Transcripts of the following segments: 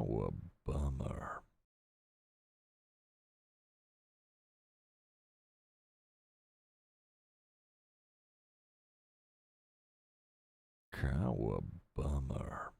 Cowabummer. Cowabummer.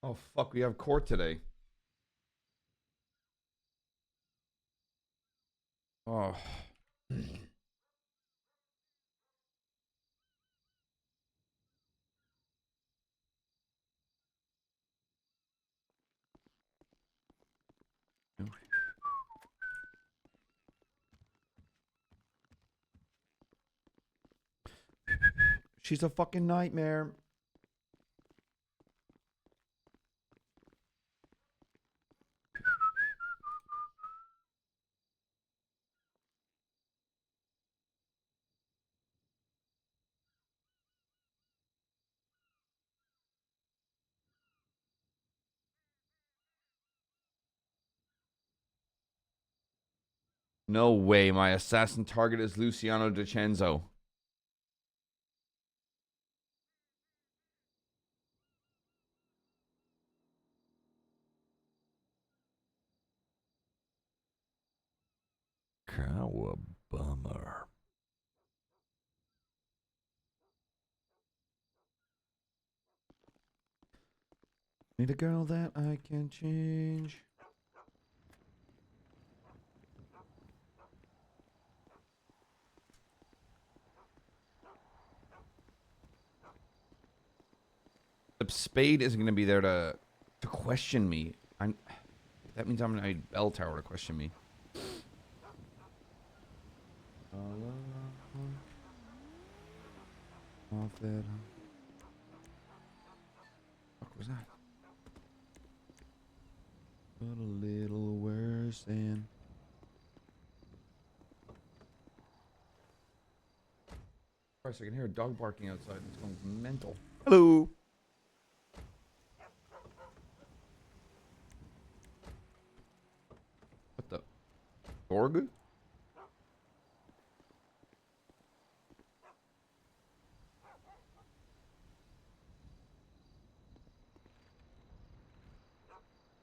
Oh, fuck, we have court today. Oh. She's a fucking nightmare. No way, my assassin target is Luciano DiCenzo. Cowabummer. Need a girl that I can change. The spade isn't going to be there to question me. That means I'm going to need bell tower to question me. Off that. What was that? But a little worse than. Christ, I can hear a dog barking outside. It's going mental. Hello. What the? Org?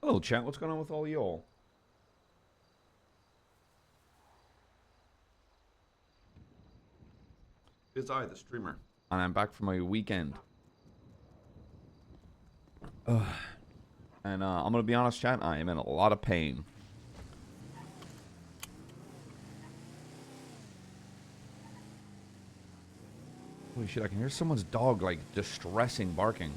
Hello, chat. What's going on with all y'all? It's I, the streamer. And I'm back for my weekend. And I'm going to be honest, chat. I am in a lot of pain. Holy shit, I can hear someone's dog, like, distressing barking.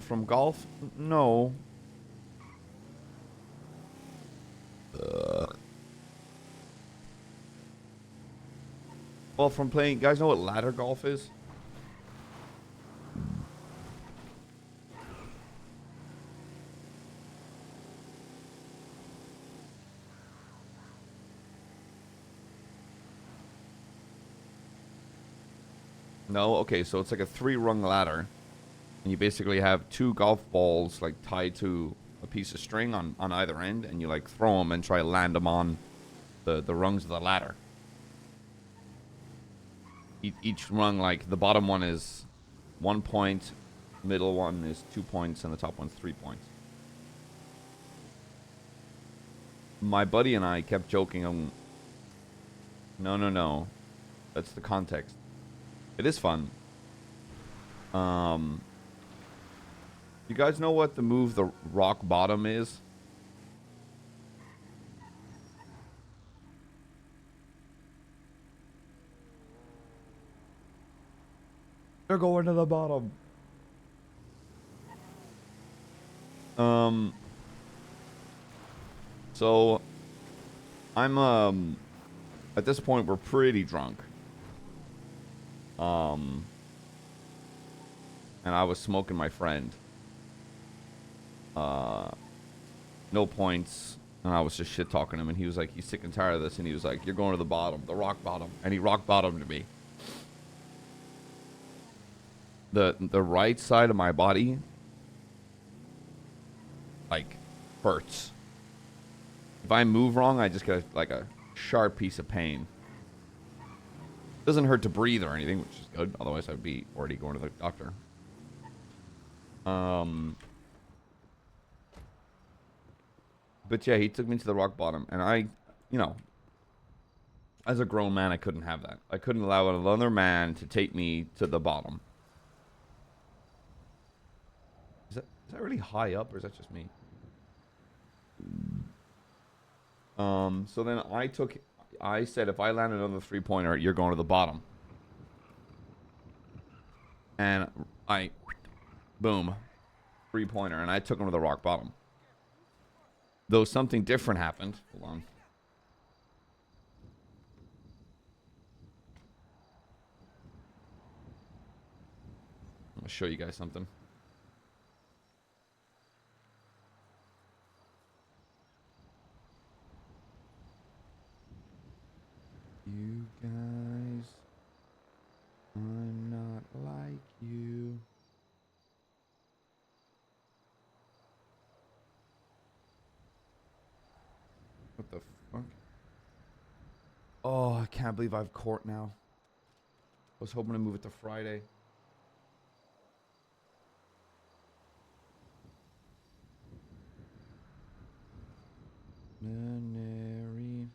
From golf? No. Well, from playing... You guys know what ladder golf is? No? Okay, so it's like a 3-rung ladder. And you basically have 2 golf balls, like, tied to a piece of string on either end. And you, like, throw them and try to land them on the rungs of the ladder. Each rung, like, the bottom one is 1 point, middle one is 2 points, and the top one's 3 points. My buddy and I kept joking, no. That's the context. It is fun. You guys know what the move the rock bottom is? They're going to the bottom. So I'm at this point we're pretty drunk. And I was smoking my friend. No points. And I was just shit talking him, and he was like, he's sick and tired of this, and he was like, you're going to the bottom, the rock bottom. And he rock bottomed me. The right side of my body, like, hurts. If I move wrong, I just get like a sharp piece of pain. Doesn't hurt to breathe or anything, which is good. Otherwise, I'd be already going to the doctor. But yeah, he took me to the rock bottom, and I, you know, as a grown man, I couldn't have that. I couldn't allow another man to take me to the bottom. Is that really high up, or is that just me? So then I said, if I land another 3-pointer, you're going to the bottom. And boom, 3-pointer, and I took him to the rock bottom. Though something different happened. Hold on. I'm going to show you guys something. You guys, I'm not like you. What the fuck? Oh, I can't believe I have court now. I was hoping to move it to Friday. Manary.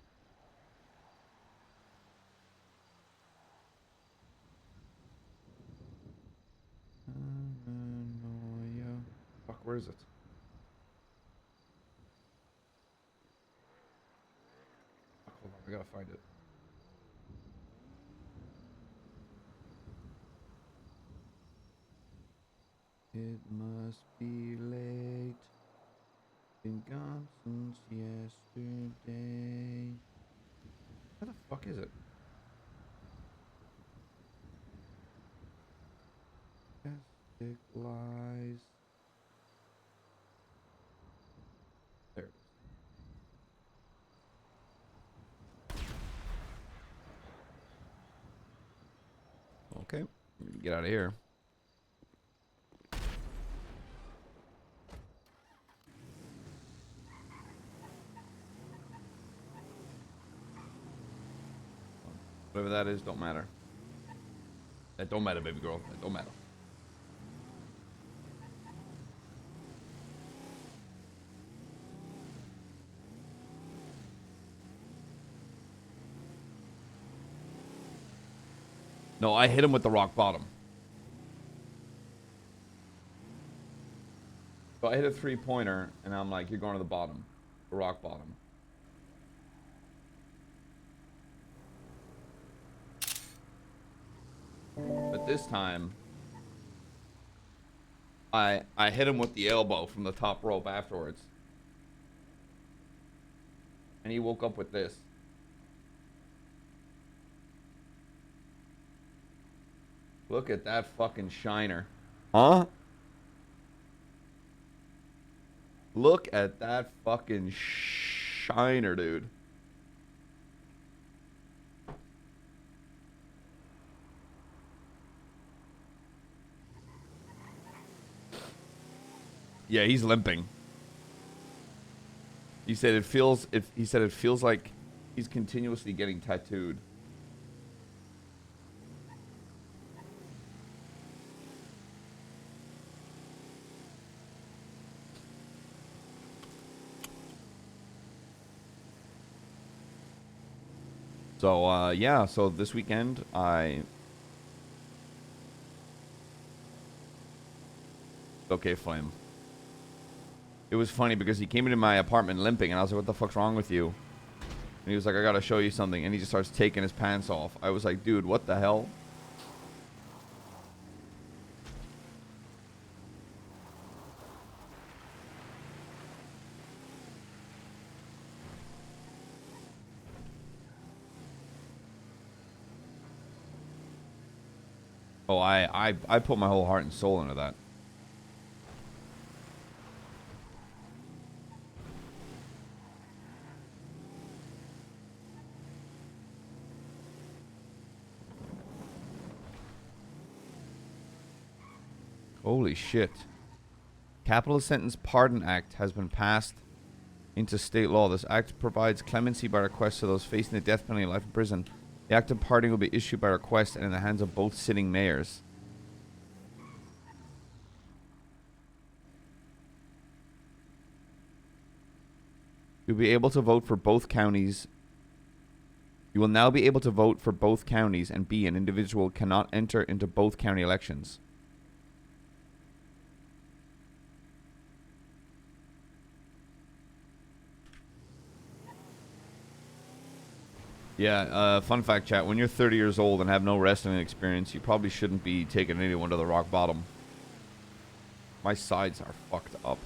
Fuck, where is it? Hold on, I gotta find it. It must be late. Been gone since yesterday. Where the fuck is it? Plastic lies. Okay. Get out of here. Whatever that is, don't matter. That don't matter, baby girl. That don't matter. No, I hit him with the rock bottom. So I hit a 3-pointer, and I'm like, you're going to the bottom. The rock bottom. But this time, I hit him with the elbow from the top rope afterwards. And he woke up with this. Look at that fucking shiner. Huh? Look at that fucking shiner, dude. Yeah, he's limping. He said it feels like he's continuously getting tattooed. So yeah, so this weekend okay, Flame. It was funny because he came into my apartment limping, and I was like, what the fuck's wrong with you? And he was like, I gotta show you something. And he just starts taking his pants off. I was like, dude, what the hell? Oh, I put my whole heart and soul into that. Holy shit. Capital Sentence Pardon Act has been passed into state law. This act provides clemency by request to those facing the death penalty and life in prison. The act of pardoning will be issued by request and in the hands of both sitting mayors. You'll be able to vote for both counties. You will now be able to vote for both counties, and B, an individual cannot enter into both county elections. Yeah, fun fact, chat. When you're 30 years old and have no wrestling experience, you probably shouldn't be taking anyone to the rock bottom. My sides are fucked up.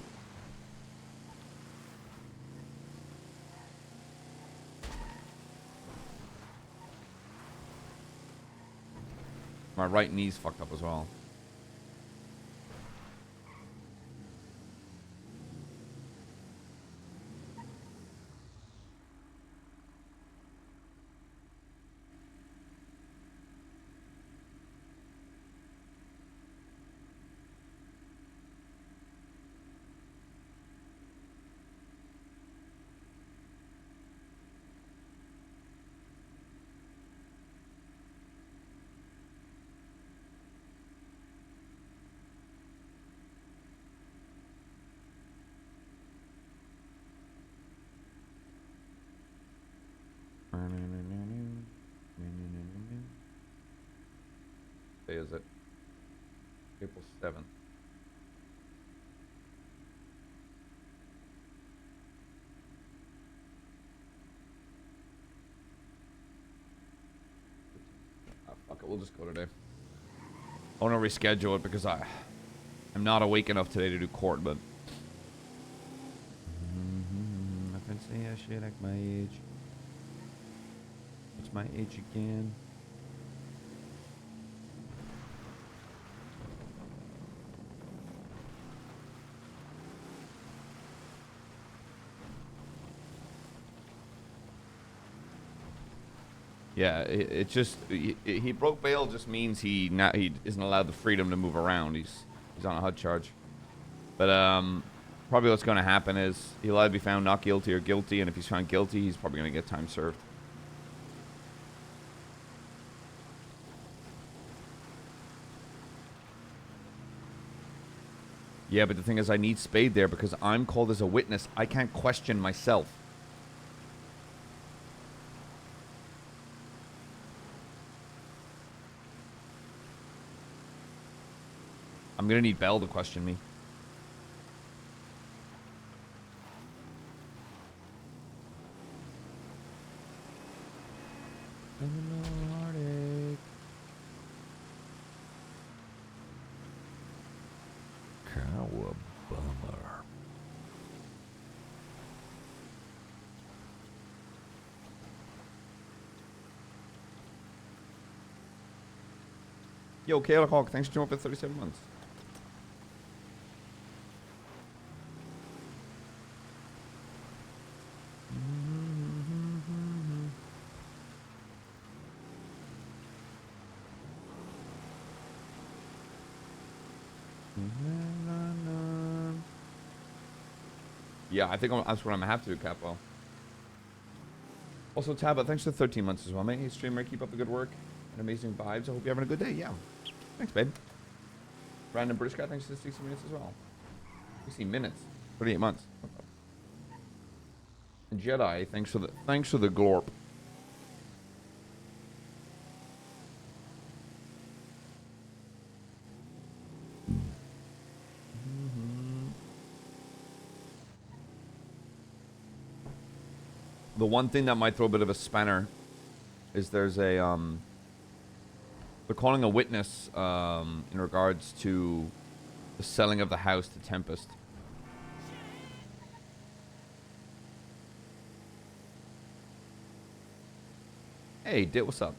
My right knee's fucked up as well. Day is it? April 7th. Fuck it, we'll just go today. I want to reschedule it because I'm not awake enough today to do court, but I can say I shit like my age. What's my age again? Yeah, it just he broke bail just means he isn't allowed the freedom to move around. He's on a HUD charge. But probably what's going to happen is he'll either be found not guilty or guilty, and if he's found guilty, he's probably going to get time served. Yeah, but the thing is, I need Spade there because I'm called as a witness. I can't question myself. I'm going to need Bell to question me. Cowabummer. Yo, Kayla Hawk, thanks for joining for 37 months. Yeah, I think that's what I'm gonna have to do, Capo. Also, Tabba, thanks for the 13 months as well, mate. Hey, streamer, keep up the good work and amazing vibes. I hope you're having a good day. Yeah. Thanks, babe. Random British guy, thanks for the 60 minutes as well. 60 minutes. 38 months. And Jedi, thanks for the glorp. The one thing that might throw a bit of a spanner is there's a they're calling a witness in regards to the selling of the house to Tempest. Hey, Dit, what's up?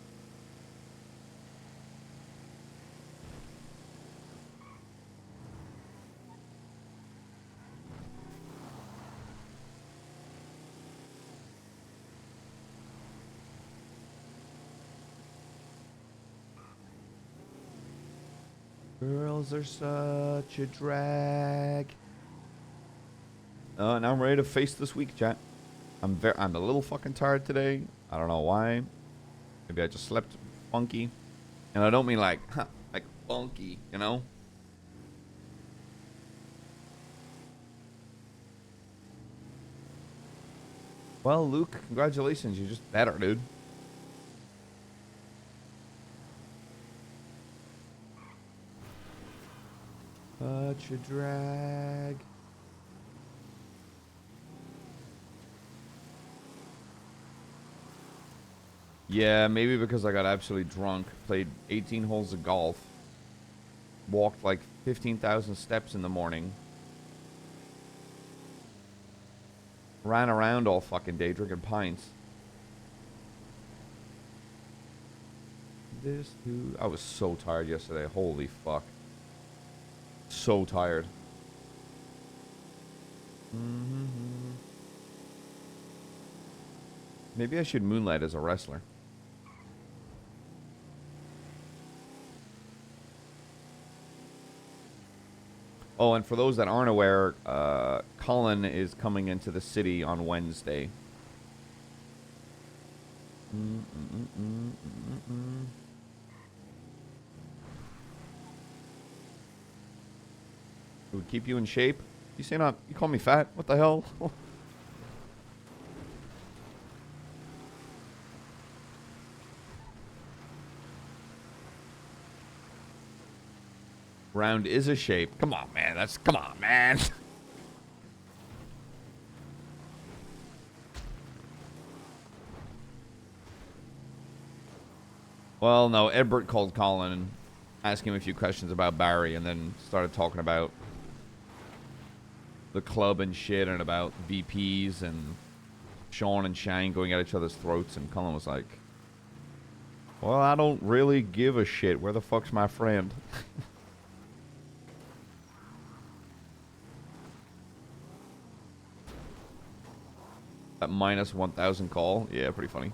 Girls are such a drag. Now I'm ready to face this week, chat. I'm a little fucking tired today. I don't know why. Maybe I just slept funky. And I don't mean like funky, you know? Well, Luke, congratulations. You're just better, dude. Such a drag. Yeah, maybe because I got absolutely drunk. Played 18 holes of golf. Walked like 15,000 steps in the morning. Ran around all fucking day drinking pints. This dude... I was so tired yesterday. Holy fuck. So tired. Maybe I should moonlight as a wrestler. Oh, and for those that aren't aware, Colin is coming into the city on Wednesday. It would keep you in shape. You say not? You call me fat? What the hell? Round is a shape. Come on, man. Come on, man. Well, no. Edbert called Colin and asked him a few questions about Barry, and then started talking about the club and shit, and about VPs and Sean and Shane going at each other's throats. And Colin was like, "Well, I don't really give a shit. Where the fuck's my friend?" That minus 1,000 call. Yeah, pretty funny.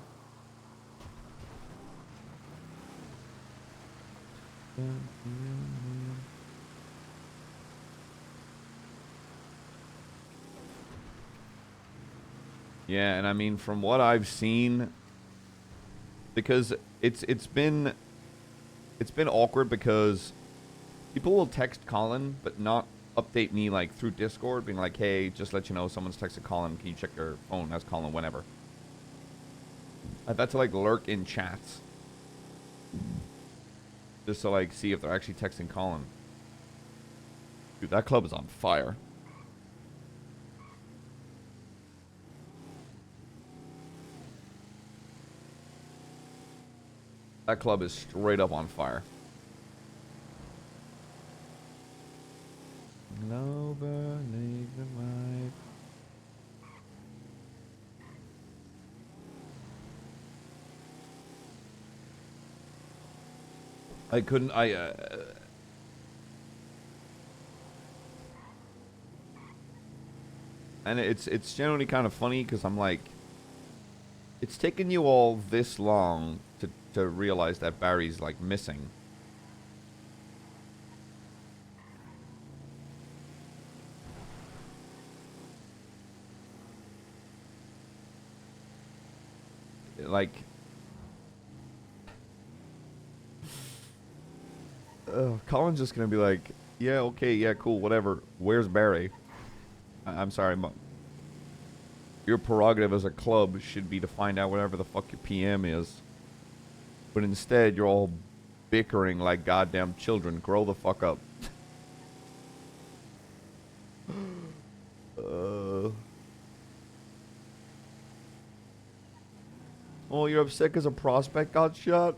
Yeah, and I mean, from what I've seen, because it's been awkward because people will text Colin but not update me like through Discord, being like, "Hey, just let you know, someone's texted Colin. Can you check your phone?" As Colin, whenever. I've had to like lurk in chats just to like see if they're actually texting Colin. Dude, that club is on fire. That club is straight up on fire. I couldn't. And it's generally kind of funny because I'm like, it's taken you all this long to realize that Barry's like missing. Like, Colin's just gonna be like, yeah, okay, yeah, cool, whatever. Where's Barry? I'm sorry, your prerogative as a club should be to find out whatever the fuck your PM is. But instead, you're all bickering like goddamn children. Grow the fuck up. Oh, you're upset because a prospect got shot?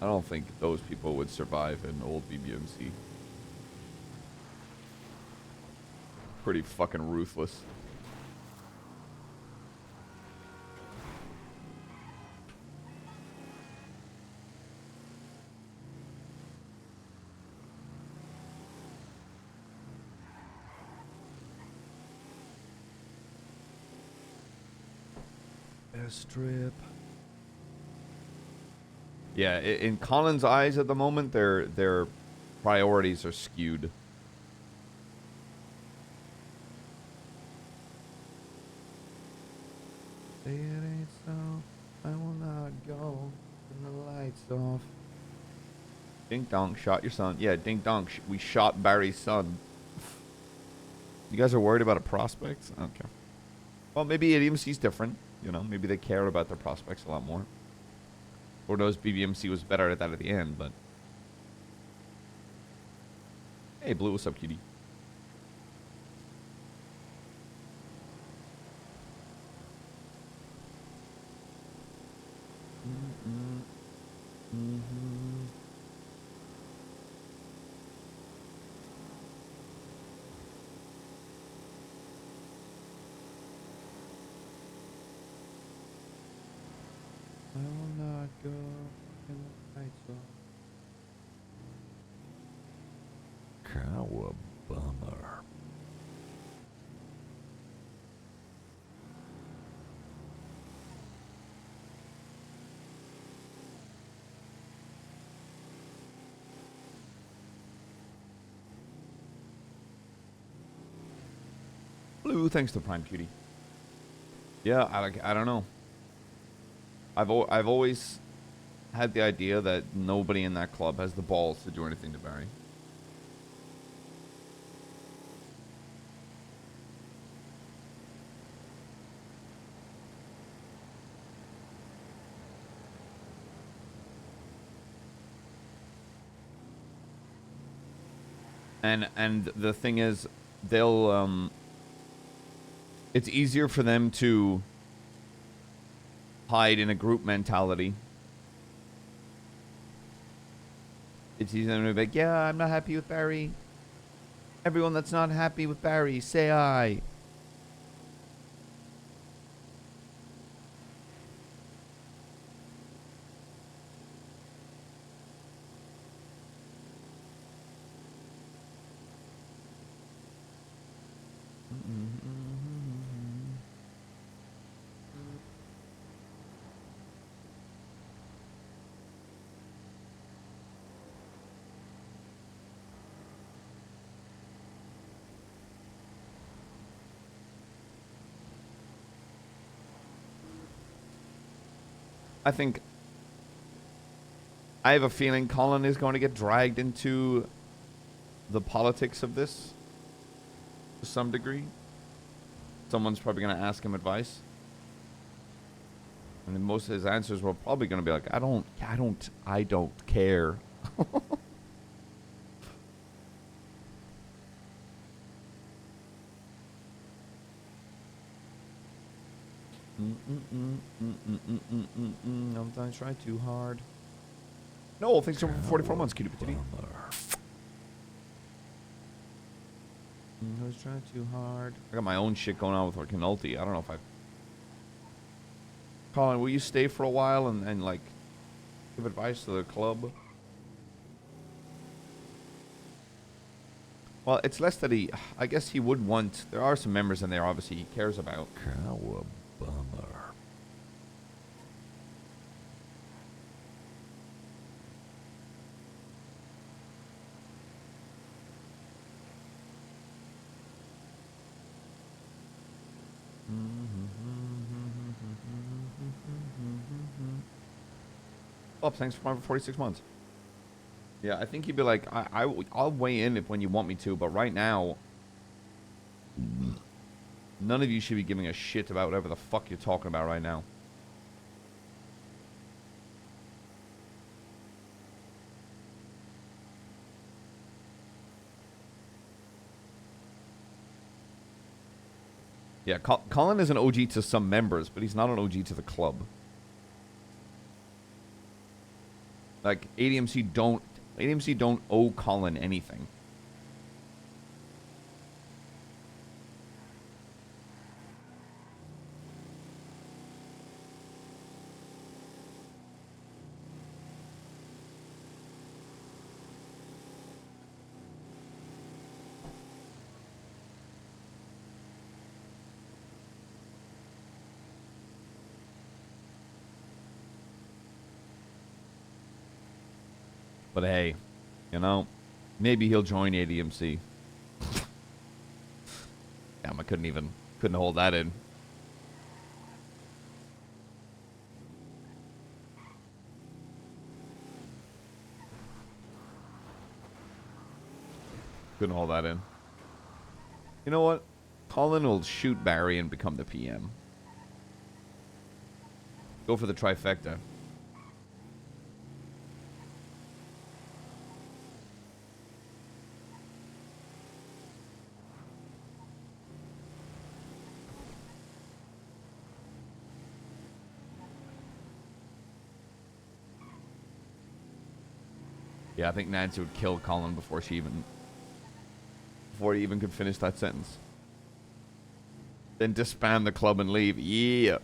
I don't think those people would survive an old BBMC. Pretty fucking ruthless. Strip. Yeah, in Colin's eyes at the moment, their priorities are skewed. It ain't so, I will not go when the lights off. Ding dong, shot your son. Yeah, ding dong, we shot Barry's son. You guys are worried about a prospect? Okay. Well, maybe ADMC's different. You know, maybe they care about their prospects a lot more. Or knows BBMC was better at that at the end, but... Hey, Blue, what's up, cutie? I will not go in the lights off. Cowabummer. Blue, thanks to Prime Cutie. Yeah, I don't know. I've always had the idea that nobody in that club has the balls to do anything to Barry. And the thing is, they'll it's easier for them to hide in a group mentality. It's easier to be like, yeah, I'm not happy with Barry. Everyone that's not happy with Barry, say aye. I think I have a feeling Colin is going to get dragged into the politics of this to some degree. Someone's probably going to ask him advice. And then most of his answers were probably going to be like, I don't care. I'm trying too hard. No, thanks for 44 months, cutie patootie. I was trying too hard. I got my own shit going on with McNulty. I don't know if I... Colin, will you stay for a while and like, give advice to the club? Well, it's less that he... I guess he would want... There are some members in there, obviously, he cares about. Cowabunga. Oh, thanks for 46 months. Yeah, I think he'd be like, I'll weigh in if when you want me to, but right now, none of you should be giving a shit about whatever the fuck you're talking about right now. Yeah, Colin is an OG to some members, but he's not an OG to the club. Like, ADMC don't owe Colin anything. But hey, you know, maybe he'll join ADMC. Damn, I couldn't hold that in. Couldn't hold that in. You know what? Colin will shoot Barry and become the PM. Go for the trifecta. Yeah, I think Nancy would kill Colin before he even could finish that sentence. Then disband the club and leave. Yeah.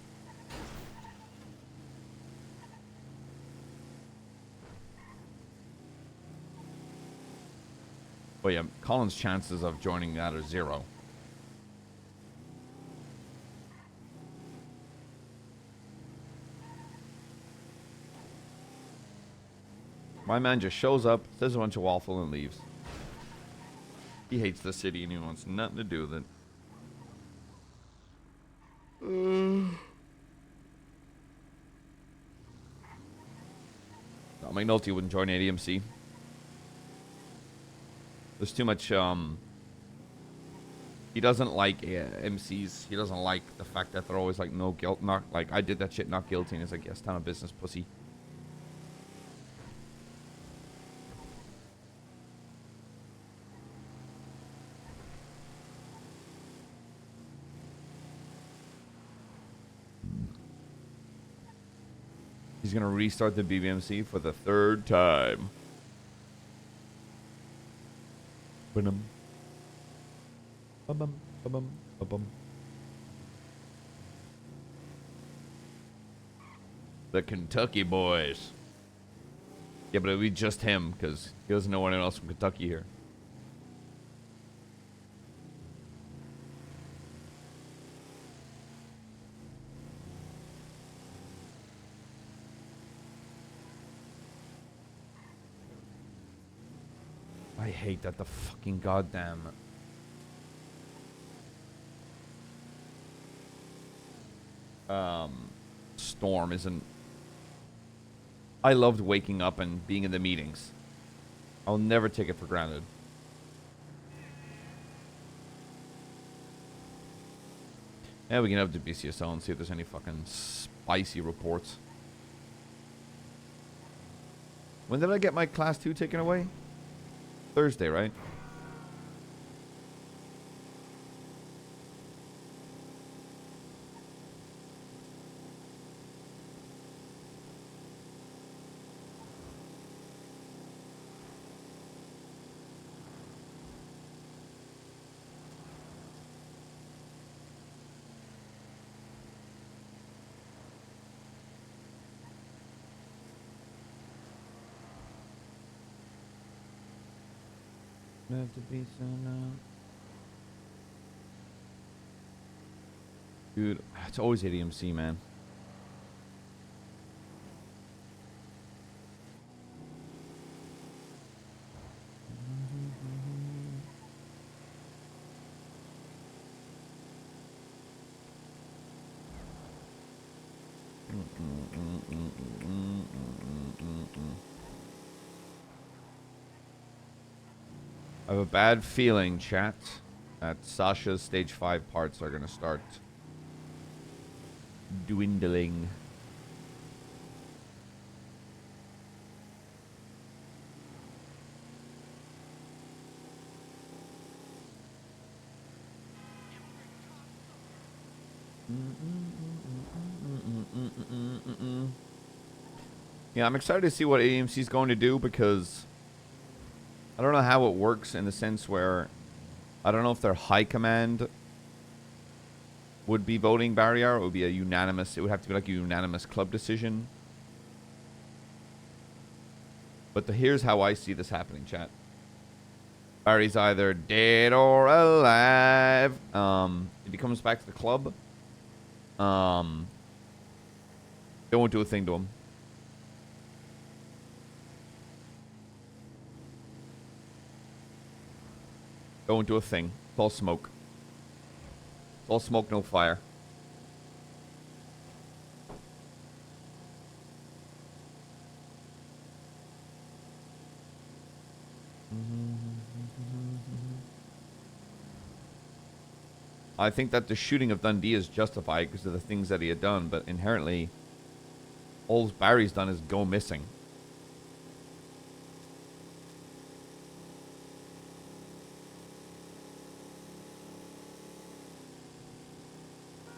But yeah, Colin's chances of joining that are 0. My man just shows up, says a bunch of waffle, and leaves. He hates the city and he wants nothing to do with it. No, McNulty wouldn't join ADMC. There's too much, he doesn't like MCs. He doesn't like the fact that they're always like, no guilt, not, like, I did that shit, not guilty, and it's like, yes, ton of business, pussy. He's going to restart the BBMC for the 3rd time. Ba-dum. Ba-bum, ba-bum, ba-bum. The Kentucky boys. Yeah, but it'll be just him, because he doesn't know anyone else from Kentucky here. I hate that the fucking goddamn... Storm isn't I loved waking up and being in the meetings. I'll never take it for granted. Yeah, we can have the BCSO and see if there's any fucking spicy reports. When did I get my class 2 taken away? Thursday, right? Have to be so now. Dude, it's always ADMC, man. I have a bad feeling, chat, that Sasha's stage 5 parts are going to start dwindling. Yeah, I'm excited to see what AMC is going to do because I don't know how it works in the sense where I don't know if their high command would be voting barrier. It would be a unanimous. It would have to be like a unanimous club decision. But here's how I see this happening, chat. Barry's either dead or alive. If he comes back to the club, they won't do a thing to him. They won't do a thing. It's all smoke. It's all smoke, no fire. I think that the shooting of Dundee is justified because of the things that he had done, but inherently, all Barry's done is go missing.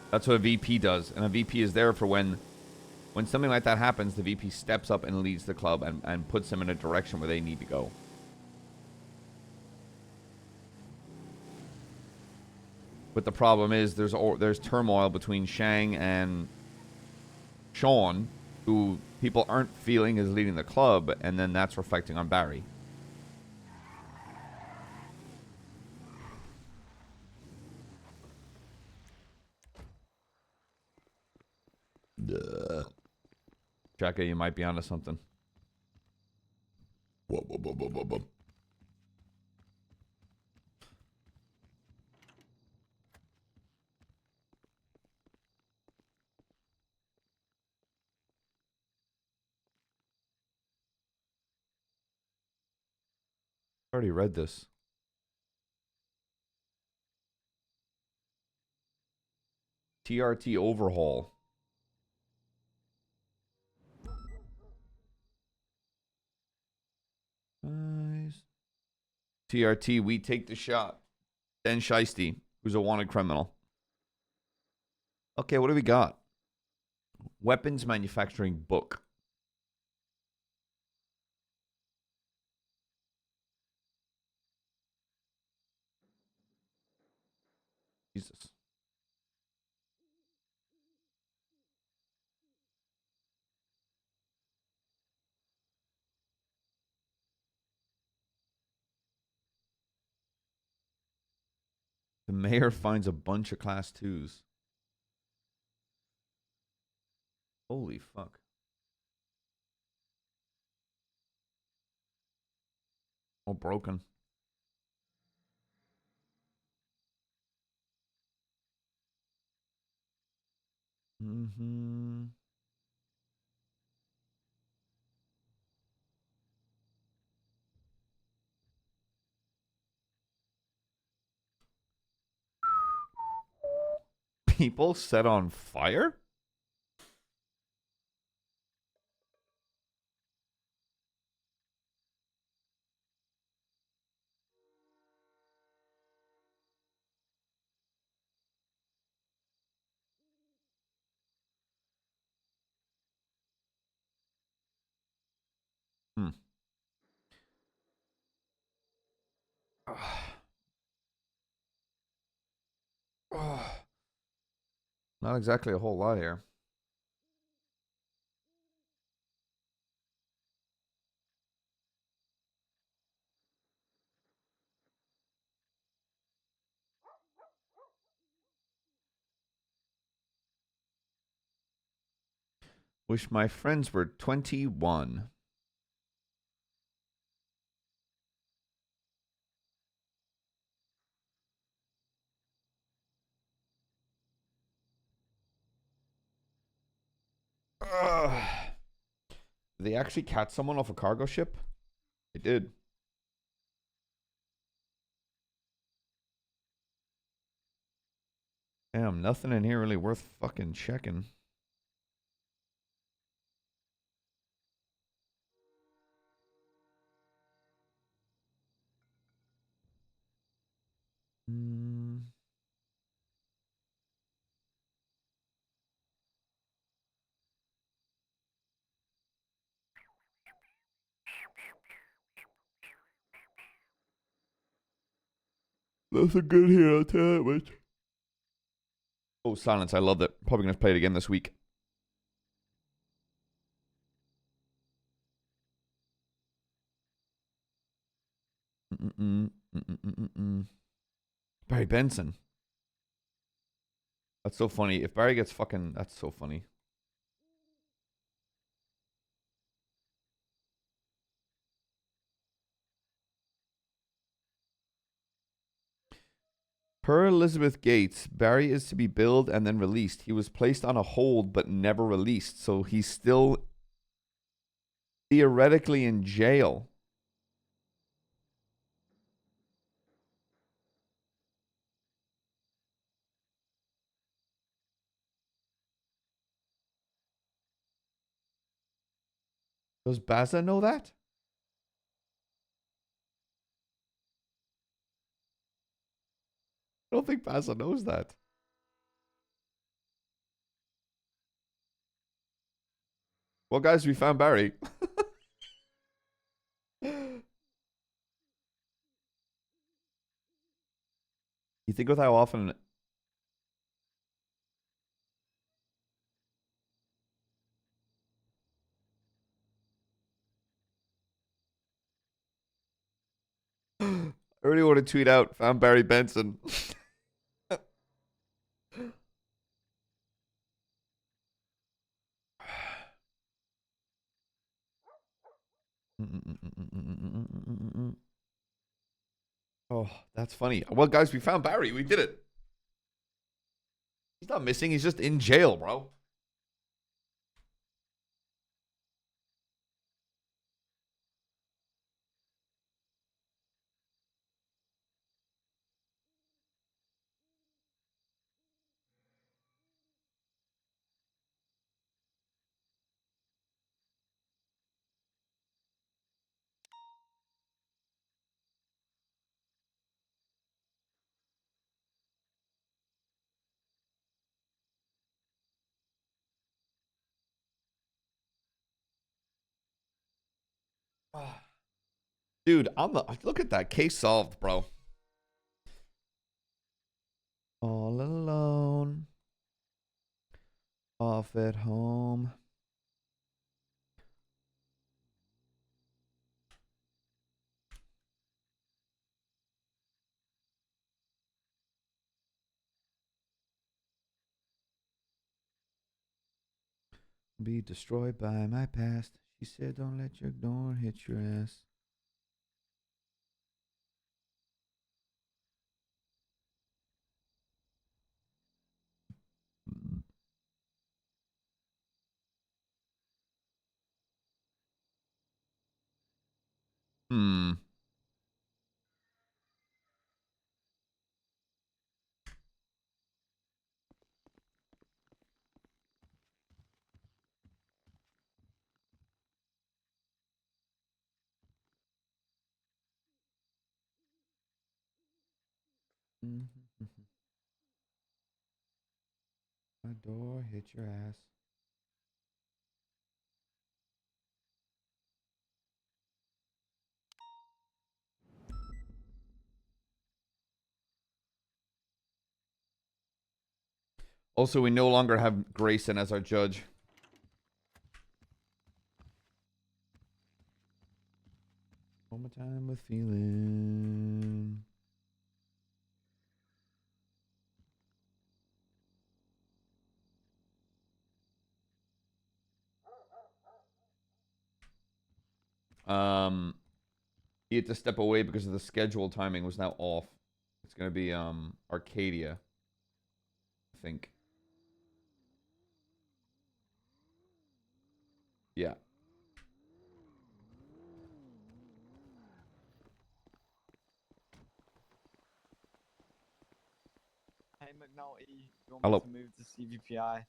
That's what a VP does, and a VP is there for when something like that happens, the VP steps up and leads the club and puts them in a direction where they need to go. But the problem is there's turmoil between Shang and Sean, who people aren't feeling is leading the club, and then that's reflecting on Barry. Jacka, you might be onto something. I already read this. TRT overhaul. Nice. TRT, we take the shot. Ben Shiesty, who's a wanted criminal. Okay, what do we got? Weapons manufacturing book. Jesus. The mayor finds a bunch of class 2s. Holy fuck. All broken. people set on fire? Hmm. Not exactly a whole lot here. Wish my friends were 21. Ugh. Did they actually catch someone off a cargo ship? They did. Damn, nothing in here really worth fucking checking. Mm. Nothing good here, I'll tell you much. Oh, Silence, I loved it. Probably gonna play it again this week. Mm-mm-mm. Mm-mm-mm-mm. Barry Benson. That's so funny. If Barry gets fucking... That's so funny. Per Elizabeth Gates, Barry is to be billed and then released. He was placed on a hold but never released, so he's still theoretically in jail. Does Baza know that? I don't think Baza knows that. Well, guys, we found Barry. You think with how often... I really want to tweet out, found Barry Benson. Oh, that's funny. Well, guys, we found Barry. We did it. He's not missing. He's just in jail, bro. Dude, look at that case solved, bro. All alone, off at home. Be destroyed by my past. She said, "Don't let your door hit your ass." Hmm. My door hit your ass. Also, we no longer have Grayson as our judge. One more time with feeling. He had to step away because of the schedule timing was now off. It's gonna be Arcadia, I think. Yeah. Hey McNulty, you want Hello. me to move to CVPI?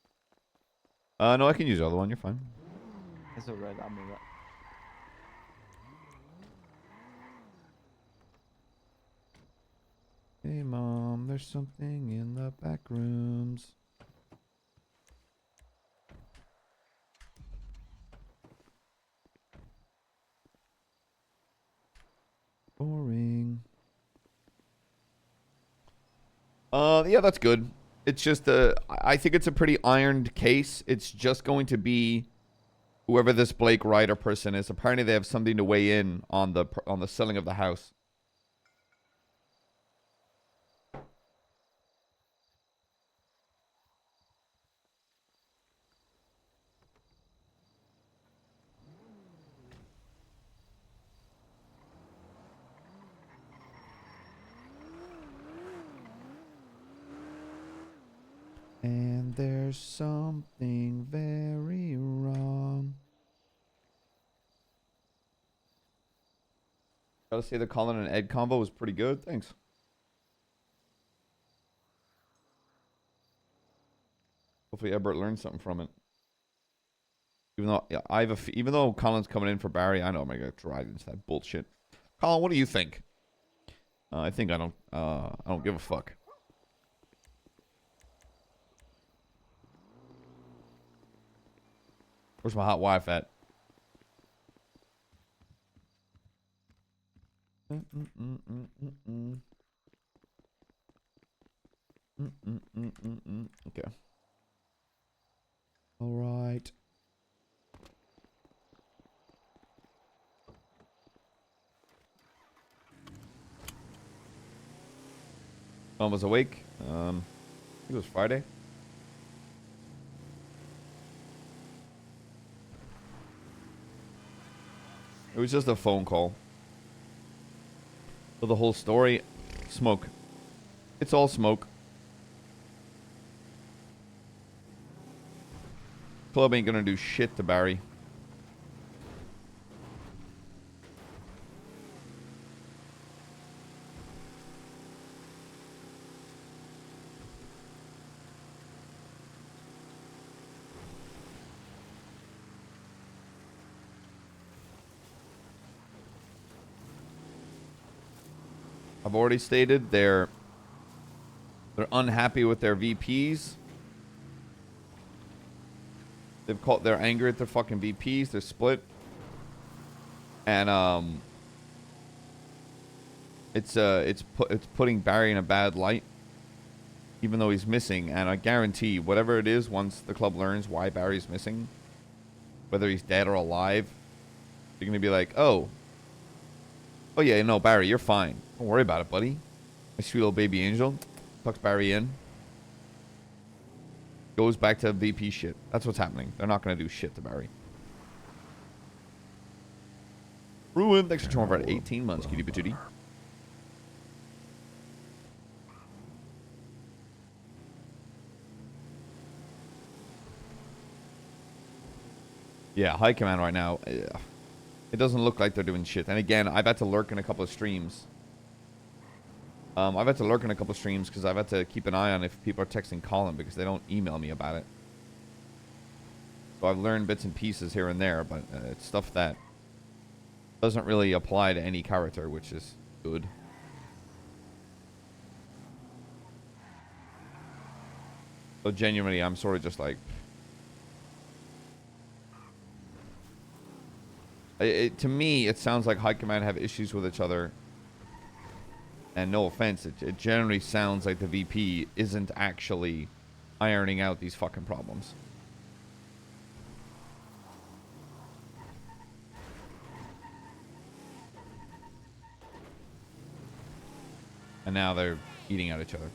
No, I can use the other one. You're fine. It's alright, I'll move it. Hey, Mom, there's something in the back rooms. Boring. Yeah, that's good. It's just I think it's a pretty ironed case. It's just going to be whoever this Blake Ryder person is. Apparently, they have something to weigh in on the selling of the house. And there's something very wrong. Gotta say the Colin and Ed combo was pretty good. Thanks. Hopefully Ebert learned something from it. Even though even though Colin's coming in for Barry, I know I'm gonna get dragged into that bullshit. Colin, what do you think? I think I don't give a fuck. Where's my hot wife at? Okay. All right. Mom was awake. It was Friday. It was just a phone call. So the whole story, smoke. It's all smoke. Club ain't gonna do shit to Barry. I've already stated they're unhappy with their VPs. They're angry at their fucking VPs. They're split, and it's putting Barry in a bad light, even though he's missing. And I guarantee, whatever it is, once the club learns why Barry's missing, whether he's dead or alive, they're gonna be like, oh yeah, no, Barry, you're fine. Don't worry about it, buddy. My sweet little baby angel. Tucks Barry in. Goes back to VP shit. That's what's happening. They're not going to do shit to Barry. Ruin, thanks for coming over at 18 months, cutie patootie. Yeah, high command right now. It doesn't look like they're doing shit. And again, I've had to lurk in a couple of streams. I've had to lurk in a couple of streams because I've had to keep an eye on if people are texting Colin because they don't email me about it. So I've learned bits and pieces here and there, but it's stuff that doesn't really apply to any character, which is good. So genuinely, I'm sort of just like, to me, it sounds like high command have issues with each other. And no offense, it generally sounds like the VP isn't actually ironing out these fucking problems. And now they're eating at each other.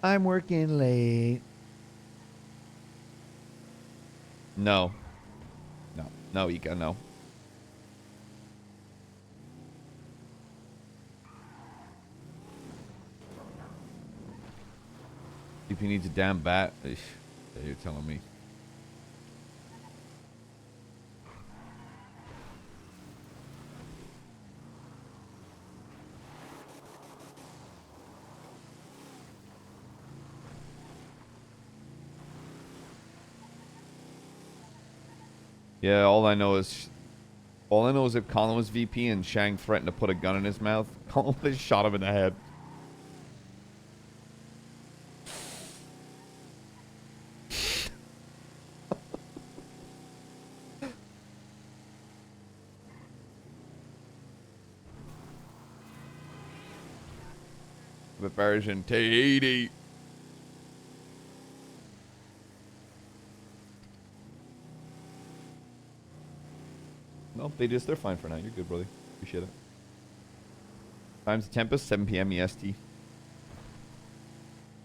I'm working late. No. No. No, Ika, no. If he needs a damn bat, you're telling me. Yeah, all I know is if Colin was VP and Shang threatened to put a gun in his mouth, Colin would have shot him in the head. The version T80. No, they're fine for now. You're good, brother. Appreciate it. Time's the Tempest, 7 p.m. EST.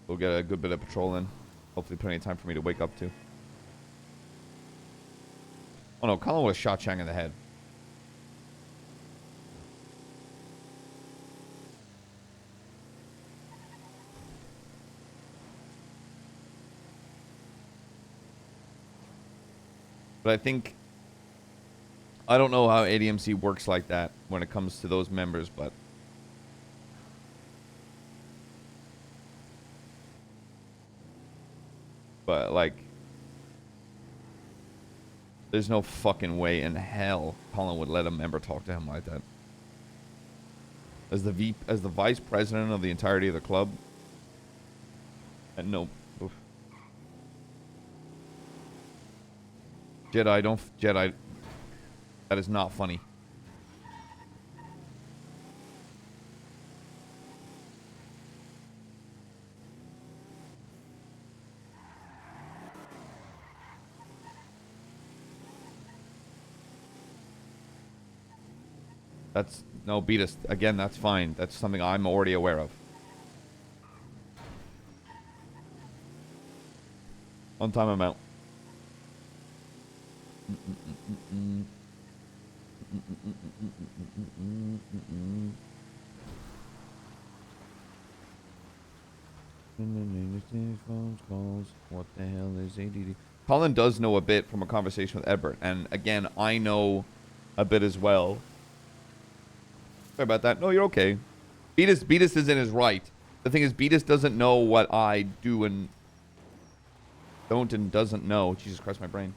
We'll get a good bit of patrol in. Hopefully plenty of time for me to wake up to. Oh no, Colin would have shot Chang in the head. But I don't know how ADMC works like that when it comes to those members, but like, there's no fucking way in hell Colin would let a member talk to him like that. As the vice president of the entirety of the club, and no. Oof. Jedi. That is not funny. No, beat us. Again, that's fine. That's something I'm already aware of. On time I'm out. What the hell is ADD? Colin does know a bit from a conversation with Ebert, and again, I know a bit as well. Sorry about that. No, you're okay. Beatus is in his right. The thing is, Beatus doesn't know what I do and don't and doesn't know. Jesus Christ, my brain.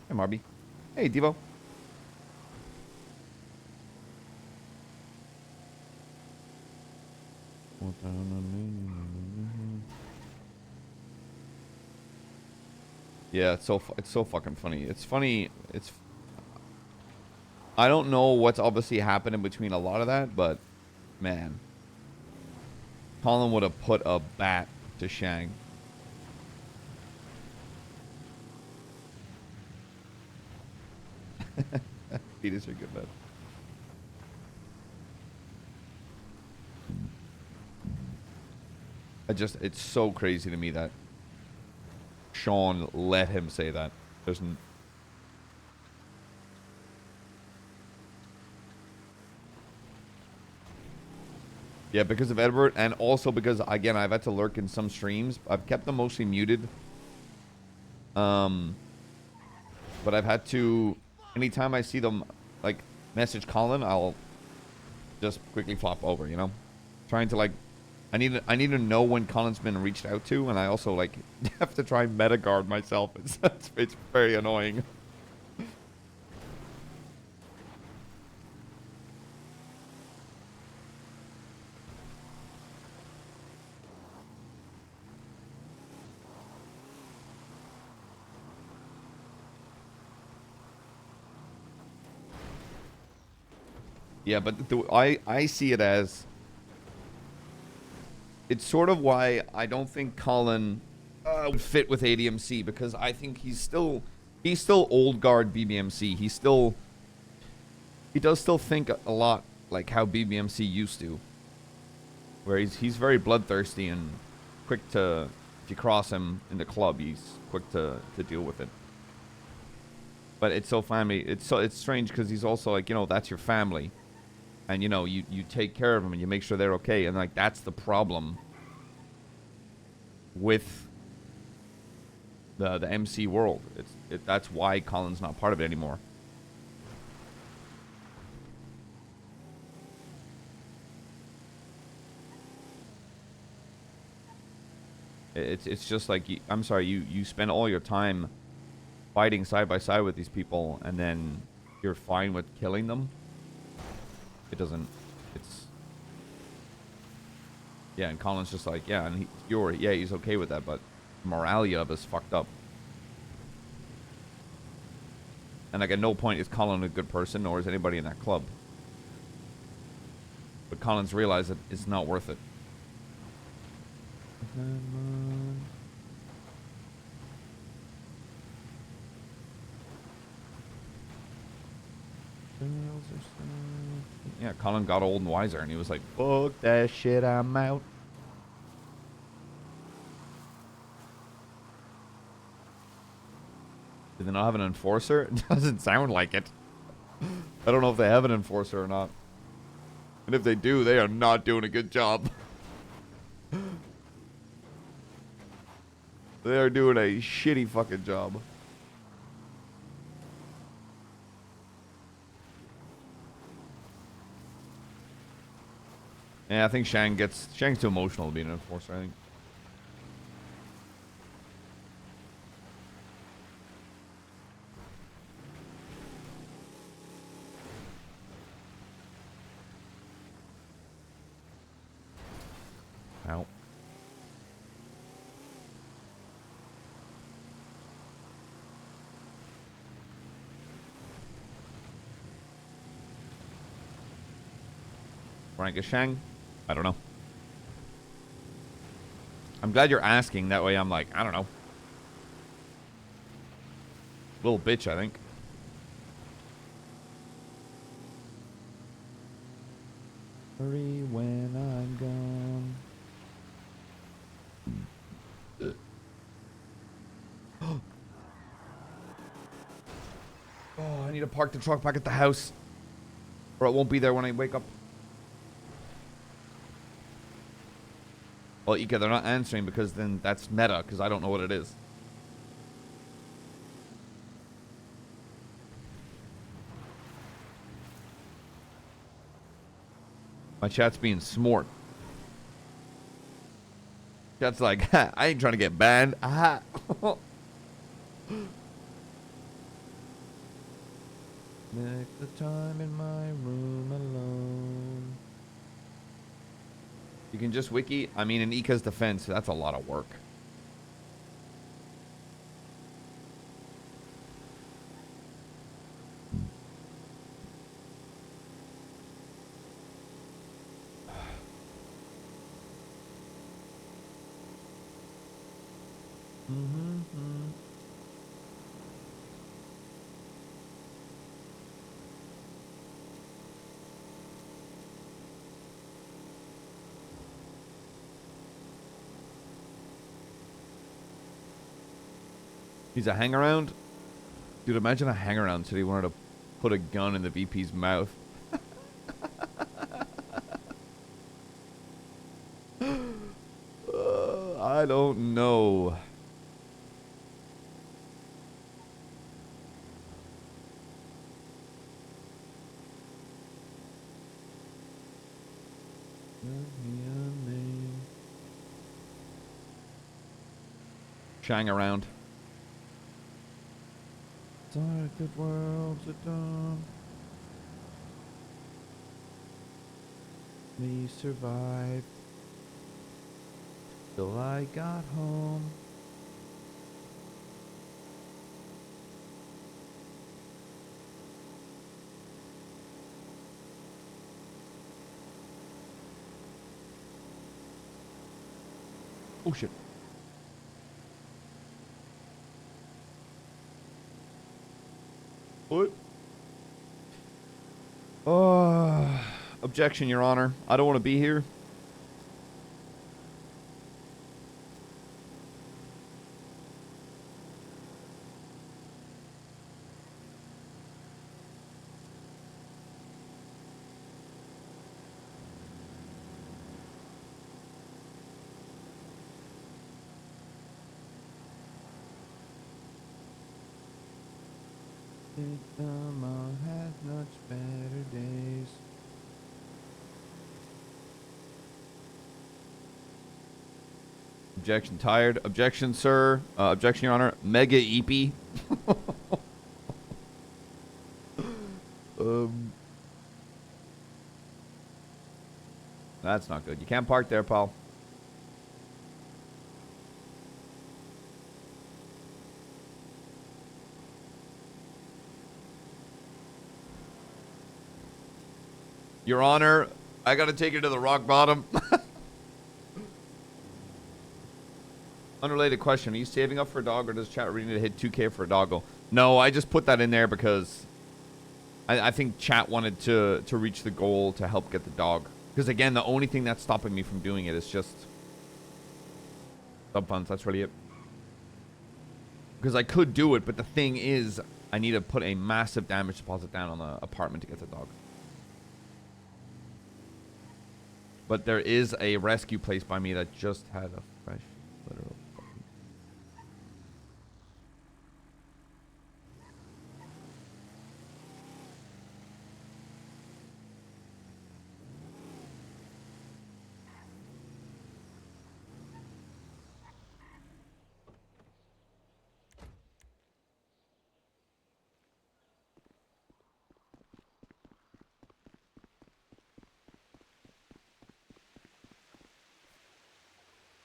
Hey, Marby. Hey, Devo. Yeah, it's so fucking funny. It's funny. I don't know what's obviously happened in between a lot of that, but man, Colin would have put a bat to Shang. Peters are good, man. It's so crazy to me that Sean let him say that. Yeah, because of Edward, and also because, again, I've had to lurk in some streams. I've kept them mostly muted. But I've had to, anytime I see them, like, message Colin, just quickly flop over, you know? Trying to like, I need to know when Colin's been reached out to, and I also like have to try and meta guard myself. It's very annoying. Yeah, but I see it as, it's sort of why I don't think Colin would fit with ADMC, because I think he's still old guard BBMC. He does still think a lot like how BBMC used to, where he's very bloodthirsty and quick to, if you cross him in the club, he's quick to deal with it. But it's so family. It's strange because he's also like, you know, that's your family. And, you know, you take care of them and you make sure they're okay. And, like, that's the problem with the MC world. That's why Colin's not part of it anymore. It's just like, I'm sorry, you spend all your time fighting side by side with these people, and then you're fine with killing them. It doesn't, it's, yeah, and Colin's just like, yeah, and he's okay with that, but morality of us fucked up. And like, at no point is Colin a good person, nor is anybody in that club. But Colin's realized that it's not worth it. Yeah, Colin got old and wiser, and he was like, fuck that shit, I'm out. Do they not have an enforcer? It doesn't sound like it. I don't know if they have an enforcer or not. And if they do, they are not doing a good job. They are doing a shitty fucking job. Yeah, I think Shang's too emotional to be an enforcer, I think. Ow. Rank is Shang? I don't know. I'm glad you're asking. That way I'm like, I don't know. Little bitch, I think. Hurry when I'm gone. Oh, I need to park the truck back at the house, or it won't be there when I wake up. Well, Ika, they're not answering because then that's meta, because I don't know what it is. My chat's being smart. Chat's like, ha, I ain't trying to get banned. Aha. Make the time in my room alone. You can just wiki. I mean, in Ika's defense, that's a lot of work. He's a hangaround? Dude, imagine a hangaround said he wanted to put a gun in the VP's mouth. I don't know. Shang around. Dark the world's a dawn. Me survived till I got home. Oh shit. What? Oh, objection, Your Honor. I don't want to be here. Tomorrow has much better days. Objection, tired. Objection, sir. Objection, Your Honor. Mega eepy. That's not good. You can't park there, pal. Your Honor, I gotta take you to the rock bottom. Unrelated question. Are you saving up for a dog, or does chat really need to hit 2K for a doggo? No, I just put that in there because I think chat wanted to reach the goal to help get the dog. Because, again, the only thing that's stopping me from doing it is just sub funds. That's really it. Because I could do it, but the thing is, I need to put a massive damage deposit down on the apartment to get the dog. But there is a rescue place by me that just had a fresh litter of puppies.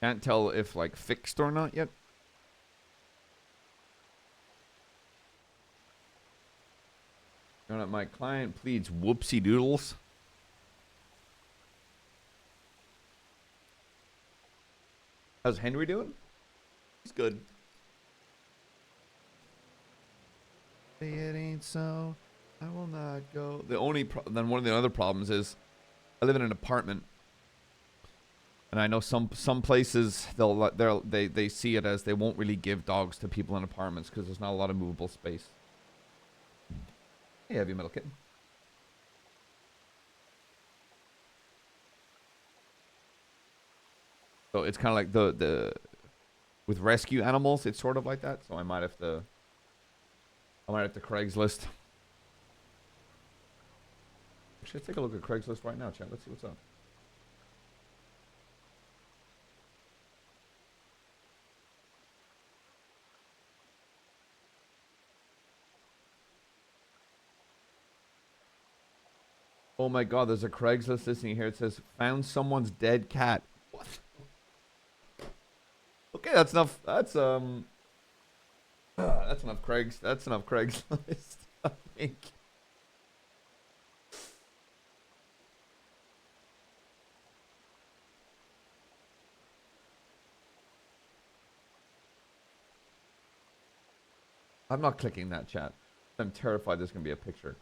Can't tell if, like, fixed or not yet. My client pleads whoopsie doodles. How's Henry doing? He's good. Say it ain't so. I will not go. The only then one of the other problems is I live in an apartment. And I know some places they see it as they won't really give dogs to people in apartments because there's not a lot of movable space. Hey, heavy metal kitten. So it's kind of like the with rescue animals, it's sort of like that. So I might have to Craigslist. Actually, let's take a look at Craigslist right now, chat. Let's see what's up. Oh my god, there's a Craigslist listing here. It says, found someone's dead cat. What? Okay, that's enough. That's enough That's enough Craigslist, I think. I'm not clicking that, chat. I'm terrified there's going to be a picture.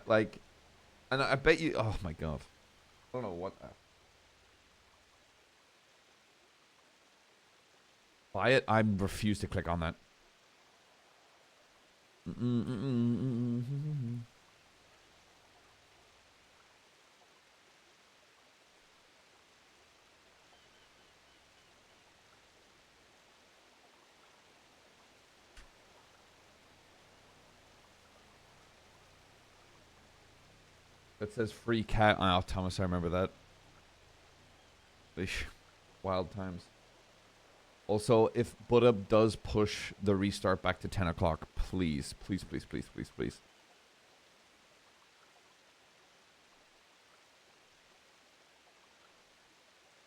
Like, and I bet you, oh my god. I don't know what that. Buy it? I refuse to click on that. That says free cat. Oh, Thomas, I remember that. Eesh. Wild times. Also, if Budub does push the restart back to 10 o'clock, please, please, please, please, please, please.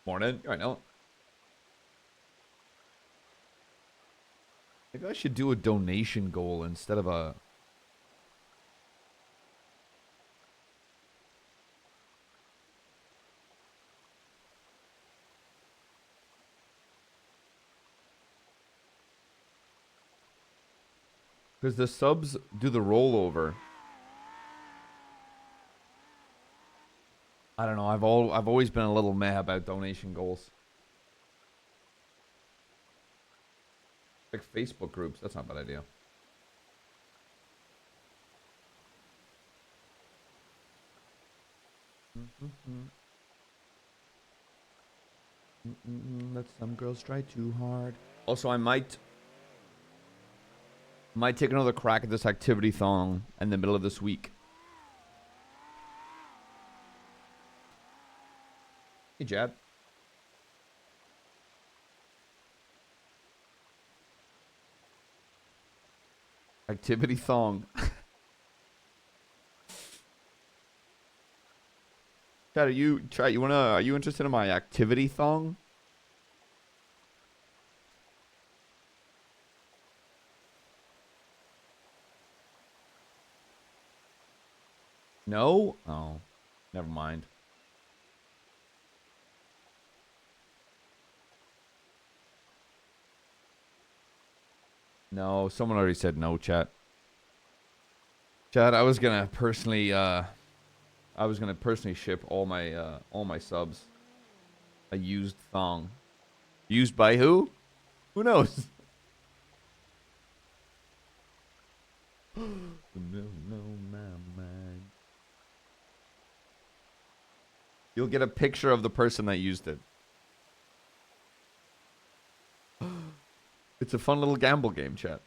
Morning. I know. Maybe I should do a donation goal instead of a... Because the subs do the rollover. I don't know. I've always been a little meh about donation goals. Like Facebook groups. That's not a bad idea. Let some girls try too hard. Also, I might take another crack at this activity thong in the middle of this week. Hey, Jad. Activity thong. Chad, are you interested in my activity thong? No? Oh, never mind. No, someone already said no, chat. Chat, I was gonna personally ship all my subs a used thong. Used by who? Who knows? No, my mind. You'll get a picture of the person that used it. It's a fun little gamble game, chat.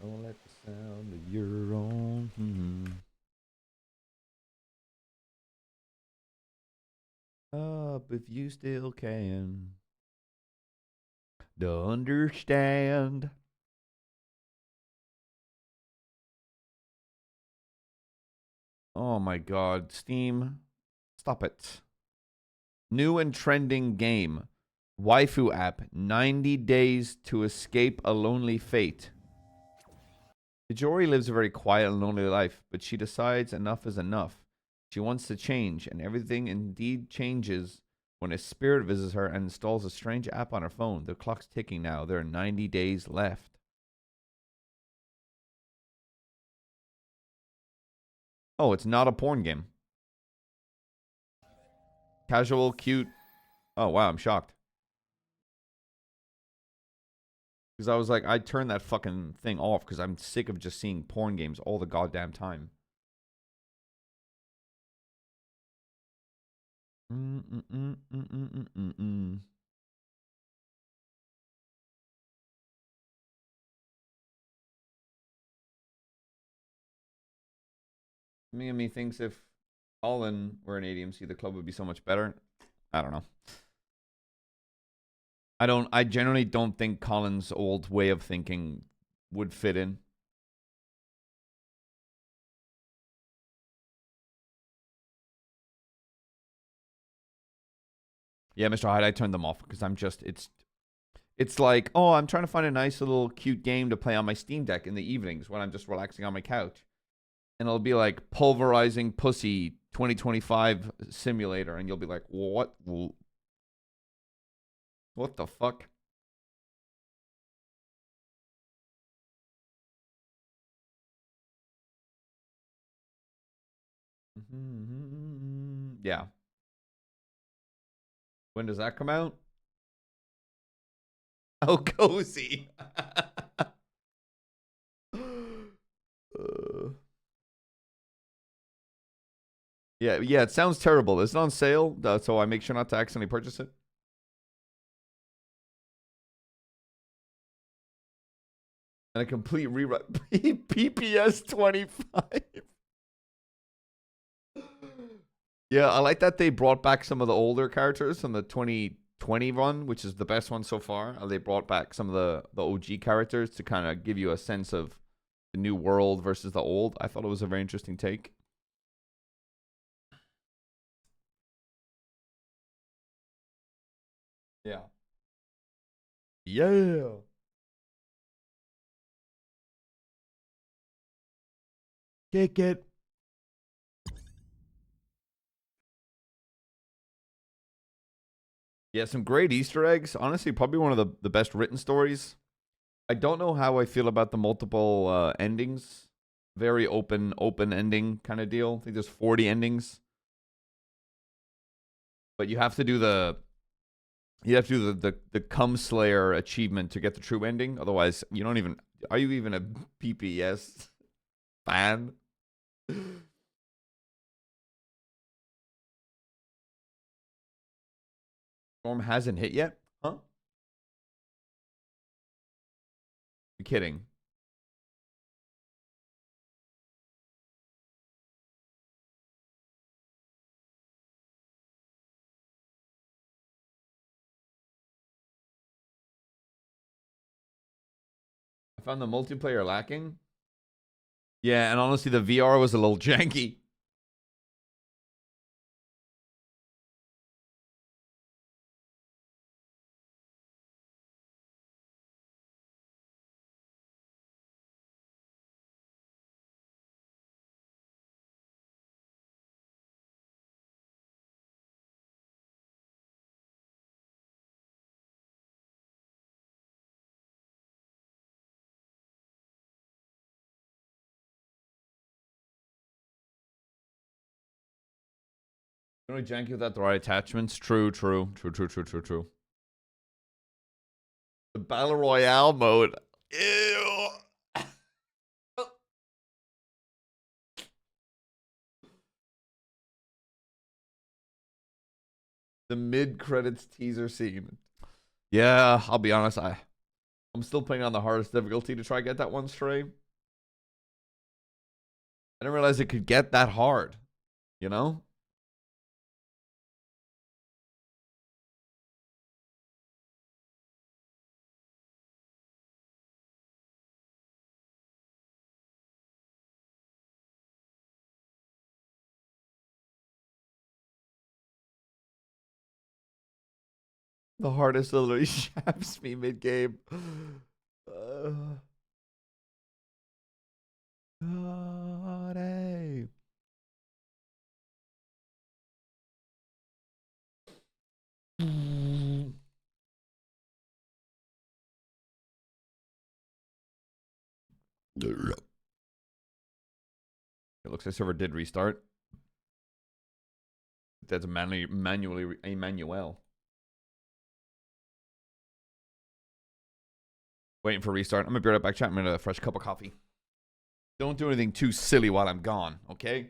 Don't let the sound of your own. Up if you still can. To understand. Oh my god, Steam. Stop it. New and trending game. Waifu app. 90 days to escape a lonely fate. Hijori lives a very quiet and lonely life, but she decides enough is enough. She wants to change, and everything indeed changes when a spirit visits her and installs a strange app on her phone. The clock's ticking now. There are 90 days left. Oh, it's not a porn game. Casual, cute. Oh, wow, I'm shocked. Because I was like, I turned that fucking thing off because I'm sick of just seeing porn games all the goddamn time. Me thinks if Colin were an ADMC, the club would be so much better. I don't know. I generally don't think Colin's old way of thinking would fit in. Yeah, Mr. Hyde, I turned them off because I'm just it's like, oh, I'm trying to find a nice little cute game to play on my Steam Deck in the evenings when I'm just relaxing on my couch. And it'll be like Pulverizing Pussy 2025 Simulator, and you'll be like, what? What the fuck? Yeah. When does that come out? Oh, cozy. Yeah, it sounds terrible. It's on sale, so I make sure not to accidentally purchase it. And a complete rewrite. PPS 25. Yeah, I like that they brought back some of the older characters from the 2020 run, which is the best one so far. They brought back some of the OG characters to kind of give you a sense of the new world versus the old. I thought it was a very interesting take. Yeah. Yeah. Kick it. Yeah, some great Easter eggs. Honestly, probably one of the best written stories. I don't know how I feel about the multiple endings. Very open ending kind of deal. I think there's 40 endings. But you have to do the Cum Slayer achievement to get the true ending. Otherwise, you don't even are you even a PPS fan? Storm hasn't hit yet? Huh? You're kidding. I found the multiplayer lacking. Yeah, and honestly, the VR was a little janky. Really janky without the right attachments. True. The Battle Royale mode. Ew. The mid-credits teaser scene. Yeah, I'll be honest. I'm still playing on the hardest difficulty to try to get that one straight. I didn't realize it could get that hard. You know? The hardest literally shafts me mid-game. God, hey. It looks like server did restart. That's manually Emmanuel. Waiting for restart. I'm gonna be right back, chat. I'm gonna fresh cup of coffee. Don't do anything too silly while I'm gone, okay?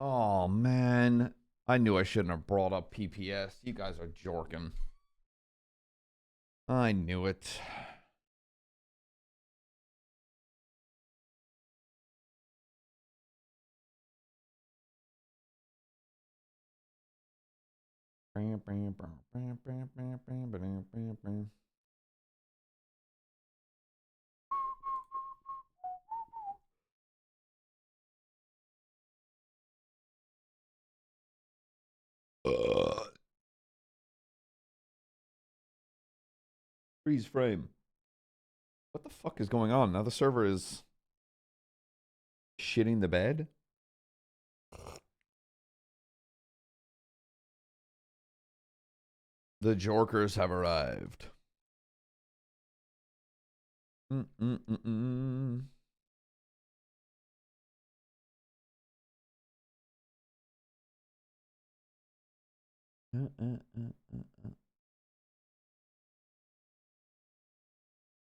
Oh man. I knew I shouldn't have brought up PPS. You guys are jorking. I knew it. Freeze frame. What the fuck is going on? Now the server is shitting the bed? The Jorkers have arrived. Mm-mm-mm-mm.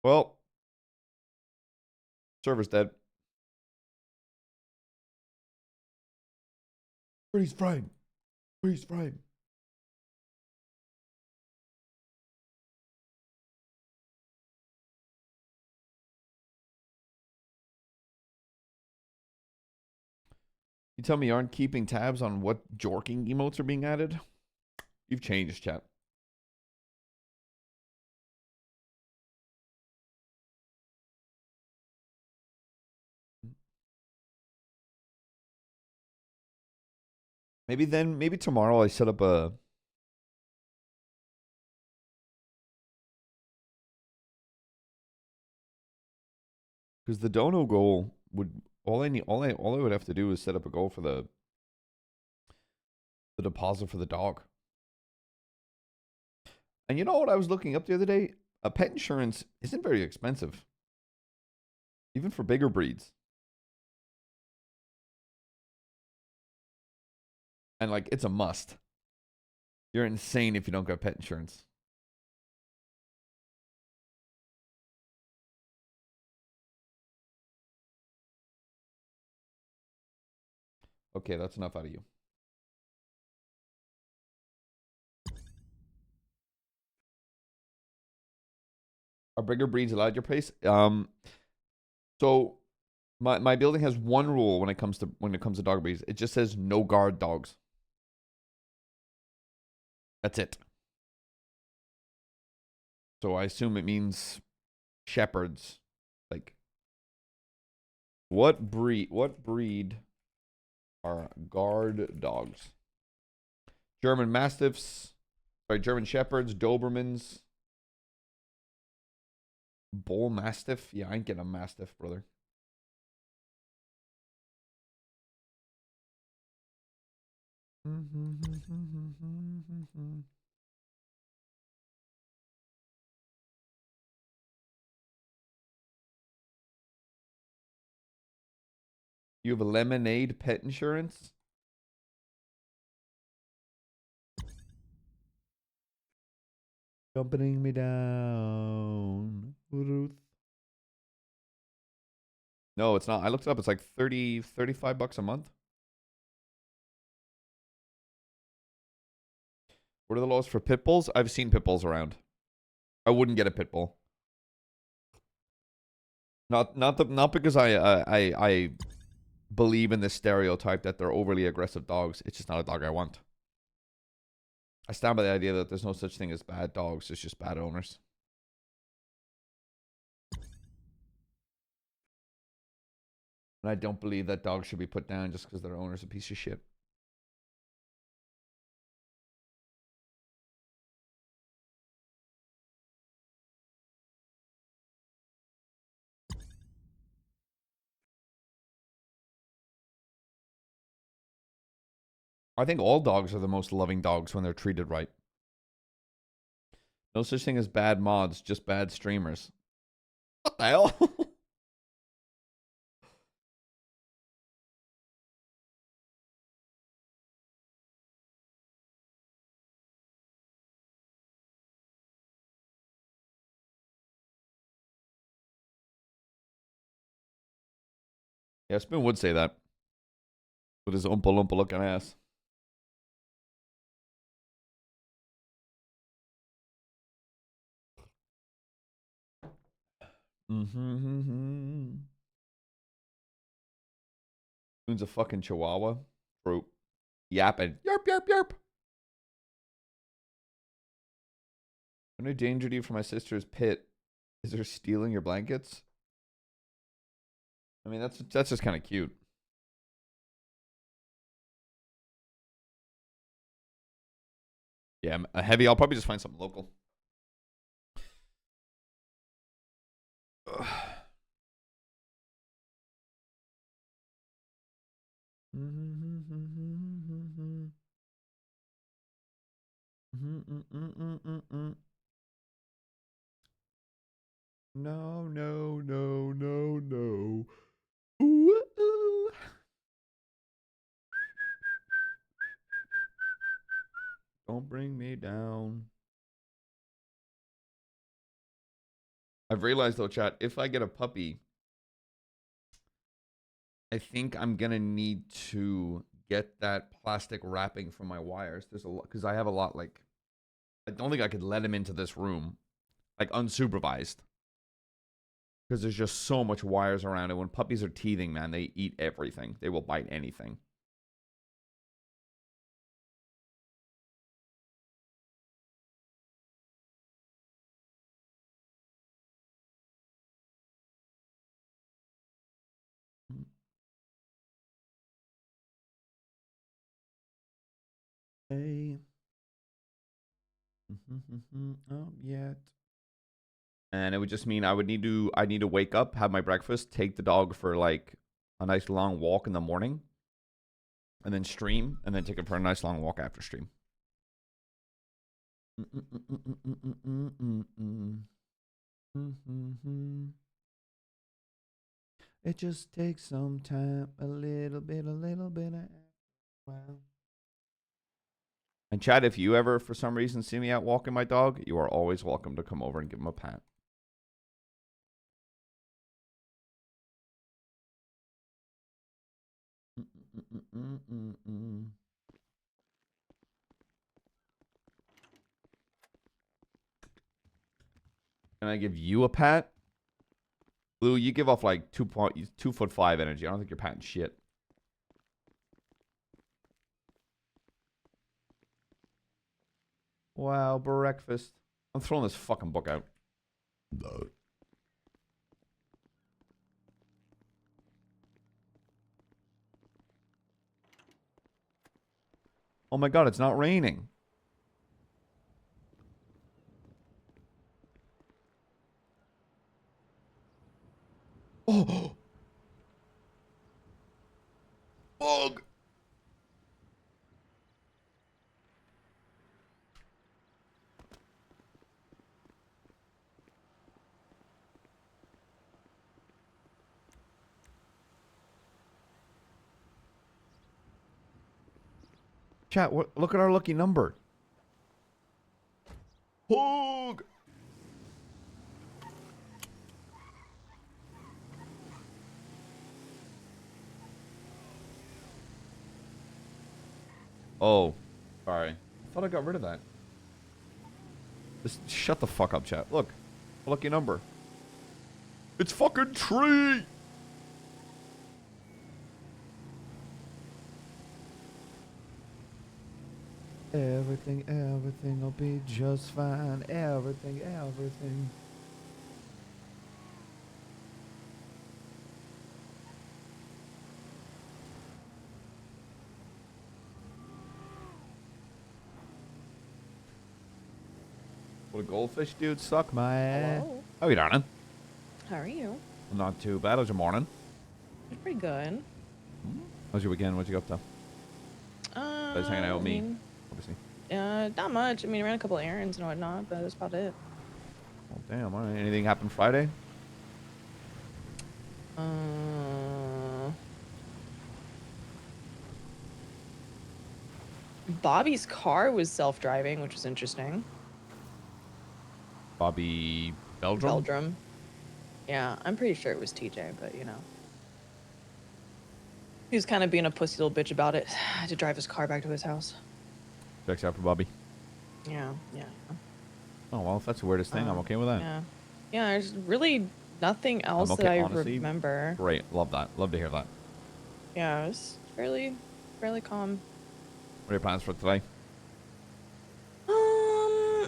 Well, server's dead. Freeze frame. Freeze frame. You tell me you aren't keeping tabs on what jorking emotes are being added? You've changed, chat. Maybe tomorrow I set up a... Because the dono goal would... all I would have to do is set up a goal for the deposit for the dog. And you know what I was looking up the other day? A pet insurance isn't very expensive. Even for bigger breeds. And like, it's a must. You're insane if you don't get pet insurance. Okay, that's enough out of you. Are bigger breeds allowed your place? So my building has one rule when it comes to dog breeds. It just says no guard dogs. That's it. So I assume it means shepherds. Like, what breed are guard dogs? German Mastiffs, sorry, German Shepherds, Dobermans, Bull Mastiff. Yeah, I ain't getting a Mastiff, brother. You have a Lemonade pet insurance? Jumping me down. No, it's not. I looked it up. It's like 35 bucks a month. What are the laws for pit bulls? I've seen pit bulls around. I wouldn't get a pit bull. Not because I believe in this stereotype that they're overly aggressive dogs. It's just not a dog I want. I stand by the idea that there's no such thing as bad dogs. It's just bad owners. And I don't believe that dogs should be put down just because their owner's a piece of shit. I think all dogs are the most loving dogs when they're treated right. No such thing as bad mods, just bad streamers. What the hell? Yeah, Spoon would say that. With his oompa loompa looking ass. Spoon's a fucking chihuahua. Fruit. Yapping. Yerp, yerp, yerp. What danger to you from my sister's pit? Is her stealing your blankets? I mean, that's just kind of cute. Yeah, a heavy. I'll probably just find something local. No, no, no, no, no. Ooh, ooh. Don't bring me down. I've realized though, chat, if I get a puppy, I think I'm gonna need to get that plastic wrapping from my wires. There's a lot because I have a lot. Like, I don't think I could let him into this room, like unsupervised, because there's just so much wires around it. When puppies are teething, man, they eat everything. They will bite anything. Hey. Oh, yet. And it would just mean I need to wake up, have my breakfast, take the dog for like a nice long walk in the morning, and then stream, and then take him for a nice long walk after stream. It just takes some time, a little bit of wow. And Chad, if you ever for some reason see me out walking my dog, you are always welcome to come over and give him a pat. Can I give you a pat? Blue, you give off like 2'5" energy. I don't think you're patting shit. Wow, breakfast. I'm throwing this fucking book out. No. Oh my god, it's not raining. Oh! Bug! Chat, look at our lucky number. Bug! Oh, sorry. I thought I got rid of that. Just shut the fuck up, chat. Look, lucky number. It's fucking tree! Everything will be just fine. Everything. Will a goldfish dude suck my ass? Hello. How you doing? How are you? Not too bad. How's your morning? You're pretty good. How's your weekend? What'd you get up to? Guys hanging out with me, obviously. Not much. I mean, I ran a couple errands and whatnot, but that's about it. Oh, damn. All right. Anything happened Friday? Bobby's car was self-driving, which was interesting. Bobby Beldrum? Beldrum. Yeah, I'm pretty sure it was TJ, but you know. He was kind of being a pussy little bitch about it. I had to drive his car back to his house. Checks out for Bobby. Yeah. Oh, well, if that's the weirdest thing, I'm okay with that. Yeah, there's really nothing else that I honestly, remember. Great. Love that. Love to hear that. Yeah, it was fairly calm. What are your plans for today?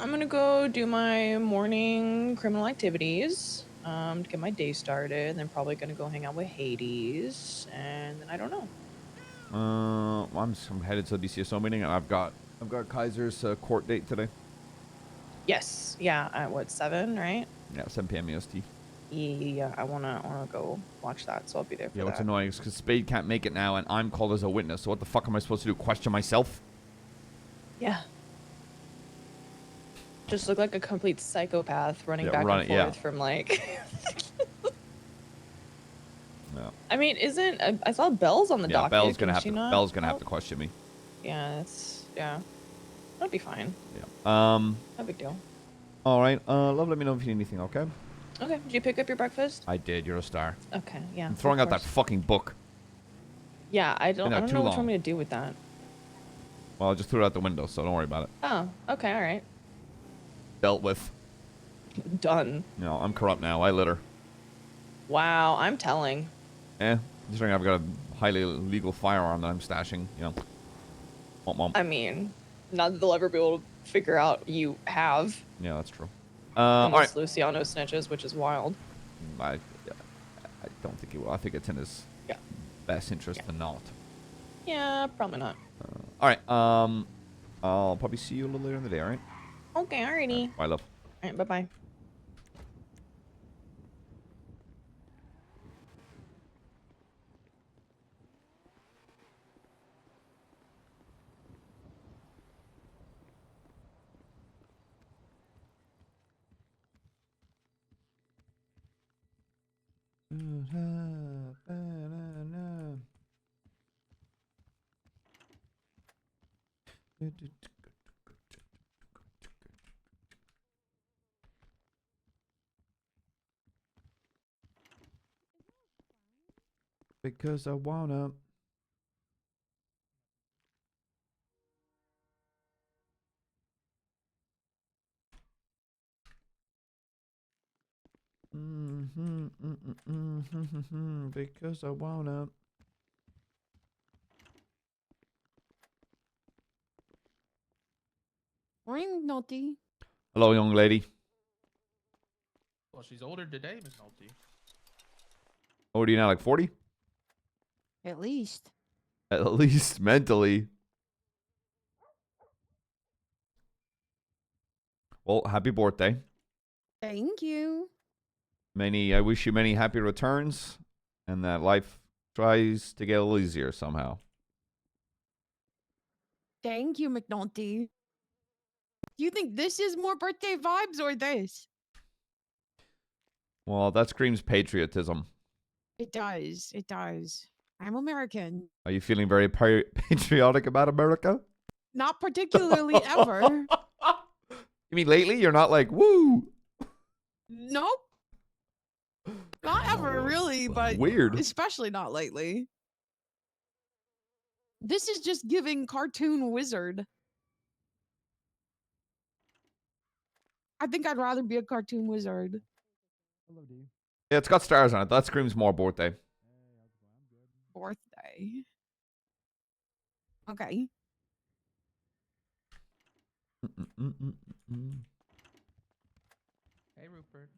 I'm gonna go do my morning criminal activities. To get my day started. Then probably gonna go hang out with Hades, and then I don't know. I'm headed to the BCSO meeting, and I've got Kaiser's court date today. Yes. Yeah. At what 7, right? Yeah, 7 p.m. EST. Yeah. I wanna go watch that, so I'll be there for Yeah, what's that. annoying is because Spade can't make it now, and I'm called as a witness. So what the fuck am I supposed to do? Question myself? Yeah. Just look like a complete psychopath running Yeah, back run and it, yeah. forth from like. No. I mean, isn't I saw Belle's on the docket? Bell's gonna Can have she to. not Bell's gonna have help? to question me. Yeah, that'll be fine. Yeah. No big deal. All right. Love. Let me know if you need anything. Okay. Okay, did you pick up your breakfast? I did. You're a star. Okay, yeah. I'm throwing of out that course. fucking book. Yeah, I Been don't there know too what you long. want me to do with that. Well, I just threw it out the window, so don't worry about it. Oh, okay, all right. Dealt with. Done. No, I'm corrupt now. I litter. Wow, I'm telling. Considering I've got a highly legal firearm that I'm stashing, you know. Womp. I mean, not that they'll ever be able to figure out you have. Yeah, that's true. All right. Unless Luciano snitches, which is wild. I don't think he will. I think it's in his Yeah. best interest to not. Yeah, probably not. All right. I'll probably see you a little later in the day. All right. Okay, alrighty. Bye, love. All right, bye-bye. Because I wanna. Because I wanna. Morning, McNulty. Hello, young lady. Well, she's older today, McNulty. What are you now, like 40? At least. At least mentally. Well, happy birthday. Thank you. I wish you many happy returns, and that life tries to get a little easier somehow. Thank you, McNulty. Do you think this is more birthday vibes or this? Well, that screams patriotism. It does. It does. I'm American. Are you feeling very patriotic about America? Not particularly ever. You mean lately? You're not like, woo! Nope. Not ever, really, but Weird. especially not lately. This is just giving cartoon wizard. I think I'd rather be a cartoon wizard. Yeah, it's got stars on it. That screams more birthday. Birthday. Okay. Hey, Rupert.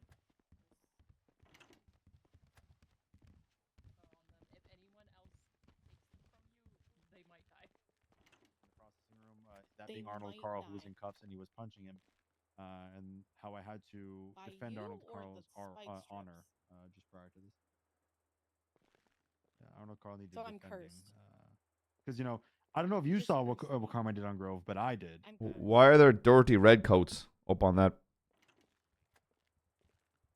If anyone else takes them from you, they might die. In the processing room, that They being Arnold might Carl, who was die. in cuffs and he was punching him, and how I had to By defend you Arnold or Carl's the spike honor strips? just prior to this. Yeah, Arnold Carl needed So I'm defending. cursed. Because, you know, I don't know if you Just saw what, cursed. what Karma did on Grove, but I did. I'm cursed. Why are there dirty red coats up on that?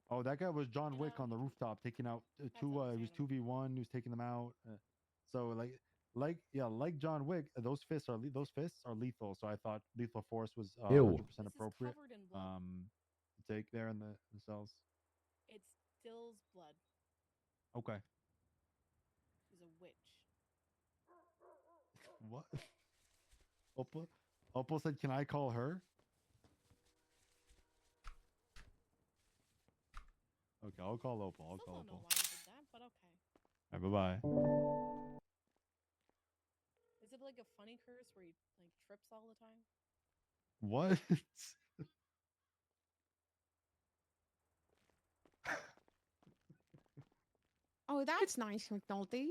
Oh, that guy was John Wick on the rooftop taking out That's it was 2v1. He was taking them out. So like John Wick, those fists are lethal. So I thought lethal force was Ew. 100% This is appropriate. covered in blood. To take there in the cells. It's Dill's blood. Okay. She's a witch. What? Opal said, "Can I call her?" Okay, I'll call Opal. I'll Still call don't know Opal. why you did that, but okay. All right, bye-bye. Is it like a funny curse where he like trips all the time? What? Oh, that's nice, McNulty.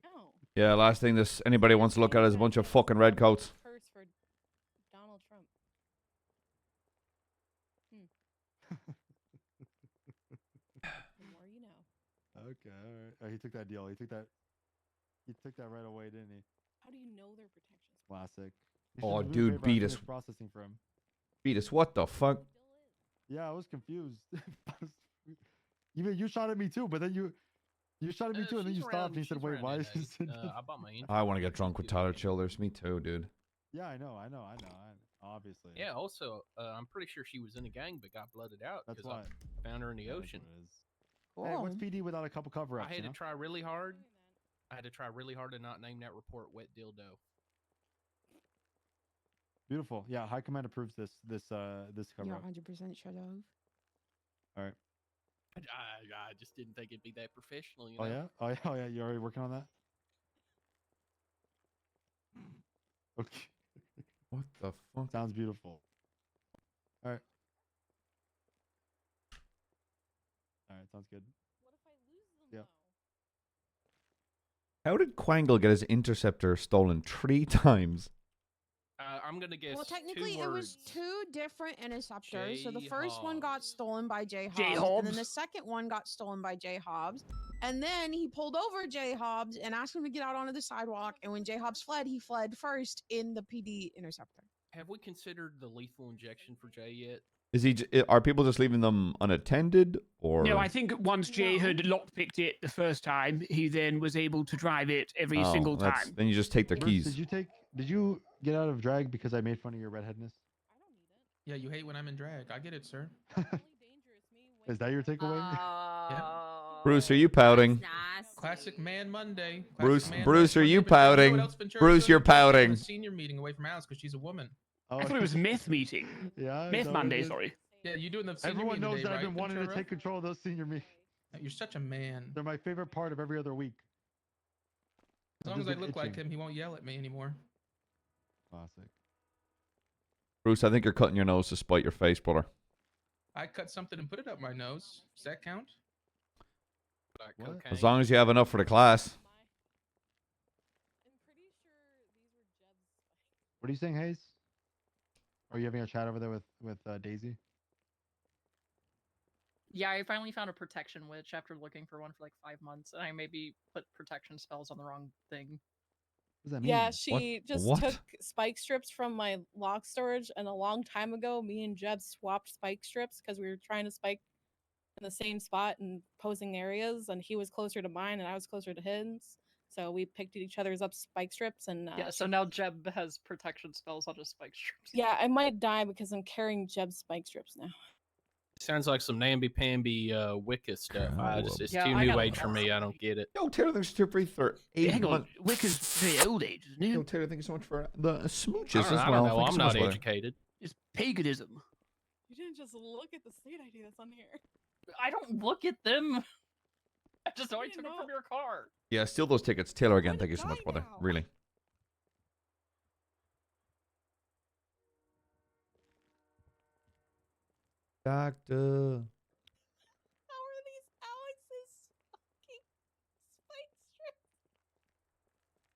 Oh. Yeah, last thing this anybody wants to look at is a bunch of fucking red coats. Curse for Donald Trump. The more you know. Okay, all right. Oh, he took that deal. He took that. He took that right away, didn't he? How do you know their protections? Classic. You Oh, should do me a dude, favor, I beat us. finished processing for him. Beatus, what the fuck? Yeah, I was confused. You shot at me too, but then you shot at me too, and then you stopped. And he said, "Wait, why is this?" I bought my intro. I want to get drunk with Tyler Childers. Me too, dude. Yeah, I know. Obviously. Yeah, also, I'm pretty sure she was in a gang but got blooded out That's because why. I found her in the Yeah, that's ocean. what it is. Hey, what's Cool. PD without a couple cover-ups? I had you to know? try really hard. I had to try really hard to not name that report wet dildo. Beautiful. Yeah, High Command approves this You're cover-up. 100% should have. All right. I just didn't think it'd be that professional, you Oh know? yeah. Oh yeah. Oh yeah. You're already working on that. Okay. What the fuck? Sounds beautiful. All right. All right. Sounds good. What if I lose them Yep. though? How did Quangle get his interceptor stolen 3 times? I'm gonna guess. Well, technically, two it was words. 2 different interceptors. So the first one got Hobbs. stolen by J Hobbs, J. and then Hobbs. the second one got stolen by J Hobbs. And then he pulled over J Hobbs and asked him to get out onto the sidewalk. And when J Hobbs fled, he fled first in the PD interceptor. Have we considered the lethal injection for Jay yet? Is he? Are people just leaving them unattended, or? No, I think once Jay No. had lockpicked it the first time, he then was able to drive it every Oh, single that's- time. Then you just take their Bruce, keys. Did you get out of drag because I made fun of your redheadness? I don't need it. Yeah, you hate when I'm in drag. I get it, sir. It's only dangerous me. Is that your takeaway? Bruce, are you pouting? Classic Man Monday. Classic Bruce- Man Bruce, Monday. are you Ventura, you know pouting? what else Ventura's Bruce, doing? you're Venture's doing pouting. A senior meeting away from Alice because she's a woman. Oh, I thought it was myth meeting. yeah. Myth no, Monday, it is. sorry. Yeah, you doing the senior Everyone meeting knows today, that I've been right, wanting to Ventura? take control of those senior meetings. You're such a man. They're my favorite part of every other week. As long as I look like him, he won't yell at me anymore. Classic. Bruce, I think you're cutting your nose to spite your face, brother. I cut something and put it up my nose. Does that count? What? Cocaine. As long as you have enough for the class. I'm pretty sure these were Jeb's spikes. What are you saying, Hayes? Are you having a chat over there with Daisy? Yeah, I finally found a protection witch after looking for one for like 5 months, and I maybe put protection spells on the wrong thing. What does that mean? Yeah, she just What? took spike strips from my lock storage, and a long time ago, me and Jeb swapped spike strips because we were trying to spike in the same spot in opposing areas, and he was closer to mine, and I was closer to his. So we picked each other's up spike strips, and Yeah, so now Jeb has protection spells on his spike strips. yeah, I might die because I'm carrying Jeb's spike strips now. Sounds like some namby-pamby Wicca stuff. It's Yeah, too I new got age for me. I don't get it. Yo, Taylor, thanks to free for 8 Hang on, months. Wicca's very old age, isn't Yo, it? Taylor, thank you so much for the smooches I as don't well. know. Thank you I'm so not much, brother. educated. It's paganism. You didn't just look at the state ID that's on here. I don't look at them. I just know I You took it know- from your car. Yeah, steal those tickets. Taylor, again, I'm thank you gonna so much, die brother. now. Really. Doctor. How are these Alex's fucking spike strips?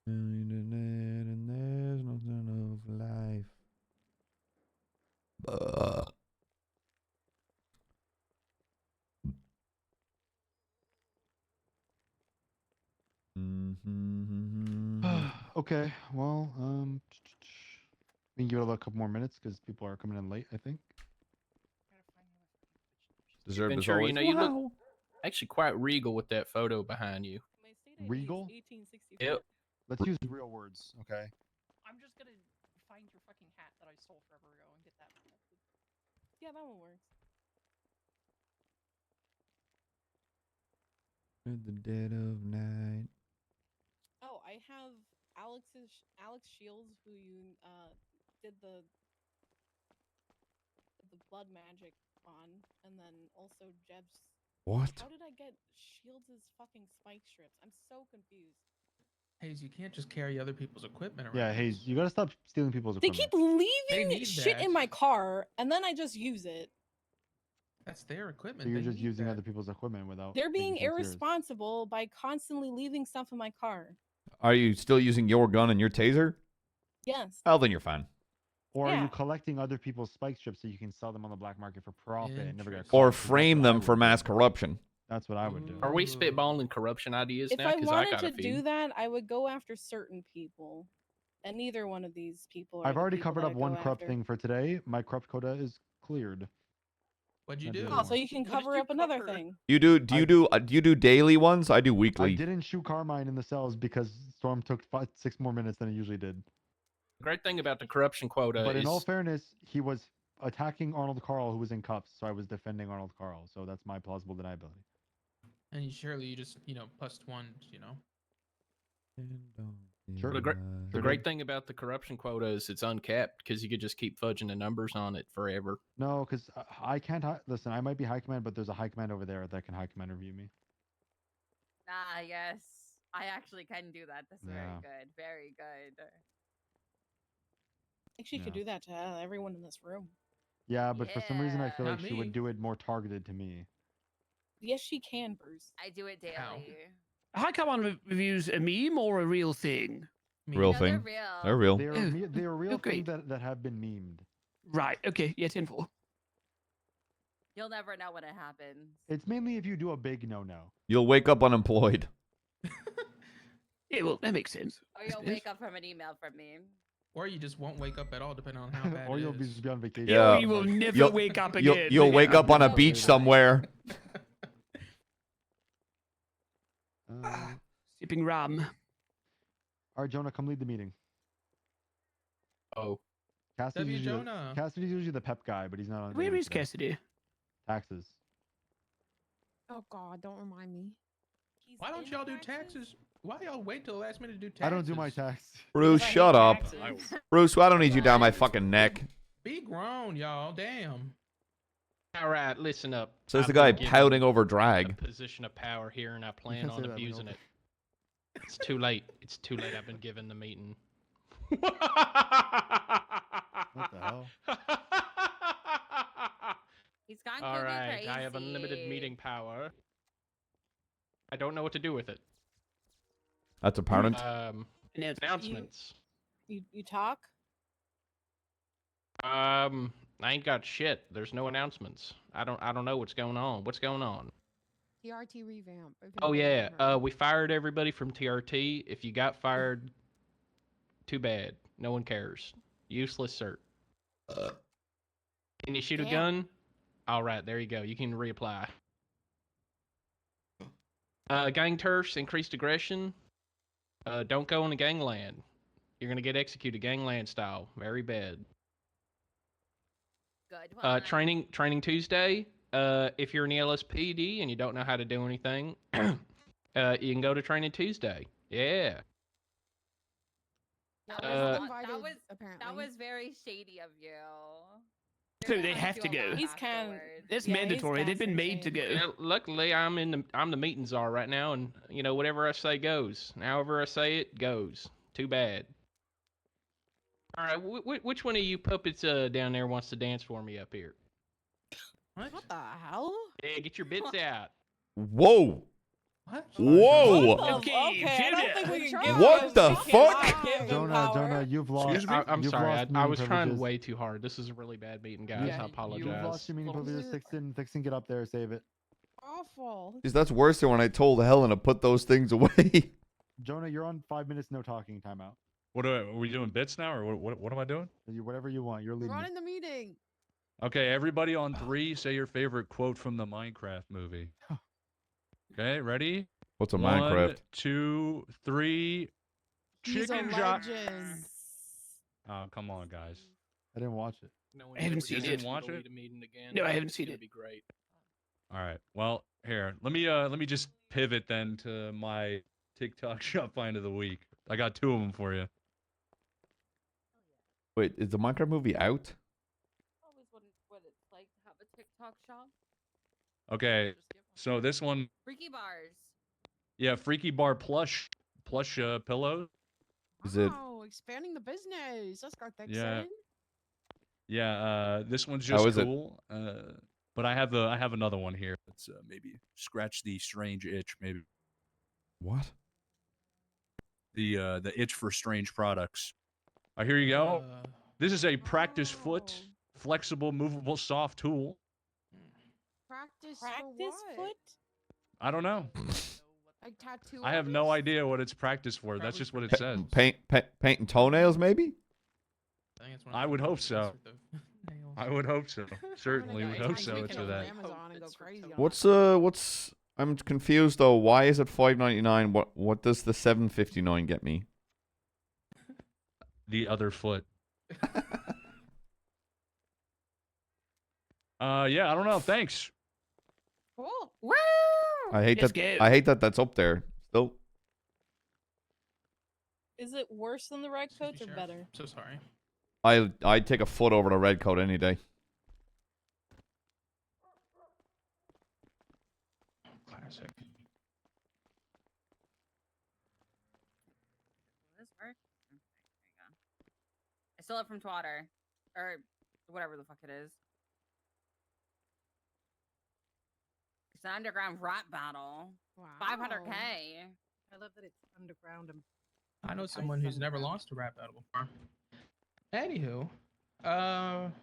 And there's nothing of life. Okay. Well, we can give it a couple more minutes because people are coming in late. I think. Deserved as Ventura, you always. know, you look Wow. actually quite regal with that photo behind you. My state ID Regal? is 1864. Yep. Let's use real words. Okay. I'm just gonna find your fucking hat that I stole forever ago and get that protected. Yeah, that one works. At the dead of night. Oh, I have Alex Shields, who you did the blood magic on, and then also Jeb's. What? How did I get Shields' fucking spike strips? I'm so confused. Hayes, you can't just carry other people's equipment around. Yeah, Hayes, you gotta stop stealing people's They equipment. keep leaving need shit that. in my car, and then I just use it. That's their equipment. So you're They just need using that. other people's equipment without. They're making being sure it's yours. irresponsible by constantly leaving stuff in my car. Are you still using your gun and your taser? Yes. Well, then you're fine. Or are Yeah. you collecting other people's spike strips so you can sell them on the black market for profit and never get caught? Or 'Cause that's frame what I them for would do. mass corruption. That's what I would do. Are we spitballing corruption ideas If now? I Because I wanted got to a few. do that, I would go after certain people. And neither one of these people are I've the already people covered that up I'd one go corrupt after. thing for today. My corrupt quota is cleared. What'd you I did do? it Oh, so once. you can What did cover you up another cover? thing. Do you do daily ones? I do I weekly. didn't shoot Carmine in the cells because Storm took 6 more minutes than it usually did. The great thing about the corruption quota But is in all fairness, he was attacking Arnold Carl, who was in cuffs, so I was defending Arnold Carl. So that's my plausible deniability. And surely you just, plus one, Sure. the Sure great did. thing about the corruption quota is it's uncapped because you could just keep fudging the numbers on it forever. No, because I can't. Listen, I might be high command, but there's a high command over there that can high command review me. Ah, yes. I actually can do that. That's very Yeah. good. Very good. I think she could Yeah. do that to everyone in this room. Yeah, but for some reason I feel Yeah. like Not she would me. do it more targeted to me. Yes, she can, Bruce. I do it daily. How? High command reviews a meme or a real thing? Real No, thing. they're real. They're real. They're Oh, they're real oh, things great. that have been memed. Right. Okay. Yeah. 10-4. You'll never know when it happens. It's mainly if you do a big no. You'll wake up unemployed. Yeah. Well, that makes sense. Or you'll wake up from an email from me. Or you just won't wake up at all, depending on how bad Or it you'll is. just be on vacation. Yeah. Or you will never You'll- wake up You'll, again. you'll wake up on a No, beach you're right. somewhere. Sipping rum. All right, Jonah, come lead the meeting. Oh, Cassidy's usually, Jonah. Cassidy's usually the pep guy, but he's not on. the Where meeting is today. Cassidy? Taxes. Oh God, don't remind me. Why don't y'all do taxes? Why y'all wait till the last minute to do taxes? I don't do my tax. Bruce, I hate shut up. taxes. Bruce, I don't need you down my fucking neck. Be grown, y'all. Damn. all right. Listen up. Says I've the guy been given pouting over a drag. position of power here, and I plan can't say on that, abusing McNulty. it. It's too late. It's too late. I've been given the meeting. What the hell? He's gone All cuckoo right, crazy. I have unlimited meeting power. I don't know what to do with it. That's apparent. Announcements. You talk? I ain't got shit. There's no announcements. I don't know what's going on. What's going on? TRT revamp. if you Oh haven't yeah, heard. we fired everybody from TRT. If you got fired, too bad. No one cares. Useless cert. Can you shoot a Damn. gun? All right, there you go. You can reapply. Gang turfs, increased aggression. Don't go into gangland. You're gonna get executed gangland style. Very bad. Good one. Training Tuesday. If you're in the LSPD and you don't know how to do anything, you can go to Training Tuesday. Yeah. Yeah, That we're not uh, invited, that was apparently. that was very shady of you. So You're they gonna have do to a go. lot He's kind of. afterwards. That's Yeah, he's mandatory. got They've been some made to shame. go. Well, luckily, I'm the meeting czar right now, and whatever I say goes. However I say it goes. Too bad. All right, which one of you puppets down there wants to dance for me up here? What? What the hell? Yeah, get your bits out. Whoa. What? Whoa. Okay, I don't Jonah. think we can What give What him- the we cannot fuck? give him Jonah, power. you've lost. I'm you've sorry. lost I meeting was trying privileges. way too hard. This is a really bad meeting, guys. Yeah, I you apologize. You've lost your meeting privileges. Fixin', get up there, save it. Awful. Jeez, that's worse than when I told Helen to put those things away. Jonah, you're on 5 minutes, no talking timeout. Are we doing bits now, or what am I doing? Whatever you want. You're We're leading. running the meeting. Okay, everybody on 3, say your favorite quote from the Minecraft movie. Okay, ready? What's a 1, Minecraft? 2, 3. He's a Chicken shot. legend. Oh, come on, guys. I didn't watch it. No one I haven't ever seen gets it. to Watch lead it? a meeting again. No, I haven't It's seen gonna it. be great. All right. Well, here. Let me just pivot then to my TikTok shop find of the week. I got 2 of them for you. Wait, is the Minecraft movie out? Always wondered what it's like to have a TikTok shop. Okay. Just get one. So this one, Freaky bars. yeah, Freaky Bar plush plush pillows. Is it? Oh, expanding the business. Let's go, Yeah. Dixon. Yeah. This one's How just is it? cool. But I have another one here. Let's maybe scratch the strange itch. Maybe What? the itch for strange products. Here you go. This is a practice foot, Oh. flexible, movable, soft tool. Practice, Practice for what? foot? I don't know. Like tattoo. I have no artists? idea what it's practiced for. That's Probably just for what it says. Painting toenails, maybe? I think it's one I of would those hope so. sorts of nails. I would hope so. Certainly I'm would gonna hope go so. next To week that. on Amazon and go crazy on What's I'm confused though. Why is it $5.99? What does the $7.59 get me? The other foot. Yeah, I don't know. Thanks. Cool. Woo! I hate Let's that. go. I hate that that's up there still. Is it worse than the red Excuse me, coats or Sheriff. better? So sorry. I'd take a foot over the red coat any day. Classic. Will this work? Okay, there you go. I stole it from Twatter. Or whatever the fuck it is. It's an underground rap battle. Wow. 500K. I love that it's underground and I know someone who's never lost a rap battle before. Anywho,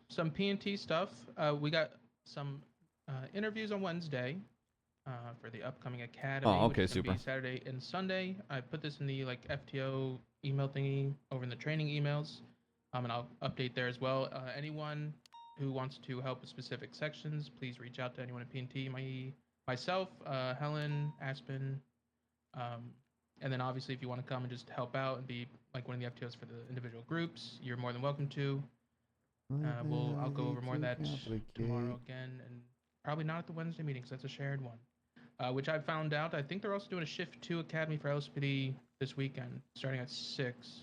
some P&T stuff. We got some interviews on Wednesday for the upcoming academy. Oh, okay, which is gonna be super. Saturday and Sunday. I put this in the FTO email thingy over in the training emails, and I'll update there as well. Anyone who wants to help with specific sections, please reach out to anyone at P&T. Myself, Helen, Aspen. And then obviously if you want to come and just help out and be like one of the FTOs for the individual groups, you're more than welcome to. I'll go over more of that tomorrow again, and probably not at the Wednesday meeting because that's a shared one. Which I found out, I think they're also doing a Shift 2 Academy for LSPD this weekend, starting at 6.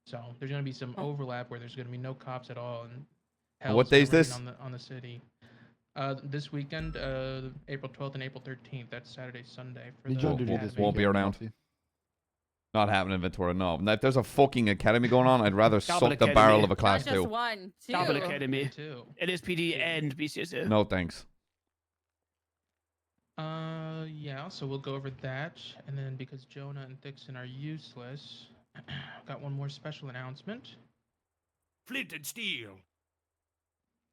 So there's going to be some overlap where there's going to be no cops at all. And What day is this? On the city. This weekend, April 12th and April 13th. That's Saturday, Sunday. For Need the you on duty academy. this Won't be weekend, around. Monty. Not happening in Ventura, no. Now, if there's a fucking academy going on, I'd rather Double suck the academy. barrel of a Not class just 2. one, two. Double Academy. Two. LSPD and BCSO. No thanks. Yeah, so we'll go over that. And then because Jonah and Dixon are useless, got one more special announcement. Flint and steel.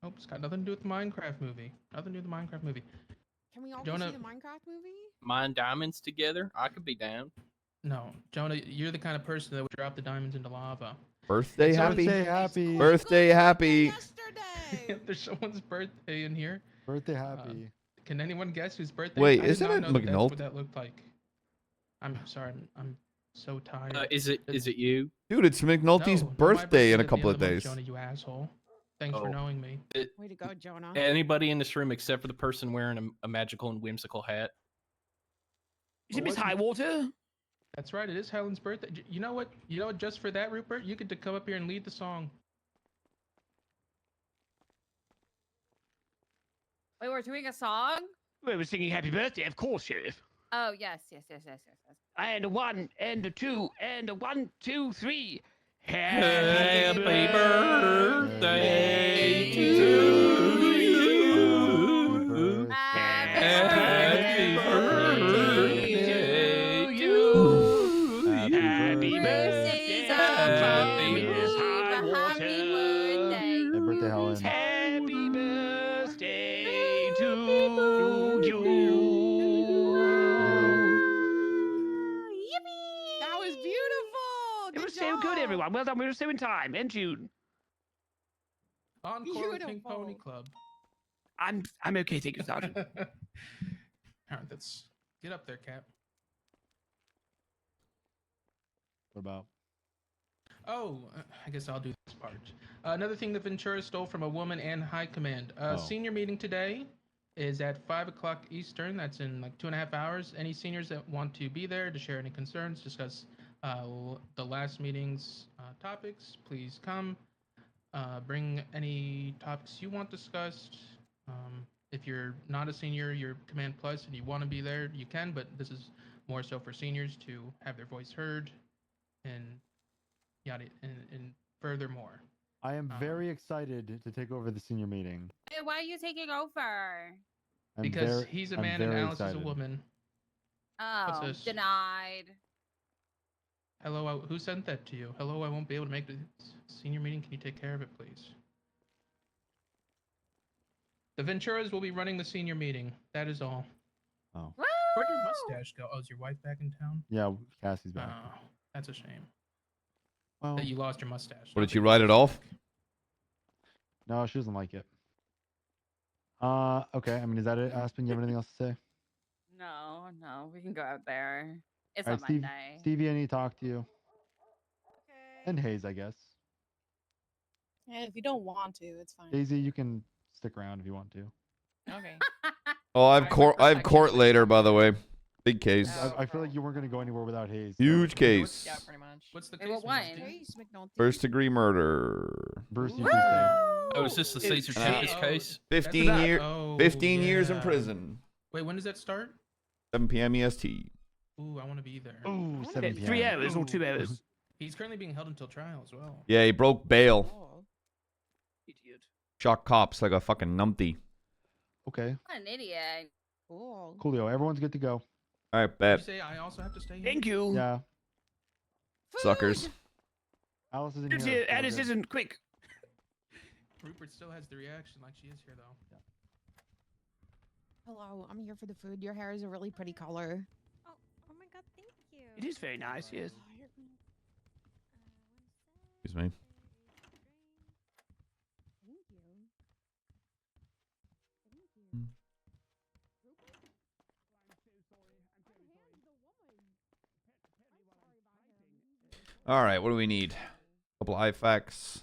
Oh, it's got nothing to do with the Minecraft movie. Nothing to do with the Minecraft movie. Can we all go Jonah- see the Minecraft movie? Mine diamonds together. I could be down. No, Jonah, you're the kind of person that would drop the diamonds into lava. Birthday So happy? Birthday happy. Birthday happy. Yesterday. If there's someone's birthday in here, Birthday happy. can anyone guess whose birthday? Wait, I did isn't not it know that that's McNulty? what that looked like. I'm sorry, I'm so tired. Is it you? Dude, it's McNulty's No, my birthday in a the couple other of month, days. Jonah, you asshole. Thanks for Oh. knowing me. Way to go, Jonah. Anybody in this room except for the person wearing a magical and whimsical hat? Is it Miss Highwater? That's right. It is Helen's birthday. You know what? You know what? Just for that, Rupert, you get to come up here and lead the song. Wait, we're doing a song? Well, we're singing Happy Birthday, of course, Sheriff. Oh, yes. And a 1, and a 2, and a 1, 2, 3. Happy birthday to you. Happy birthday to you. Happy birthday, Miss Highwater. Happy birthday, Helen. Happy birthday to you. That was beautiful. It Good was so good, job. everyone. Well done. We were so in time. And June. Encore with Pink Pony Beautiful. Club. I'm okay, thank you, Sergeant. All right, let's get up there, Cap. What about? Oh, I guess I'll do this part. Another thing that Ventura stole from a woman and High Command. Senior meeting today is at 5 o'clock Eastern. That's in like 2.5 hours. Any seniors that want to be there to share any concerns, discuss the last meeting's topics, please come. Bring any topics you want discussed. If you're not a senior, you're Command Plus, and you want to be there, you can. But this is more so for seniors to have their voice heard, and yada. And furthermore, I am very excited to take over the senior meeting. Hey, why are you taking over? because he's a I'm man and very Alice is a excited. woman. Oh, this? denied. Hello, who sent that to you? Hello, I won't be able to make the senior meeting. Can you take care of it, please? The Venturas will be running the senior meeting. That is all. Oh. Where'd your mustache go? Oh, is your wife back in town? Yeah, Cassie's back. Oh, that's a shame. Well, That you lost your mustache. What, did you write it off? no, she doesn't like it. Okay. I mean, is that it, Aspen? You have anything else to say? No, we can go out there. It's All a right, Steve, Monday. Stevie, I need to talk to you. And Hayes, I guess. And if you don't want to, it's fine. Daisy, you can stick around if you want to. Okay. Oh, I have court later, by the way. Big case. I feel like you weren't going to go anywhere without Hayes. Huge case. Yeah, pretty much. What's the Hey, case? what one? McNulty? First degree murder. Bruce, you can stay. Oh, is this the Caesar Champus case? 15 That's year, oh, 15 years in yeah. prison. Wait, when does that start? 7 p.m. EST. Ooh, I want to be there. Ooh, 7 p.m. 3 hours or 2 Ooh. hours? He's currently being held until trial as well. Yeah, he broke bail. Oh. Idiot. Shot cops like a fucking numpty. Okay. What an idiot. Cool. Coolio, everyone's good to go. All right, Did bet. you say I also have to stay here? Thank you. Yeah. Suckers. Alice isn't It's here. here. Alice We're good. isn't quick. Rupert still has the reaction like she is here, though. Hello, I'm here for the food. Your hair is a really pretty color. Oh my god, thank you. It is very nice, yes. Excuse me. Thank you. Thank you. All right, what do we need? A couple IFACs.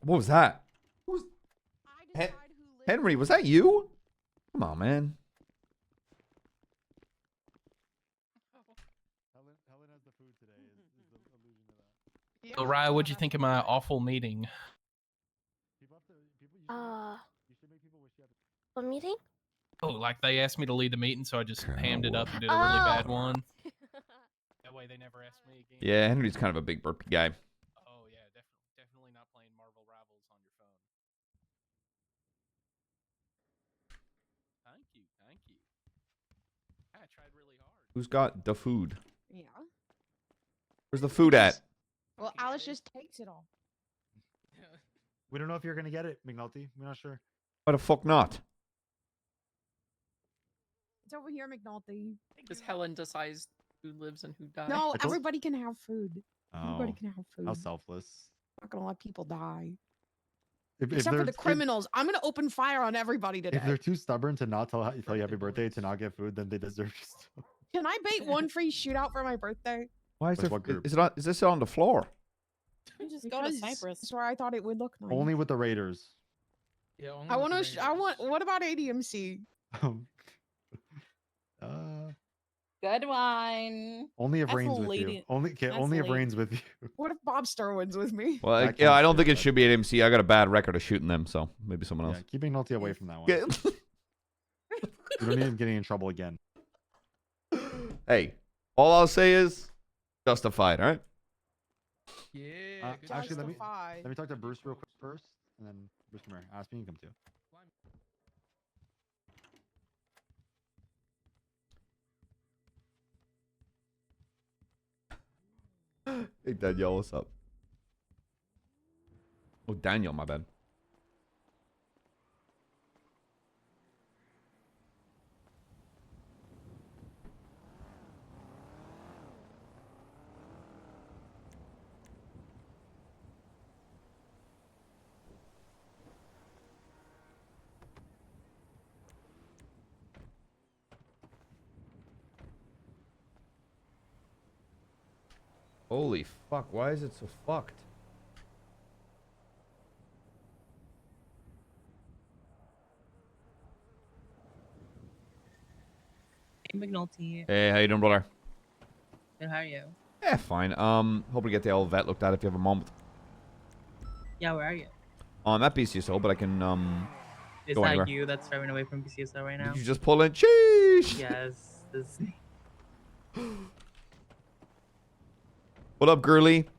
What was that? Henry, was that you? Come on, man. Helen has the food today. Is the allusion to that. So, Raya, what'd you think of my awful meeting? What meeting? Oh, like they asked me to lead the meeting, so I just hammed it up and did a really bad one. That way they never asked me again. Yeah, Henry's kind of a big burpy guy. Oh yeah, definitely not playing Marvel Rivals on your phone. Thank you. I tried really hard. Who's got the food? Yeah. Where's the food at? Well, Alice just takes it all. We don't know if you're going to get it, McNulty. We're not sure. Why the fuck not? It's over here, McNulty. Because Helen decides who lives and who dies. No, everybody can have food. Everybody Oh, can have food. how selfless. I'm not gonna let people die. If Except for they're- the criminals. I'm gonna open fire on everybody today. If they're too stubborn to not tell you happy birthday to not get food, then they deserve to still. Can I bait one free shootout for my birthday? Why is Which there? one group? Is it on? Is this on the floor? You just go to Because Cyprus. That's where I thought it would look nice. Only with the Raiders. Yeah, only I with want the to. I want. What about ADMC? Good one. Only if That's Rain's a with you. lady- Only that's only if lady. Rain's with you. What if Bob Sterwin's with me? Well, That yeah, I counts don't too, think it but- should be at MC. I got a bad record of shooting them, so maybe someone else. Yeah, keep McNulty away from that one. Yeah. You don't need him getting in trouble again. Hey, all I'll say is justified. All right. Yeah. Actually, let me talk to Bruce real quick first, and then Bruce, come here. Ask me, you can come too. Hey, Daniel, what's up? Oh, Daniel, my bad. Holy fuck, why is it so fucked? Hey, McNulty. Hey, how you doing, brother? Good, how are you? Yeah, fine. Hoping to get the old vet looked at if you have a moment. Yeah, where are you? I'm at BCSO, but I can Is go that anywhere. you that's driving away from BCSO right now? Did you just pull in? Sheesh! Yes. This... What up, girly?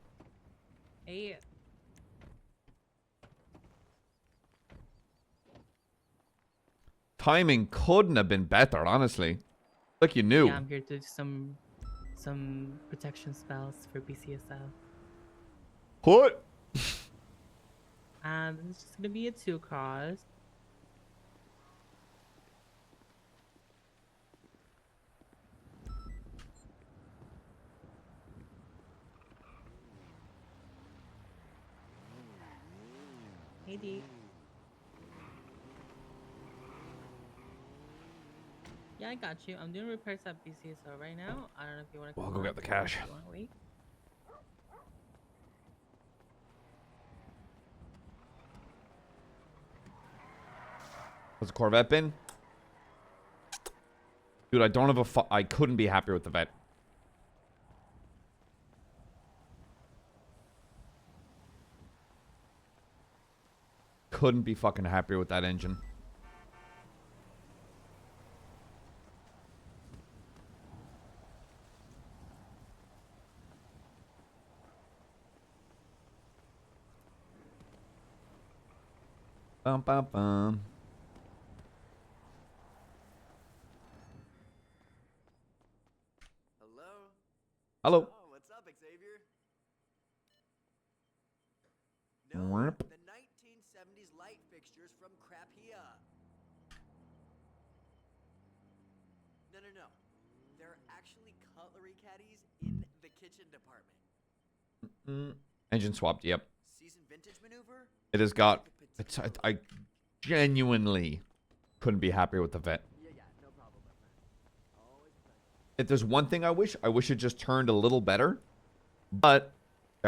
Hey. Timing couldn't have been better, honestly. Like you knew. Yeah, I'm here to do some protection spells for BCSO. What? It's just gonna be a 2 cost. Hey, D. Yeah, I got you. I'm doing repairs at BCSO right now. I don't know if you want to. Well, I'll go get the cash. You want to wait? Has the Corvette been? Dude, I don't have a I couldn't be happier with the vet. Couldn't be fucking happier with that engine. Bum bum bum. Hello. Oh, what's up, Xavier? Rip. The 1970s light fixtures from Crapia. No. They're actually cutlery caddies in the kitchen department. Engine swapped. Yep. Season vintage maneuver? It has got. I genuinely couldn't be happier with the vet. Yeah, no problem, my friend. Always a pleasure. If there's one thing I wish it just turned a little better. But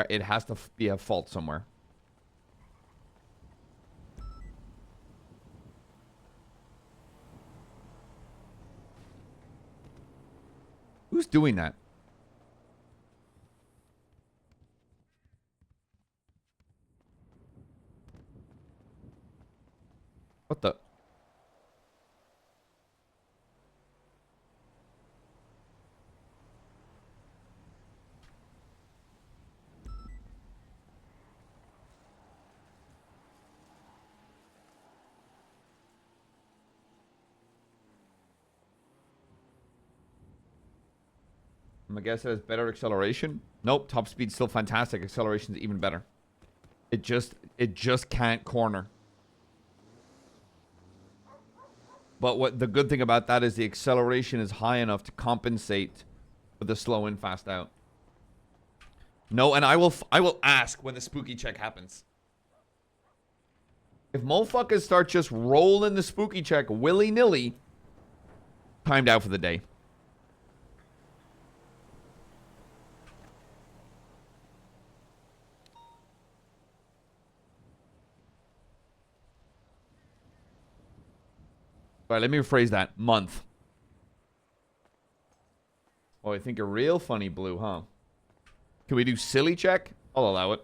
it has to be a fault somewhere. Who's doing that? What the? My guess it has better acceleration. Nope, top speed's still fantastic. Acceleration's even better. It just can't corner. But the good thing about that is the acceleration is high enough to compensate for the slow in, fast out. No, and I will ask when the spooky check happens. If motherfuckers start just rolling the spooky check willy-nilly, timed out for the day. All right, let me rephrase that. Month. Oh, I think you're real funny, Blue, huh? Can we do silly check? I'll allow it.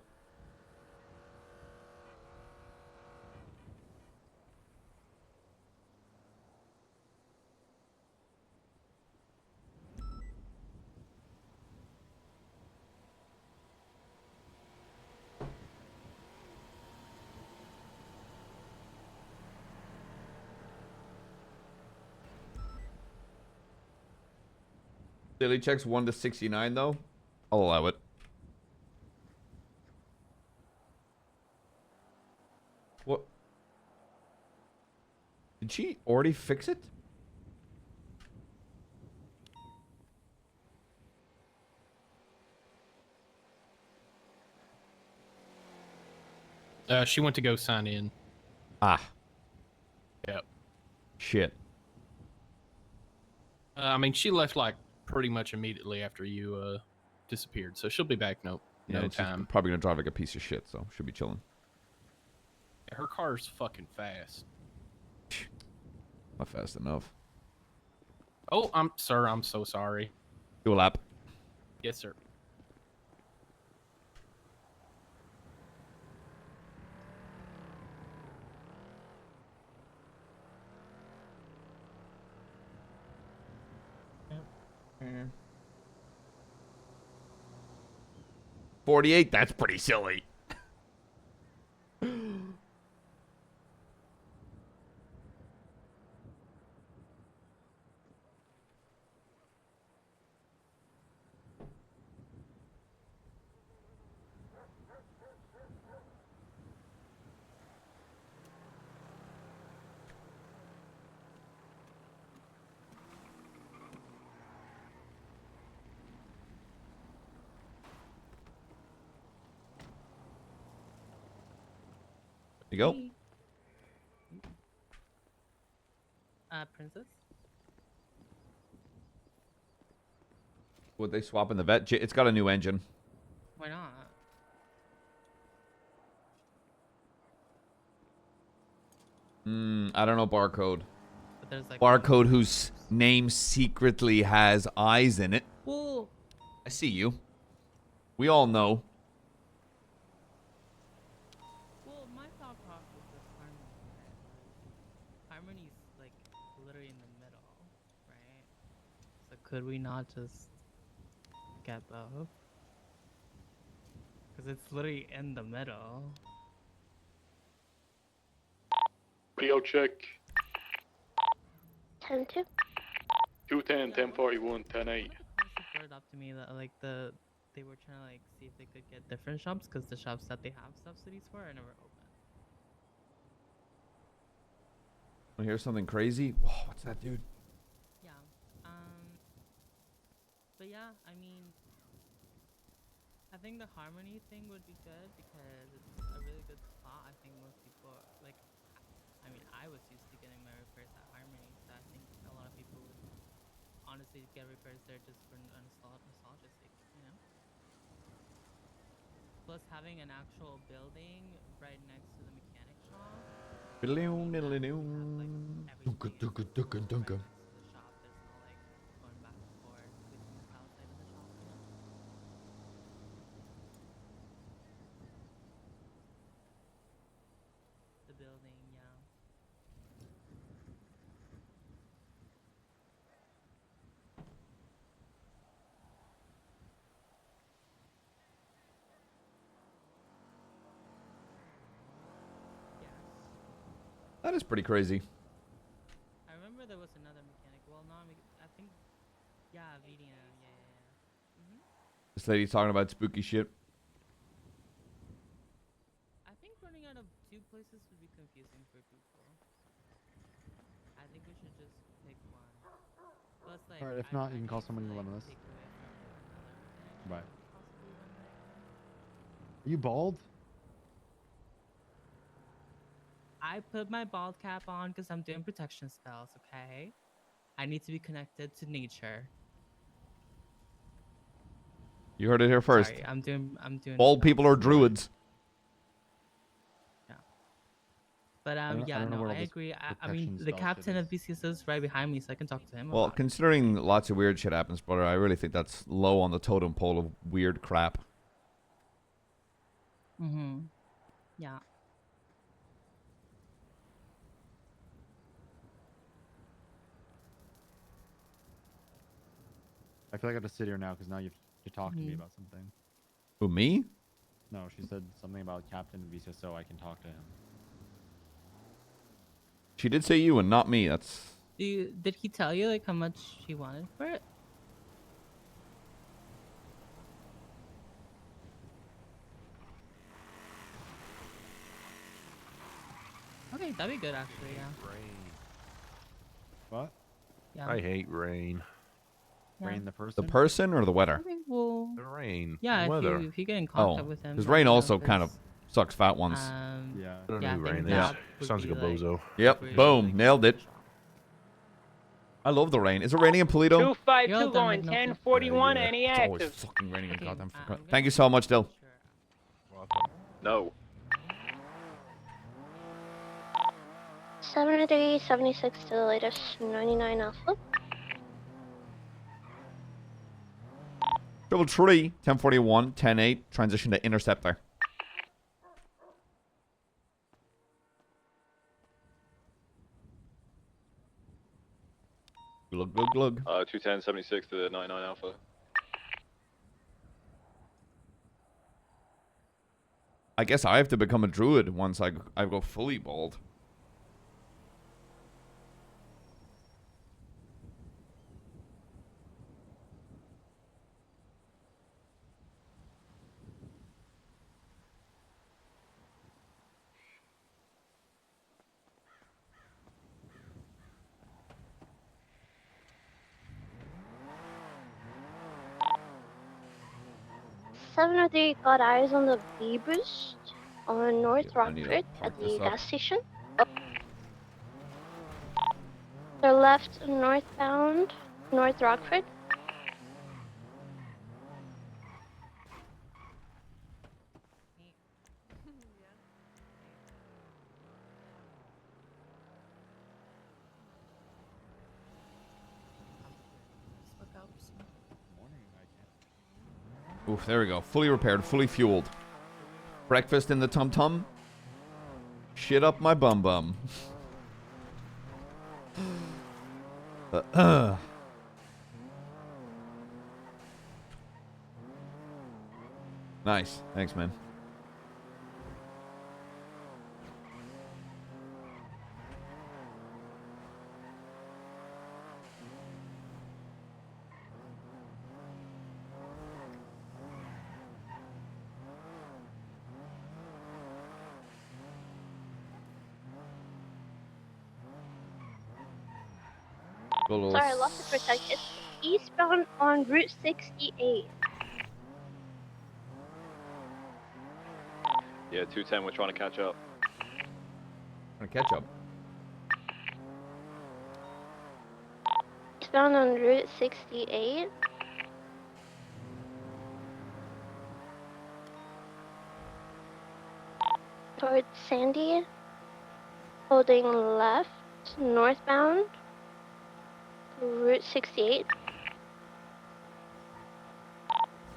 Silly checks 1 to 69 though. I'll allow it. What? Did she already fix it? She went to go sign in. Ah. Yep. Shit. I mean, she left like pretty much immediately after you disappeared, so she'll be back no She's time. probably gonna drive like a piece of shit, so she'll be chilling. Yeah, her car's fucking fast. Not fast enough. Oh, sir, I'm so sorry. Do a lap. Yes, sir. Mm. 48. That's pretty silly. You go. Princess? Would they swap in the vet? It's got a new engine. Why not? I don't know barcode. But there's like Barcode whose name secretly has eyes in it. Well, I see you. We all know. well, my thought process is Harmony, right? Like, Harmony's like literally in the middle, right? So could we not just get both? Because it's literally in the middle. Rio check. 10-2. 210, 1041, 10-8. Brought it up to me that like they were trying to like see if they could get different shops because the shops that they have subsidies for are never open. Want to hear something crazy? Whoa, what's that, dude? Yeah. But yeah, I mean, I think the Harmony thing would be good because it's a really good spot. I think most people like. I mean, I was used to getting my repairs at Harmony, so I think a lot of people would honestly get repairs there just for nostalgia sake, you know? Plus, having an actual building right next to the mechanic shop. The building, yeah. That is pretty crazy. I remember there was another mechanic. Well, no, I think, yeah, VDM, yeah. This lady's talking about spooky shit. I think running out of two places would be confusing for people. I think we should just pick one. Plus, like, Alright, if not, you can call somebody to limit us. Right. Are you bald? I put my bald cap on because I'm doing protection spells, okay? I need to be connected to nature. You heard it here first. Sorry, I'm doing Bald people are druids. Yeah. But I yeah, don't know no, where all I this agree. I protection mean, the spell shit captain of is. BCS is right behind me, so I can talk to him. Well, about it. considering lots of weird shit happens, brother, I really think that's low on the totem pole of weird crap. Yeah. I feel like I have to sit here now because now you have to talk to me Mhm. about something. Who, me? No, she said something about Captain VCSO. I can talk to him. She did say you and not me. That's... Did he tell you like how much he wanted for it? Okay, that'd be good actually. Yeah. What? Yeah. I hate rain. Yeah. Rain the person? The person or the weather? Okay, well. The rain. Yeah, the weather. if you get in contact Oh, with him. because let rain me know, also kind of 'cause, sucks fat ones. Yeah. I don't know yeah, who I think rain that is. would Sounds like be, a bozo. Yep, really, boom, like, nailed it. I love the rain. Is it raining in Polito? 252 going 1041, Yeah, any it's always active. fucking raining in Okay, goddamn I'm fucking... gonna Thank you so much, Dill. No. 7376 to the latest 99 Alpha. Triple tree, 1041, 10-8, transition to interceptor. Glug, glug, glug. 21076 to 99 Alpha. I guess I have to become a druid once I go fully bald. Seven three got eyes on the B boost on North I need to Rockford park at this the up. gas station. Oh. They're left northbound, North Rockford. Oof, there we go. Fully repaired, fully fueled. Breakfast in the tum-tum. Shit up my bum-bum. Nice. Thanks, man. Sorry, I lost it for a sec. It's eastbound on Route 68. Yeah, 210, we're trying to catch up. Trying to catch up. Eastbound on Route 68. Towards Sandy. Holding left, northbound. Route 68.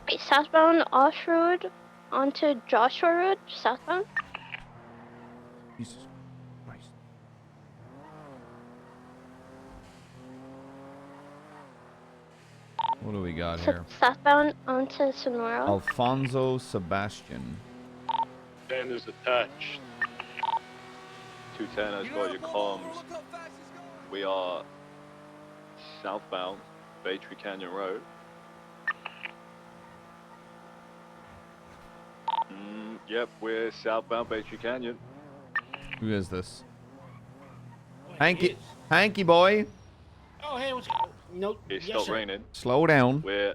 Wait, southbound off-road onto Joshua Road, southbound. Jesus Christ. What do we got here? Southbound onto Sonora. Alfonso Sebastian. 10 is attached. 210 has got your comms. We are southbound, Bay Tree Canyon Road. Yep, we're southbound Bay Tree Canyon. Who is this? Hanky boy. Oh, hey, what's no? It's yes, stopped sir. raining. Slow down. We're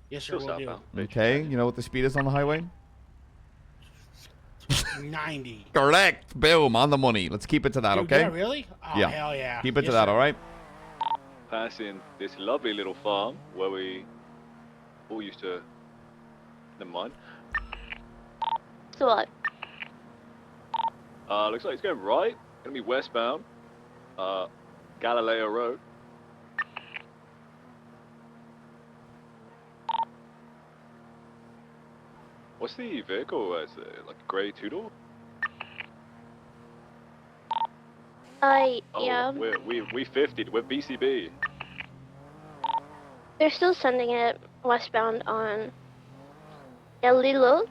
Yes, sir. still Will do. southbound. Bay Tree Okay, Canyon. you know what the speed is on the highway? 90. Correct. Boom, on the money. Let's keep it to that, Dude, okay? yeah, really? Oh, Yeah. hell yeah. Keep it to Yes, that, sir. all right? Passing this lovely little farm where we all used to. Never mind. So what? Looks like it's going right. Gonna be westbound. Galileo Road. What's the vehicle? Is it like a grey two-door? Oh, Yeah. we 50'd. We're BCB. They're still sending it westbound on Lilo.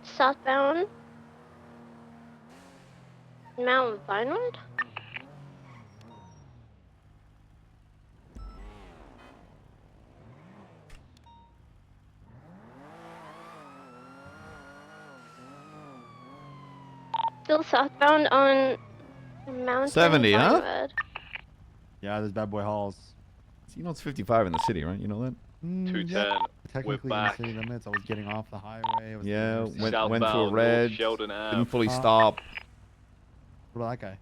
Southbound Mount Vinewood. Still southbound on Mountain 70, huh? Vinewood. Yeah, there's bad boy halls. So you know it's 55 in the city, right? You know that? 210. Technically in the city limits. I was getting off the highway. I was Yeah, getting went to a Southbound, red, North Sheldon Ave. didn't fully stop. What about that guy?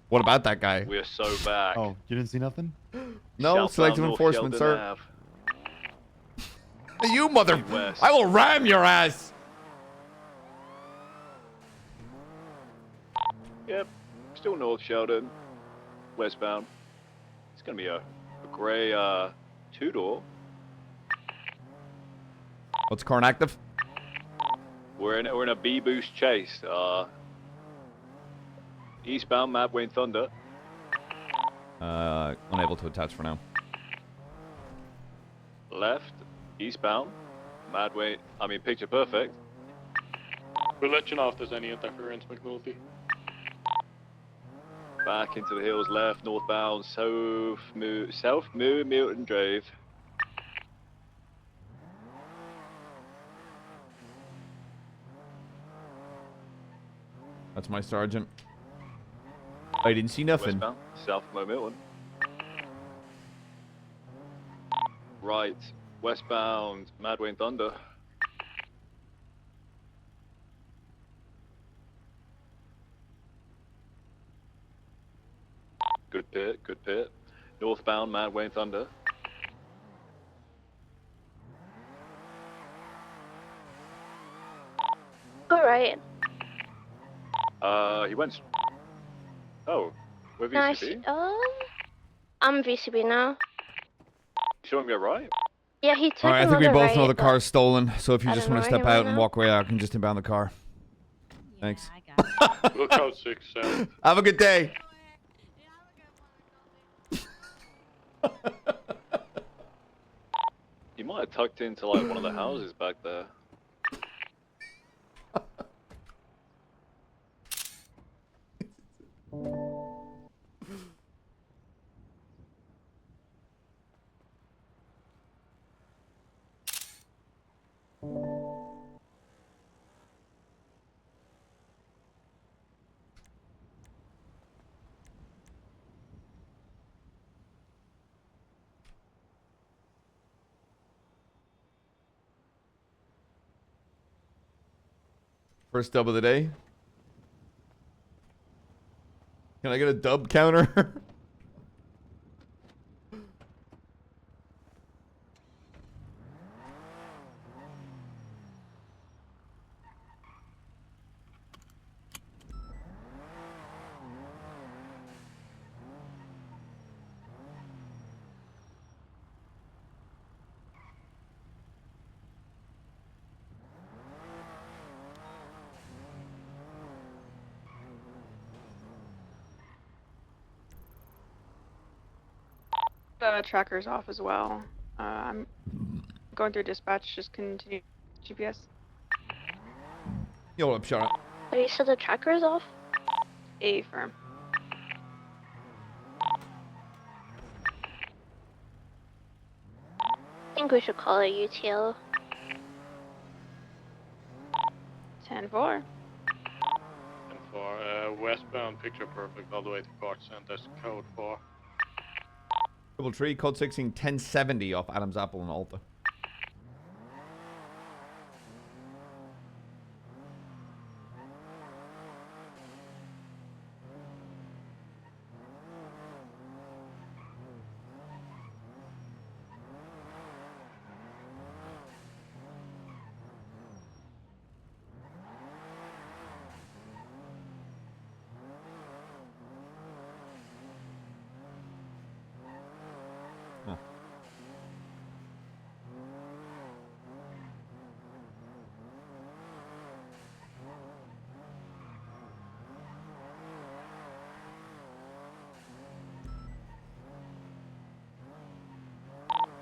What about that guy? We're so back. Oh, you didn't see nothing? No, Southbound, selective North enforcement, Sheldon sir. Ave. You mother... West. I will ram your ass! Yep. Still North Sheldon. Westbound. gonna be a grey 2-door. What's car active? We're in a B boost chase. Eastbound Mad Wayne Thunder. Unable to attach for now. Left, eastbound, Picture Perfect. We'll let you know if there's any interference, McNulty. Back into the hills, left, northbound, South Milton Drive. That's my sergeant. I didn't see nothing. Westbound, South Milton. Right, westbound, Mad Wayne Thunder. Good pit, good pit. Northbound, Mad Wayne Thunder. Alright. He went. Oh, where Nice. VCB? I'm VCB now. You saw him go right? Yeah, he took All right, I think we another both know right, the but car's stolen. So if you I just don't want to know step where he out went and now. walk away, I can just inbound the car. Thanks. Look out 6-7. Have a good day. You might have tucked into like one of the houses back there. First dub of the day. Can I get a dub counter? The tracker's off as well. I'm going through dispatch, just continue GPS. Yo, what up, Charlotte? Oh, you said the tracker is off? A firm. I think we should call it UTL. 10-4. And for westbound Picture Perfect all the way to Court Center, code 4. Triple tree, code 16, 1070 off Adam's Apple and Alta.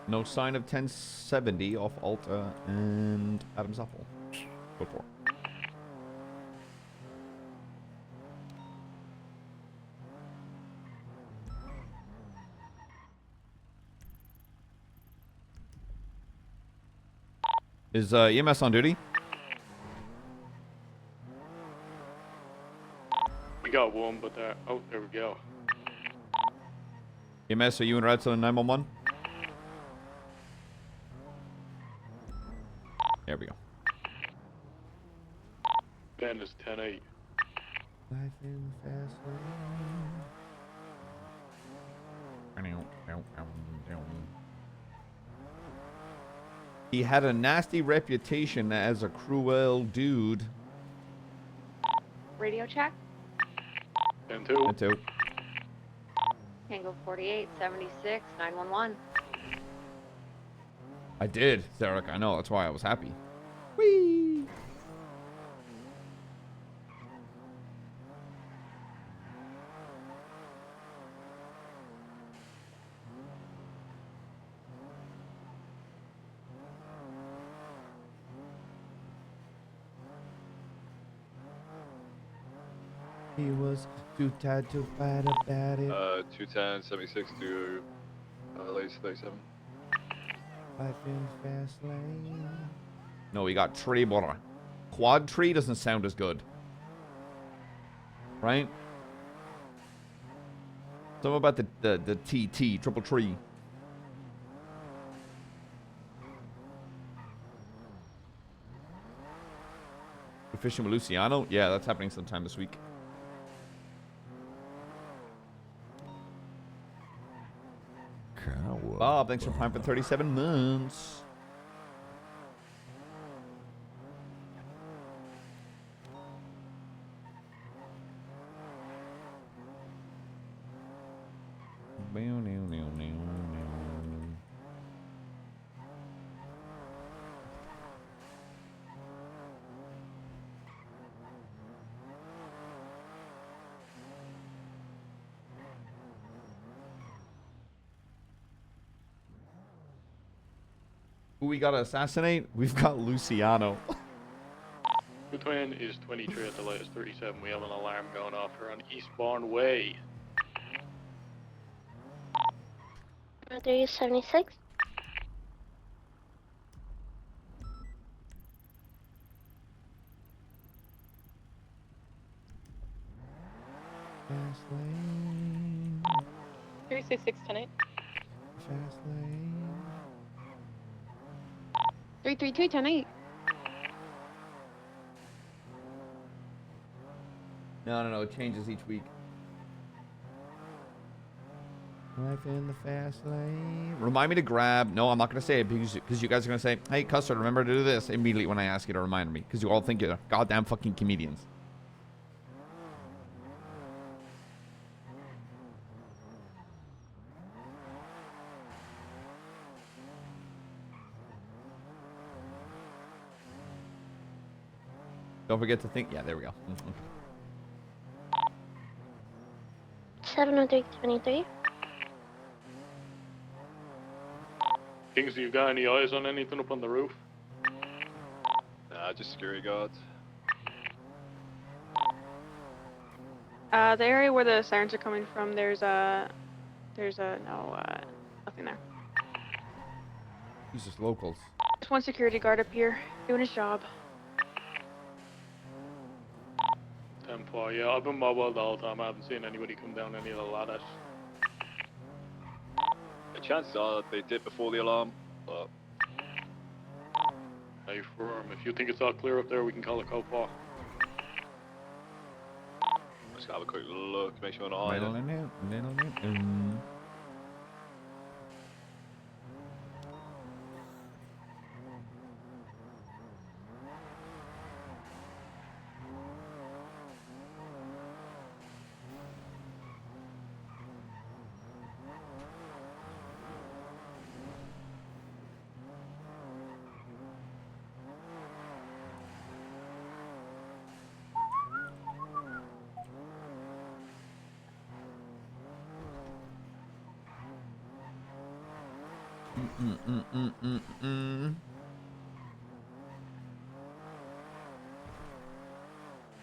No sign of 1070 off Alta and Adam's Apple. Code 4. Is EMS on duty? We got one, but oh, there we go. EMS, are you in Redstone 911? There we go. Ben is 10-8. Life in fast lane. He had a nasty reputation as a cruel dude. Radio check. 10-2. 10-2. Tango 48, 76, 911. I did, Zarek. I know. That's why I was happy. Whee! He was too tired to fight about it. 210, 76 to Lace 37. Life in fast lane. No, we got tree border. Quad tree doesn't sound as good. Right? Something about the TT, triple tree. We're fishing with Luciano? Yeah, that's happening sometime this week. Bob, thanks for Prime for 37 months. Who we gotta assassinate? We've got Luciano. 220 is 23 at the latest 37. We have an alarm going off here on Eastbourne Way. 76. Fast lane. 366 tonight. Fast lane. 332 tonight. No. It changes each week. Life in the fast lane. Remind me to grab. No, I'm not going to say it because you guys are going to say, hey, Custard, remember to do this immediately when I ask you to remind me. Because you all think you're goddamn fucking comedians. Don't forget to think. Yeah, there we go. 70323. Kings, do you got any eyes on anything up on the roof? Nah, just security guards. The area where the sirens are coming from, there's nothing there. He's just locals. Just one security guard up here doing his job. 10-4, yeah, I've been mobile the whole time. I haven't seen anybody come down any of the ladders. The chances are they did before the alarm, but... Hey, firm. If you think it's all clear up there, we can call it code 4. Let's have a quick look, make sure we're not hiding.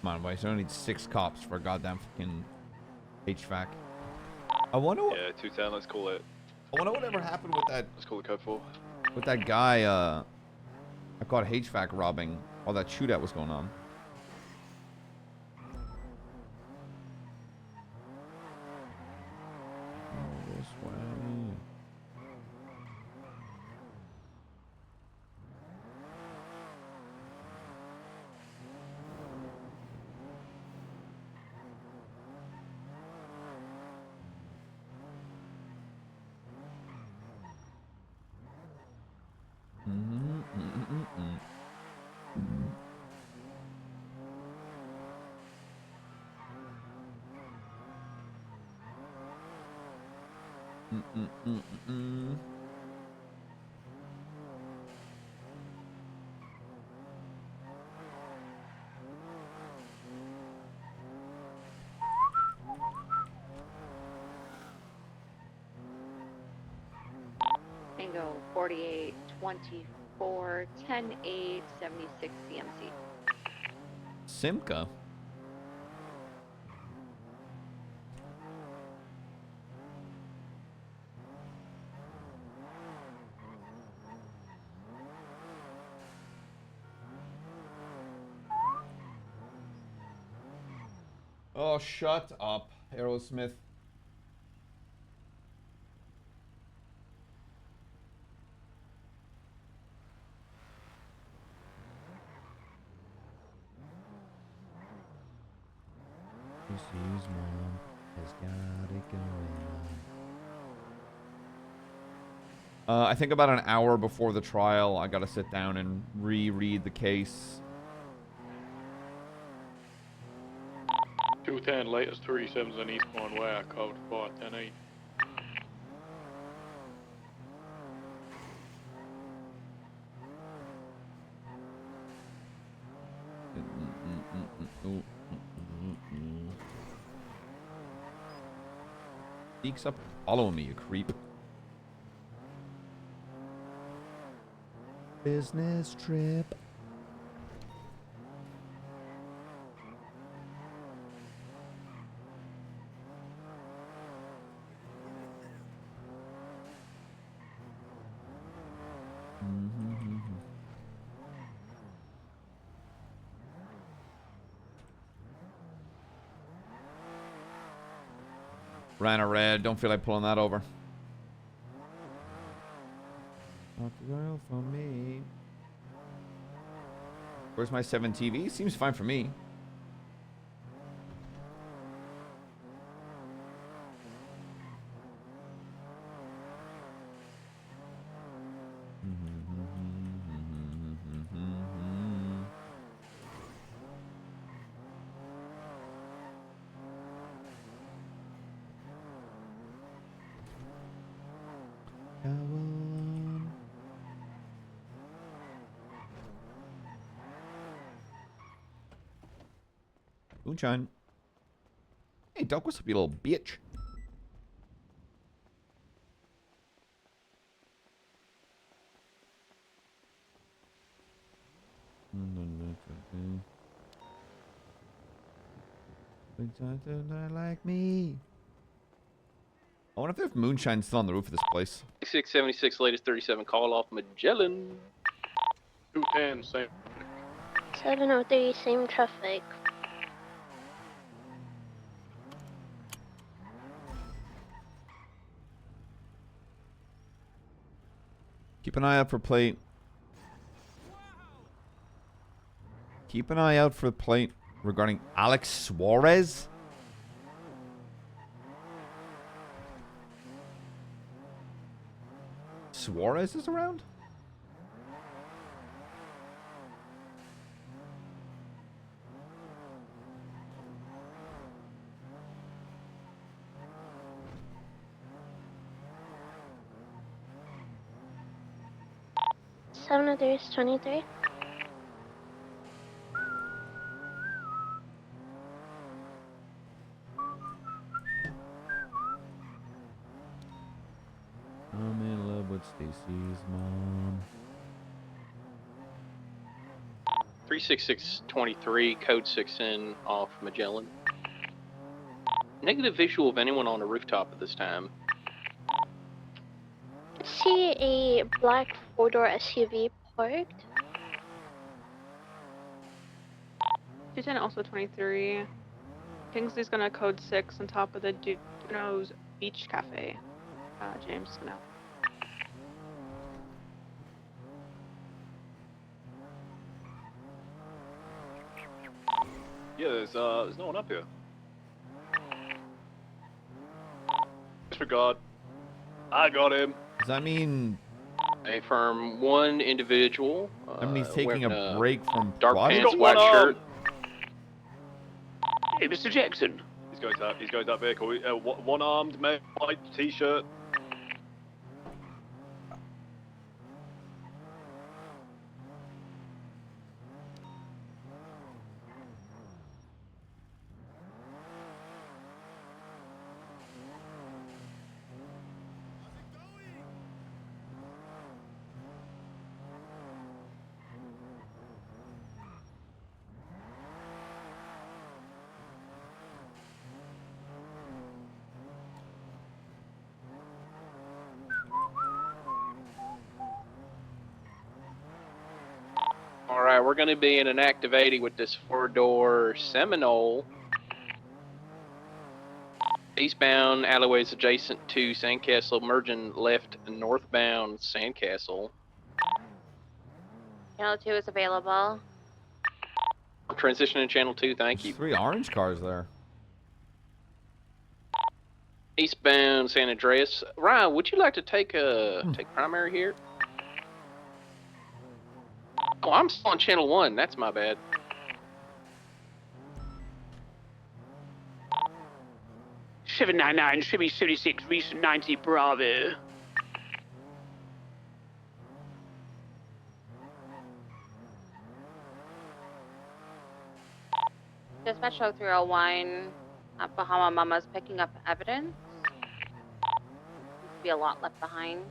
Come on, boys. I only need 6 cops for a goddamn fucking HVAC. I wonder what... Yeah, 210, let's call it. I wonder whatever happened with that... Let's call it code 4. With that guy, I caught HVAC robbing while that shootout was going on. This way. Tango 48, 24, 10, 8, 76 CMC. Simca. Oh, shut up, Aerosmith. Lucy's mom has got it going on. I think about an hour before the trial, I gotta sit down and reread the case. 210, latest 37s on eastbound way, code 410-8. Sneaks up following me, you creep. Business trip. Ran a red. Don't feel like pulling that over. Not the girl for me. Where's my 7 TV? Seems fine for me. Moonshine. Hey, Duck, what's up, you little bitch? Like me. I wonder if Moonshine's still on the roof of this place. 676, latest 37, call off Magellan. 210, same. 703, same traffic. Keep an eye out for plate. Keep an eye out for the plate regarding Alex Suarez. Suarez is around? Seven of 3 is 23. I'm in love with Stacy's mom. 36623, code 6 in off Magellan. Negative visual of anyone on a rooftop at this time. See a black 4-door SUV parked. 210, also 23. Kingsley's gonna code 6 on top of the Duno's Beach Cafe. James is gonna help. Yeah, there's no one up here. Disregard. I got him. Does that mean... A firm one individual. I mean, he's taking wearing a break from dark SWAT? pants, white shirt. Hey, Mr. Jackson. He's going to that vehicle. One-armed man, white t-shirt. we're going to be in an active 80 with this 4-door Seminole. Eastbound alleyways adjacent to Sandcastle, merging left northbound Sandcastle. Channel 2 is available. Transition in channel 2, thank you. 3 orange cars there. Eastbound San Andreas. Ryan, would you like to take primary here? Oh, I'm still on channel 1. That's my bad. $799 should be 76 recent 90 Bravo. Dispatch 0301 at Bahama Mama's picking up evidence. Seems to be a lot left behind.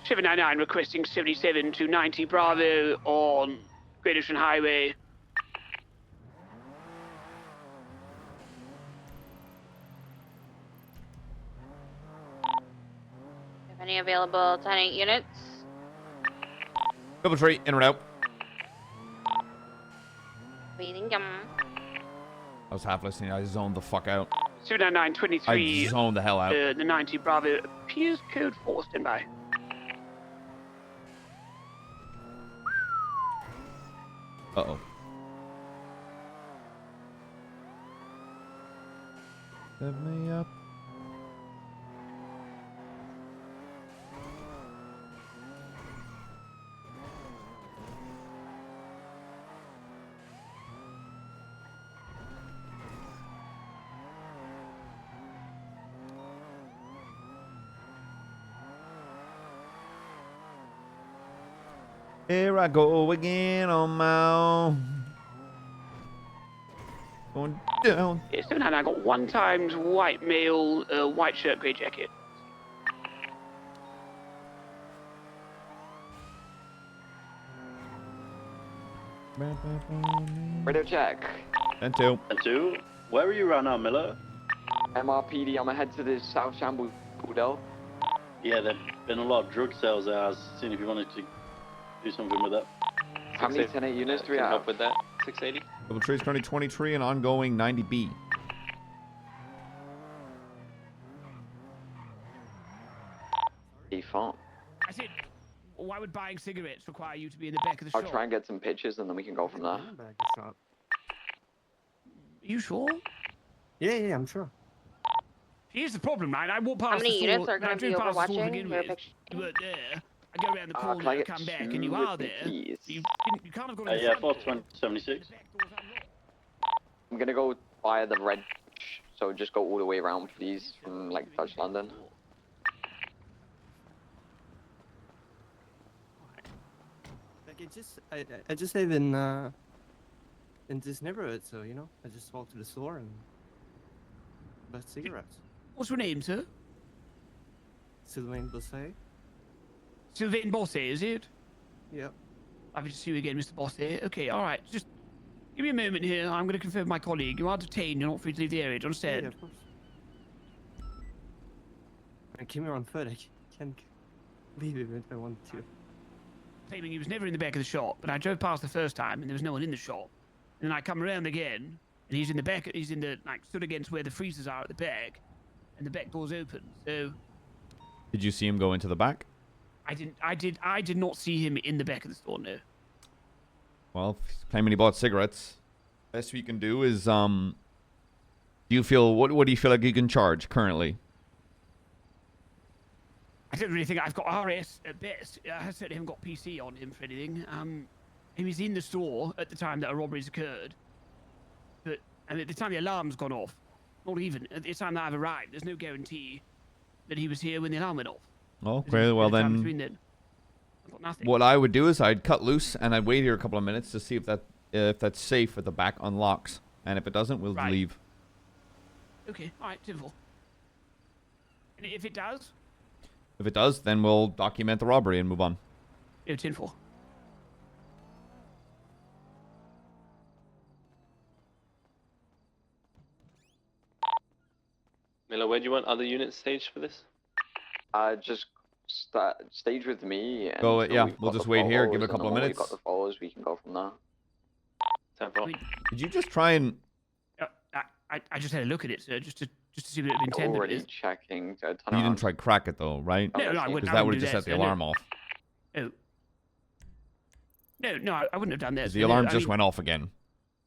$799 requesting 77 to 90 Bravo on Great Ocean Highway. Have any available 10-8 units? Double tree, in or out. Waiting them. I was half listening. I zoned the fuck out. 799-23. I zoned the hell out. The 90 Bravo appears code 4, standby. Uh-oh. Set me up. Here I go again on my own. Going down. Yeah, 799, I got 1 times white male, white shirt, grey jacket. Radio check. And 2. And 2. Where are you right now, Miller? MRPD, I'm ahead to the South Shambles Bordeaux. Yeah, there've been a lot of drug sales there. I was seeing if you wanted to do something with that. How many 10-8 units do we have? Help with that? 680? Double trees currently 23 and ongoing 90B. Default. I said, why would buying cigarettes require you to be in the back of the I'll shop? try and get some pictures and then we can go from there. You sure? Yeah, I'm sure. Here's the problem, man. I walk past How many the units store, are going to I be drove past the store to overwatching begin your with. picture? You weren't there. I go around the corner, can I I get come back, 2 and you with are me, there. please? You can't have gone in the Yeah, front door. 476. I'm gonna go via the red, so just go all the way around, please, from like Dutch London. Like I just live in this neighborhood, so you know, I just walk to the store and buy cigarettes. What's your name, sir? Sylvain Bosset. Sylvain Bosset, is it? Yep. Happy to see you again, Mr. Bosset. Okay, all right. Just give me a moment here. I'm going to confirm with my colleague. You are detained. You're not free to leave the area. Do you understand? Yeah, of course. I came here on foot. I can't leave even if I wanted to. Claiming he was never in the back of the shop, but I drove past the first time and there was no one in the shop. And then I come around again and he's in the back. He's in the like stood against where the freezers are at the back, and the back door's open. So Did you see him go into the back? I did not see him in the back of the store. No. Well, if he's claiming he bought cigarettes, best we can do is Do you feel what do you feel like you can charge currently? I don't really think I've got RS at best. I certainly haven't got PC on him for anything. He was in the store at the time that a robbery's occurred. But and at the time the alarm's gone off. Not even. At the time that I've arrived, there's no guarantee that he was here when the alarm went off. Okay, well then, I've got nothing. what I would do is I'd cut loose and I'd wait here a couple of minutes to see if that safe at the back unlocks, and if it doesn't, we'll leave. Okay, all right, simple. And if it does? If it does, then we'll document the robbery and move on. Yeah, tinfoil. Miller, where do you want other units staged for this? Just stage with me. And Go, until yeah, we've we'll got just the wait here, give it a photos, and couple of then when minutes. We've got the photos, we can go from there. Did you just try and... I just had a look at it, sir, just to see what it had been tampered Already with. checking. You didn't try crack it though, right? No, I wouldn't. Because that would have just set the alarm off. Oh. No, I wouldn't have done that. The alarm just went off again.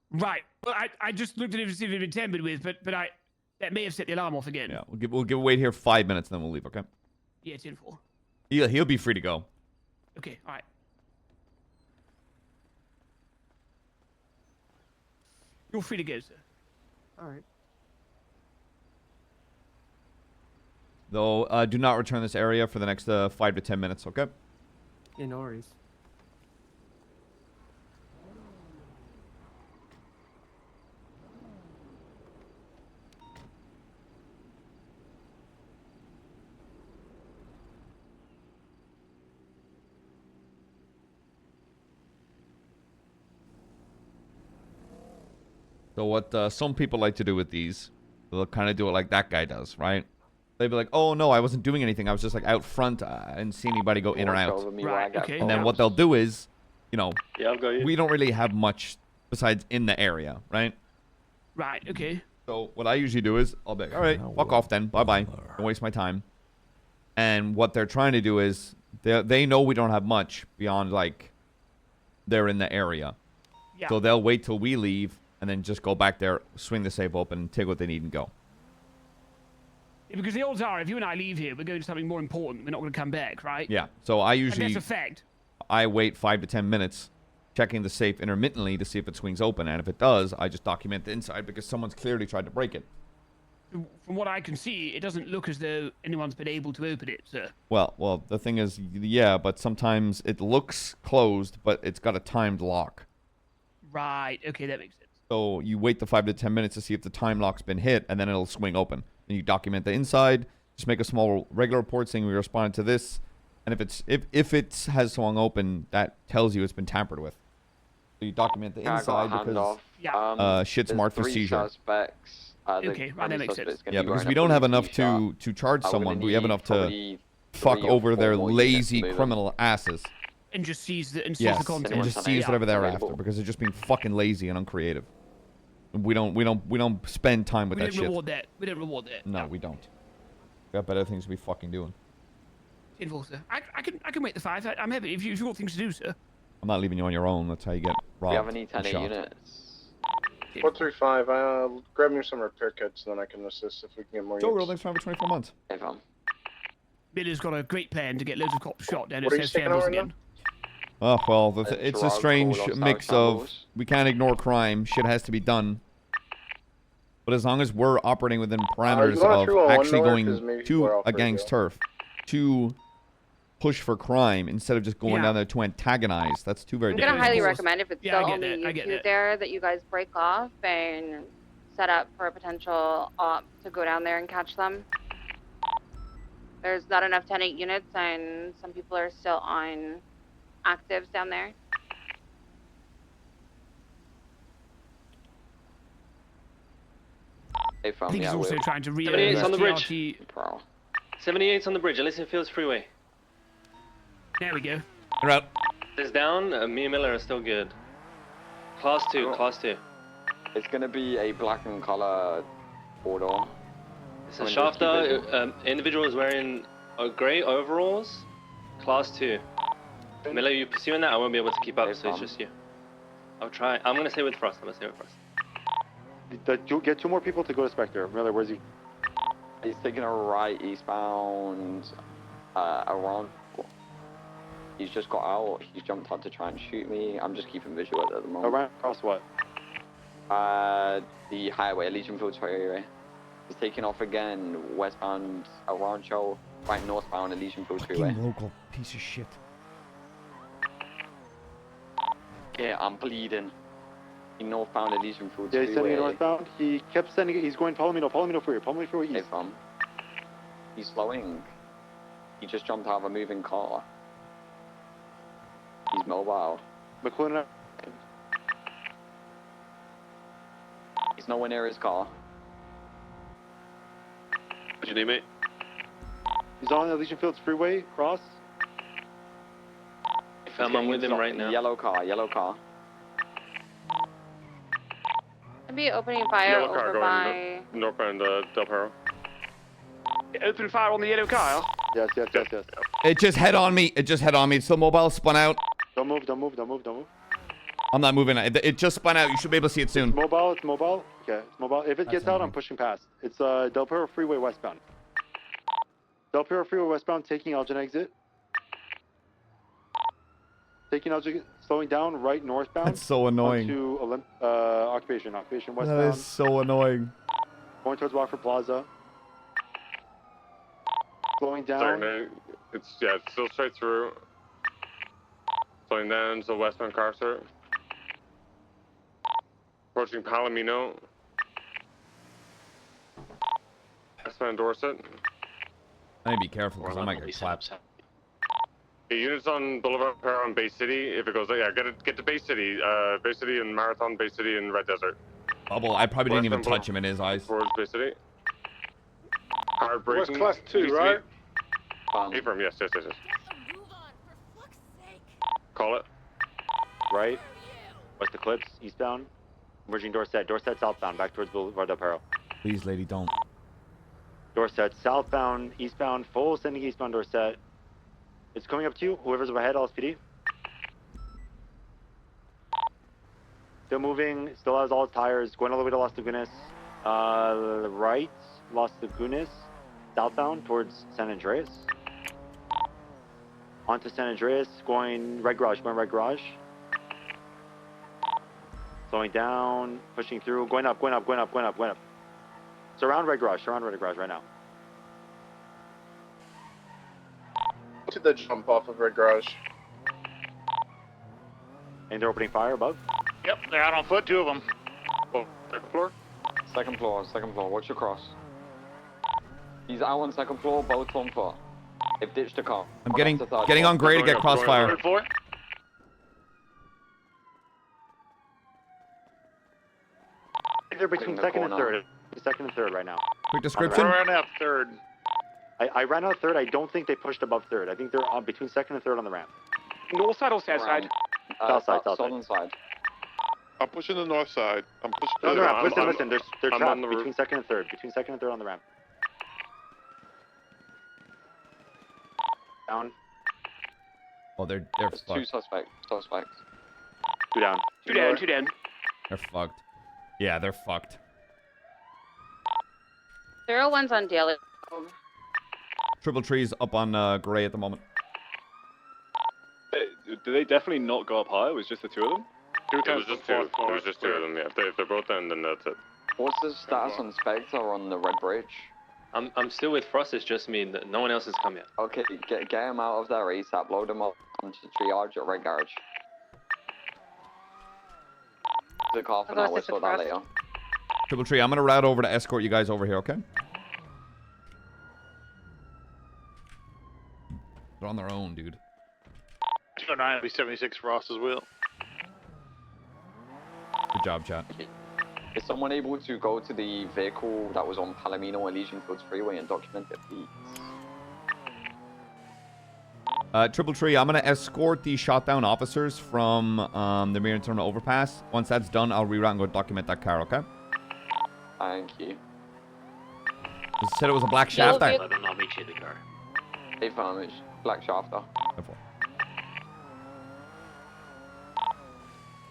Right. Well, I just looked at it to see if it had been tampered with, but that may have set the alarm off again. Yeah, we'll wait here 5 minutes, then we'll leave. Okay. Yeah, 10-4. He'll be free to go. Okay, all right. You're free to go, sir. All right. Though, do not return this area for the next 5 to 10 minutes. Okay. Yeah, no worries. So what some people like to do with these, they'll kind of do it like that guy does, right? They'd be like, oh, no, I wasn't doing anything. I was just like out front and see anybody go in or out. Right, okay. And then what they'll do is, you know, Yeah, I've got you. we don't really have much besides in the area, right? Right, okay. So what I usually do is I'll be like, all right, fuck off then. Bye-bye. Don't waste my time. And what they're trying to do is they know we don't have much beyond, like, they're in the area. Yeah. So they'll wait till we leave and then just go back there, swing the safe open, take what they need and go. Yeah, because the odds are, if you and I leave here, we're going to something more important. We're not going to come back, right? Yeah. So I usually... And that's a fact. I wait 5 to 10 minutes, checking the safe intermittently to see if it swings open. And if it does, I just document the inside because someone's clearly tried to break it. From what I can see, it doesn't look as though anyone's been able to open it, sir. Well, the thing is, yeah, but sometimes it looks closed, but it's got a timed lock. Right, okay, that makes sense. So you wait the 5 to 10 minutes to see if the time lock's been hit, and then it'll swing open. Then you document the inside, just make a small regular report saying we responded to this, and if it has swung open, that tells you it's been tampered with. So you document the Yeah, I got inside a handoff. because shit's There's marked for 3 seizure. Suspects. Okay, right, that makes sense. Yeah, because we don't have enough to charge someone, but we have enough to fuck over their lazy criminal asses. And just seize the Yes, content. and just seize whatever they're after because they're just being fucking lazy and uncreative. We don't spend time with that shit. We don't reward that. No, we don't. We got better things to be fucking doing. Info, sir. I can wait the 5. I'm happy if you've got things to do, sir. I'm not leaving you on your own. That's how you get robbed. We have any and 10 shot. units. 435. Grab me some repair kits, then I can assist if we can get more Joe, units. real thanks for 24 months. Hey, fam. Miller's got a great plan to get loads of cops shot down What at are you South sticking Shambles on right again. Oh, well, it's a Gerard strange Cole, mix South of Shambles. we can't ignore crime. Shit has to be done. But as long as we're operating within parameters going of through on actually one going note, 'cause maybe to we're off a gang's radio. turf to push for crime instead of just going down there to antagonize, that's two very I'm different gonna highly things. recommend if it's Yeah, I still get only that, I you get two that. there that you guys break off and set up for a potential op to go down there and catch them. There's not enough 10-8 units and some people are still on actives down there. Hey, fam. I think Yeah, he's also we're- trying to 78's on the bridge. TRT. Bro. 78's on the bridge, Elysian Fields Freeway. There we go. You're out. It's down, me and Miller are still good. Class 2, Class 2. It's gonna be a black and color order. It's a shafter, individual is wearing grey overalls. Class 2. Miller, you pursuing that? I won't be able to keep up, so it's just you. I'll try. I'm gonna stay with Frost. Get 2 more people to go to Spectre. Miller, where's he? He's taking a right eastbound around. He's just got out. He's jumped out to try and shoot me. I'm just keeping visual at the moment. Around across what? The highway, Legion Fields Highway. He's taking off again, westbound Arancho, right northbound Elysian Fields Freeway. Fucking local piece of shit. Yeah, I'm bleeding. He northbound Elysian Fields Yeah, Freeway. he's sending it northbound. He kept sending it. He's going Palomino Freeway east. He's slowing. He just jumped out of a moving car. He's mobile. McLaren. He's nowhere near his car. What's your name, mate? He's on the Elysian Fields Freeway, cross. I'm with him right now. Yellow car. I'd be opening fire Yellow car over by. northbound Del Perro. Open fire on the yellow car. Yes. It just head on me. It's still mobile. Spun out. Don't move. I'm not moving. It just spun out. You should be able to see it soon. It's mobile. Okay, it's mobile. If it gets out, I'm pushing past. It's Del Perro Freeway westbound. Del Perro Freeway westbound, taking Elgin exit. Taking Elgin, slowing down, right northbound. That's so annoying. To Occupation westbound. That is so annoying. Going towards Watford Plaza. Slowing down. Sorry, it's still straight through. Slowing down to westbound Carcer. Approaching Palomino. Westbound Dorset. I need to be careful because I might get slapped. Okay, units on Boulevard Perro and Bay City. If it goes, get to Bay City. Bay City and Marathon, Bay City and Red Desert. Bubble, I probably didn't even touch him in his eyes. Towards Bay City. Hard braking. What's class 2, right? Affirm, yes. Call it. Right. West Eclipse, eastbound. Merging Dorset southbound, back towards Boulevard del Perro. Please, lady, don't. Dorset southbound, eastbound, full sending eastbound Dorset. It's coming up to you, whoever's ahead, LSPD. Still moving, still has all its tires, going all the way to Las Lagunas. Right, Las Lagunas, southbound towards San Andreas. Onto San Andreas, going Red Garage. Slowing down, pushing through, going up. Surround Red Garage right now. To the jump off of Red Garage. And they're opening fire above? Yep, they're out on foot, 2 of them. Oh, second floor? Second floor. Watch your cross. He's out on second floor, both on foot. They've ditched a car. I'm getting on gray to get crossfire. Third floor? They're between second and third right now. Quick description. I ran out third. I ran out third. I don't think they pushed above third. I think they're on between second and third on the ramp. North side or south side? South side. Southern side. I'm pushing the north side. I'm pushing No, the no, listen. They're I'm trapped on the between second and third. On the ramp. Down. Oh, they're There's fucked. 2 suspects. 2 down. Two down. They're fucked. Yeah, they're fucked. 01's on daily. Triple trees up on gray at the moment. Do they definitely not go up higher? It was just the 2 of them? It was just 2. It was just 2 of them, yeah. If they're both down, then that's it. What's the status on Spectre on the Red Bridge? I'm still with Frost, it's just me. No one else has come yet. Okay, get him out of there ASAP. Load him up onto triage at Red Garage. The car for now, we'll sort that later. Triple tree, I'm gonna route over to escort you guys over here, okay? They're on their own, dude. 209 be 76 Ross as well. Good job, chat. Is someone able to go to the vehicle that was on Palomino Elysian Fields Freeway and document it, please? Triple tree, I'm gonna escort the shot down officers from the Marion Terminal overpass. Once that's done, I'll reroute and go document that car, okay? Thank you. You said it was a black shaft there. Let them not meet you in the car. Hey, farmers. Black shafter.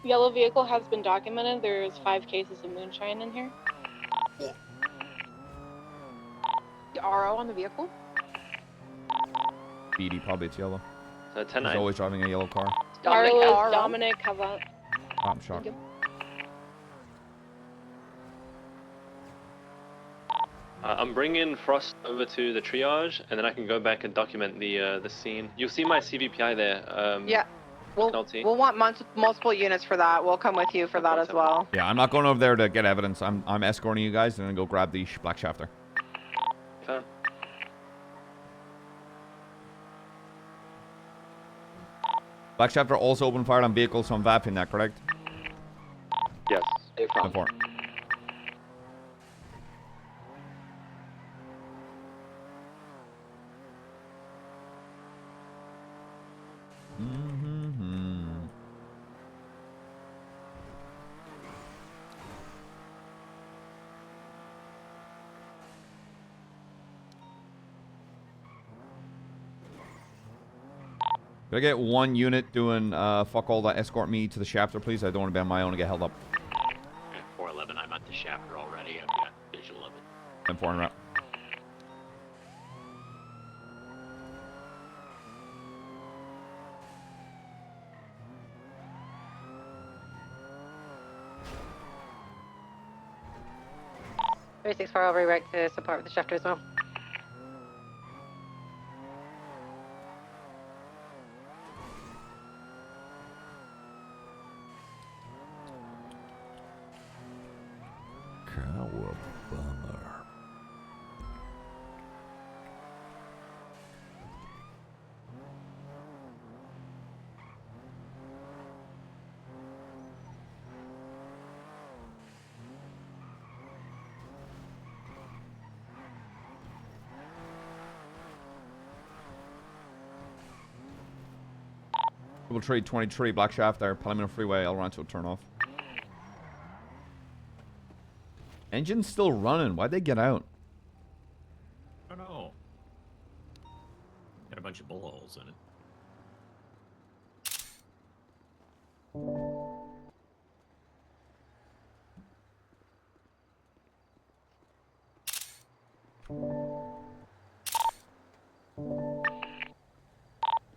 Yellow vehicle has been documented. There's 5 cases of moonshine in here. The RO on the vehicle? BD, probably it's yellow. So 10 He's always driving a yellow car. Carlos, Dominic, have a... Oh, I'm shocked. I'm bringing Frost over to the triage, and then I can go back and document the scene. You'll see my CVPI there. Yeah. McNulty. We'll want multiple units for that. We'll come with you for that as well. Yeah, I'm not going over there to get evidence. I'm escorting you guys and then go grab the black shafter. Fair. Black shafter also opened fire on vehicles, so I'm vapping that, correct? Yes. 10-4. Could I get one unit doing fuck all that, escort me to the shafter, please? I don't want to be on my own and get held up. 411, I'm at the shafter already. I've got visual of it. 10-4 en route. I'll redirect to support with the shafter as well. Cowabunga. Double trade 23, black shaft there, Palomino Freeway, El Rancho turn off. Engine's still running. Why'd they get out? I don't know. Got a bunch of bullholes in it.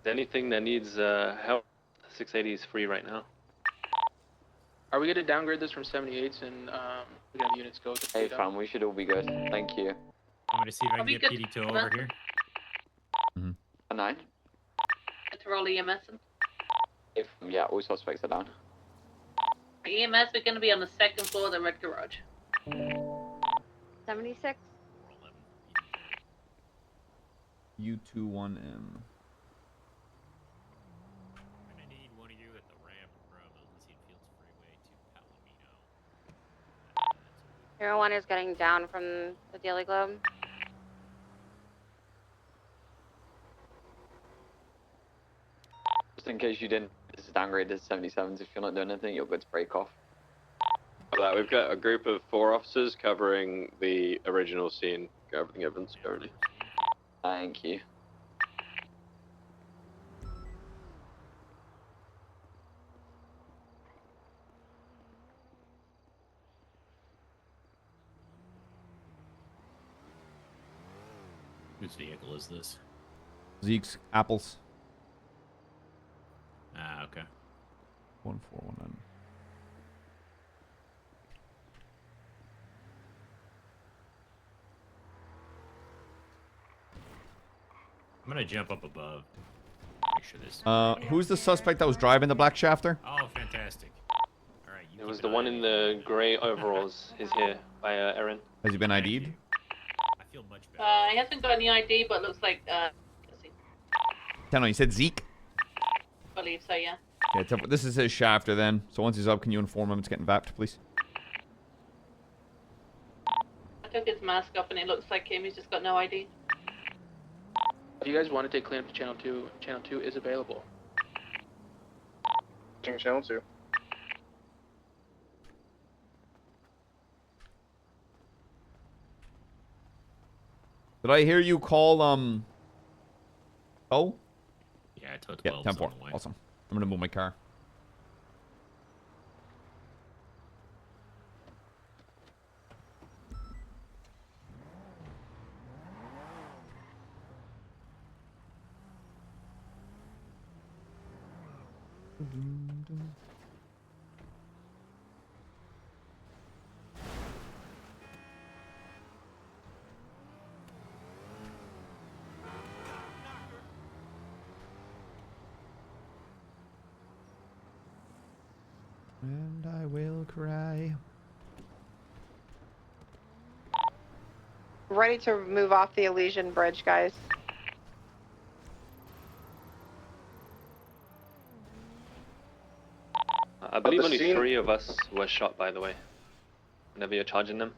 Anything that needs help, 680 is free right now. Are we gonna downgrade this from 78s and we have units go to Hey fam, we should all be good. Thank you. I'm gonna see if I can get PD2 over here. A 9. To roll EMS. If yeah, all suspects are down. EMS, we're going to be on the 2nd floor of the red garage. 76. U21M. Hero 1 is getting down from the Daily Globe. Just in case you didn't, this is downgraded to 77s. If you're not doing anything, you're good to break off. Right, we've got a group of 4 officers covering the original scene, covering evidence currently. Thank you. Whose vehicle is this? Zeke's apples. Ah, okay. 1419. I'm gonna jump up above. Make sure this. Who's the suspect that was driving the black shafter? Oh, fantastic. All right. It was the one in the grey overalls. He's here by Erin. Has he been ID'd? I feel much better. He hasn't got any ID, but looks like, let's see. Tano, you said Zeke? I believe so, yeah. Okay, this is his shafter then. So once he's up, can you inform him it's getting vapped, please? I took his mask off and it looks like him. He's just got no ID. If you guys want to take cleanup to channel 2 is available. Channel 2. Did I hear you call, Oh? Yeah, I told 12. Yeah, 12's 10-4. on the way. Awesome. I'm gonna move my car. And I will cry. Ready to move off the Elysian Bridge, guys. I believe the only scene- 3 of us were shot, by the way. Whenever you're charging them.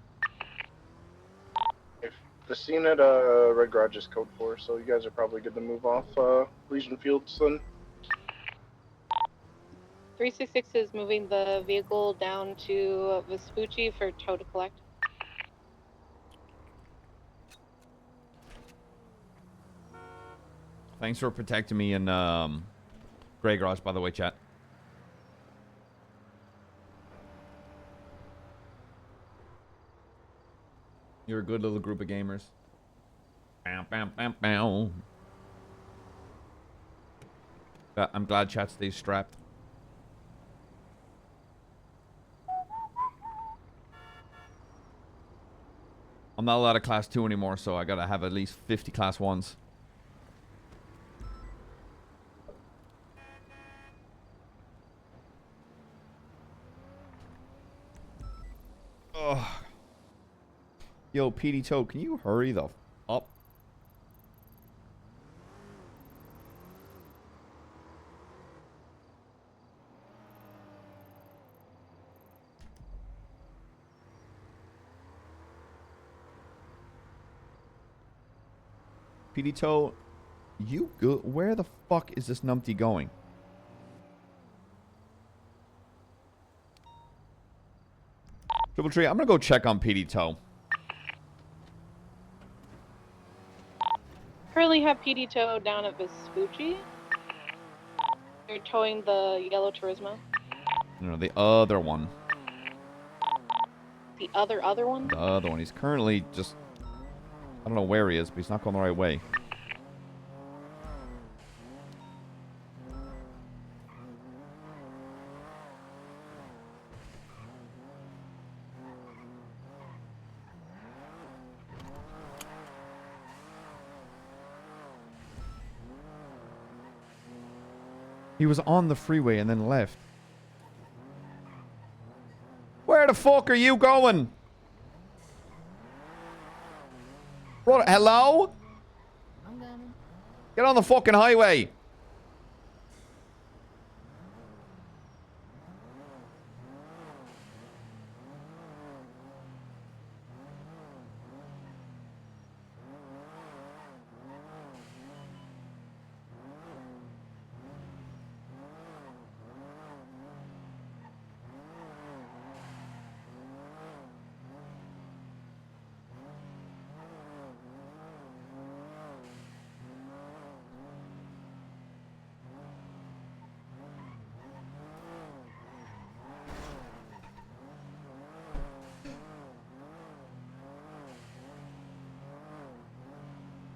If the scene at Red Garage is code 4, so you guys are probably good to move off Legion Fields then. 366 is moving the vehicle down to Vespucci for tow to collect. Thanks for protecting me in Grey Garage, by the way, chat. You're a good little group of gamers. Bow, bow, bow, bow. I'm glad chat stays strapped. I'm not allowed a class 2 anymore, so I gotta have at least 50 class 1s. Ugh. Yo, PD Toe, can you hurry the f up? PD Toe, you go. Where the fuck is this numpty going? Triple Tree, I'm gonna go check on PD Toe. Currently have PD tow down at Vespucci. They're towing the yellow Turismo. No, the other one. The other one? The other one. He's currently just... I don't know where he is, but he's not going the right way. He was on the freeway and then left. Where the fuck are you going? Bro, hello? I'm coming. Get on the fucking highway.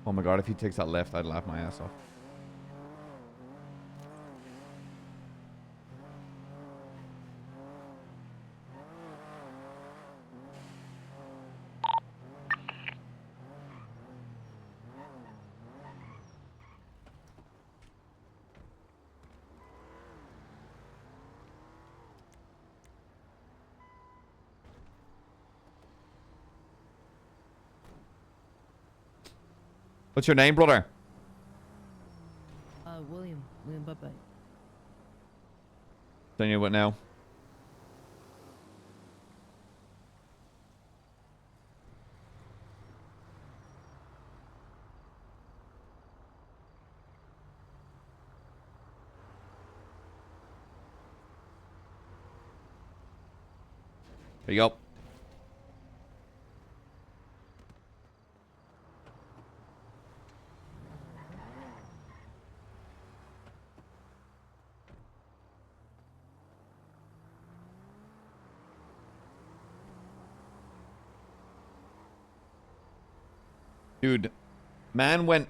Oh my god, if he takes that left, I'd laugh my ass off. What's your name, brother? William Bye-bye. Tell you what now? There you go. Dude, man went...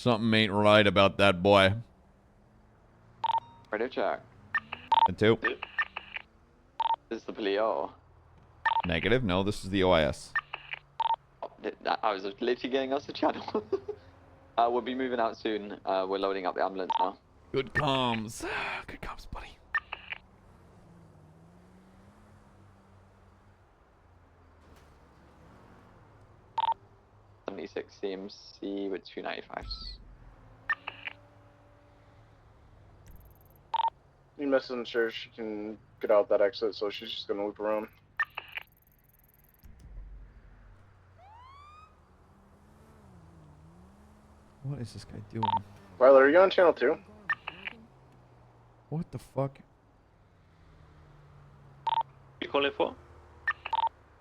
Something ain't right about that boy. Radio check. And 2. This is the Paleo. Negative. No, this is the OIS. I was literally getting us the channel. We'll be moving out soon. We're loading up the ambulance now. Good comms. Good comms, buddy. .76 CMC with 295s. EMS isn't sure she can get out that exit, so she's just gonna loop around. What is this guy doing? Violet, are you on channel 2? What the fuck? You calling for?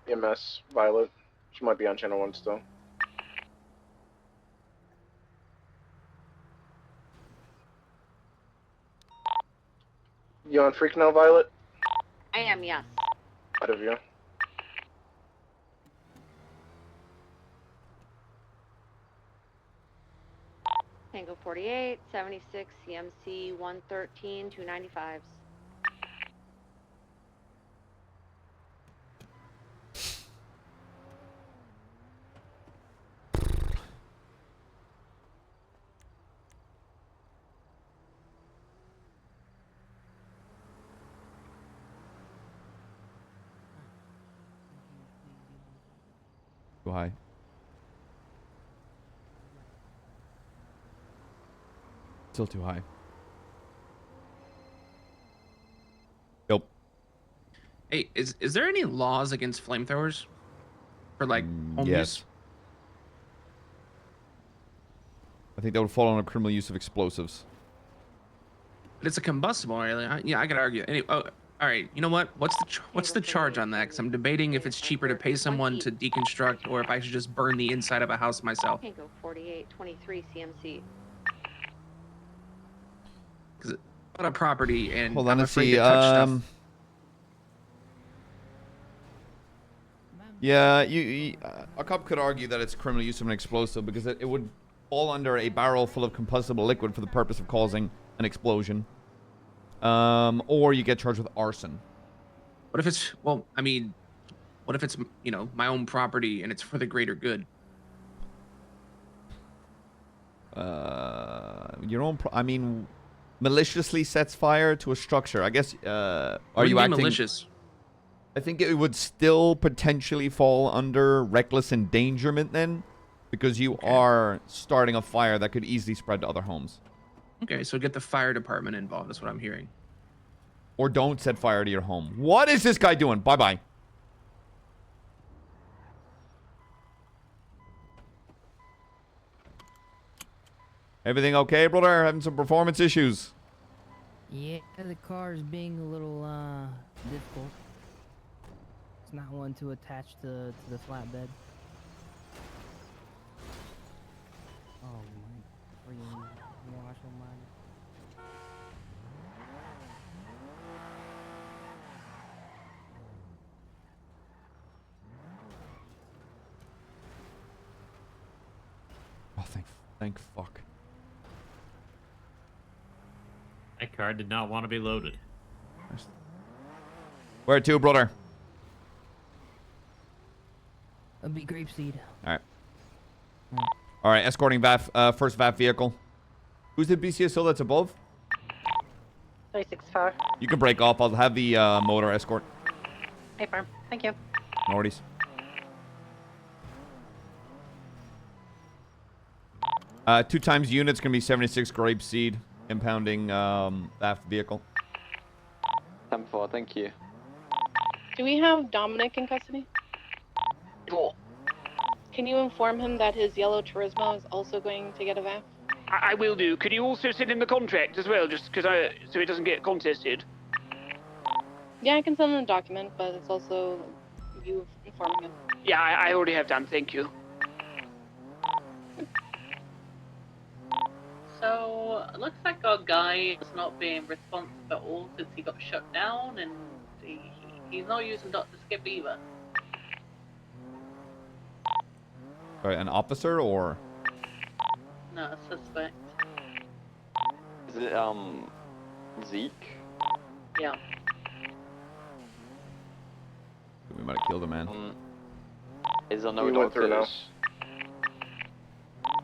EMS, Violet. She might be on channel 1 still. You on freak now, Violet? I am, yes. Out of you. Tango 48, 76, CMC 113, 295s. Too high. Still too high. Nope. Hey, is there any laws against flamethrowers? For like home Yes. use? I think that would fall under criminal use of explosives. But it's a combustible, right? Yeah, I could argue. Anyway, oh, all right. You know what? What's the charge on that? Because I'm debating if it's cheaper to pay someone to deconstruct or if I should just burn the inside of a house myself. Tango 48, 23, CMC. Because on a property and Hold on, I'm let's afraid see. to touch stuff. Yeah, a cop could argue that it's criminal use of an explosive because it would fall under a barrel full of combustible liquid for the purpose of causing an explosion. Or you get charged with arson. What if it's, well, I mean, what if it's, you know, my own property and it's for the greater good? Your own, I mean, maliciously sets fire to a structure. I guess, are What do you mean acting... malicious? I think it would still potentially fall under reckless endangerment then, because you are starting a fire that could easily spread to other homes. Okay, so get the fire department involved. That's what I'm hearing. Or don't set fire to your home. What is this guy doing? Bye-bye. Everything okay, brother? Having some performance issues? Yeah, the car is being a little difficult. It's not one to attach to the flatbed. Oh my freaking wash on my. Oh, thank fuck. That car did not want to be loaded. Where to, brother? It'll be grapeseed. All right. All right, escorting VAF, first VAF vehicle. Who's the BCSO that's above? 365. You can break off. I'll have the motor escort. Hey, firm. Thank you. No worries. 2 times units gonna be 76 grapeseed, impounding VAF vehicle. 10-4, thank you. Do we have Dominic in custody? Cool. Can you inform him that his yellow Turismo is also going to get a VAF? I will do. Could you also send him the contract as well, just because so it doesn't get contested? Yeah, I can send him a document, but it's also you informing him. Yeah, I already have done. Thank you. So, it looks like our guy is not being responsive at all since he got shut down, and he's not using Dr. Skip either. All right, an officer or? No, suspect. Is it Zeke? Yeah. We might have killed a man. Is there no He went through now. doctors?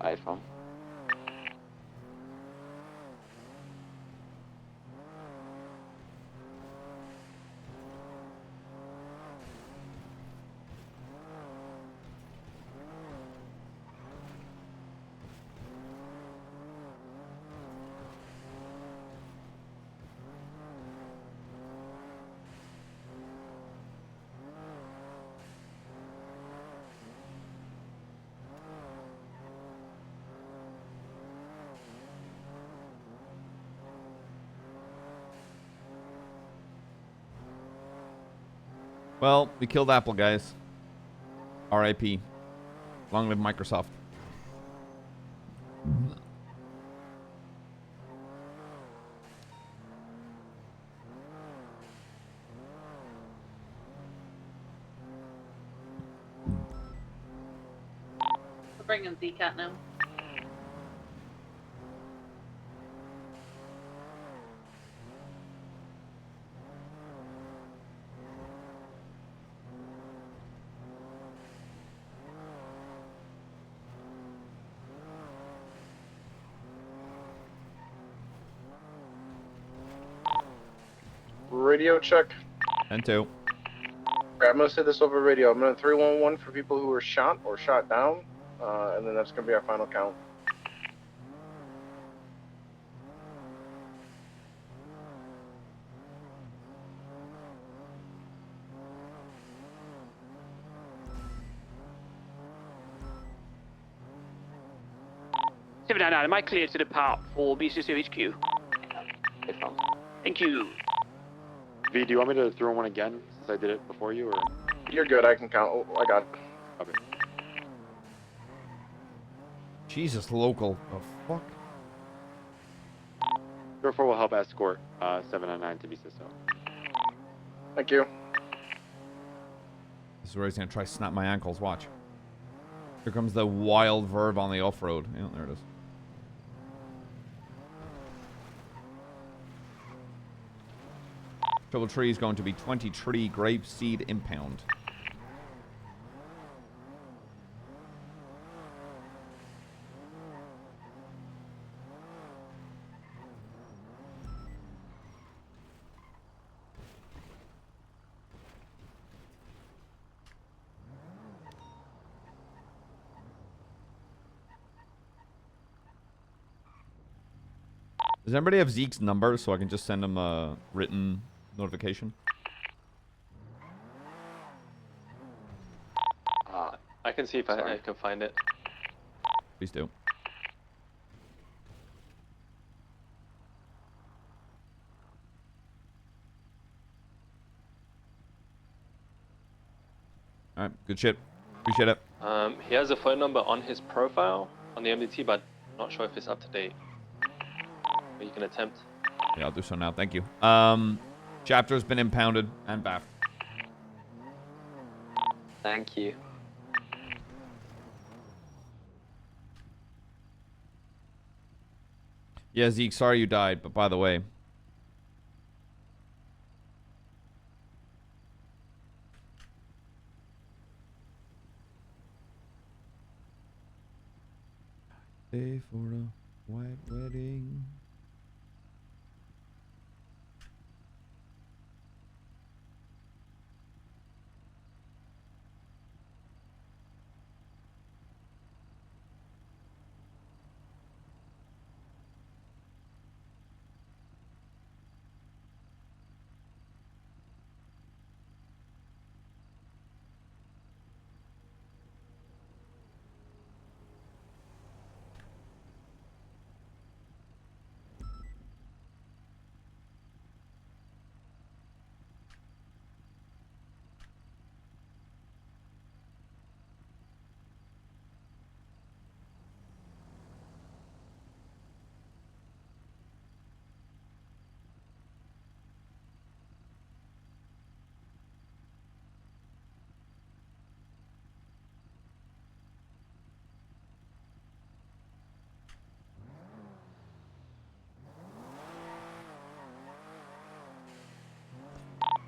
iPhone. Well, we killed Apple, guys. R.I.P. Long live Microsoft. We're bringing Zeke out now. Radio check. And 2. Alright, I'm gonna say this over radio. I'm gonna 311 for people who were shot or shot down, and then that's gonna be our final count. Am I clear to depart for BCC HQ? Thank you. V, do you want me to throw one again since I did it before you, or? You're good. I can count. Oh, I got it. Okay. Jesus, local. The fuck? 04 will help escort 799 to BCSO. Thank you. This is where he's gonna try to snap my ankles. Watch. Here comes the wild verb on the off-road. Yeah, there it is. Triple tree is going to be 23 grape seed impound. Does anybody have Zeke's number so I can just send him a written notification? I can see if I can find it. Please do. Alright, good shit. Appreciate it. He has a phone number on his profile on the MDT, but not sure if it's up to date. But you can attempt. Yeah, I'll do so now. Thank you. Chapter's been impounded and baffed. Thank you. Yeah, Zeke, sorry you died, but by the way. Stay for a white wedding.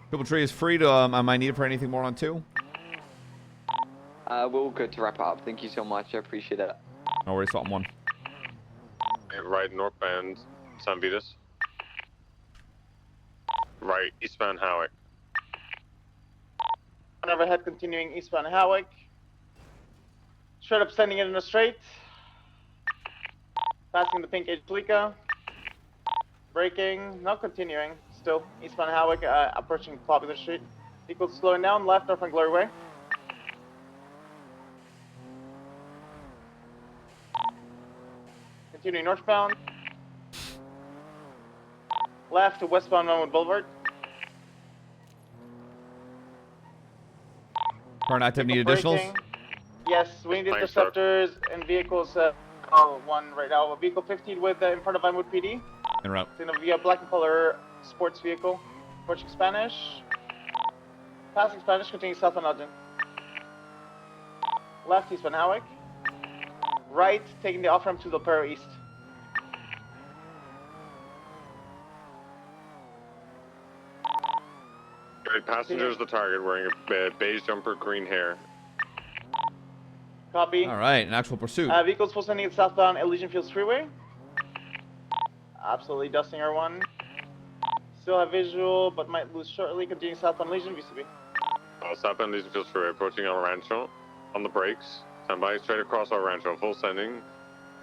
Triple tree is free to, am I needed for anything more on 2? We're all good to wrap it up. Thank you so much. I appreciate it. No worries, Salton 1. Right northbound San Vitas. Right eastbound Howick. One overhead continuing eastbound Howick. Straight up sending it in a straight. Passing the pink H Fleeka. Braking, not continuing. Still eastbound Howick, approaching Popular Street. Vehicles slowing down, left north on Glory Way. Continuing northbound. Left to westbound Melwood Boulevard. Current active need additionals? Braking. Yes, we need Fine, interceptors and vehicles. One right now. Vehicle 15 with in front of Vinewood PD. En route. Seen a black and color sports vehicle. Approaching Spanish. Passing Spanish, continuing south on Elgin. Left eastbound Howick. Right, taking the off ramp to the Pero East. Right, passengers the target wearing a beige jumper, green hair. Copy. All right, an actual pursuit. Vehicles full sending it southbound Elysian Fields Freeway. Absolutely dusting R1. Still have visual, but might lose shortly. Continuing southbound Elysian VCB. Southbound Elysian Fields Freeway, approaching El Rancho. On the brakes. Stand by, straight across El Rancho, full sending.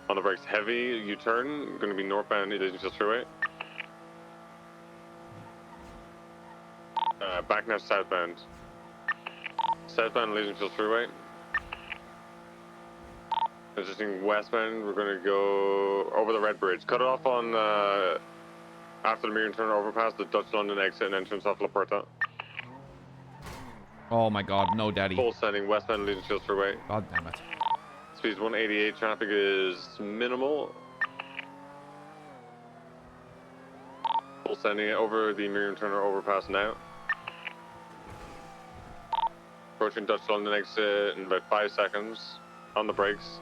On the brakes, heavy U-turn. Going to be northbound Elysian Fields Freeway. Back now southbound. Southbound Elysian Fields Freeway. Transitioning westbound, we're going to go over the Red Bridge. Cut it off on, after the Miriam Turner overpass, the Dutch London exit and entrance off La Puerta. Oh my god, no daddy. Full sending westbound Elysian Fields Freeway. God damn it. Speed's 188, traffic is minimal. Full sending it over the Miriam Turner overpass now. Approaching Dutch London exit in about 5 seconds. On the brakes.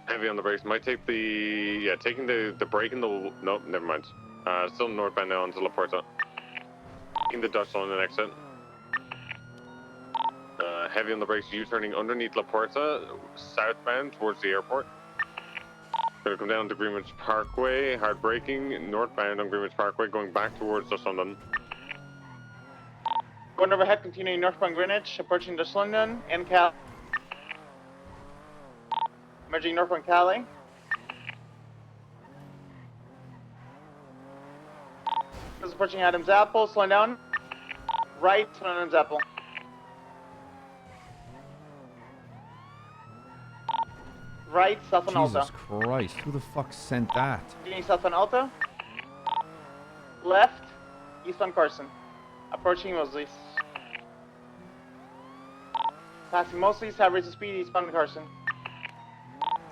Heavy on the brakes. Might take the, taking the brake in the, nope, never mind. Still northbound now onto La Puerta. Taking the Dutch London exit. Heavy on the brakes, U-turning underneath La Puerta, southbound towards the airport. Gonna come down to Greenwich Parkway, hard braking, northbound on Greenwich Parkway, going back towards Dutch London. Going overhead, continuing northbound Greenwich, approaching Dutch London and Cal. Merging northbound Cali. Just approaching Adams Apple, slowing down. Right on Adams Apple. Right, south on Alta. Jesus Christ, who the fuck sent that? Continuing south on Alta. Left, east on Carson. Approaching Mosley's. Passing Mosley's, have raised the speed eastbound Carson.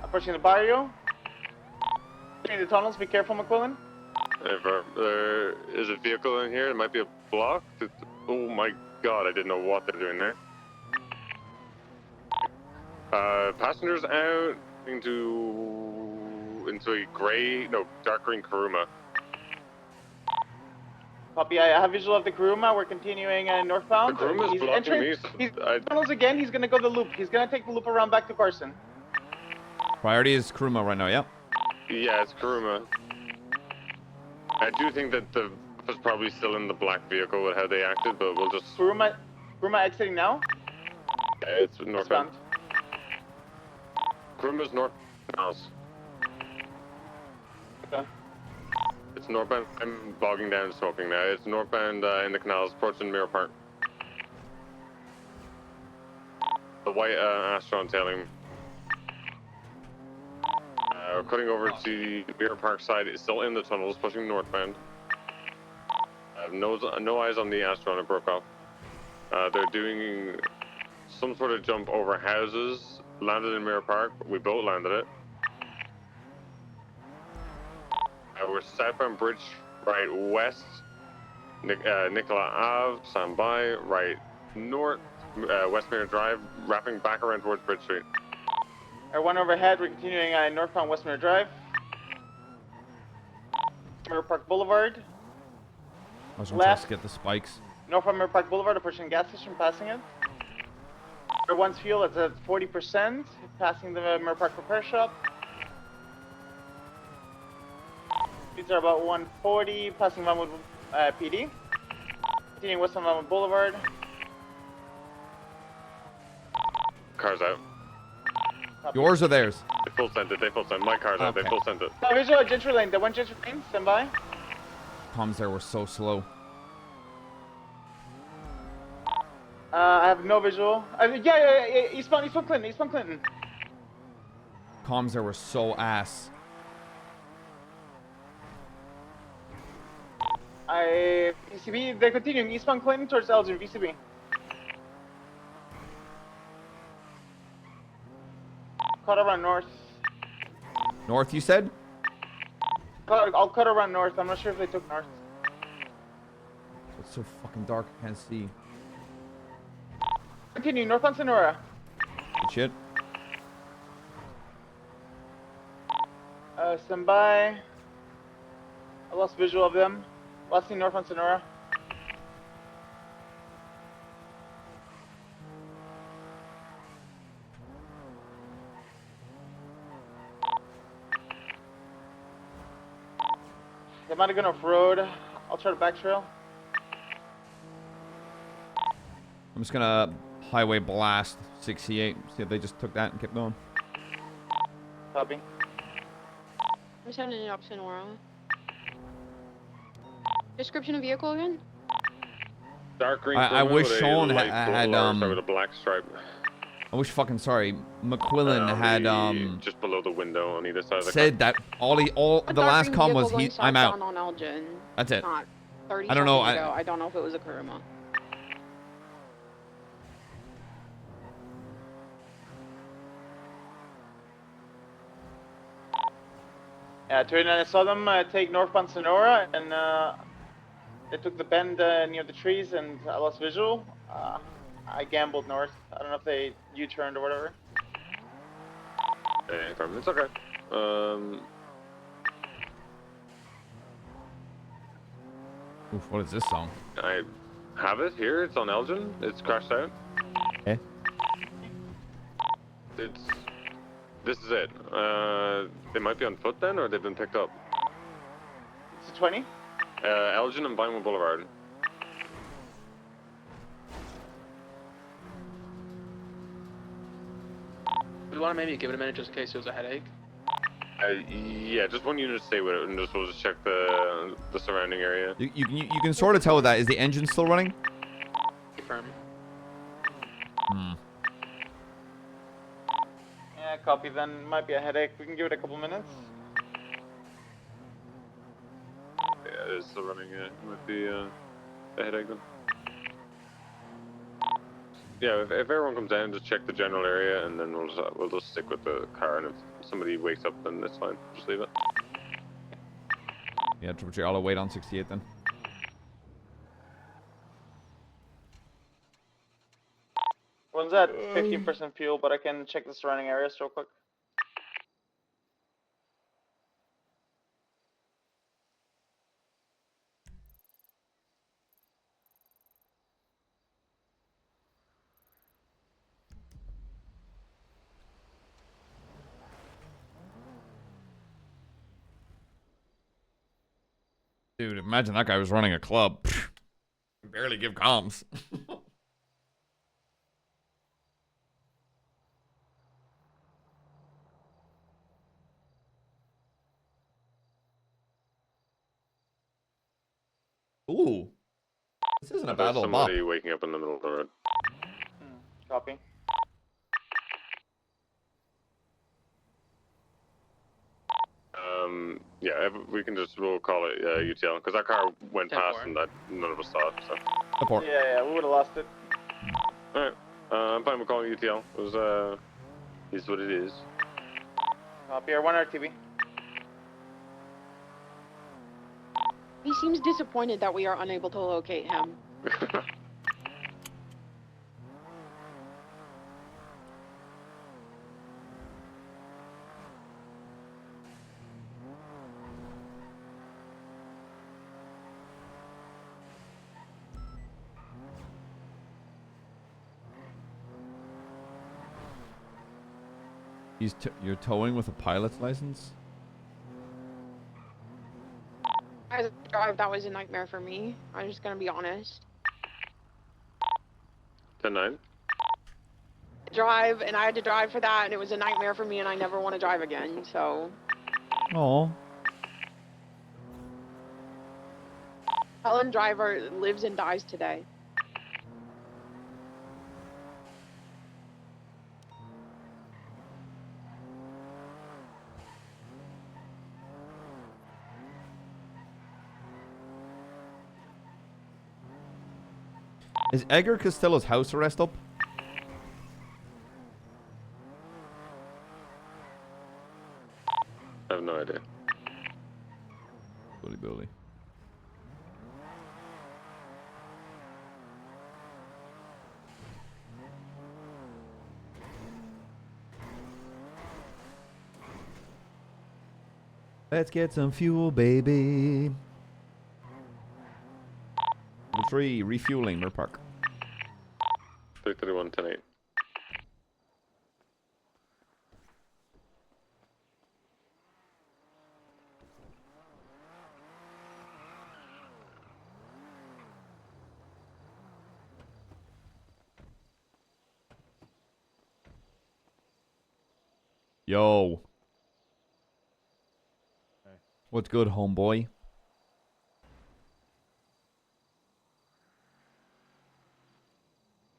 Approaching the barrio. Between the tunnels, be careful, McQuillan. If there is a vehicle in here, it might be a block. Oh my god, I didn't know what they're doing there. Passengers out into a gray, no, dark green Kuruma. Copy, I have visual of the Kuruma. We're continuing northbound. The Kuruma's blocking me, so He's tunnels again. He's gonna go the loop. He's gonna take the loop around back to Carson. Priority is Kuruma right now, yeah? Yeah, it's Kuruma. I do think that the was probably still in the black vehicle with how they acted, but we'll just... Kuruma exiting now? Yeah, it's northbound. Kuruma's north canals. Okay. It's northbound. I'm bogging down and smoking now. It's northbound in the canals, approaching Mirror Park. The white Astron tailing. We're cutting over to the Mirror Park side. It's still in the tunnels, pushing northbound. I have no eyes on the Astron. It broke off. They're doing some sort of jump over houses. Landed in Mirror Park. We both landed it. We're southbound bridge, right west. Nicola Ave, stand by. Right north, West Mirror Drive, wrapping back around towards Bridge Street. One overhead, we're continuing northbound West Mirror Drive. Mirror Park Boulevard. I was gonna try Left. to skip the spikes. North on Mirror Park Boulevard, approaching the gas station, passing it. There one's fuel, it's at 40%, passing the Mirror Park repair shop. Speeds are about 140, passing Vinewood PD. Continuing west on Vinewood Boulevard. Car's out. Yours or theirs? They full sent it. They full sent. My car's out. They Okay. full sent it. No, visual at Gentry Lane. They went Gentry Lane. Stand by. Comms there were so slow. I have no visual. Yeah. Eastbound Clinton. Comms there were so ass. VCB, they're continuing eastbound Clinton towards Elgin, VCB. Cut around north. North, you said? I'll cut around north. I'm not sure if they took north. It's so fucking dark, I can't see. Continue north on Sonora. Good shit. Stand by. I lost visual of them. Last seen north on Sonora. They might have gone off road. I'll try to back trail. I'm just gonna highway blast 68. See if they just took that and kept going. Copy. I'm just having an up Sonora. Description of vehicle again? Dark green. I wish with a Sean light had blue with a black stripe. I wish fucking sorry. McQuillan had just below the window on either side of the said that all the last com was I'm out. On Elgin. That's it. Not 30 I don't know. seconds ago. I don't know if it was a Kuruma. Yeah, 29. I saw them take northbound Sonora, and they took the bend near the trees, and I lost visual. I gambled north. I don't know if they U-turned or whatever. It's okay. Oof, what is this song? I have it here. It's on Elgin. It's crashed out. Eh? This is it. They might be on foot then, or they've been picked up. It's a 20. Elgin and Vinewood Boulevard. We want to maybe give it a minute just in case it was a headache. Yeah, just one unit to stay with it, and we'll just check the surrounding area. You can sort of tell with that. Is the engine still running? Confirm. Hmm. Yeah, copy then. Might be a headache. We can give it a couple minutes. Yeah, it is still running. Yeah, it might be a headache then. Yeah, if everyone comes down, just check the general area, and then we'll just stick with the car. And if somebody wakes up, then it's fine. Just leave it. Yeah, Triple J, I'll wait on 68 then. One's at 15% fuel, but I can check the surrounding areas real quick. Dude, imagine that guy was running a club. Barely give comms. Ooh. This isn't a bad little bop. Somebody waking up in the middle of the road. Copy. Yeah, we can we'll call it UTL, because that car went past and none of us saw it, so. Support. Yeah, we would have lost it. Alright, I'm fine with calling UTL. It was, is what it is. Copy, R1 RTV. He seems disappointed that we are unable to locate him. You're towing with a pilot's license? As a drive, that was a nightmare for me. I'm just gonna be honest. 10-9. Drive, and I had to drive for that, and it was a nightmare for me, and I never want to drive again. So. Oh. Helen Driver lives and dies today. Is Edgar Costello's house arrest up? I have no idea. Bully bully. Let's get some fuel, baby. Number 3, refueling, Mer Park. 331, 10-8. Yo. What's good, homeboy?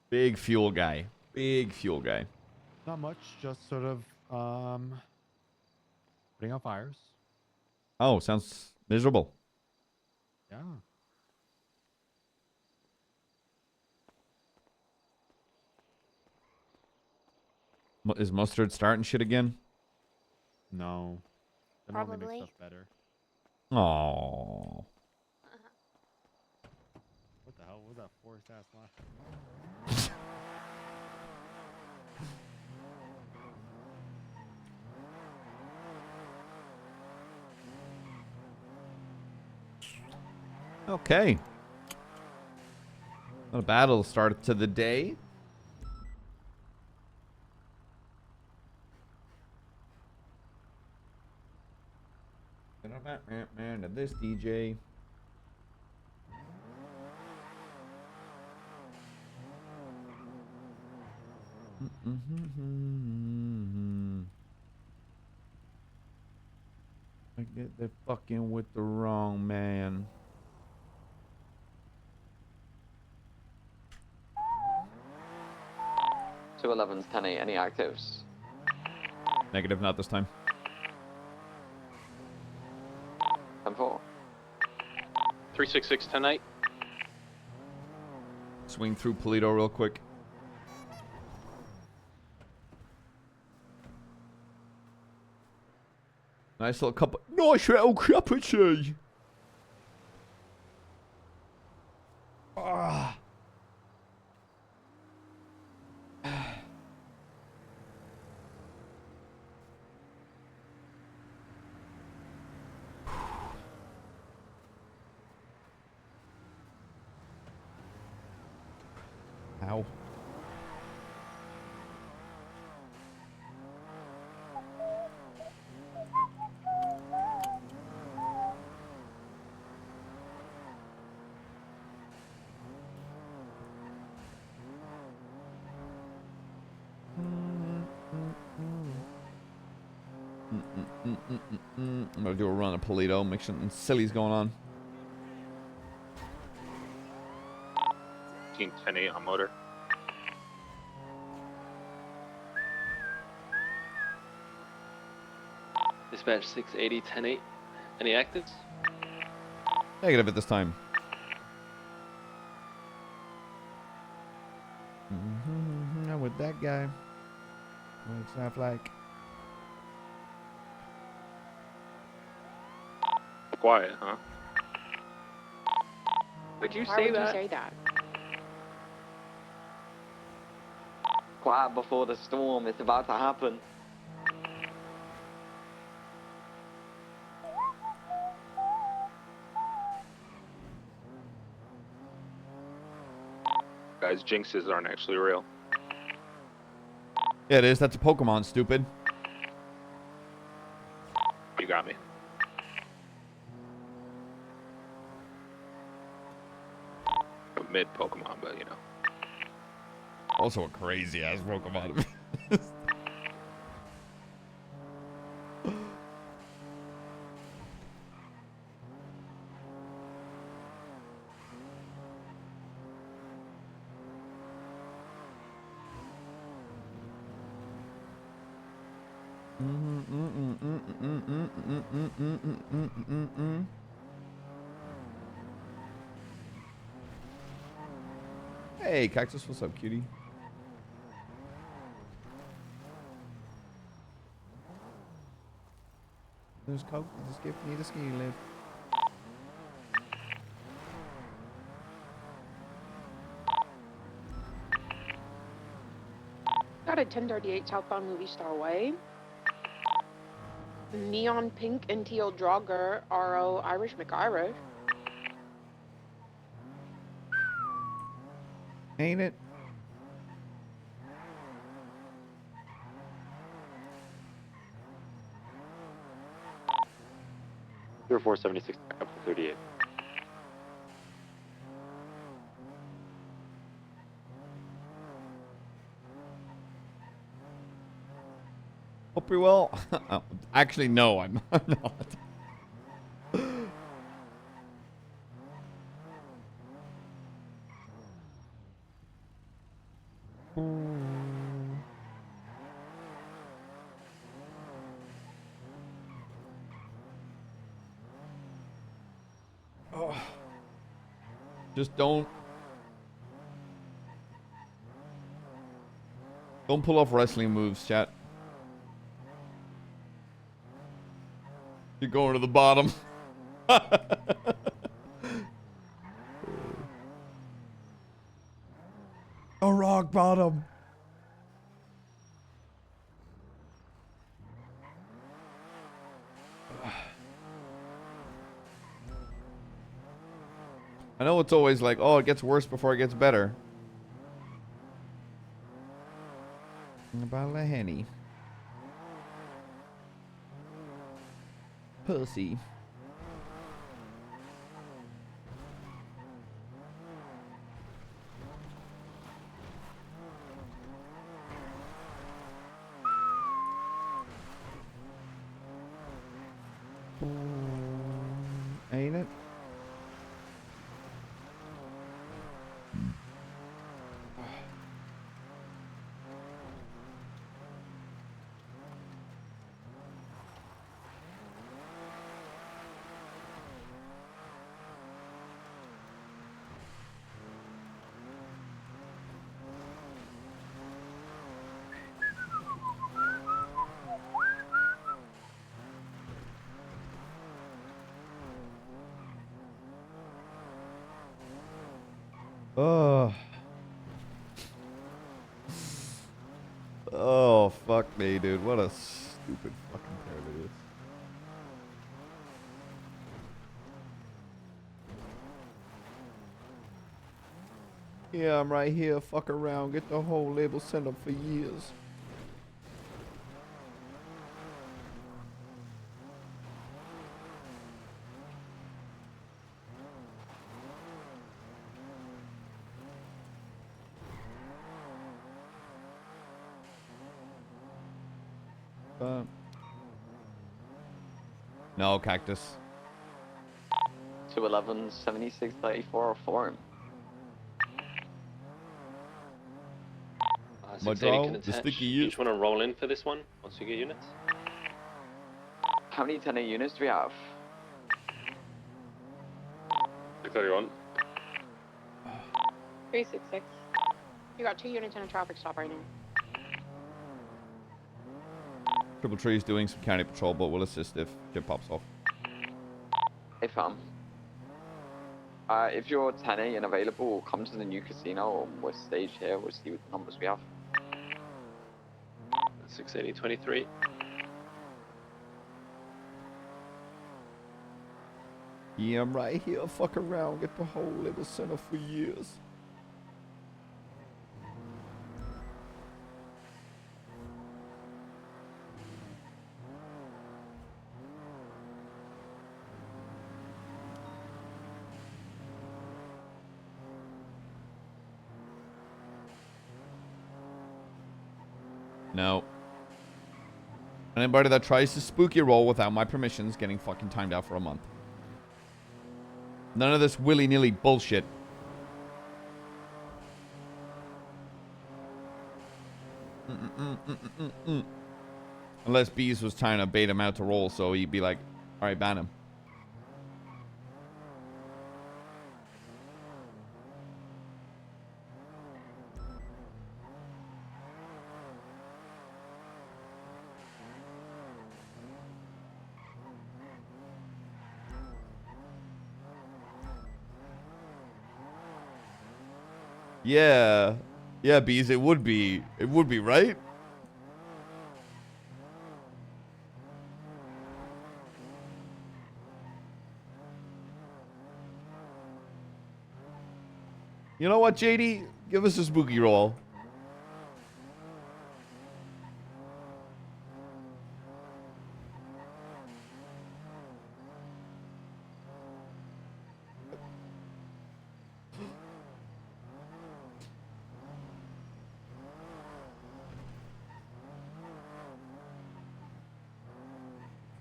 Big fuel guy. Big fuel guy. Not much, just sort of putting out fires. Oh, sounds miserable. Yeah. Is Mustard starting shit again? No. They normally make Probably. stuff better. Oh. What the hell was that forced ass laugh? Okay. Not a battle start to the day. Man, to this DJ. I get they're fucking with the wrong man. Two 11s, 10-8, any actives? Negative, not this time. 10-4. 366, 10-8. Swing through Polito real quick. Nice little cup. Nice little cup of tea. Ah. Ow. I'm gonna do a run of Polito, make something silly's going on. 10-8 on motor. Dispatch 680, 10-8. Any actives? Negative at this time. Not with that guy. What's that like? Quiet, huh? Would you Why say would that? you say that? Quiet before the storm, it's about to happen. Guys, jinxes aren't actually real. Yeah, it is. That's a Pokemon, stupid. You got me. Mid Pokemon, but you know. Also a crazy ass Pokemon. Hey, Cactus, what's up, cutie? There's Coke. Just give me the ski lift. Got a 1038 southbound Movie Star Way. Neon pink and teal Drogger, RO Irish McIrish. Ain't it? Zero 476 up to 38. Hope you're well. Oh, actually, no, I'm not. Oh. Just don't pull off wrestling moves, chat. You're going to the bottom. A rock bottom. I know it's always like, oh, it gets worse before it gets better. About a henny. Pussy. Ain't it? Oh. Oh, fuck me, dude. What a stupid fucking pair it is. Yeah, I'm right here. Fuck around. Get the whole label sent up for years. No, Cactus. 211, 76, 34 or form. 680 can the attach. sticky You just want to roll in for this one once you get units. How many 10 units do we have? 631. 366. You got 2 units in a traffic stop right now. Triple Tree's doing some county patrol, but will assist if shit pops off. Hey fam. If you're 10A and available, come to the new casino and we'll stage here. We'll see what numbers we have. 680, 23. Yeah, I'm right here. Fuck around. Get the whole little center for years. No. Anybody that tries to spooky roll without my permission's getting fucking timed out for a month. None of this willy-nilly bullshit. Unless Bees was trying to bait him out to roll, so he'd be like, alright, ban him. Yeah. Yeah, Bees, it would be. It would be, right? You know what, JD? Give us a spooky roll.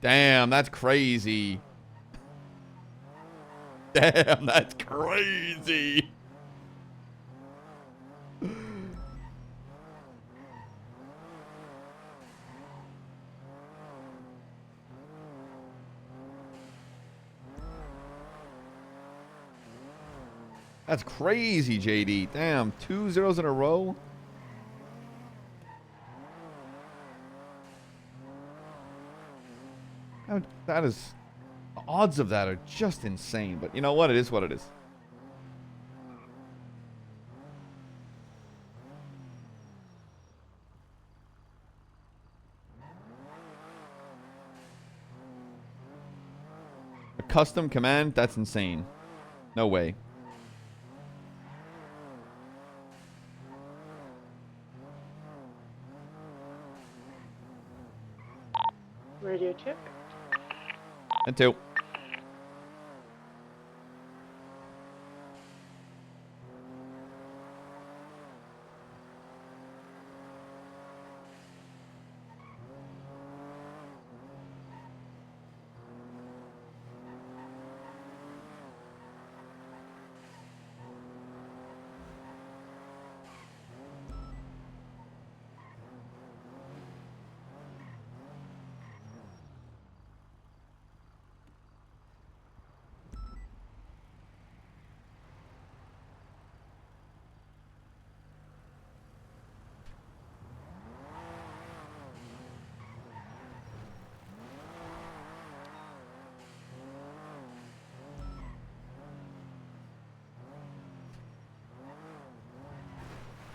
Damn, that's crazy. Damn, that's crazy. That's crazy, JD. Damn, 2 zeros in a row. That is... The odds of that are just insane. But you know what? It is what it is. A custom command? That's insane. No way. Radio check. And 2.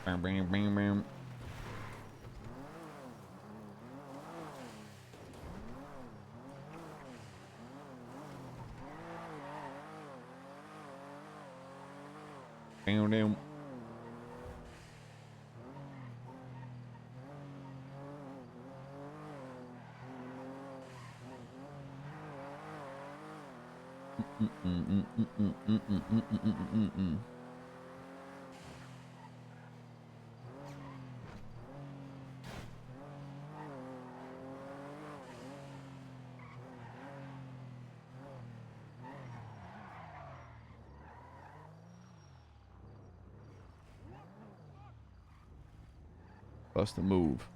Bam, bam, bam, bam. Bam, bam. Bust the move.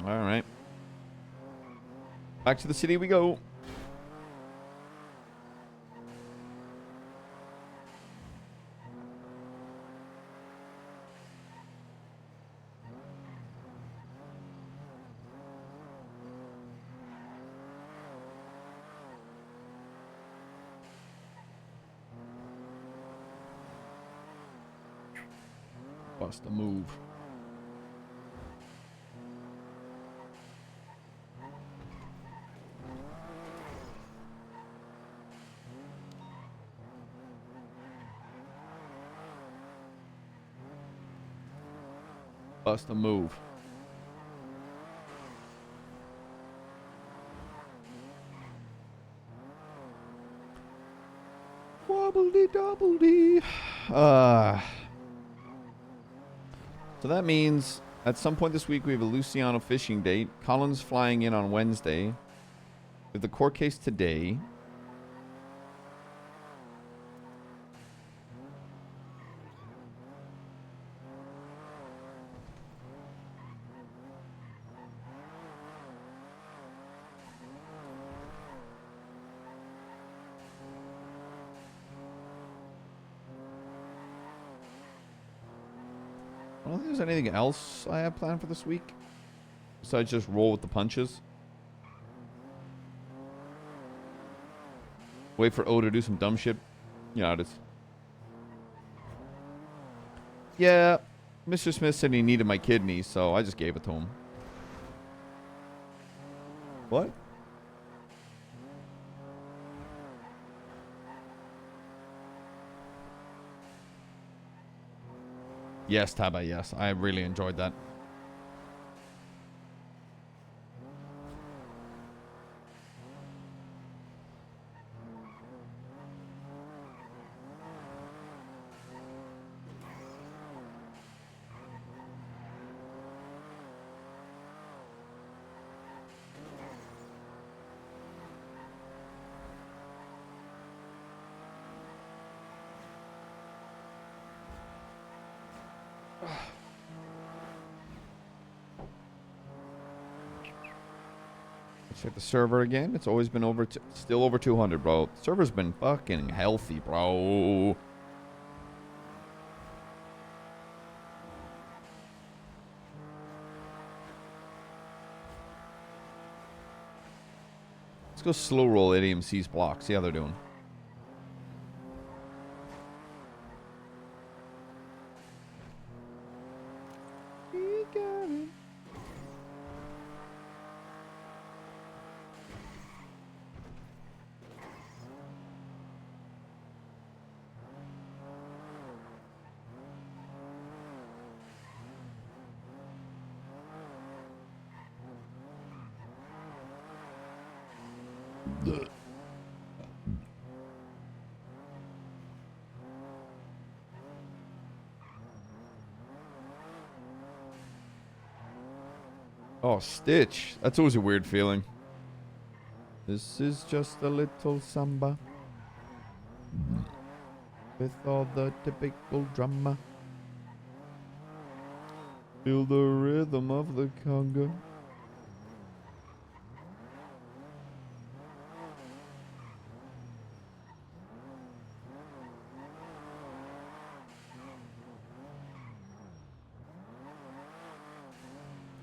All right. Back to the city we go. Bust the move. Bust the move. Wobbledy dobbledy. So that means at some point this week we have a Luciano fishing date. Colin's flying in on Wednesday. We have the court case today. I don't think there's anything else I have planned for this week. Besides just roll with the punches. Wait for O to do some dumb shit. You know, it's... Yeah, Mr. Smith said he needed my kidney, so I just gave it to him. What? Yes, Taba, yes. I really enjoyed that. Check the server again. It's always been over, still over 200, bro. The server's been fucking healthy, bro. Let's go slow roll ADMC's block. See how they're doing. We got it. Oh, Stitch. That's always a weird feeling. This is just a little samba. With all the typical drama. Feel the rhythm of the conga.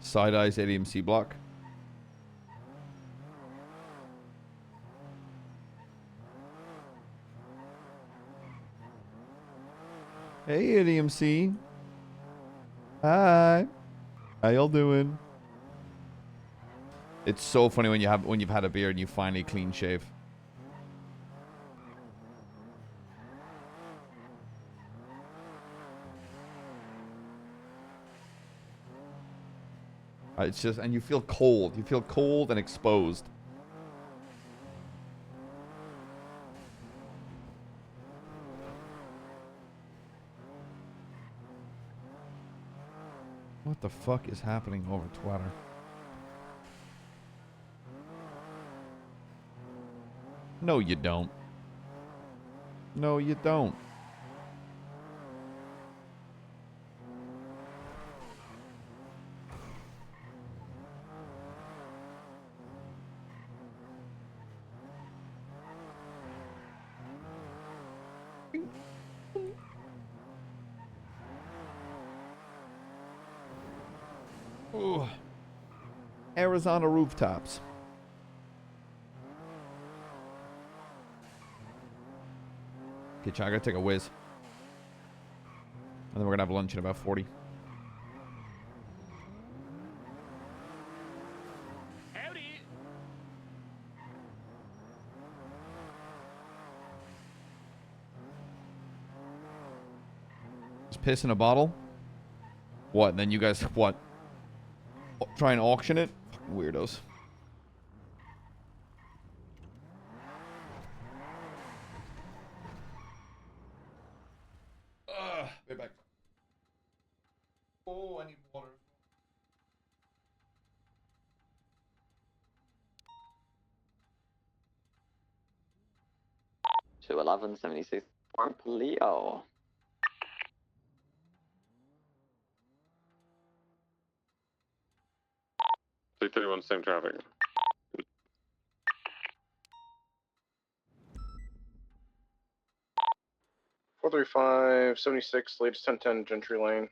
Side eyes ADMC block. Hey ADMC. Hi. How y'all doing? It's so funny when you've had a beer and you finally clean shave. It's just, and you feel cold. You feel cold and exposed. What the fuck is happening over Twitter? No, you don't. No, you don't. Ooh. Arizona rooftops. Okay, Chad, I gotta take a whiz. And then we're gonna have lunch in about 40. Howdy. Just piss in a bottle? What? And then you guys, what? Try and auction it? Fucking weirdos. Oh, I need water. 211, 76 for Leo. 331, same traffic. Four 435, 76, latest 1010 Gentry Lane.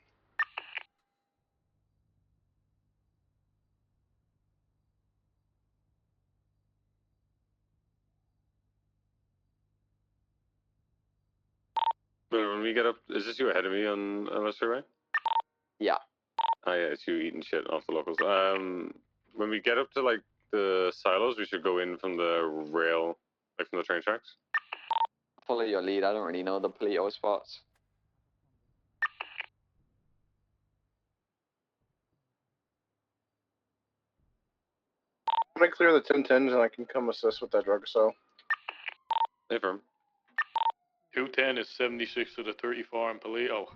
But when we get up, is this you ahead of me on West Freeway? Yeah. Oh yeah, it's you eating shit off the locals. When we get up to like the silos, we should go in from the rail, like from the train tracks. Follow your lead. I don't really know the Polito spots. When I clear the 1010s and I can come assist with that drug so. Hey, firm. 210 is 76 to the 34 in Paleo.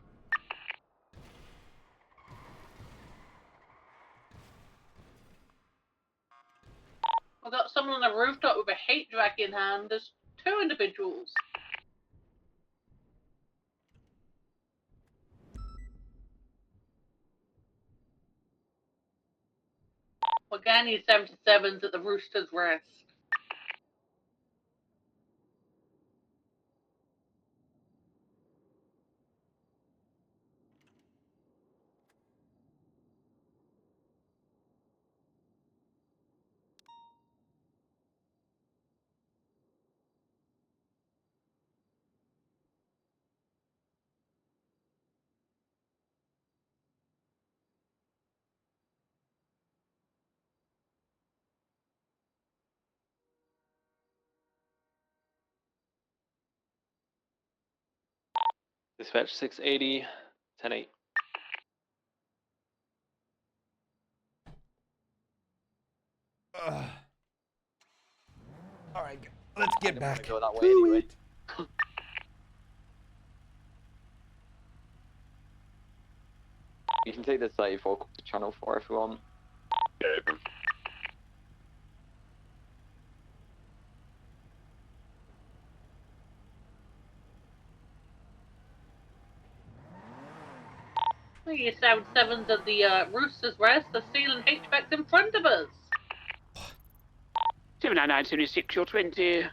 I've got someone on a rooftop with a hate drag in hand. There's 2 individuals. Organi 77's at the Rooster's Rest. Dispatch 680, 10-8. All right, let's get back go that way to anyway. it. You can take this 34 to channel 4 if you want. Yeah. The 77's at the Rooster's Rest. The stealing hatchbacks in front of us. 799, 76, you're 20.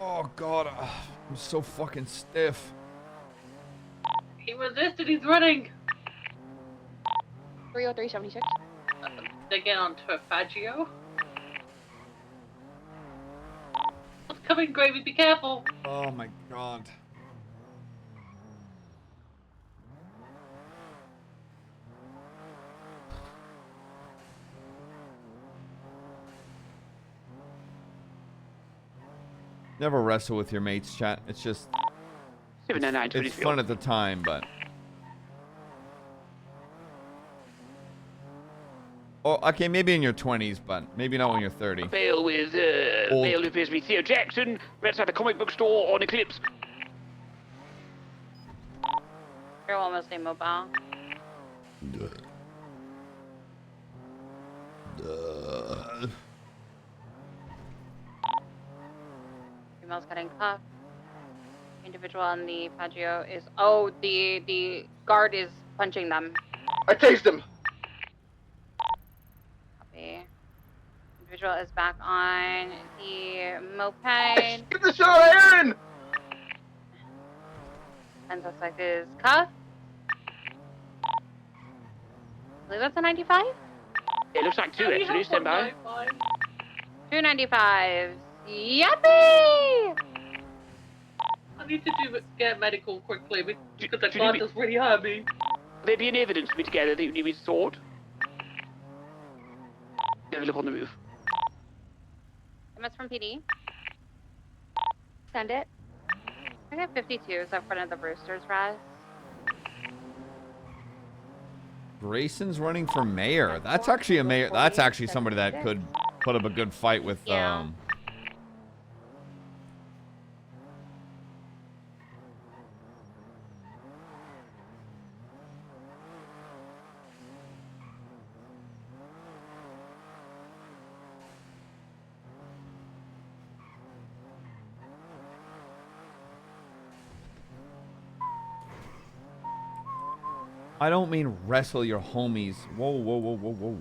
Oh god, I'm so fucking stiff. He resisted. He's running. 30376. They get onto a Faggio. What's coming, Gravy? Be careful. Oh my god. Never wrestle with your mates, chat. It's just... 799, it's fun at the time, but... Oh, okay, maybe in your 20s, but maybe not when you're 30. Bail with, Old. bail who appears to be Theo Jackson. We're outside the comic book store on Eclipse. You're almost immobile. Female's getting cuffed. Individual on the Faggio is... Oh, the guard is punching them. I tased him! Copy. Individual is back on the moped. Get the shot, Aaron! And suspect is cuffed. I believe that's a 95? It looks like 2 actually, stand by. 295s. Yuppie! I need to get medical quickly because the do you guard need me- does really hurt me. There be any evidence for me to gather that you need me to sort? Have a look on the roof. MS from PD. Send it. I got 52s up front of the Brewster's Rest. Grayson's running for mayor. That's actually a mayor. That's actually somebody that could put up a good fight with Yeah. I don't mean wrestle your homies. Whoa, whoa, whoa, whoa, whoa.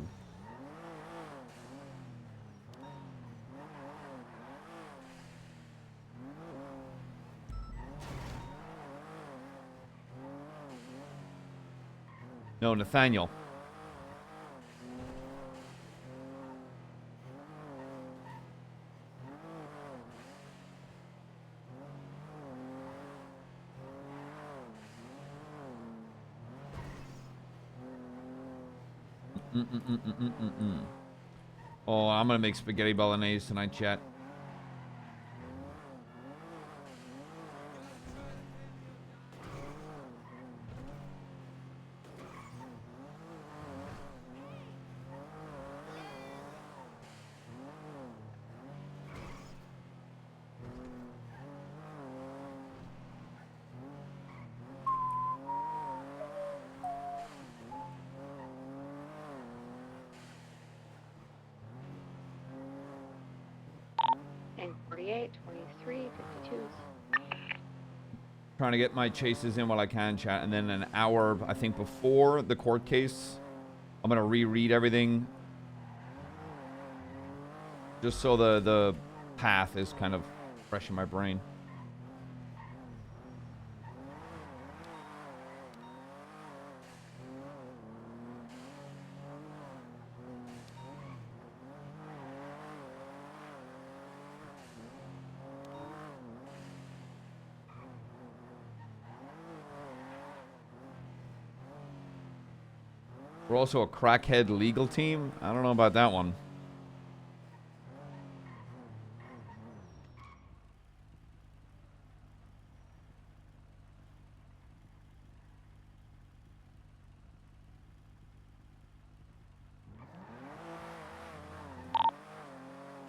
No, Nathaniel. Oh, I'm gonna make spaghetti bolognese tonight, chat. And 48, 23, 52s. Trying to get my chases in while I can, chat, and then an hour, I think, before the court case, I'm gonna reread everything, just so the path is kind of fresh in my brain. We're also a crackhead legal team. I don't know about that one.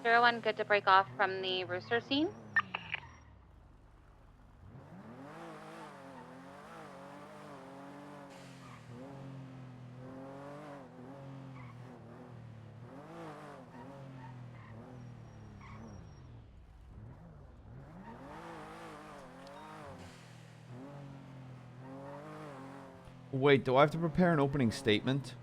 Everyone good to break off from the rooster scene? Wait, do I have to prepare an opening statement?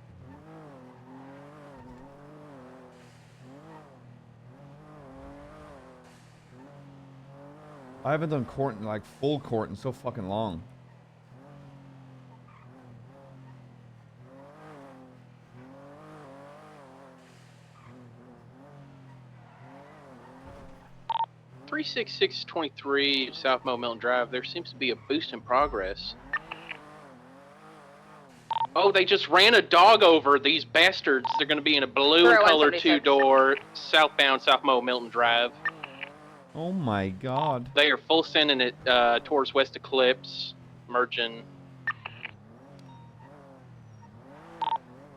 I haven't done court in, like, full court in so fucking long. Three 36623 South Mo Mountain Drive. There seems to be a boost in progress. Oh, they just ran a dog over, these bastards. They're going to be in a blue and color 2-door southbound South Mo Milton Drive. Oh my god. They are full sending it towards West Eclipse, merging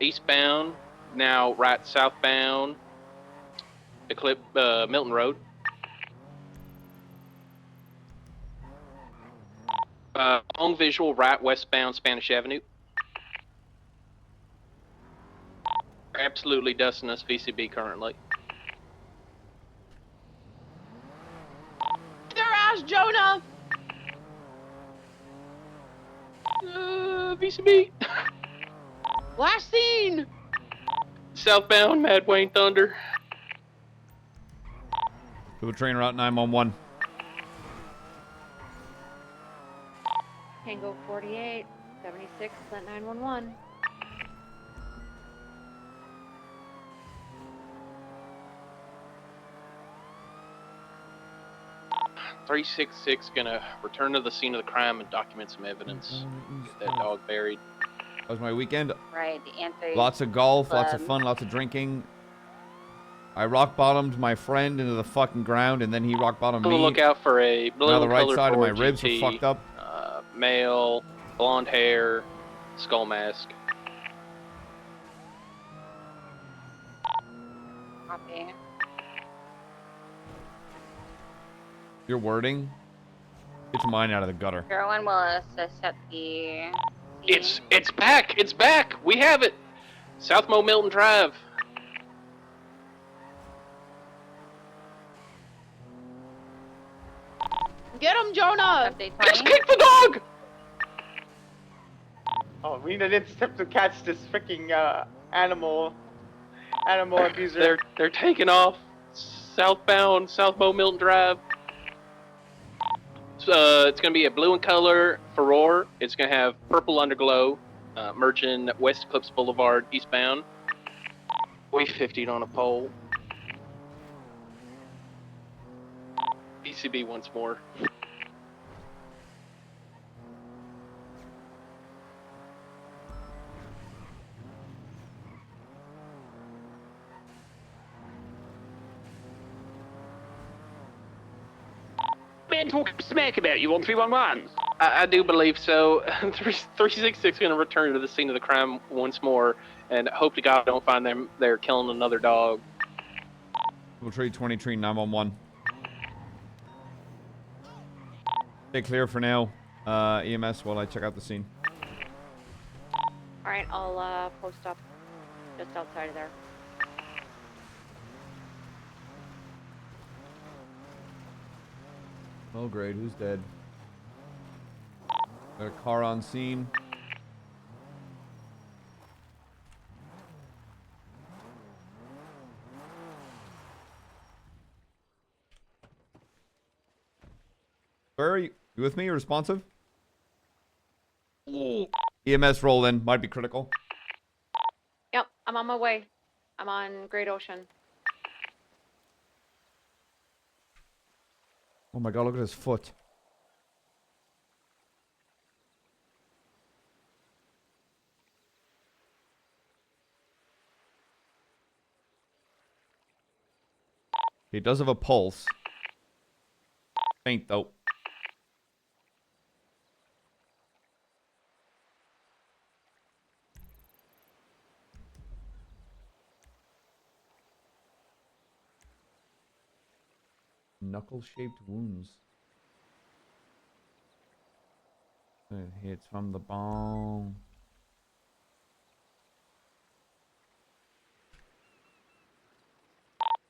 eastbound, now right southbound, Eclipse, Milton Road. Long visual right westbound Spanish Avenue. Absolutely dusting us VCB currently. Their ass, Jonah! VCB. Last scene! Southbound Mad Wayne Thunder. Do a train route 911. Tango 48, 76, at 911. .366 gonna return to the scene of the crime and document some evidence. Get that dog buried. That was my weekend. Right, the anti. Lots of golf, lots of fun, lots of drinking. I rock bottomed my friend into the fucking ground, and then he rock bottomed me. Look out for a blue now the right color side of my Ford ribs GT, are fucked up. Male, blonde hair, skull mask. Copy. Your wording? Get mine out of the gutter. Carolyn will assist at the... It's back! It's back! We have it! South Mo Milton Drive. Get him, Jonah! Just kick the dog! Oh, we need an intercept to catch this freaking animal abuser. They're taking off southbound South Mo Milton Drive. It's gonna be a blue in color Ferrari. It's gonna have purple underglow, merging West Eclipse Boulevard eastbound. We 50'd on a pole. BCB once more. Man talking smack about you on 311. I do believe so. 366 is going to return to the scene of the crime once more, and hope to God don't find them there killing another dog. Tree 23 911. Stay clear for now. EMS while I check out the scene. Alright, I'll post up just outside of there. Oh great, who's dead? Got a car on scene. Where are you? You with me? You responsive? EMS roll in. Might be critical. Yep, I'm on my way. I'm on Great Ocean. Oh my god, look at his foot. He does have a pulse. Faint though. Knuckle-shaped wounds. It hits from the bone.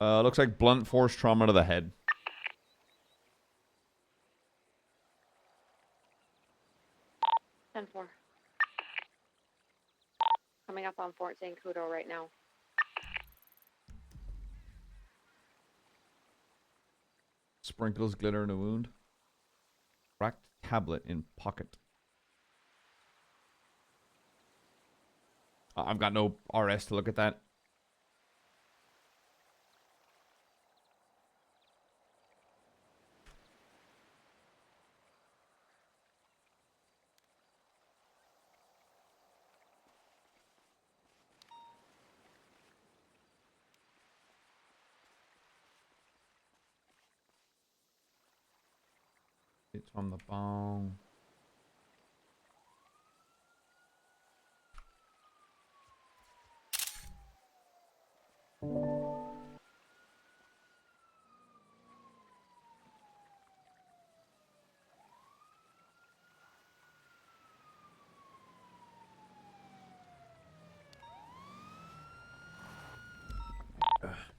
Looks like blunt force trauma to the head. Ten-4. Coming up on Fort Zancudo right now. Sprinkles glitter in a wound. Cracked tablet in pocket. I've got no RS to look at that. It's from the bone.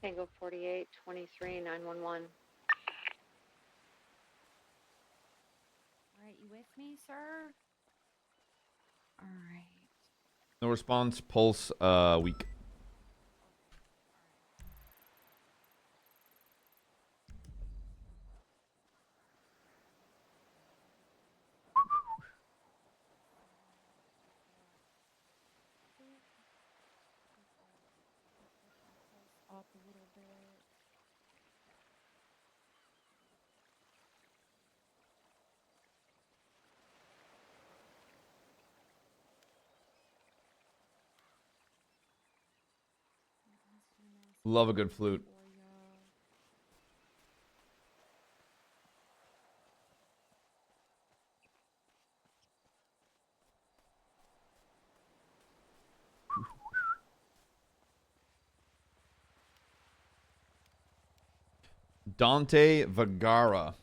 Tango 48, 23, 911. Alright, you with me, sir? Alright. No response. Pulse weak. Up a little bit. Love a good flute. Dante Vergara.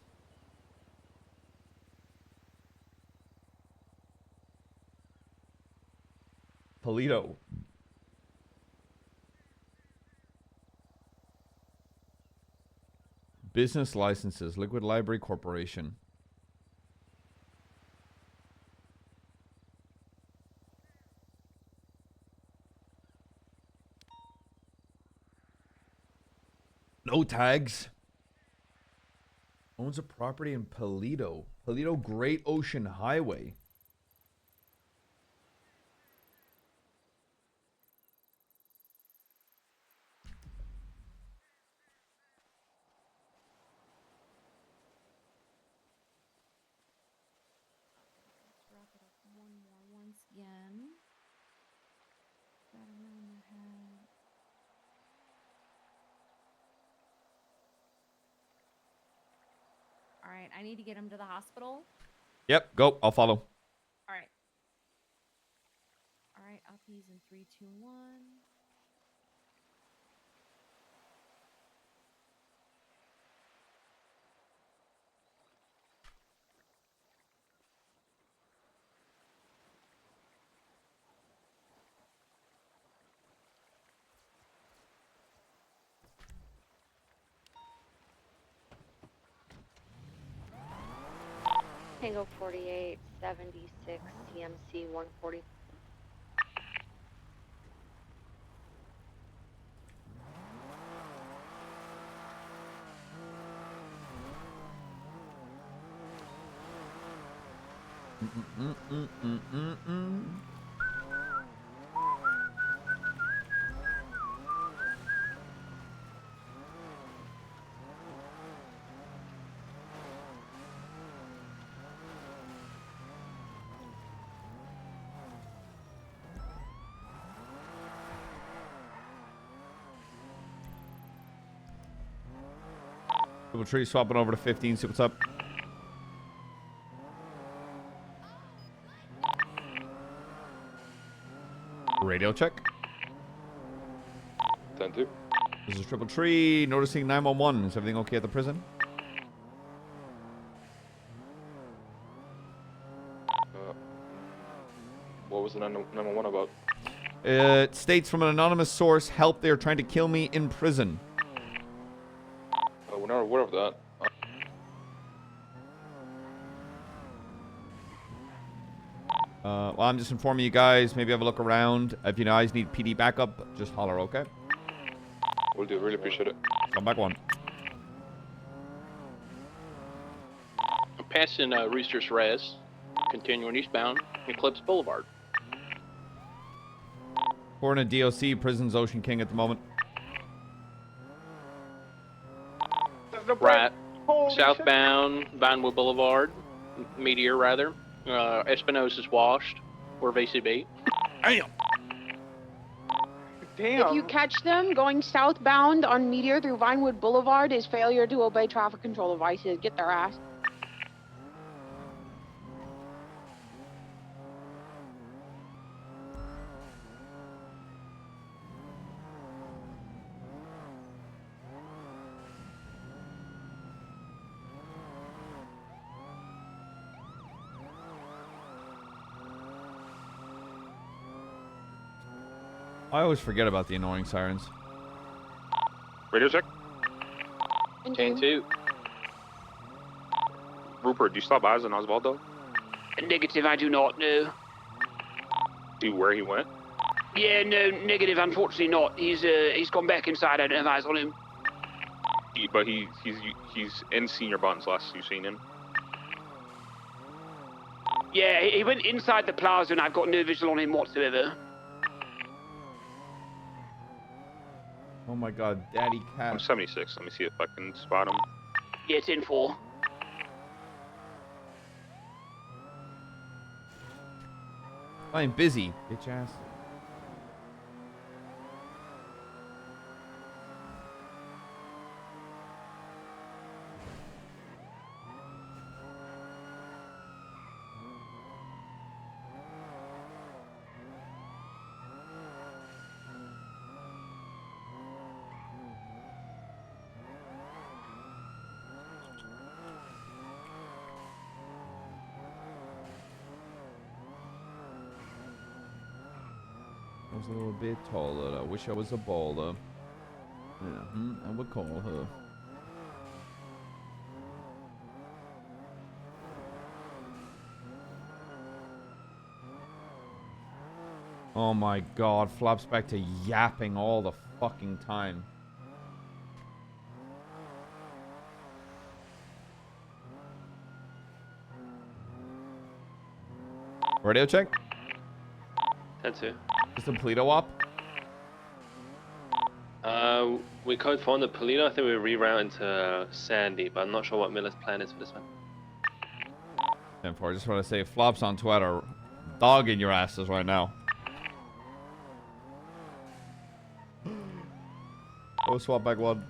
Polito. Business licenses. Liquid Library Corporation. No tags. Owns a property in Polito. Polito Great Ocean Highway. Let's wrap it up one more once again. Got around their head. All right, I need to get him to the hospital. Yep, go. I'll follow. All right. All right, up he's in 3, 2, 1. Tango 48, 76, TMC 140. Double tree swapping over to 15. See what's up. Radio check. 10-2. This is Triple Tree. Noticing 911. Is everything okay at the prison? What was the 911 about? It states from an anonymous source, help, they are trying to kill me in prison. We're not aware of that. Well, I'm just informing you guys. Maybe have a look around. If you guys need PD backup, just holler, okay? Will do. Really appreciate it. Come back one. I'm passing Rooster's Res, continuing eastbound, Eclipse Boulevard. We're in a DOC, Prison's Ocean King at the moment. Right. Southbound, Vinewood Boulevard, Meteor rather. Espinosa's washed. We're VCB. Damn. If you catch them going southbound on Meteor through Vinewood Boulevard, is failure to obey traffic control devices. Get their ass. I always forget about the annoying sirens. Radio check. 10-2. Rupert, do you stop eyes on Osvaldo? Negative, I do not know. See where he went? Yeah, no, negative, unfortunately not. He's gone back inside, I don't have eyes on him. But he's in Senior Buns last you've seen him. Yeah, he went inside the plaza and I've got no visual on him whatsoever. Oh my god, Daddy Cat. I'm 76. Let me see if I can spot him. Yeah, 10-4. I'm busy, bitch ass. was a little bit taller. I wish I was a baller. Yeah, I would call her. Oh my god, Flop's back to yapping all the fucking time. Radio check? 10-2. Just a Polito op? We code 4 on the Polito. I think we reroute into Sandy, but I'm not sure what Miller's plan is for this one. 10-4. I just want to say, Flops on Twitter, dogging your asses right now. Oh, swap back one.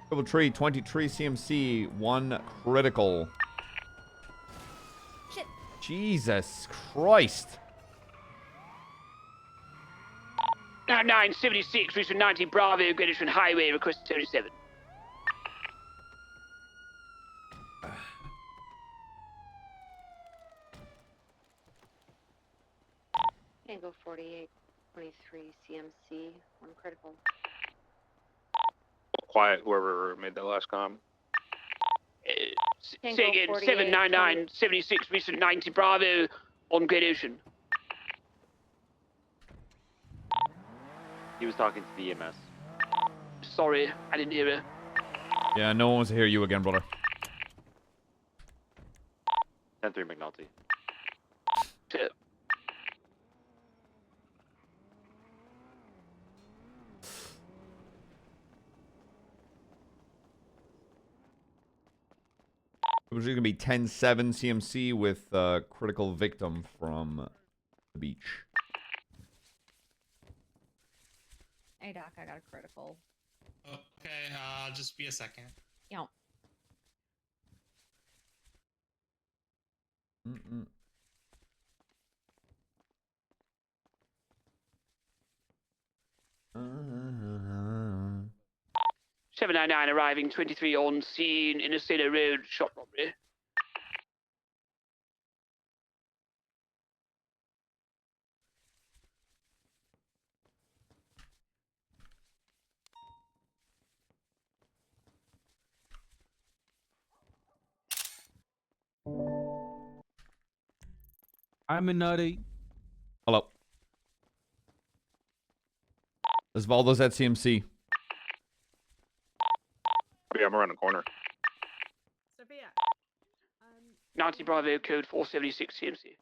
Double tree, 23 CMC, 1 critical. Shit. Jesus Christ. 976, Richmond 90 Bravo, Greenwich Highway, request 37. Tango 48, 23 CMC, 1 critical. Quiet, whoever made that last com. Say again, 799, 76, Richmond 90 Bravo, on Great Ocean. He was talking to the EMS. Sorry, I didn't hear her. Yeah, no one wants to hear you again, brother. 10-3 McNulty. It was going to be 10-7 CMC with critical victim from the beach. Hey, Doc, I got a critical. Okay, just be a second. Yep. Mm-mm. Uh... 799 arriving, 23 on scene, Interstate Road, shop robbery. I'm a nutty. Hello. Osvaldo's at CMC. Yeah, I'm around the corner. Sophia. 90 Bravo, code 476 CMC.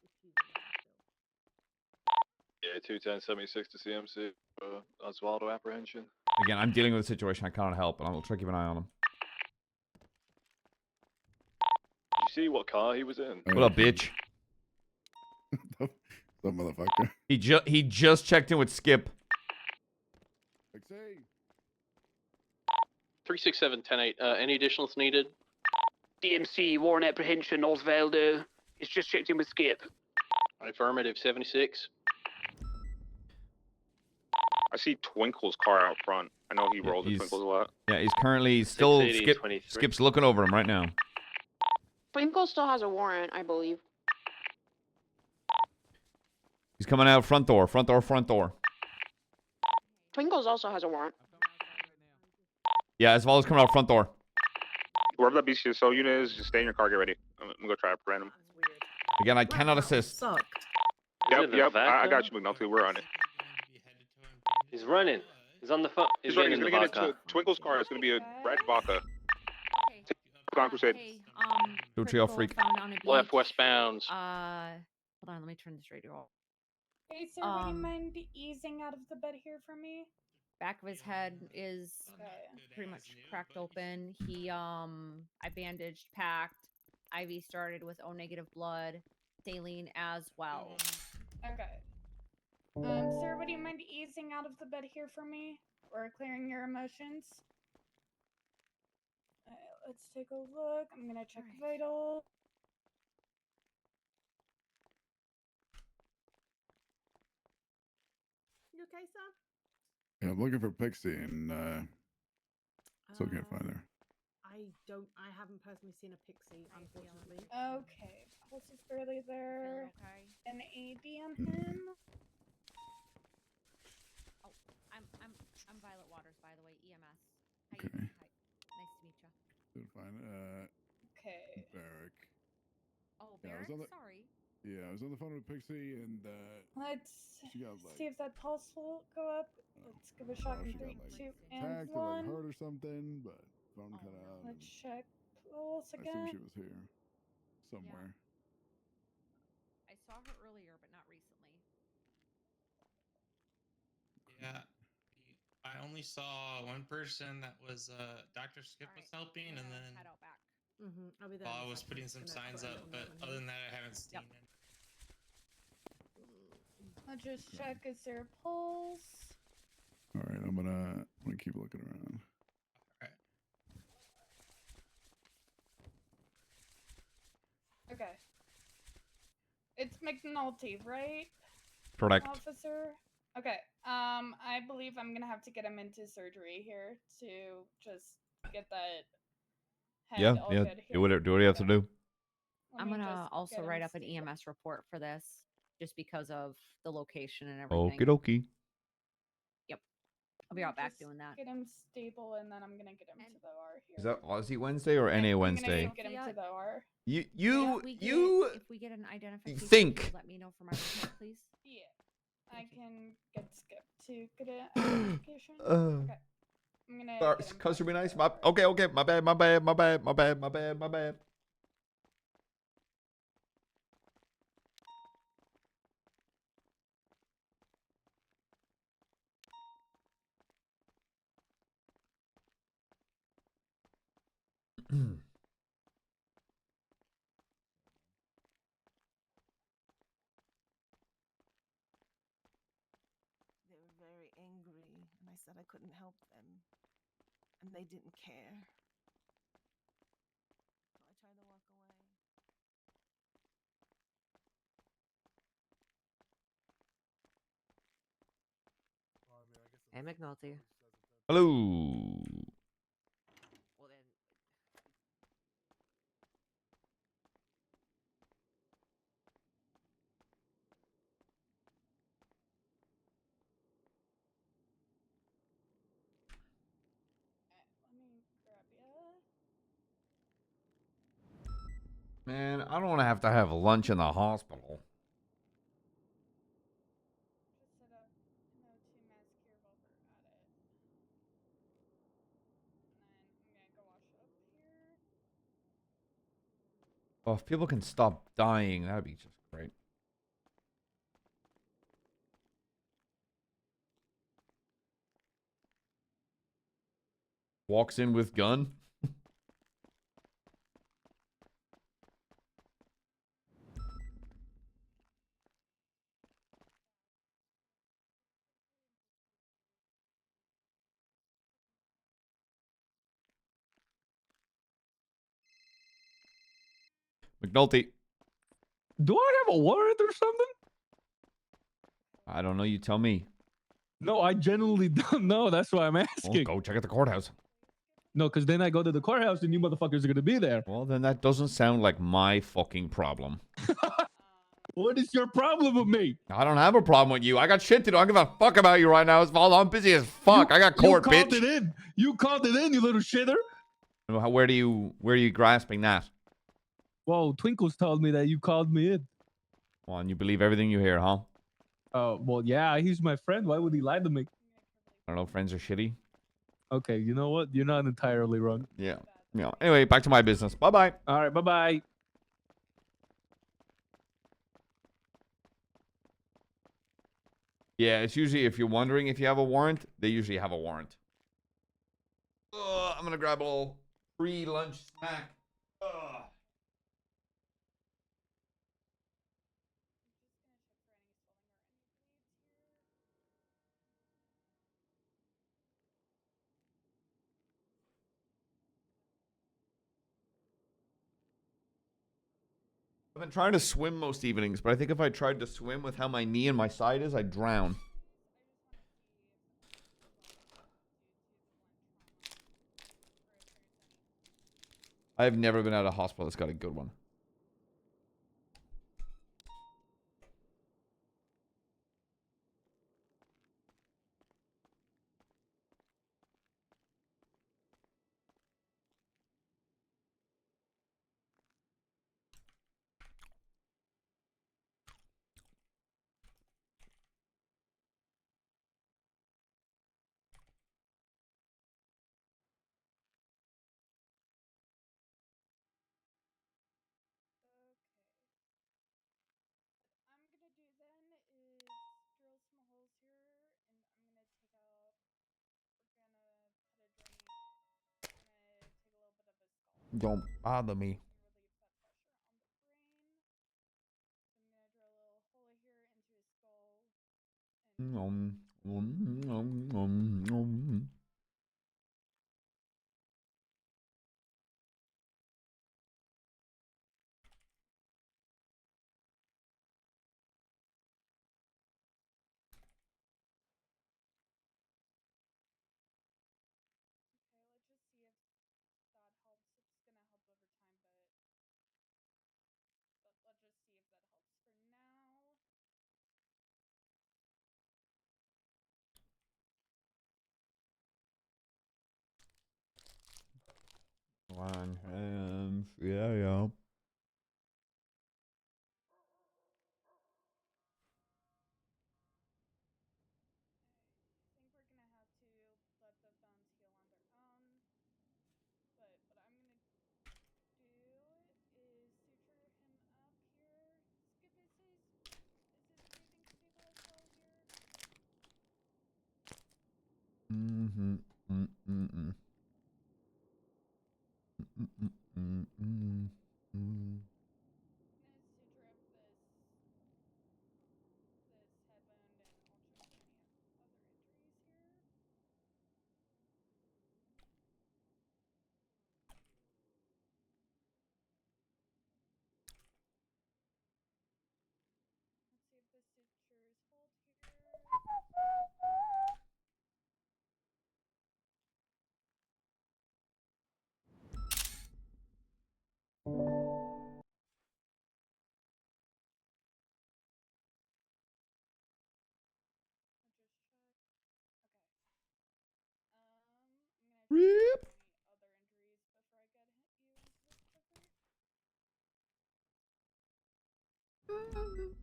Yeah, 21076 to CMC. Osvaldo apprehension. Again, I'm dealing with the situation. I cannot help, and I will try to keep an eye on him. Did you see what car he was in? What up, bitch? That motherfucker. He just checked in with Skip. 367 108. Any additionals needed? DMC, warrant apprehension, Osvaldo. It's just checked in with Skip. Affirmative 76. I see Twinkle's car out front. I know he rolls with Twinkles a lot. Yeah, he's currently still 680, Skip's looking over him right now. Twinkle still has a warrant, I believe. He's coming out front door, front door, front door. Twinkles also has a warrant. Yeah, Osvaldo's coming out front door. Wherever that BCSO unit is, just stay in your car, get ready. I'm gonna go try to prevent him. Again, I cannot assist. Yep, I got you, McNulty. We're on it. He's running. He's on the phone. He's running. He's gonna get into Twinkle's car. It's gonna be a red Vodka. Con Crusade. Trail freak. Left westbound. Hold on, let me turn this radio off. Hey, sir, would you mind easing out of the bed here for me? Back of his head is pretty much cracked open. He I bandaged, packed, IV started with O negative blood, saline as well. Okay. Sir, would you mind easing out of the bed here for me? Or clearing your emotions? Alright, let's take a look. I'm gonna check vital. You okay, sir? Yeah, I'm looking for Pixie and still can't find her. I I haven't personally seen a pixie, unfortunately. Okay, pulse is barely there. Okay. An AD on him. Oh, I'm Violet Waters, by the way. EMS. Hi. Okay. Hi. Nice to meet you. Doing fine. Okay. Barrack. Oh, Yeah, Barrack. Sorry. I was on the phone with Pixie, and Let's she got like see if that pulse will go up. Let's give a shot in she got 3, like 2, and attacked or like 1. hurt or something, but phone cut out. Let's check pulse I again. assume she was here somewhere. I saw her earlier, but not recently. Yeah. I only saw one person that was Dr. Skip was helping, and then Head out back. I'll be there. Paul was putting some signs up, but other than that, I haven't seen it. Let's just check. Is there a pulse? All right, I'm gonna keep looking around. Okay. It's McNulty, right? Correct. Officer. Okay. I believe I'm gonna have to get him into surgery here to just get that head all good here. Do what you have to do. I'm Let me gonna just also get him write up an stable. EMS report for this, just because of the location and everything. Okie dokie. Yep. I'll be Let me out back just doing that. Get him stable, and then I'm gonna get him to the OR here. Is that Aussie Wednesday or NA Wednesday? I'm gonna get him to the OR. If we get an identification, think. please let me know for my report, please. Yeah. I can get Skip to get an identification. Okay. I'm gonna. Sorry, get him Custy, be nice. Okay, my bad. They were very angry, and I said I couldn't help them, and they didn't care. So I tried to walk away. Hey, McNulty. Hello. Well then, Let me grab ya. Man, I don't want to have lunch in the hospital. Just set up no 2 mask here while we're at it. And then I'm gonna go wash up here. Oh, if people can stop dying, that'd be just great. Walks in with gun. McNulty. Do I have a warrant or something? I don't know. You tell me. No, I genuinely don't know. That's why I'm asking. Well, go check at the courthouse. No, because then I go to the courthouse and you motherfuckers are going to be there. Well, then that doesn't sound like my fucking problem. What is your problem with me? I don't have a problem with you. I got shit to do. I don't give a fuck about you right now. I'm busy as fuck. I got court, you called bitch. It in. You called it in, you little shitter. Where are you grasping that? Whoa, Twinkles told me that you called me in. Well, and you believe everything you hear, huh? Well, yeah, he's my friend. Why would he lie to me? I don't know. Friends are shitty. Okay, you know what? You're not entirely wrong. Yeah. Yeah. Anyway, back to my business. Bye-bye. All right, bye-bye. Yeah, it's usually, if you're wondering if you have a warrant, they usually have a warrant. I'm going to grab a little free lunch snack. I've been trying to swim most evenings, but I think if I tried to swim with how my knee and my side is, I'd drown. I've never been out of hospital that's got a good one. I'm gonna do then is drill some holes here, and I'm gonna take out. We're gonna put a drain. We're gonna take a little bit of a skull. Don't bother me. Relieve that pressure on the brain. So I'm gonna drill a little hole here into his skull. Okay, let's just see if that helps. It's gonna help over time, but let's just see if that helps for now. One hands. Yeah, yeah. I think we're gonna have to let the thumbs heal on their own. But what I'm gonna do is suture him up here. Is his breathing stable as well here? Mm-hmm. Mm-mm-mm. Mm-mm-mm-mm. I'm gonna suture up this head wound, and I'll check for any other injuries here. Let's see if the sutures hold here. I'll just check. Okay. I'm gonna check Rip. for any other injuries before I get you into recovery.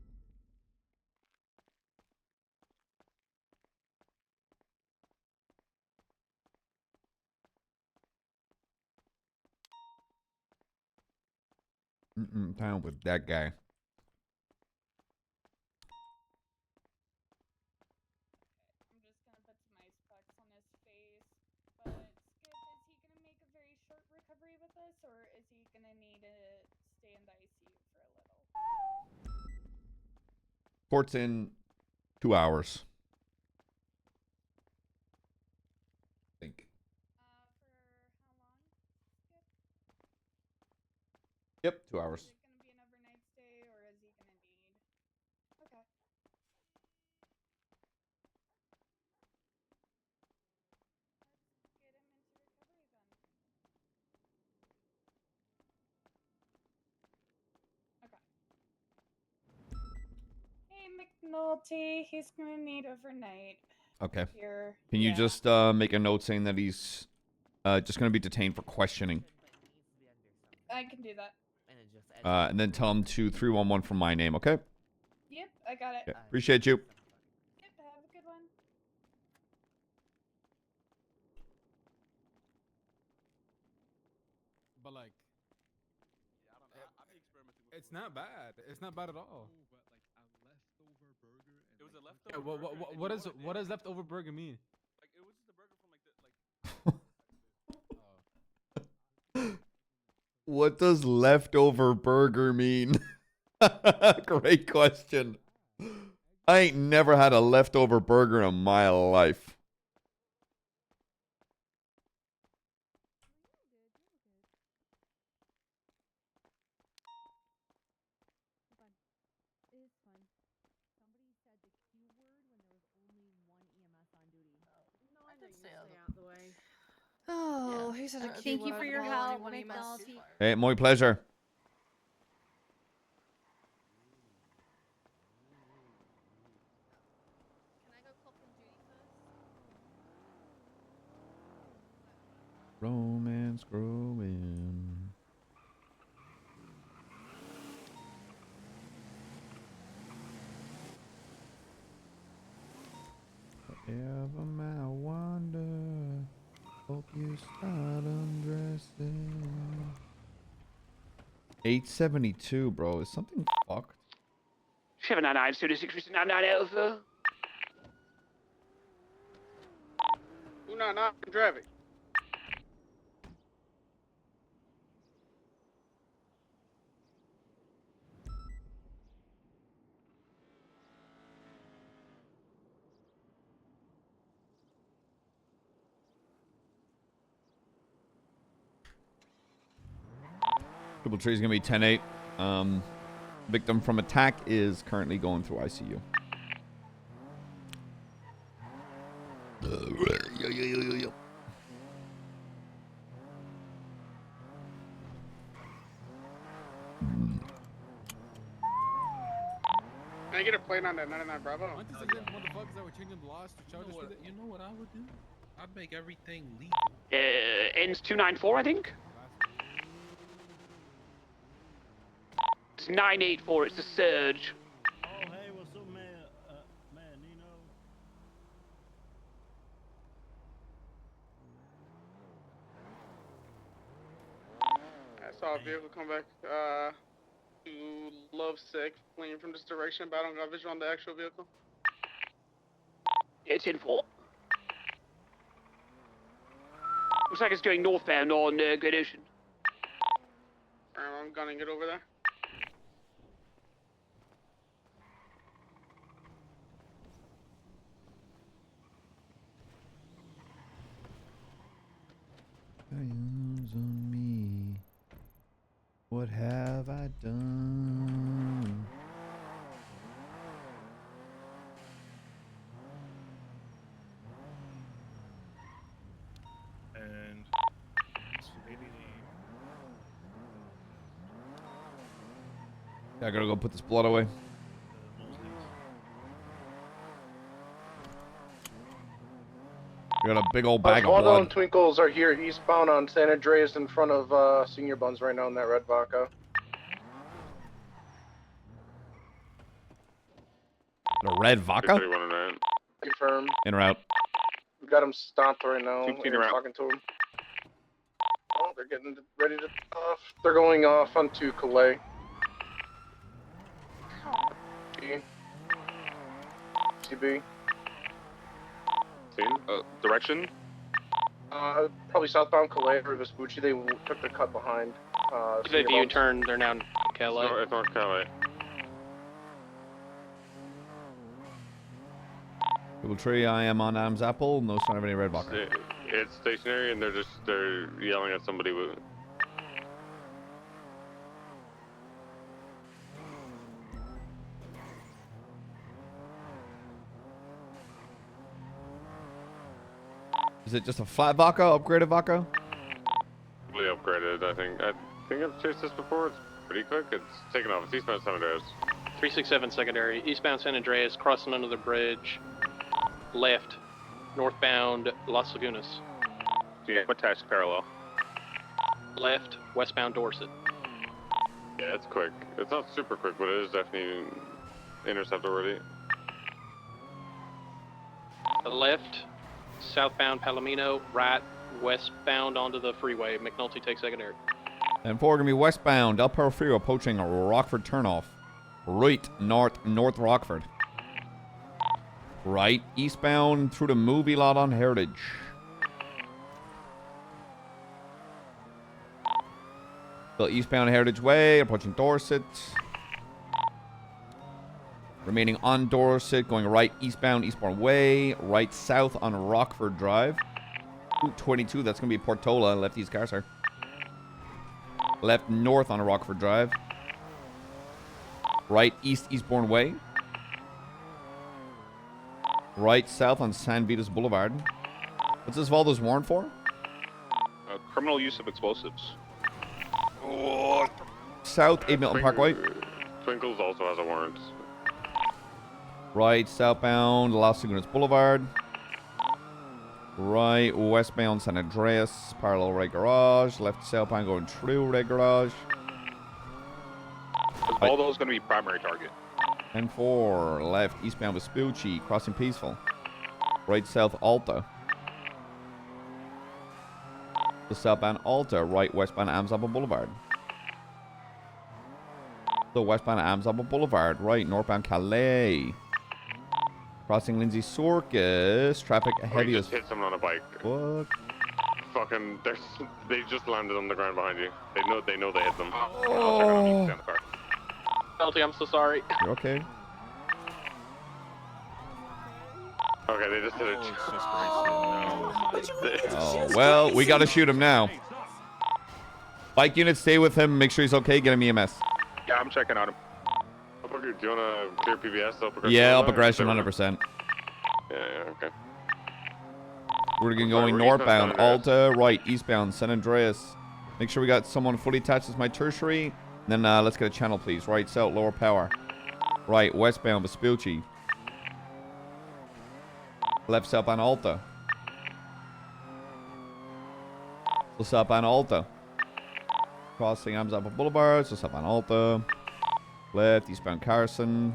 Mm-mm. Down with that guy. I'm just gonna put some ice packs on his face. But Skip, is he gonna make a very short recovery with us, or is he gonna need to stay in the ICU for a little? Port's in 2 hours. I think. For how long, Skip? Yep, 2 hours. Is it gonna be an overnight stay, or is he gonna need? Okay. Let's get him into recovery then. Okay. Hey, McNulty, he's gonna need overnight. Okay. Here. Can you Yeah. just make a note saying that he's just going to be detained for questioning? I can do that. And then tell him to 311 from my name, okay? Yep, I got it. Yeah, appreciate you. Yep, have a good one. But like, it's not bad. It's not bad at all. It was a leftover burger. What does leftover burger mean? Like it was just a burger from like What does leftover burger mean? Great question. I ain't never had a leftover burger in my life. It's fine. Somebody said the Q word when there was only one EMS on duty. No, I know you stay out the way. Oh, he said Thank you for your help, McNulty. Hey, my pleasure. Romance growing. Whatever my wonder, hope you start undressing. 872, bro. Is something fucked? 799, 36, 99 Alpha. 299 traffic. Triple Tree is going to be 10-8. Victim from attack is currently going through ICU. Can I get a plate on that 99 Bravo? Aren't these the motherfuckers that were changing the laws to charge us with it? You know what I would do? I'd make everything legal. Ends 294, I think. It's 984. It's a surge. Oh, hey, what's up, man? Man, Nino. I saw a vehicle come back to Lovesick, fleeing from this direction, but I don't got visual on the actual vehicle. It's in 4. Looks like it's going northbound on Great Ocean. I'm gonna get over there. Eyes on me. What have I done? And I gotta go put this blood away. I got a big old bag of Oswaldo blood. and Twinkles are here eastbound on San Andreas in front of Senior Buns right now in that red vodka. The red vodka? Confirm. In route. We got him stopped right now. Keep We're around. talking to him. Oh, they're getting ready to off. They're going off onto Calais. CB. Direction? Probably southbound Calais or Vespucci. They took the cut behind. If Senior you Buns. turn, they're now in Calais. It's North Calais. Triple Tree, I am on Adam's Apple. No sign of any red vodka. It's stationary, and they're yelling at somebody with. Is it just a flat vodka, upgraded vodka? Really upgraded, I think. I think I've chased this before. It's pretty quick. It's taken off. It's eastbound San Andreas. 367 secondary, eastbound San Andreas, crossing under the bridge, left, northbound Las Lagunas. Yeah, attached parallel. Left, westbound Dorset. Yeah, it's quick. It's not super quick, but it is definitely intercept already. Left, southbound Palomino, right, westbound onto the freeway. McNulty takes secondary. And 4 gonna be westbound, El Perro Freeway approaching Rockford turnoff. Right, north Rockford. Right, eastbound through the movie lot on Heritage. Still eastbound Heritage Way, approaching Dorset. Remaining on Dorset, going right eastbound Eastbourne Way, right south on Rockford Drive. Route 22, that's going to be Portola, left east car, sir. Left north on Rockford Drive. Right east Eastbourne Way. Right south on San Vitas Boulevard. What's this Valdo's warrant for? Criminal use of explosives. South 8 Milton Parkway. Twinkles also has a warrant. Right, southbound Las Lagunas Boulevard. Right, westbound San Andreas, parallel right garage. Left southbound going through red garage. All those going to be primary target. And 4, left eastbound Vespucci, crossing Peaceful. Right south Alta. The southbound Alta, right westbound Amzappa Boulevard. The westbound Amzappa Boulevard, right northbound Calais. Crossing Lindsay Sorkis, traffic heavy He as just hit someone on a bike. What? Fucking, they just landed on the ground behind you. They know they hit them. Oh. McNulty, I'm so sorry. You're okay. Okay, they just hit a. Oh, well, we gotta shoot him now. Bike unit, stay with him. Make sure he's okay. Get him EMS. Yeah, I'm checking on him. Do you wanna clear PBS? Up aggression? Yeah, up aggression, 100%. Yeah, okay. We're gonna going northbound, Alta, right, eastbound, San Andreas. Make sure we got someone fully attached as my tertiary. Then let's get a channel, please. Right, south, lower power. Right, westbound, Vespucci. Left, southbound, Alta. So southbound, Alta. Crossing Amzappa Boulevard, so southbound, Alta. Left, eastbound, Carson.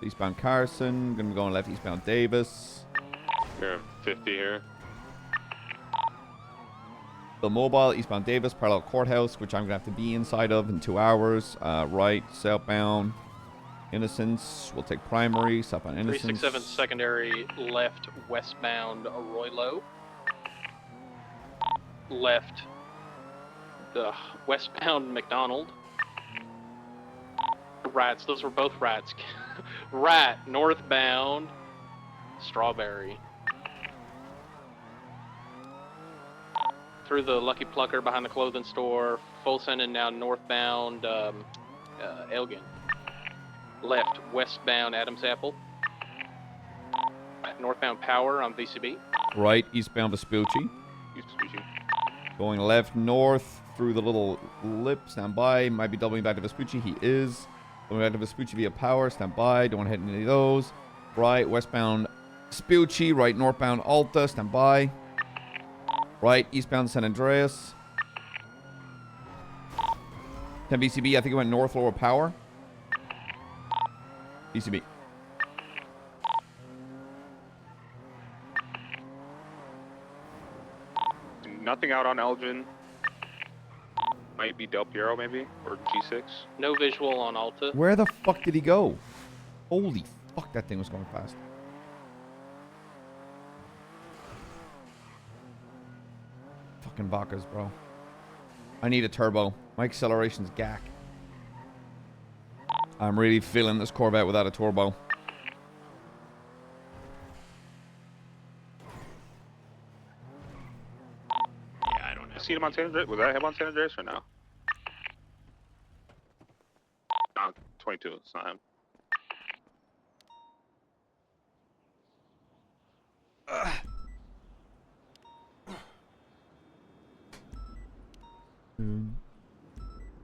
Eastbound Carson. Gonna be going left, eastbound Davis. You're 50 here. The mobile, eastbound Davis, parallel courthouse, which I'm gonna have to be inside of in 2 hours. Right, southbound Innocence. We'll take primary, southbound Innocence. 367 secondary, left westbound Roylo. Left the westbound McDonald. Rats, those were both rats. Rat, northbound Strawberry. Through the Lucky Plucker behind the clothing store. Full sending now northbound Elgin. Left westbound Adams Apple. Right, northbound Power on VCB. Right, eastbound Vespucci. Vespucci. Going left north through the little lip. Stand by. Might be doubling back to Vespucci. He is. Going back to Vespucci via Power. Stand by. Don't want to hit any of those. Right, westbound Vespucci. Right, northbound Alta. Stand by. Right, eastbound San Andreas. 10 BCB. I think it went north, lower power. BCB. Nothing out on Elgin. Might be Del Piero, maybe, or G6. No visual on Alta. Where the fuck did he go? Holy fuck, that thing was going fast. Fucking Vacas, bro. I need a turbo. My acceleration's gack. I'm really feeling this Corvette without a turbo. Yeah, I don't know. See him on San Andreas? Was that him on San Andreas or no? No, 22. It's not him.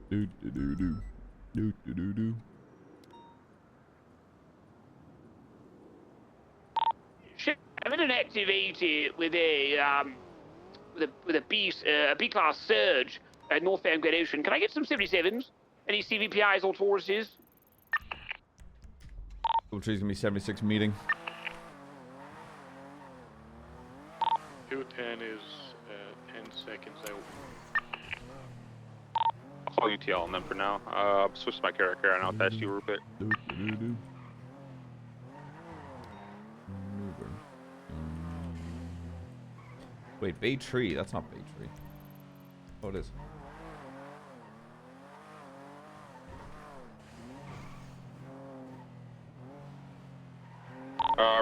Do do do do do do do do. Shit, I'm in an activity with a B class surge at northbound Gradation. Can I get some 77s? Any CVPIs or Tauruses? Tree's gonna be 76 meeting. 210 is 10 seconds out. I'll call UTL on them for now. I'll switch to my character and I'll test you, Rupert. Wait, Bay Tree. That's not Bay Tree. Oh, it is.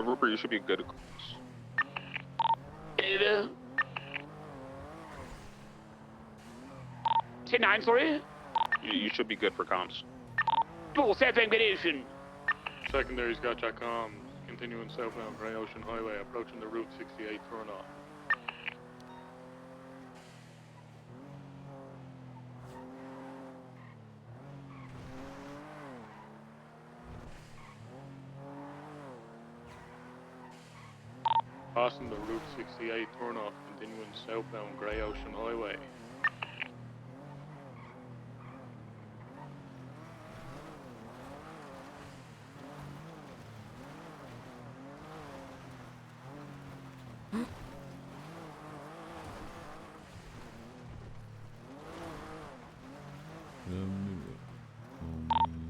Rupert, you should be good. Over. 10-9, sorry? You should be good for comms. Oh, southbound Gradation. Secondary's got your comms. You can continuing southbound Grey Ocean Highway, approaching the Route 68 turnoff. Passing the Route 68 turnoff, continuing southbound Grey Ocean Highway.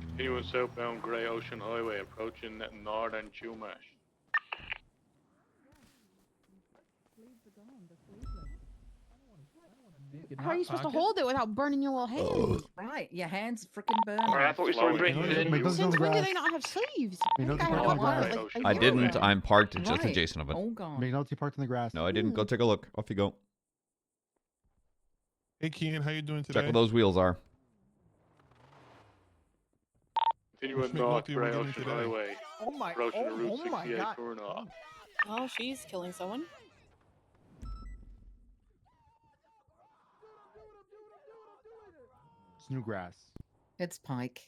Continuing southbound Grey Ocean Highway, approaching Northern Chumash. How are you supposed to hold it without burning your little hands? Right, your hands freaking burn. Alright, I thought we saw breaking it. Since when do they not have sleeves? I think I had one like a I year didn't. ago. I'm parked just Right. adjacent of it. Oh god. McNulty parked in the grass. No, I didn't. Go take a look. Off you go. Hey, Kian, how you doing today? Check where those wheels are. Continuing Which north McNulty we're Grey getting Ocean today? Highway, Oh my! approaching the Oh, Route oh my 68 God! turnoff. Oh, she's killing someone. It's new grass. It's Pike.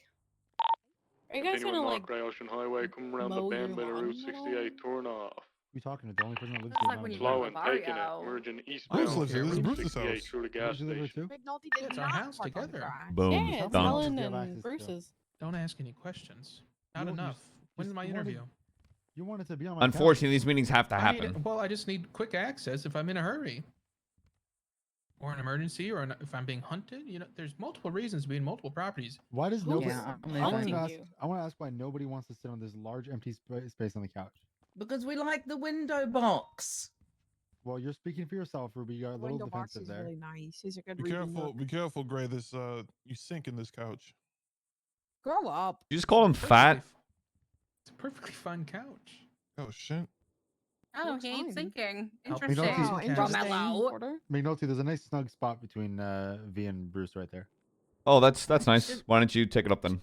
Are you guys Continuing gonna north like Grey Ocean Highway, come around the mow your bend by the lawn Route at 68 turnoff. You talking to the only person that lives It's here like now? when you Slow go and to taking it, Barrio. merging Bruce eastbound lives here. This is Route Bruce's 68 house. through the gas Where'd you live here station. too? McNulty did It's our not house park on the together. grass. Boom. Yeah, it's Done. Helen You have access and to. Bruce's. Don't ask any questions. Not You- you enough. When's just- my you wanted- interview? You wanted to be on my Unfortunately, these meetings have to I happen. need, well, I just need quick access if I'm in a hurry. Or an emergency, or if I'm being hunted. You know, there's multiple reasons to be in multiple properties. Why does nobody? Yeah, I'm I want leaving. to ask. I want to ask why nobody wants to sit on this large empty space on the couch. Because we like the window box. Well, you're speaking for yourself, Ruby. You got a little Window box defensive is there. really nice. These are good Be reading careful, nook. be careful, Gray. This you sink in this couch. Grow up. You just call him fat. It's a perfectly fine couch. Oh shit. Oh, Looks he ain't fine. sinking. Help me Interesting. know. Wow, interesting. Romello. Porter. McNulty, there's a nice snug spot between V and Bruce right there. Oh, that's nice. Why don't you take it up then?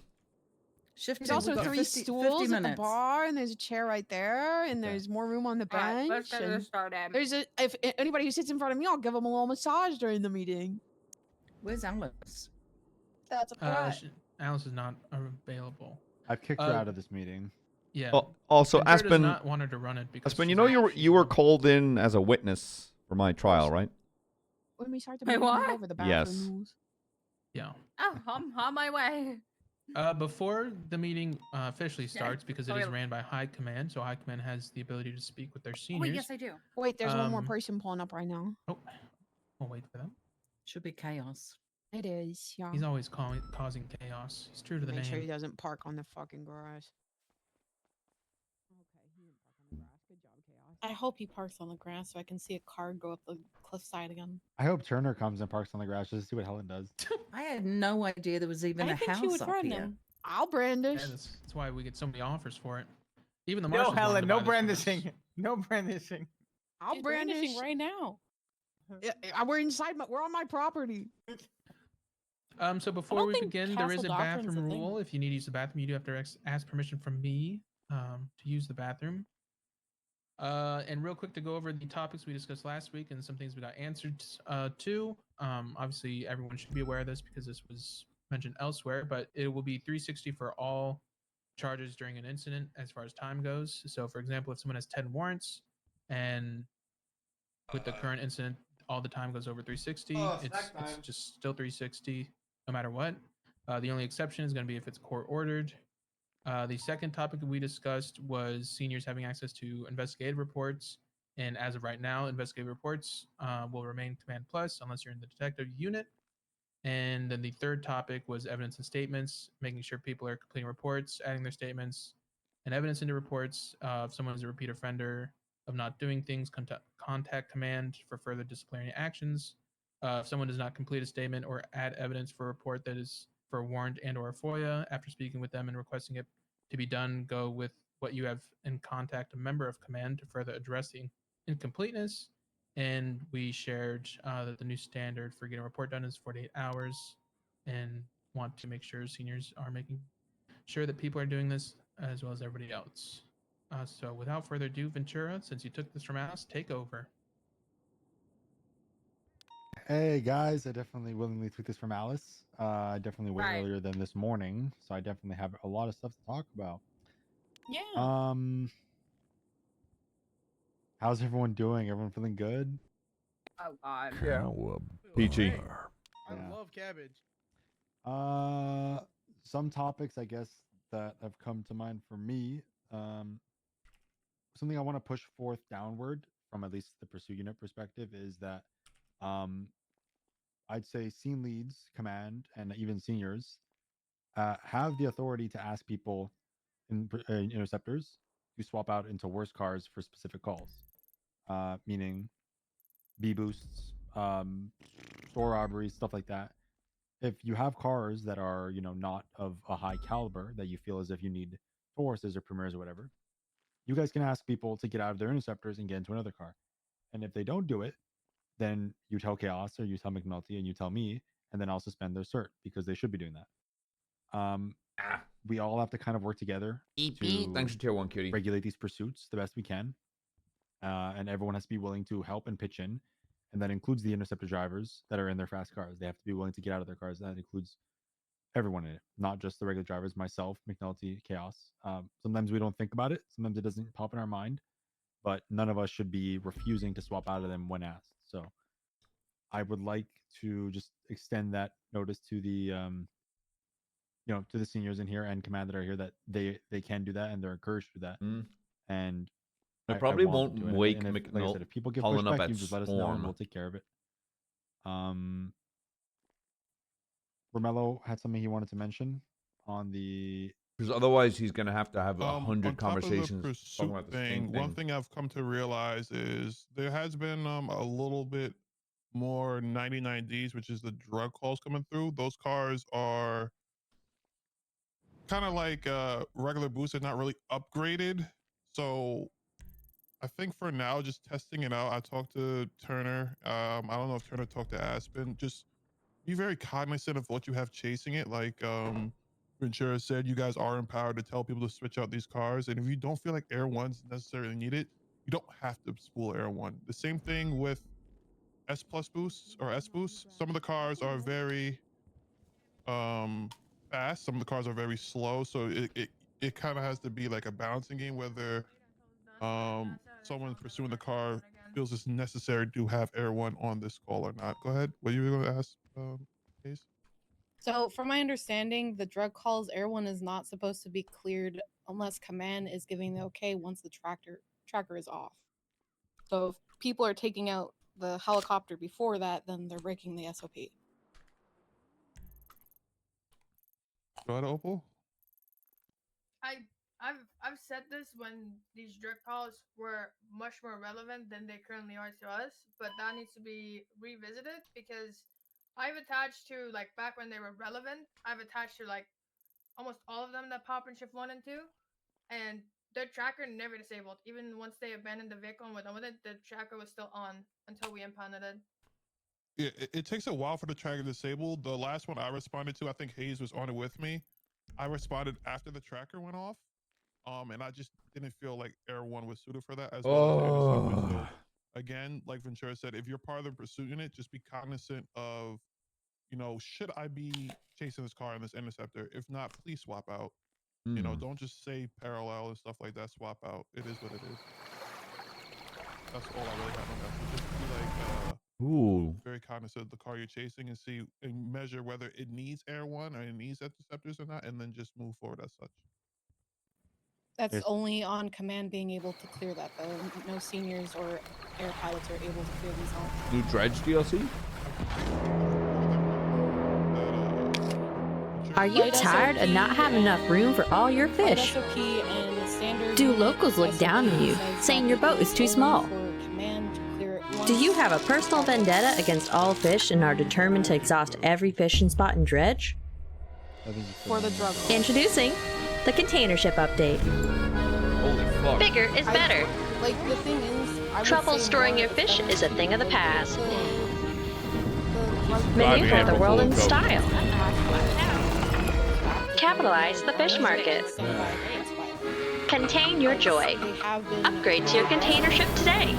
Shifting. There's also we've got 3 50 stools 50 at the minutes. bar, and there's a chair right there, and there's more room on the All right, bench. let's get and this started. there's a if anybody who sits in front of me, I'll give them a little massage during the meeting. Where's Alice? That's a threat. Alice is not available. I've kicked her out of this meeting. Yeah. Also, Ventura does Aspen. not want her to run it because Aspen, she's you know not- you were called in as a witness for my trial, right? When we start to Wait, move what? over the Yes. bathroom rules. Yeah. Oh, I'm on my way. Before the meeting officially Yeah, starts, because it is okay. ran by High Command, so High Command has the ability to speak with their Oh, seniors. wait, yes, I do. Wait, there's one more Um, person pulling up right now. Oh, we'll wait for them. Should be chaos. It is, yeah. He's always causing chaos. He's true to the Make name. sure he doesn't park on the fucking grass. Okay, he didn't park on the grass. Good job, Chaos. I hope he parks on the grass so I can see a car go up the cliffside again. I hope Turner comes and parks on the grass just to see what Helen does. I had no idea there was even I a think house she would up run here. him. I'll brandish. Yeah, that's why we get so many offers for it. Even the No, marshals wanted Helen, to no buy this from us. brandishing. No brandishing. I'll She's brandish brandishing right now. Yeah, we're inside. We're on my property. So before don't we think begin, there is a castle doctrine's bathroom a thing. rule. If you need to use the bathroom, you do have to ask permission from me to use the bathroom. And real quick to go over the topics we discussed last week and some things we got answered to. Obviously, everyone should be aware of this because this was mentioned elsewhere, but it will be 360 for all charges during an incident as far as time goes. So, for example, if someone has 10 warrants and with the current incident, all the time goes over 360, it's just still 360 no matter what. The only exception is going to be if it's court ordered. The second topic that we discussed was seniors having access to investigative reports. And as of right now, investigative reports will remain Command Plus unless you're in the detective unit. And then the third topic was evidence and statements, making sure people are completing reports, adding their statements and evidence into reports. If someone is a repeat offender of not doing things, contact Command for further disciplinary actions. If someone does not complete a statement or add evidence for a report that is for a warrant and or a FOIA, after speaking with them and requesting it to be done, go with what you have and contact a member of Command to further address the incompleteness. And we shared that the new standard for getting a report done is 48 hours and want to make sure seniors are making sure that people are doing this as well as everybody else. So without further ado, Ventura, since you took this from us, take over. Hey guys, I definitely willingly took this from Alice. I definitely went Right. earlier than this morning, so I definitely have a lot of stuff to talk about. Yeah. How's everyone doing? Everyone feeling good? Oh God. Yeah. Peachy. Yeah. I love cabbage. Some topics I guess that have come to mind for me. Something I want to push forth downward from at least the pursuit unit perspective is that I'd say scene leads, command, and even seniors have the authority to ask people in interceptors to swap out into worse cars for specific calls, meaning B boosts, store robberies, stuff like that. If you have cars that are not of a high caliber that you feel as if you need forces or premiers or whatever, you guys can ask people to get out of their interceptors and get into another car. And if they don't do it, then you tell Chaos or you tell McNulty and you tell me, and then I'll suspend their cert because they should be doing that. We all have to kind of work together to Thanks for tier 1, cutie. regulate these pursuits the best we can. And everyone has to be willing to help and pitch in. And that includes the interceptor drivers that are in their fast cars. They have to be willing to get out of their cars. That includes everyone in it, not just the regular drivers, myself, McNulty, Chaos. Sometimes we don't think about it. Sometimes it doesn't pop in our mind, but none of us should be refusing to swap out of them when asked. So I would like to just extend that notice to the to the seniors in here and command that are here that they can do that and they're encouraged to do that. And I probably want them won't to. wake And if, like I McNulty said, if people give calling up pushback, at you just let us know and Swarm. we'll take care of it. Romello had something he wanted to mention on the Because otherwise he's going to have On 100 top of the conversations pursuit talking about the same one thing. thing I've come to realize is there has been a little bit more 99Ds, which is the drug calls coming through. Those cars are kind of like regular boosts, they're not really upgraded. So I think for now, just testing it out. I talked to Turner. I don't know if Turner talked to Aspen. Just be very cognizant of what you have chasing it. Like Ventura said, you guys are empowered to tell people to switch out these cars. And if you don't feel like Air 1's necessarily needed, you don't have to spool Air 1. The same thing with S plus boosts or S boosts. Some of the cars are very fast. Some of the cars are very slow. So it kind of has to be like a balancing game, whether someone pursuing the car feels it's necessary to have Air 1 on this call or not. Go ahead. What you were going to ask, Case? So, from my understanding, the drug calls Air 1 is not supposed to be cleared unless command is giving the okay once the tracker is off. So, if people are taking out the helicopter before that, then they're breaking the SOP. Go ahead, Opal. I've said this when these drug calls were much more relevant than they currently are to us, but that needs to be revisited because I've attached to like back when they were relevant, I've attached to like almost all of them that pop in shift 1 and 2, and their tracker never disabled. Even once they abandoned the vehicle and were done with it, the tracker was still on until we impounded it. Yeah, it takes a while for the tracker to disable. The last one I responded to, I think Hayes was on it with me. I responded after the tracker went off. And I just didn't feel like Air 1 was suited for that as well as the interceptor. So again, like Ventura said, if you're part of the pursuit unit, just be cognizant of, should I be chasing this car in this interceptor? If not, please swap out. Don't just say parallel and stuff like that. Swap out. It is what it is. That's all I really have on that. So just be like very cognizant of the car you're chasing and see and measure whether it needs Air 1 or it needs interceptors or not, and then just move forward as such. That's only on command being able to clear that, though. No seniors or air pilots are able to clear these on. New Dredge DLC? Are you tired of not having enough room for all your fish? Do locals look down on you, saying your boat is too small? Do you have a personal vendetta against all fish and are determined to exhaust every fishing spot in Dredge? For the drug. Introducing the container ship update. Holy fuck. Bigger is better. Like, the thing is, Trouble storing your fish is a thing of the past. Maneuver the world in style. Capitalize the fish market. Contain your joy. They have been Upgrade to your container ship today.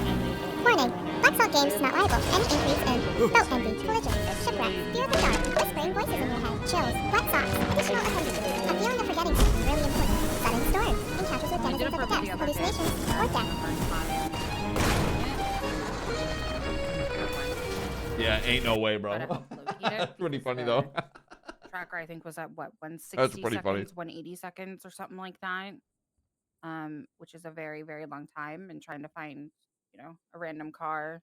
Warning. Blacksaw Games is not liable for any increase in boat envy, collisions, shipwreck, fear of the dark, whispering voices in your head, chills, wet socks, additional appendages, a feeling of forgetting something really important, sudden storms, encounters with denizens of the depths, hallucinations, or death. Yeah, ain't no way, bro. That's pretty funny though. Tracker, I think, was at what, 160 That's pretty funny. seconds, 180 seconds, or something like that. Which is a very, very long time. And trying to find, a random car,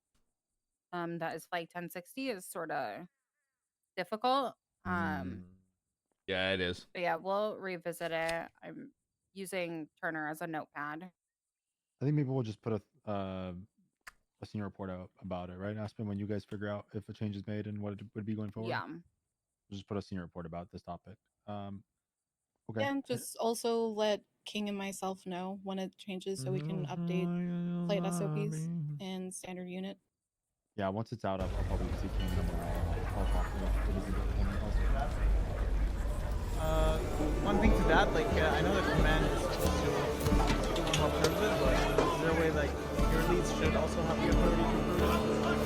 that is flight 1060 is sort of difficult. Yeah, it is. But yeah, we'll revisit it. I'm using Turner as a notepad. I think maybe we'll just put a senior report out about it, right, Aspen? When you guys figure out if a change is made and what it would be going forward. Yeah. We'll just put a senior report about this topic. Okay. Yeah, just also let King and myself know when it changes so we can update flight SOPs and standard unit. Yeah, once it's out, I'll probably see King and I'll talk to him. One thing to that, like, I know that command is supposed to approve it, but is there a way, like, your leads should also have the authority to approve it?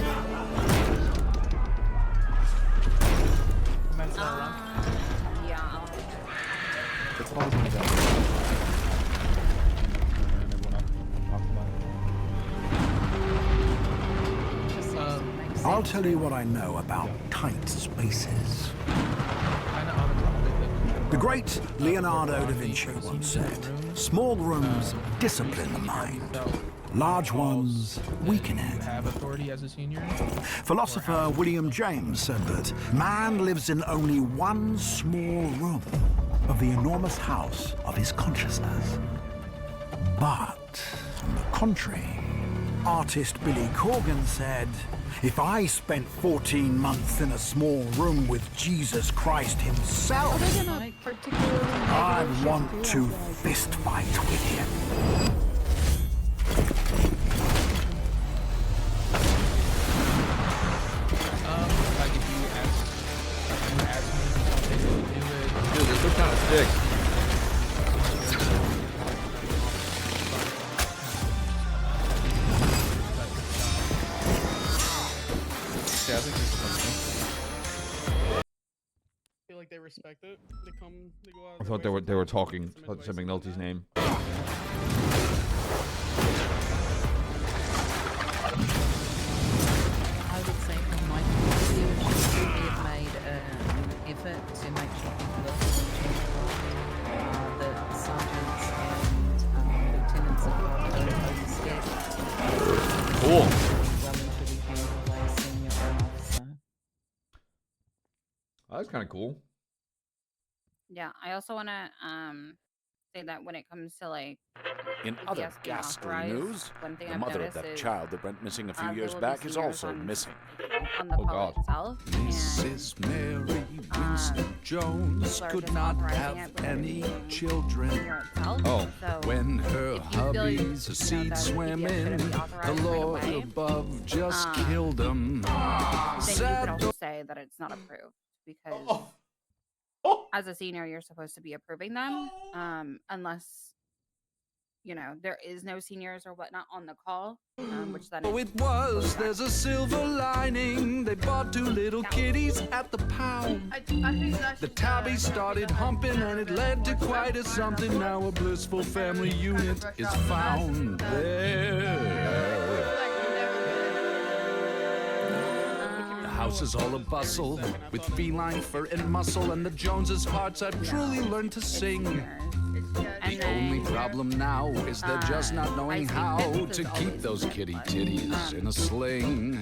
Command's not around. Yeah. It's always been done. I'll tell you what I know about tight spaces. The great Leonardo da Vinci once said, "Small rooms discipline the mind. Large ones weaken it." Have authority as a senior? Philosopher William James said that man lives in only one small room of the enormous house of his consciousness. But, on the contrary, artist Billy Corgan said, "If I spent 14 months in a small room with Jesus Christ himself, I'd want to fist fight with him." Like if you ask me to do it. Dude, this looks kind of sick. Yeah, I think this is something. I feel like they respect it. They go out. I thought they were talking. Said McNulty's name. I would say from my point of view, we have made an effort to make sure people are following the sergeants and lieutenants of overstepped. Cool. Well and truly handled by a senior officer. Oh, that's kind of cool. Yeah, I also want to say that when it comes to like In other yes, being ghastly authorized, news, one thing the I've mother of noticed that is, child that went missing a few there years will be back is seniors also on- missing. on the call itself. Mrs. Mary Winston Jones could not have any children. Oh. When her if you feel, hubby's a that seed a swimming, shouldn't be the authorized right Lord away, above just killed him. then you Sad could also say that it's not approved because as a senior you're supposed to be approving them unless there is no seniors or whatnot on the call, which then Oh, is it was. There's a silver lining. They bought two little kitties at the pound. I think that's The tabby started humping and it led to quite a something. Now a blissful family unit is found there. The house is all a bustle with feline fur and muscle, and the Joneses' hearts have truly learned to sing. The only problem now is they're just not knowing how to keep those kitty titties in a sling.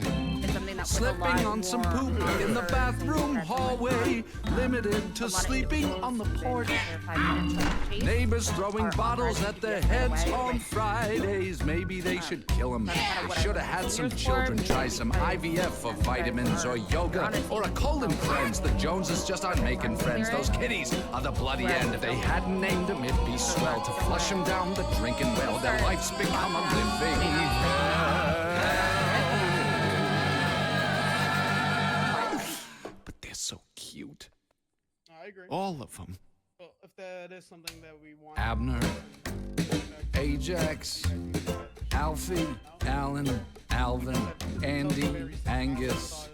Slipping on some poop in the bathroom hallway, limited to sleeping on the porch. Neighbors throwing bottles at their heads on Fridays. Maybe they should kill them. They should have had some children try some IVF for vitamins or yoga or a colon cleanse. The Joneses just aren't making friends. Those kitties are the bloody end. If they hadn't named them, it'd be swell to flush them down the drinking well. Their life's become a living hell. But they're so cute. I agree. All of them. Well, if that is something that we want. Abner, Ajax, Alfie, Alan, Alvin, Andy, Angus,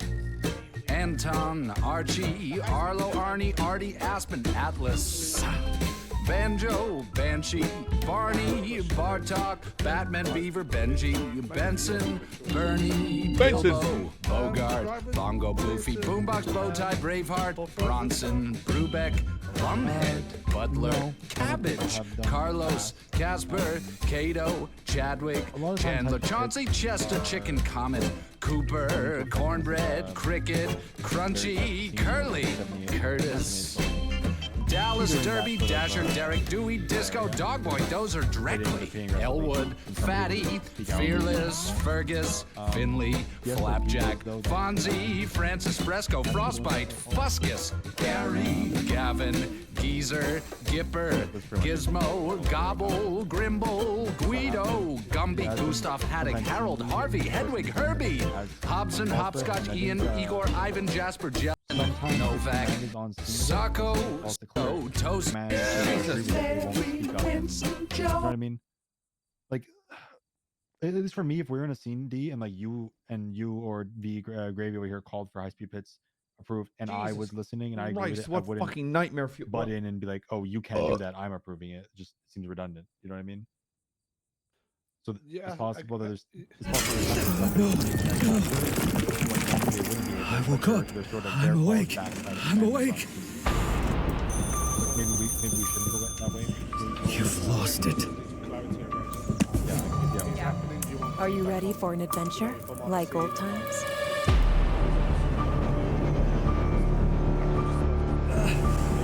Anton, Archie, Arlo, Arnie, Artie, Aspen, Atlas, Banjo, Banshee, Barney, Bartok, Batman, Beaver, Benji, Benson, Bernie, Bilbo, Bogart, Bongo, Boofy, Boombox, Bowtie, Braveheart, Bronson, Brubeck, Bumhead, Butler, Cabbage, Carlos, Casper, Cato, Chadwick, Chandler, Chauncey, Chester, Chicken, Comet, Cooper, Cornbread, Cricket, Crunchy, Curly, Curtis, Dallas, Derby, Dasher, Derek, Dewey, Disco, Dogboy, Dozer, Directly, Elwood, Fatty, Fearless, Fergus, Finley, Flapjack, Fonzie, Francis Fresco, Frostbite, Fuscus, Gary, Gavin, Geezer, Gipper, Gizmo, Gobble, Grimble, Guido, Gumby, Gustav, Haddock, Harold, Harvey, Hedwig, Herbie, Hobson, Hopscotch, Ian, Igor, Ivan, Jasper, Jeff, Novak, Sacco, Toast, You know what I mean? Like, at least for me, if we're in a scene D and like you or the Gravy over here called for high speed pits approved, and I was listening and I agree with it, I what wouldn't fucking nightmare for you. butt in and be like, oh, you can't do that, I'm approving it. It just seems redundant. You know what I mean? So it's possible that there's. I woke up. I'm awake. I'm awake. Maybe we shouldn't go that way. You've lost it. Are you ready for an adventure like old times?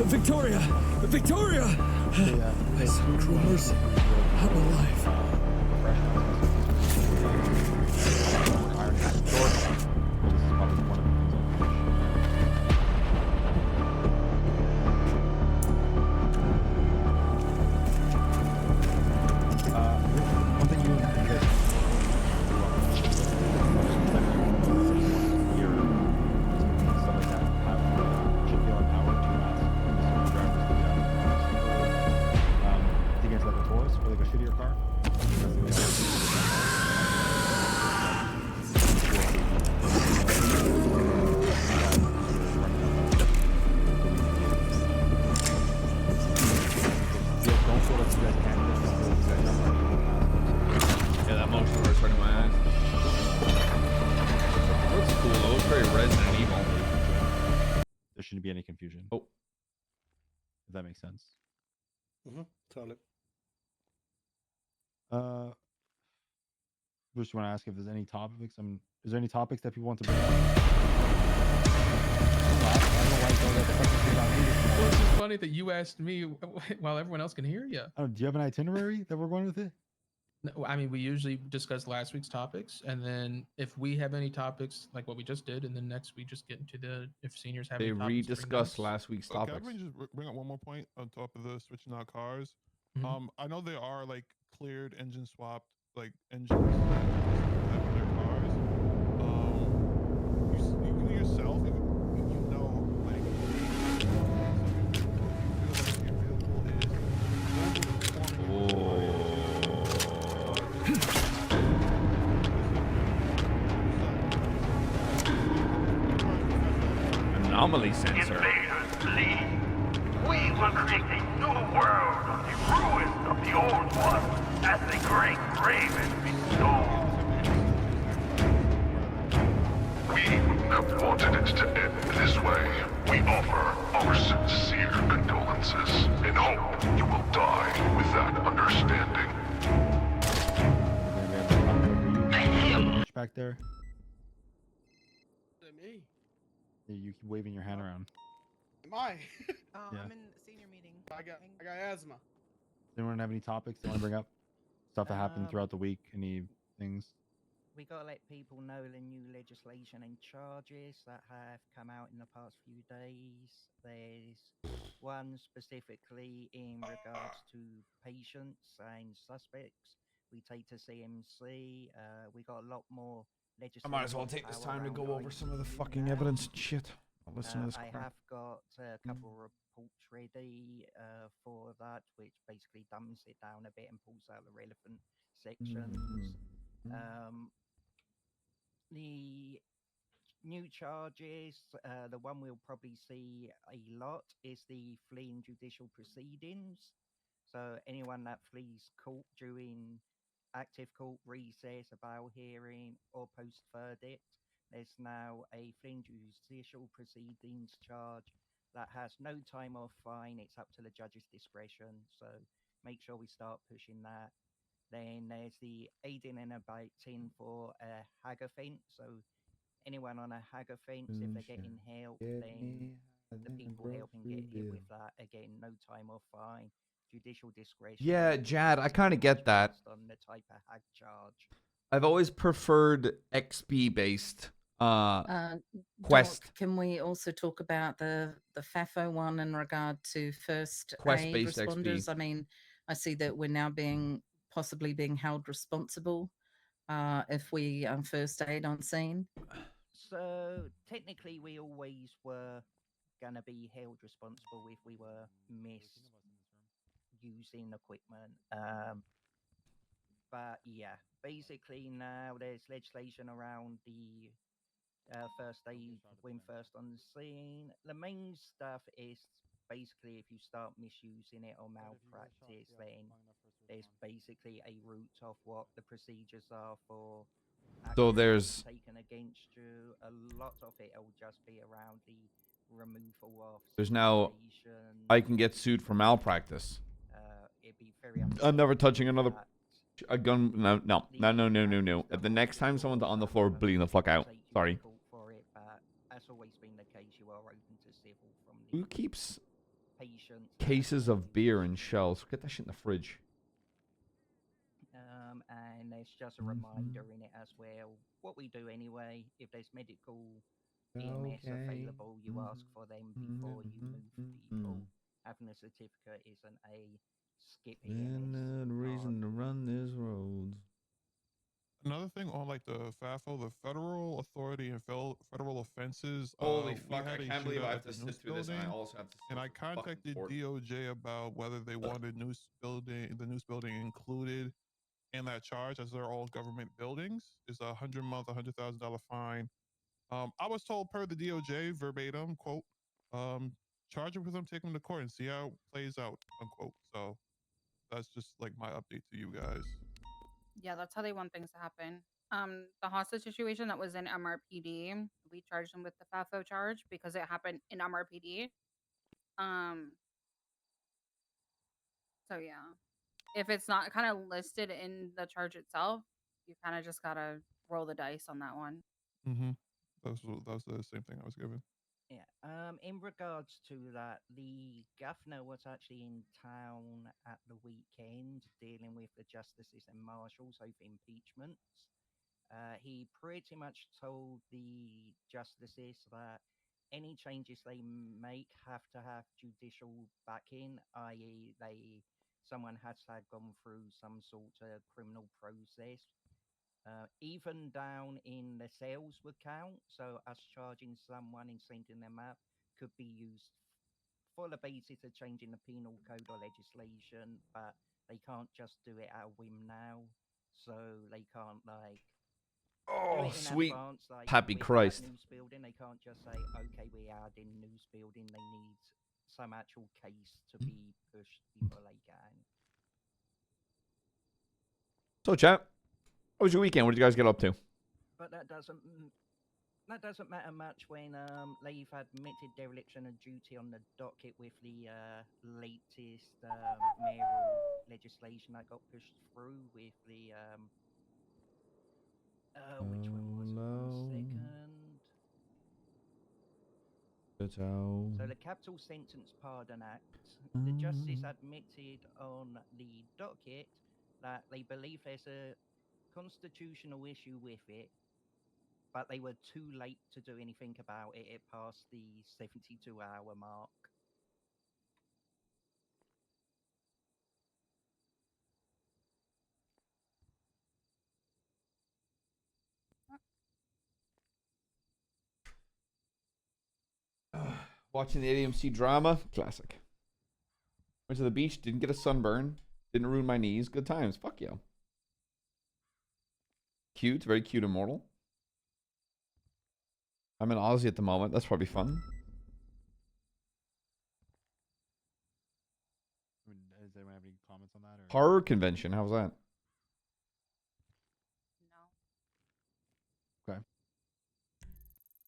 Victoria! Victoria! By some cruel mercy, I'm alive. Yeah, that motion hurts right in my eyes. Looks cool though. It's very Resident Evil. There shouldn't be any confusion. Oh. If that makes sense. Totally. Bruce, you want to ask if there's any topics? Is there any topics that people want to bring up? Well, it's just funny that you asked me while everyone else can hear you. Oh, do you have an itinerary that we're going with it? No, I mean, we usually discuss last week's topics, and then if we have any topics, like what we just did, and then next we just get into the if seniors have. They any topics, bring rediscussed those. last week's Can I topics. just bring up one more point on top of the switching out cars? Mhm. I know they are like cleared, engine swapped, like engines for their cars. You yourself, if you know, like, Anomaly sensor. We will create a new world on the ruins of the old one, as the great raven bestowed. We wouldn't have wanted it to end this way. We offer our sincere condolences and hope you will die with that understanding. Back there. Me? Yeah, you keep waving your hand around. Am I? Yeah. I'm in the senior meeting. I got asthma. Does anyone have any topics they want to bring up? Stuff that happened throughout the week? Any things? We gotta let people know the new legislation and charges that have come out in the past few days. There's one specifically in regards to patients and suspects. We take to CMC. We got a lot more I legislation. might as well take this time to go over some of the fucking evidence and shit. I'll listen to this I crap. have got a couple of reports ready for that, which basically dumbs it down a bit and pulls out the relevant sections. The new charges, the one we'll probably see a lot is the fleeing judicial proceedings. So anyone that flees court during active court recess, a bail hearing, or post verdict, there's now a fleeing judicial proceedings charge that has no time or fine. It's up to the judge's discretion. So make sure we start pushing that. Then there's the aiding and abetting for a hag offence. So anyone on a hag offence, if they're getting help, then the people helping get hit with that, again, no time or fine, judicial discretion. Yeah, Jad, I kind of get that. Based on the type of hag charge. I've always preferred XP based quest. Doc, can we also talk about the FAFO one in regard to first aid Quest-based responders? XP. I mean, I see that we're now possibly being held responsible if we first aid on scene. So technically, we always were gonna be held responsible if we were misusing equipment. But yeah, basically now there's legislation around the first aid when first on the scene. The main stuff is basically if you start misusing it or malpractice, then there's basically a route of what the procedures are for So action there's taken against you. A lot of it will just be around the removal of now citations. I can get sued for malpractice. It'd be very I'm never touching another a gun. No. The next time someone's on the floor bleeding the fuck out. Sorry. For it, but that's always been the case. You are open to civil from Who keeps patients. cases of beer and shells? Get that shit in the fridge. And there's just a reminder in it as well. What we do anyway, if there's medical EMS available, you ask for them before you move people. Having a certificate isn't a skip EMS. Reason to run this road. Another thing on like the FAFO, the federal authority and federal offenses. Holy we fuck! had I a can't believe shootout I at have to the sit news through this, and I building, also have to. and I contacted DOJ about whether they wanted the news building included in that charge, as they're all government buildings. Is a $100,000 fine. I was told per the DOJ verbatim quote, charge it with them, take them to court, and see how it plays out unquote. So that's just like my update to you guys. Yeah, that's how they want things to happen. The hostage situation that was in MRPD, we charged them with the FAFO charge because it happened in MRPD. So yeah, if it's not kind of listed in the charge itself, you kind of just gotta roll the dice on that one. Mm-hmm. That was the same thing I was given. Yeah. In regards to that, the governor was actually in town at the weekend dealing with the justices and marshals over impeachments. He pretty much told the justices that any changes they make have to have judicial backing, i.e., someone has to have gone through some sort of criminal process. Even down in the sales would count. So us charging someone and sending them up could be used for the basis of changing the penal code or legislation, but they can't just do it at a whim now. So they can't like Oh, do it in sweet advance, like happy with that Christ. news building. They can't just say, okay, we are in news building. They need some actual case to be pushed before they can. So, chat, how was your weekend? What did you guys get up to? But that doesn't matter much when they've admitted dereliction of duty on the docket with the latest mayoral legislation that got pushed through with the which one was it? 1 second. So the Capital Sentence Pardon Act, the justice admitted on the docket that they believe there's a constitutional issue with it, but they were too late to do anything about it. It passed the 72-hour mark. Watching the AMC drama, classic. Went to the beach, didn't get a sunburn, didn't ruin my knees. Good times. Fuck yeah. Cute, very cute immortal. I'm in Aussie at the moment. That's probably fun. I mean, does anyone have any comments on that? Or? Horror convention. How's that? Okay.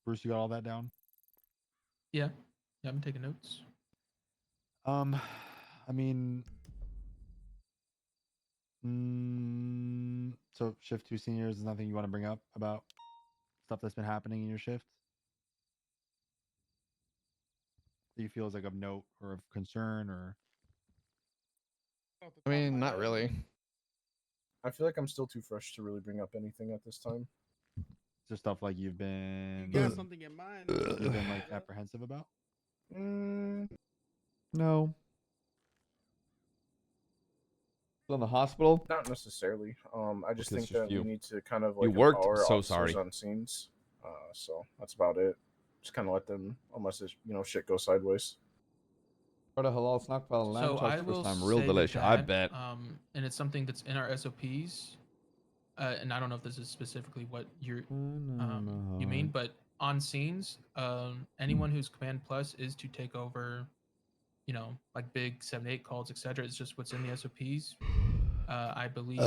Bruce, you got all that down? Yeah. Yeah, I'm taking notes. I mean, so shift 2 seniors is nothing you want to bring up about stuff that's been happening in your shift that you feel is like of note or of concern or? I mean, not really. I feel like I'm still too fresh to really bring up anything at this time. Just stuff like you've been. You got something in mind? You've been like apprehensive about? No. Still in the hospital? Not necessarily. I just Okay, think it's just that you. we need to kind of You like worked? empower So officers sorry. on scenes. So that's about it. Just kind of let them, unless it's, shit goes sideways. Got a halal snack pile lamb So chops I first will time. Real say delicious. I that, bet. And it's something that's in our SOPs. And I don't know if this is specifically what you mean, but on scenes, anyone who's Command Plus is to take over, like big 7-8 calls, etc. It's just what's in the SOPs. I believe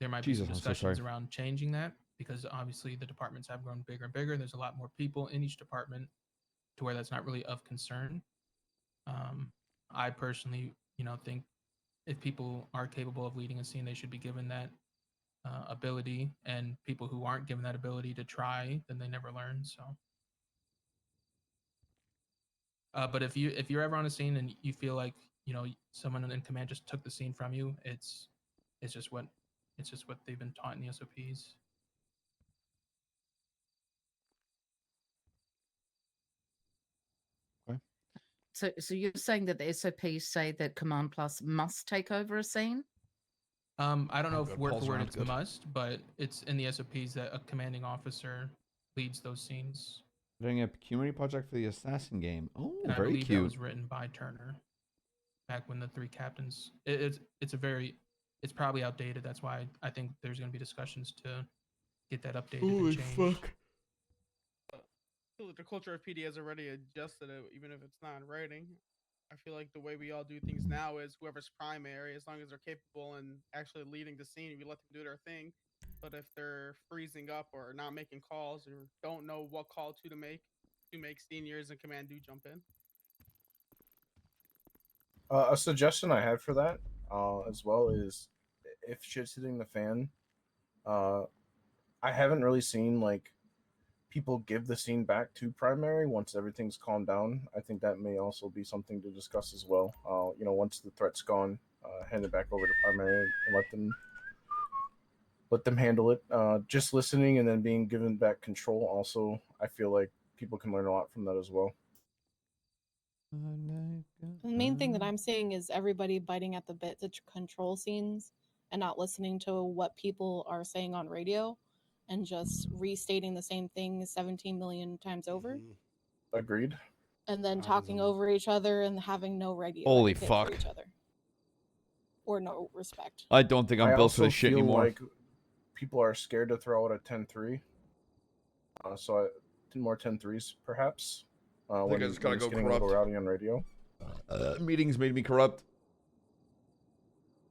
there might be Jesus, some I'm so discussions sorry. around changing that because obviously the departments have grown bigger and bigger. There's a lot more people in each department to where that's not really of concern. I personally, think if people are capable of leading a scene, they should be given that ability, and people who aren't given that ability to try, then they never learn. So, but if you're ever on a scene and you feel like someone in command just took the scene from you, it's just what they've been taught in the SOPs. So you're saying that the SOPs say that Command Plus must take over a scene? I don't know if good. word Paul's for word around, it's good. must, but it's in the SOPs that a commanding officer leads those scenes. Doing a community project for the assassin game. Oh, And I very believe cute. that was written by Turner back when the 3 captains. It's probably outdated. That's why I think there's going to be discussions to get that updated and changed. I feel like the culture of PD has already adjusted it, even if it's not in writing. I feel like the way we all do things now is whoever's primary, as long as they're capable and actually leading the scene, we let them do their thing. But if they're freezing up or not making calls or don't know what call to make seniors in command do jump in. A suggestion I had for that as well is if shit's hitting the fan, I haven't really seen like people give the scene back to primary once everything's calmed down. I think that may also be something to discuss as well. Once the threat's gone, hand it back over to primary and let them handle it. Just listening and then being given back control. Also, I feel like people can learn a lot from that as well. The main thing that I'm seeing is everybody biting at the bit to control scenes and not listening to what people are saying on radio and just restating the same thing 17 million times over. Agreed. And then talking over each other and having no radio Holy etiquette fuck. for each other. Or no respect. I don't think I'm built for also this shit feel anymore. like people are scared to throw out a 10-3. So 10 more 10-3s perhaps. I think I just gotta go getting a corrupt. little rowdy on radio. Meetings made me corrupt.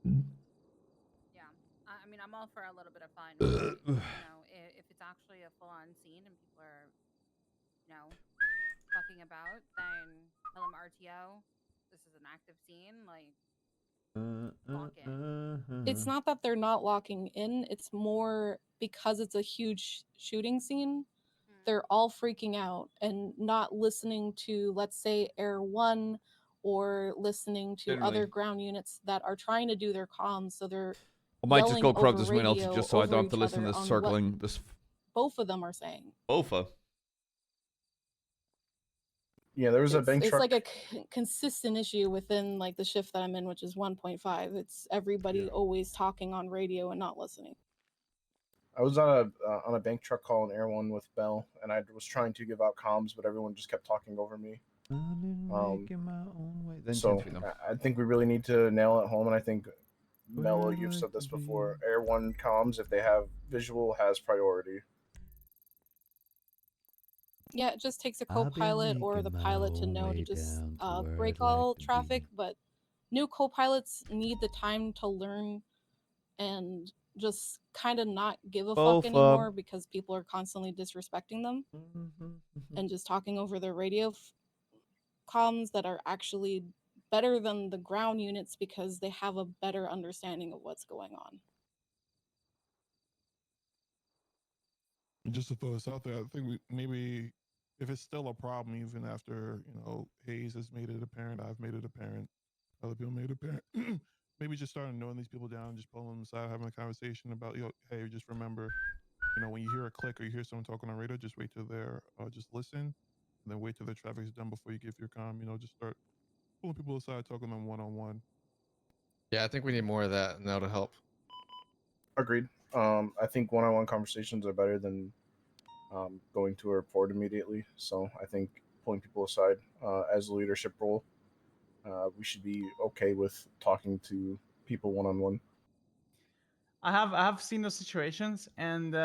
Yeah, I mean, I'm all for a little bit of fun. But, if it's actually a full-on scene and people are, fucking about, then tell them RTO. This is an active scene. Like, lock in. It's not that they're not locking in, it's more because it's a huge shooting scene. They're all freaking out and not listening to, let's say, Air 1 or listening to Generally. other ground units that are trying to do their comms. So they're I might just yelling go corrupt over as McNulty radio just so I over don't have to each listen to other this on circling. what This both of them are saying. Bofa. Yeah, there was a It's, bank it's truck. like a consistent issue within like the shift that I'm in, which is 1.5. It's everybody always talking on radio and not listening. I was on a bank truck call in Air 1 with Bell, and I was trying to give out comms, but everyone just kept talking over me. Making my own way. Then So 10-3 them. I think we really need to nail it home, and I think Mello, you've said this before. Air 1 comms, if they have visual, has priority. Yeah, it just takes a I've been co-pilot or the making my pilot to own know to way just down to where break I'd like all to be. traffic, but new co-pilots need the time to learn and just kind of not give a fuck Both anymore because people are constantly disrespecting them and just talking over their radio comms that are actually better than the ground units because they have a better understanding of what's going on. Just to throw this out there, I think maybe if it's still a problem, even after Hayes has made it apparent, I've made it apparent, other people made it apparent. Maybe just starting knowing these people down, just pulling them aside, having a conversation about, hey, just remember, when you hear a click or you hear someone talking on radio, just wait till they're, just listen, and then wait till the traffic's done before you give your comm. Just start pulling people aside, talking to them one-on-one. Yeah, I think we need more of that, and that'll help. Agreed. I think one-on-one conversations are better than going to a report immediately. So I think pulling people aside as a leadership role, we should be okay with talking to people one-on-one. I have seen those situations and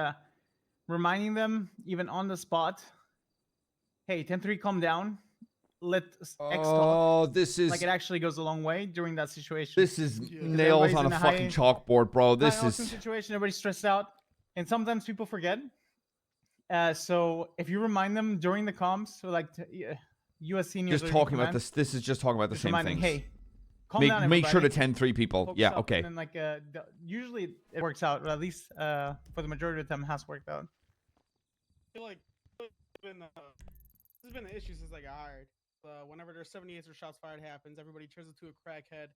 reminding them even on the spot, hey, 10-3, calm down. Let X talk. Oh, this is like it actually goes a long way during that situation. This is 'Cause nails everybody's on in a fucking chalkboard, bro. This awesome is situation. Everybody's stressed out, and sometimes people forget. So if you remind them during the comms, so like U.S. seniors just or your talking about command, this. This is just talking about the just same reminding, things. hey, calm down, Make sure to everybody. 10-3 people. Focus Yeah, up, okay. And then like usually it works out, or at least for the majority of the time, it has worked out. I feel like this has been an issue since I got hired. Whenever there's 78 or shots fired happens, everybody turns into a crackhead,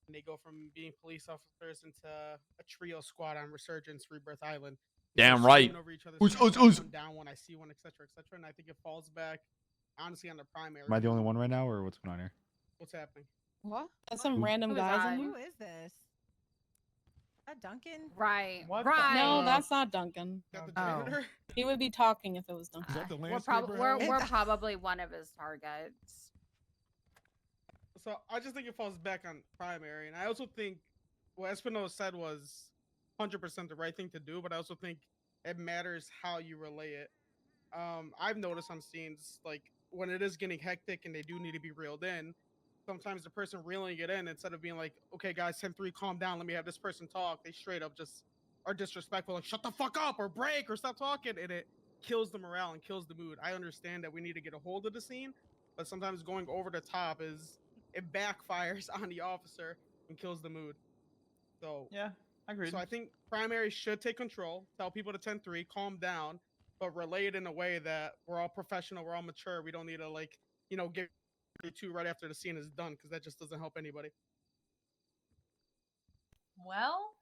and they go from being police officers into a trio squad on Resurgence, Rebirth Island. Damn right. Over each other's Ooze, heads, ooze, ooze. one down when I see one, etc., etc. And I think it falls back, honestly, on the primary. Am I the only one right now, or what's going on here? What's happening? What? That's some Who- random Who is guys that? in here. Who is this? That Duncan? Right. What right. No, that's not Duncan. That the Oh. janitor? He would be talking if it was Duncan. Is that the We're, landscaper? we're probably one of his targets. So I just think it falls back on primary, and I also think what Espinosa said was 100% the right thing to do, but I also think it matters how you relay it. I've noticed on scenes, like when it is getting hectic and they do need to be reeled in, sometimes the person reeling it in, instead of being like, okay guys, 10-3, calm down, let me have this person talk, they straight up just are disrespectful, like shut the fuck up or break or stop talking, and it kills the morale and kills the mood. I understand that we need to get a hold of the scene, but sometimes going over the top it backfires on the officer and kills the mood. So yeah, agreed. So I think primary should take control, tell people to 10-3, calm down, but relay it in a way that we're all professional, we're all mature. We don't need to get two right after the scene is done, because that just doesn't help anybody. Well,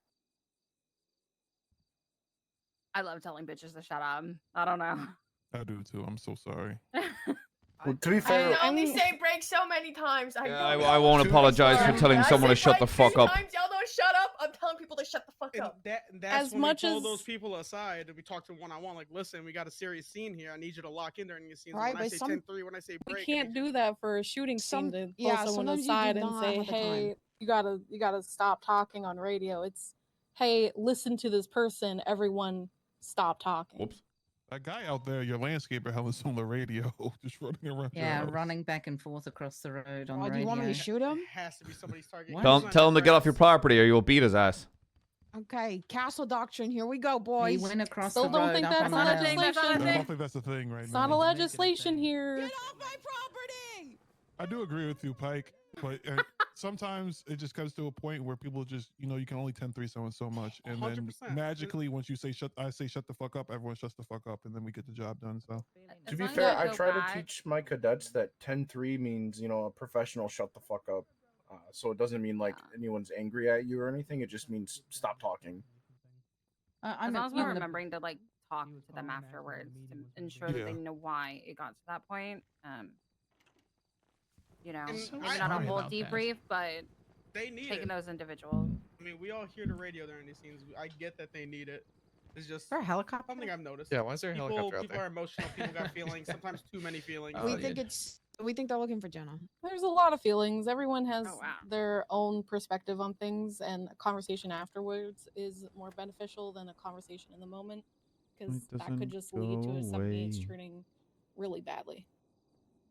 I love telling bitches to shut up. I don't know. I do too. I'm so sorry. Well, to be fair, I only say break so many times. I won't apologize for telling someone to shut the fuck up. Times y'all don't shut up. I'm telling people to shut the fuck up. That's As when much we pull as- those people aside and we talk to them one-on-one, like, listen, we got a serious scene here. I need you to lock in during your scenes. Right, When I but say 10-3, when I say break, We can't do that for a shooting scene to pull yeah, someone sometimes you do aside and not say, have the time. "Hey, you gotta stop talking on radio." It's, "Hey, listen to this person. Everyone, stop talking." Whoops. That guy out there, your landscaper, hell is on the radio, just running around. your Yeah, house. running back and forth across the road on Oh, do radio. you want me to shoot him? It has to be somebody's target. Tell him to get off your property or you'll beat his ass. Okay, Castle Doctrine, here we go, boys. He went across Still the don't road think up that's on a the hill. legislation. I don't think that's the thing right It's now. not a legislation here. Get off my property! I do agree with you, Pike, but sometimes it just comes to a point where people just, you can only 10-3 someone so much, and then 100%. magically, once you say shut the fuck up, everyone shuts the fuck up, and then we get the job done. So, to be fair, I try to teach my cadets that 10-3 means, a professional shut the fuck up. So it doesn't mean like anyone's angry at you or anything. It just means stop talking. As long as we're remembering to talk to them afterwards to ensure that they know why it got to that point. Maybe not a whole debrief, but they need taking it. those individuals. I mean, we all hear the radio during these scenes. I get that they need it. It's just there a helicopter? something I've noticed. Yeah, why is there a helicopter out People there? are emotional. People got feelings. Sometimes too many feelings. We think it's We think they're looking for Jenna. There's a lot of feelings. Everyone has Oh, wow. their own perspective on things, and a conversation afterwards is more beneficial than a conversation in the moment, because It that could doesn't just lead go to something that's away. turning really badly.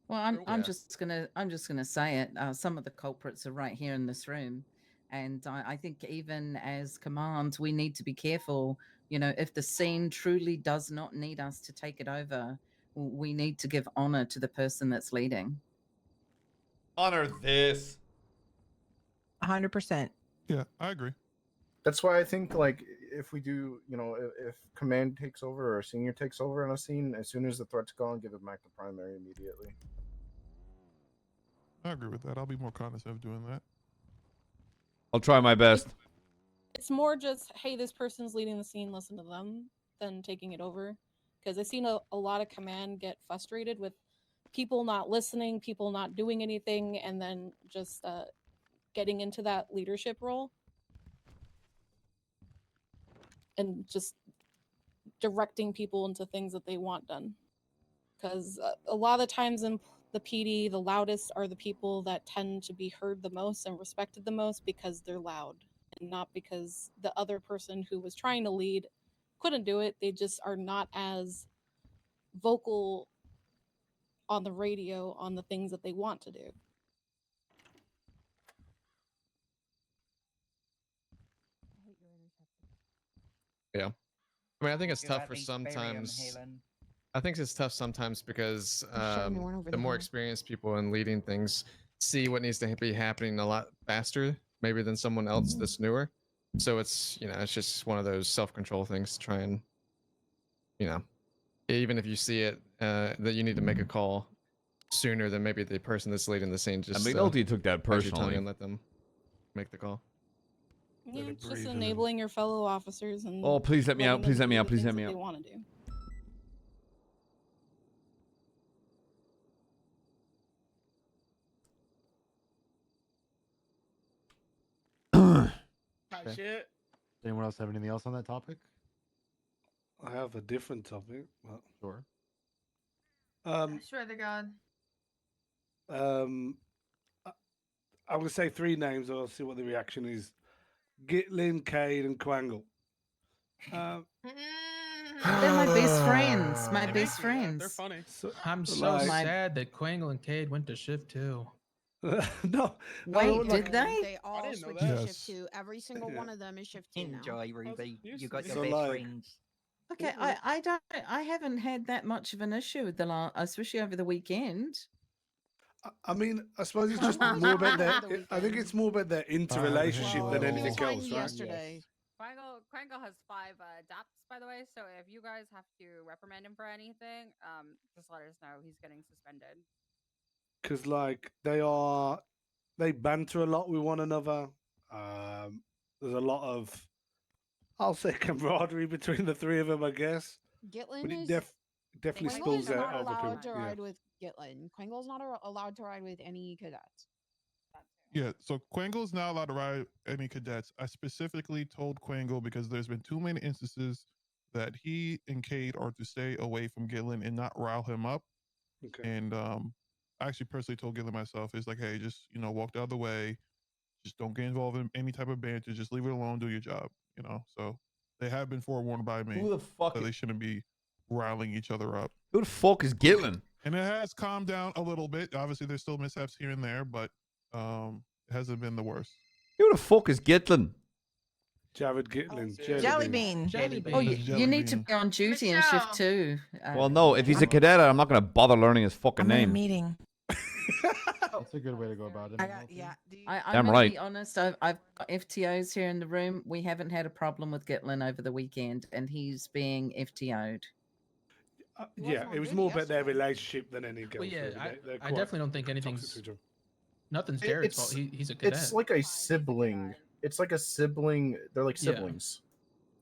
Well, I'm True. I'm just gonna say it. Some of the culprits are right here in this room, and I think even as command, we need to be careful. You know, if the scene truly does not need us to take it over, we need to give honor to the person that's leading. Honor this. 100%. Yeah, I agree. That's why I think like if we do, you know, if command takes over or senior takes over on a scene, as soon as the threat's gone, give it back to primary immediately. I agree with that. I'll be more cognizant of doing that. I'll try my best. It's more just, hey, this person's leading the scene, listen to them, than taking it over. Because I've seen a lot of command get frustrated with people not listening, people not doing anything, and then just getting into that leadership role. And just directing people into things that they want done. Because a lot of the times in the PD, the loudest are the people that tend to be heard the most and respected the most because they're loud, and not because the other person who was trying to lead couldn't do it. They just are not as vocal on the radio on the things that they want to do. Yeah. I mean, I think it's You tough have for these barium, sometimes. Helen. I think it's tough sometimes because showing me one over the more there. experienced people in leading things see what needs to be happening a lot faster, maybe than someone else that's newer. So it's, you know, it's just one of those self-control things to try and, you know, even if you see it that you need to make a call sooner than maybe the person that's leading the scene, just McNulty took that bite your tongue personally. and let them make the call. Yeah, it's just enabling your fellow officers and Oh, please let me letting out. Please them let me do out. the Please things let me that they out. want to do. Hot shit. Anyone else have anything else on that topic? I have a different topic. But... Sure. I swear to God. I'm gonna say three names. I'll see what the reaction is. Gitlin, Cade, and Quangle. They're my best friends. My They best make me laugh. friends. They're funny. I'm so like- sad that Quangle and Cade went to shift too. No. Wait, like- did they? They all didn't know switched that. to shift 2. Every single one of them is shift 2 now. Enjoy, Ruby. You got your So, best like- friends. Okay, I haven't had that much of an issue with the last, especially over the weekend. I mean, I suppose it's just Quangle was more about fine their. over the I think it's more about their interrelationship than He was anything fine else, right? yesterday. Quangle has 5 DAPs, by the way. So if you guys have to reprimand him for anything, just let us know. He's getting suspended. Because like they banter a lot with one another. There's a lot of, I'll say, camaraderie between the three of them, I guess. Gitlin But it is definitely Quangle spills is out not over people. allowed to Yeah. ride with Gitlin. Quangle's not allowed to ride with any cadets. Yeah, so Quangle's not allowed to ride any cadets. I specifically told Quangle because there's been too many instances that he and Cade are to stay away from Gitlin and not rile him up. Okay. And I actually personally told Gitlin myself, it's like, hey, just, you know, walk the other way. Just don't get involved in any type of banter. Just leave it alone, do your job, you know? So they have been forewarned by me Who the fuck that they shouldn't be riling each other up. Who the fuck is Gitlin? And it has calmed down a little bit. Obviously, there's still mishaps here and there, but it hasn't been the worst. Who the fuck is Gitlin? Jared Gitlin. Jelly bean. Oh, you need to be on duty in shift 2. Well, no, if he's a cadet, I'm not going to bother learning his fucking name. meeting. That's a good way to go about it. Yeah. I'm Damn gonna right. be honest. I've got FTOs here in the room. We haven't had a problem with Gitlin over the weekend, and he's being FTO'd. Yeah, it was more about their relationship than anything else. Well, yeah, really. I They're definitely quite don't think toxic anything's to each other. nothing's Jared's fault. He's a cadet. It's like a sibling. It's like a sibling. They're like Yeah. siblings.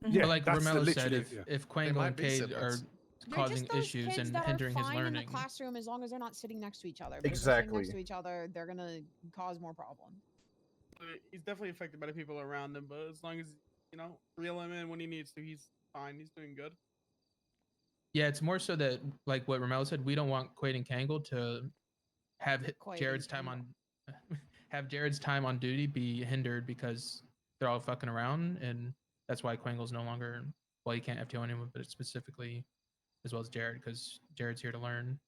Yeah, but like that's Romello said, literally- yeah. if They Quangle might and be Cade are siblings. They're causing just those issues kids and that hindering are his fine in learning, the classroom as long as they're not sitting next to each other. But if they're sitting next Exactly. to each other, they're gonna cause more problems. He's definitely affected by the people around him, but as long as, you know, reel him in when he needs to, he's fine. He's doing good. yeah, it's more so that like what Romello said, we don't want Quaid and Kangle to have Quite Jared's time on have Jared's time on duty be hindered because they're all fucking around, and that's why Quangle's no longer. Well, you can't FTO anyone, but it's specifically as well as Jared because Jared's here to learn,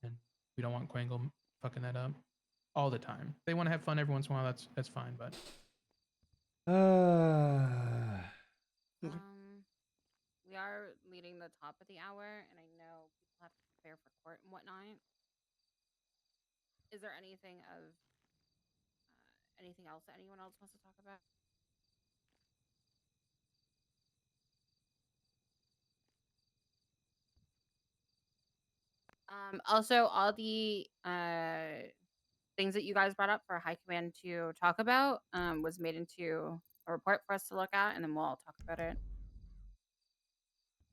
and we don't want Quangle fucking that up all the time. They want to have fun every once in a while. That's fine, but. We are leading the top of the hour, and I know people have to prepare for court and whatnot. Is there anything else that anyone else wants to talk about? Also, all the things that you guys brought up for High Command to talk about was made into a report for us to look at, and then we'll all talk about it.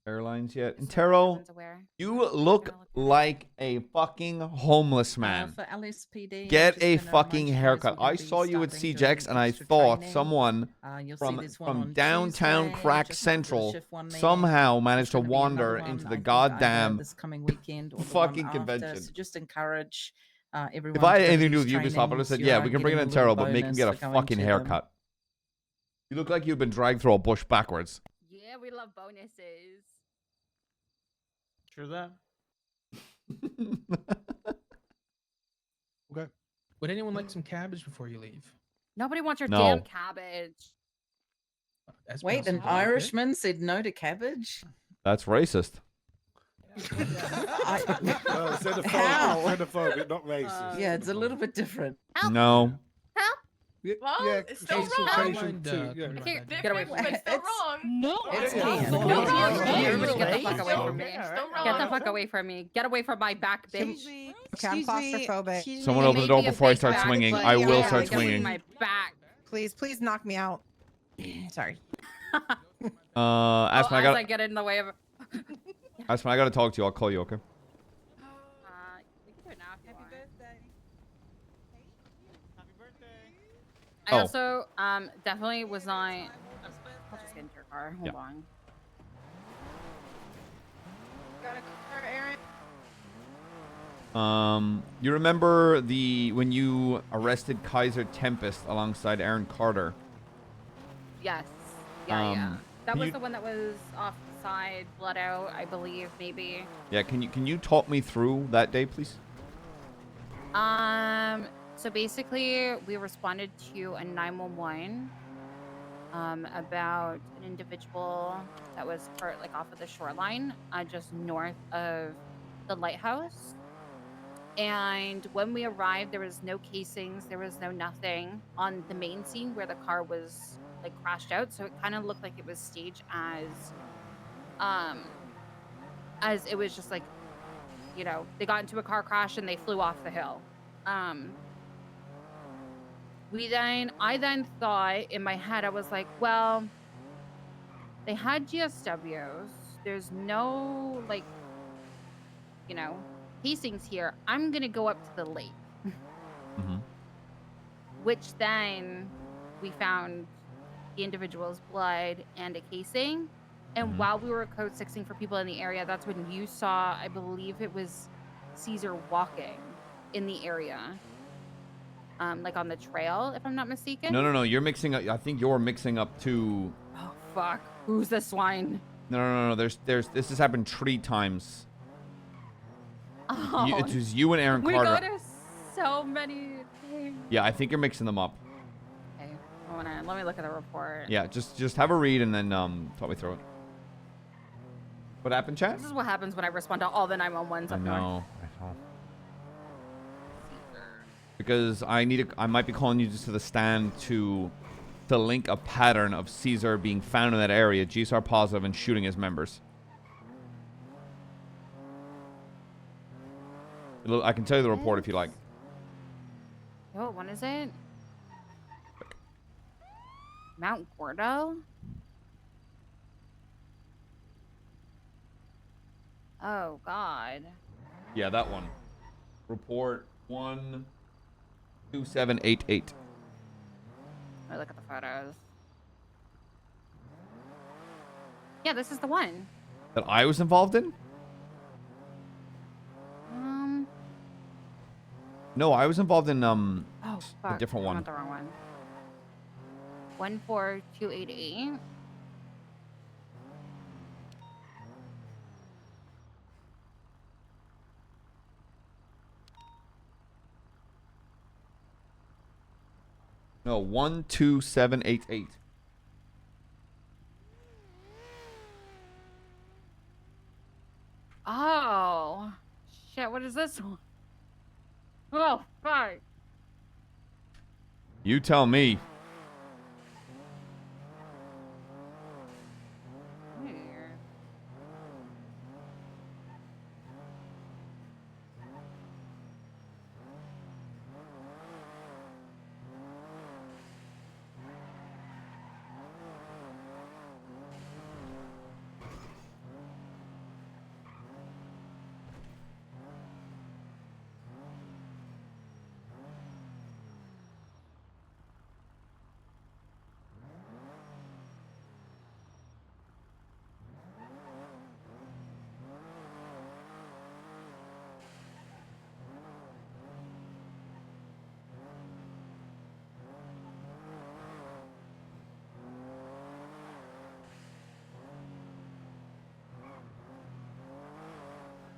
Airlines yet? And So Taro, everyone's aware. you look like a fucking homeless man. For LSPD, Get a just gonna fucking remind you guys haircut. we're gonna I be saw you at starting CJX doing and I extra thought training. someone You'll see this one from on downtown Tuesday, Crack just after the Central shift one there. somehow managed to There's gonna be another wander one, into I the think, goddamn this coming weekend or the fucking one after. convention. So just encourage everyone. If I to had go anything to do with these Ubisoft, I would have trainings. said, You yeah, are we can bring getting in a little Taro, but make him get a bonus for going fucking to them. haircut. You look like you've been dragged through a bush backwards. Yeah, we love bonuses. True that. Okay. Would anyone like some cabbage before you leave? Nobody wants your No. damn cabbage. That's Wait, an possible, okay. Irishman said no to cabbage? That's racist. Xenophobic, not racist. Yeah, it's a little bit different. No. Well, Yeah, it's still Asian wrong. Asian too, yeah. Get away from me. But still wrong. No, it's Kian. still No, wrong. Everybody get the It's fuck away still- from me. it's still Get the wrong. fuck away from me. Get away from my back, bitch. Okay, I'm claustrophobic. Someone open the door before I start swinging. I will start swinging. My back. Please knock me out. Sorry. Aspen, As I I got. get in the way of. Aspen, I gotta talk to you. I'll call you. Okay. We can do it now if you want. Oh. I also definitely was not. I'll just get into your car. Hold Yeah. on. Got a car, Aaron? You remember when you arrested Kaiser Tempest alongside Aaron Carter? Yes. Yeah. Yeah. That can was you- the one that was off the side, bled out, I believe, maybe. Yeah. Can you talk me through that day, please? So basically, we responded to a 911 about an individual that was hurt, like off of the shoreline, just north of the lighthouse. And when we arrived, there was no casings, there was no nothing on the main scene where the car was like crashed out. So it kind of looked like it was staged as it was just like, you know, they got into a car crash and they flew off the hill. I then thought in my head, I was like, well, they had GSWs. There's no, like, you know, casings here. I'm going to go up to the lake. Which then we found the individual's blood and a casing. And while we were code 6ing for people in the area, that's when you saw, I believe it was Caesar walking in the area. Like on the trail, if I'm not mistaken. No. You're mixing up. I think you're mixing up two. Oh, fuck. Who's the swine? No. This has happened 3 times. Oh, It was you and Aaron we Carter. go to so many things. Yeah, I think you're mixing them up. Okay, let me look at the report. Yeah, just have a read and then talk me through it. What happened, chat? This is what happens when I respond to all the 911s I up north. know. Because I might be calling you just to the stand to link a pattern of Caesar being found in that area, GSR positive, and shooting his members. I can tell you the report if you like. Oh, what is it? Mount Gordo? Oh, God. Yeah, that one. Report 12788. Let me look at the photos. Yeah, this is the one. That I was involved in? No, I was involved in Oh, a fuck. different I'm one. Oh, at the wrong one. 14288. No, 12788. Oh. Shit, what is this one? Oh, fuck. You tell me. Weird.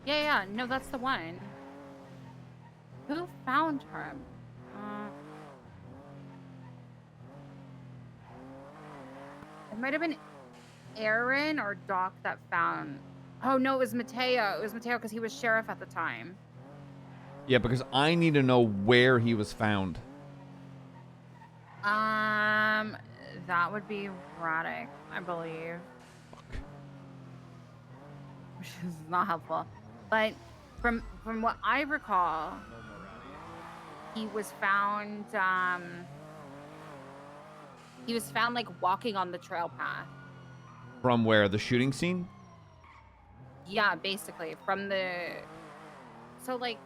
Yeah, no, that's the one. Who found her? It might have been Aaron or Doc that found. Oh no, it was Mateo. It was Mateo because he was sheriff at the time. Yeah, because I need to know where he was found. That would be Radek, I believe. Which is not helpful. But from what I recall, he was found like walking on the trail path. From where? The shooting scene? Yeah, basically from the. So like,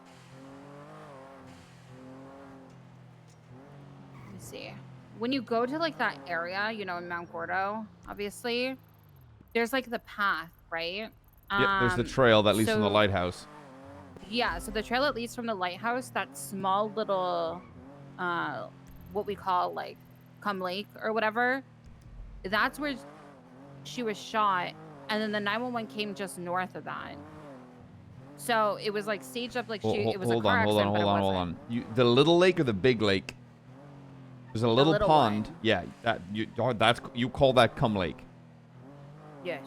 let me see. When you go to like that area, you know, in Mount Gordo, obviously, there's like the path, right? Yep, there's the trail that leads from the so- lighthouse. Yeah, so the trail that leads from the lighthouse, that small little, what we call like, Cum Lake or whatever, that's where she was shot, and then the 911 came just north of that. So it was like staged up like it was a car accident, but it wasn't. The little lake or the big lake? There's a little little pond. one. Yeah, you call that Cum Lake. Yes.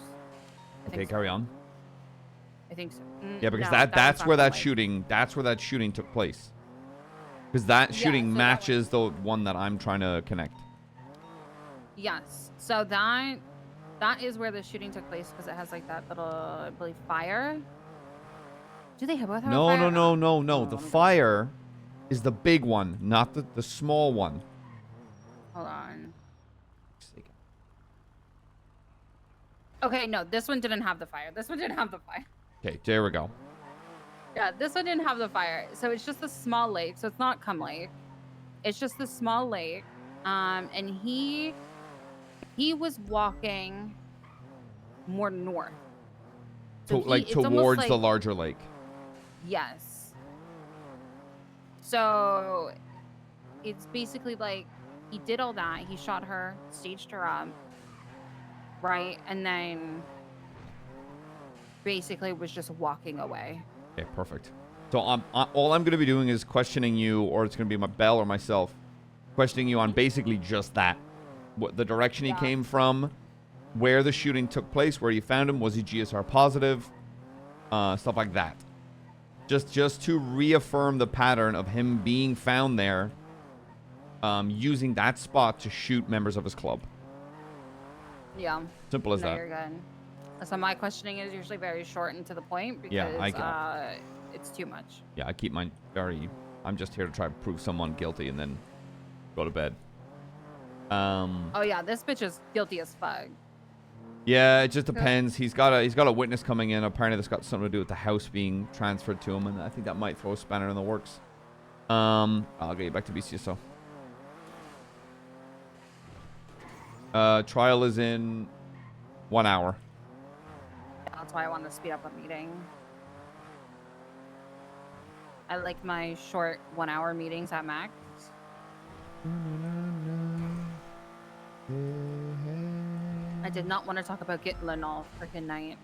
I Okay, think so. carry on. I think so. Yeah, because No, that's was where not that Cum Lake. shooting took place. Because that shooting so that matches the one that I'm trying to connect. Yes. So that is where the shooting took place because it has like that little, I believe, fire. Do they both have a No, fire? no. The fire is the big one, not the small one. Hold on. Okay, no, this one didn't have the fire. This one didn't have the fire. Okay, there we go. Yeah, this one didn't have the fire. So it's just a small lake. So it's not Cum Lake. It's just the small lake. And he was walking more north. So Like it's almost towards the like- larger lake. Yes. So it's basically like he did all that. He shot her, staged her up, right? And then basically was just walking away. Okay, perfect. So all I'm going to be doing is questioning you, or it's going to be my Bell or myself, questioning you on basically just that. What the direction he came from, where the shooting took place, where you found him, was he GSR positive, stuff like that. Just to reaffirm the pattern of him being found there, using that spot to shoot members of his club. Yeah. Simple as no, that. You're good. So my questioning is usually very short and to the point because Yeah, I get it's too much. Yeah, I keep mine very... I'm just here to try to prove someone guilty and then go to bed. Oh yeah, this bitch is guilty as fuck. Yeah, it just depends. He's got a witness coming in. Apparently, that's got something to do with the house being transferred to him, and I think that might throw a spanner in the works. I'll get you back to BCSO. Trial is in 1 hour. That's why I wanted to speed up a meeting. I like my short 1-hour meetings at max. I did not want to talk about Gitlin all freaking night.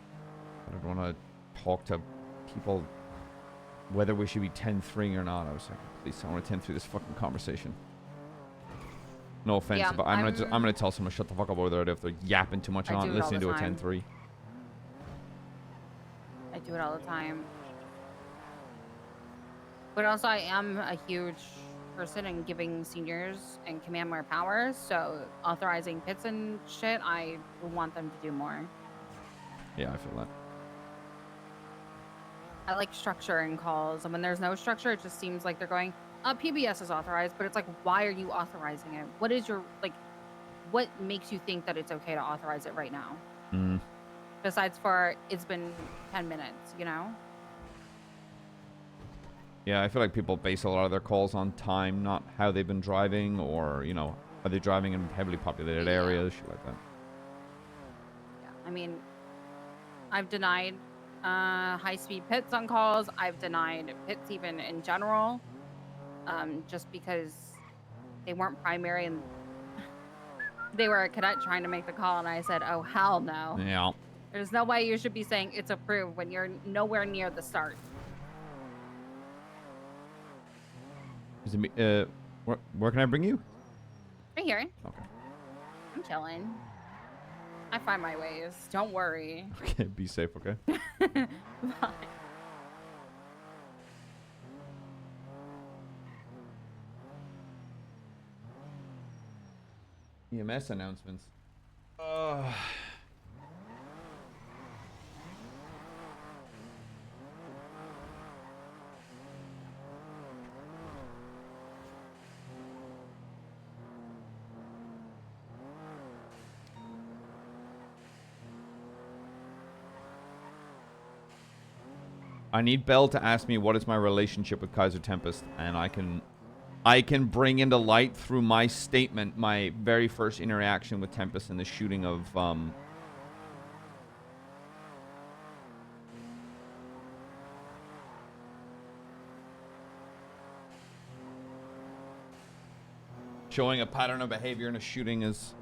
I don't want to talk to people whether we should be 10-3 or not. I was like, please, I want to 10-3 this fucking conversation. No offense, Yeah, but I'm gonna tell someone to shut the fuck up over there if they're yapping too much I on do it all listening to the a time. 10-3. I do it all the time. But also, I am a huge person in giving seniors and command more powers. So authorizing pits and shit, I want them to do more. Yeah, I feel that. I like structure in calls, and when there's no structure, it just seems like they're going, PBS is authorized, but it's like, why are you authorizing it? What is your, like, what makes you think that it's okay to authorize it right now? Mm. Besides for, it's been 10 minutes, you know? Yeah, I feel like people base a lot of their calls on time, not how they've been driving, or, you know, are they driving in heavily populated areas, shit like that. Yeah, I mean, I've denied high-speed pits on calls. I've denied pits even in general, just because they weren't primary and they were a cadet trying to make the call, and I said, oh, hell no. Yeah. There's no way you should be saying it's approved when you're nowhere near the start. Is it me? Where can I bring you? Right here. Okay. I'm chilling. I find my ways. Don't worry. Okay, be safe, okay? Bye. EMS announcements. I need Bell to ask me what is my relationship with Kaiser Tempest, and I can bring into light through my statement my very first interaction with Tempest in the shooting of showing a pattern of behavior in a shooting is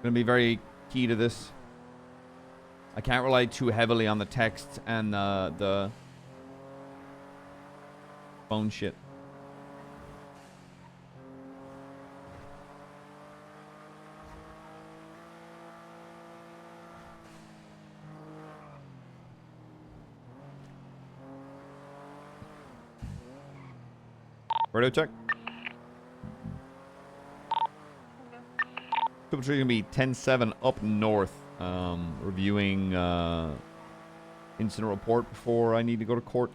going to be very key to this. I can't rely too heavily on the text and the phone shit. Radio check. Triple Tree gonna be 10-7 up north. Reviewing incident report before I need to go to court.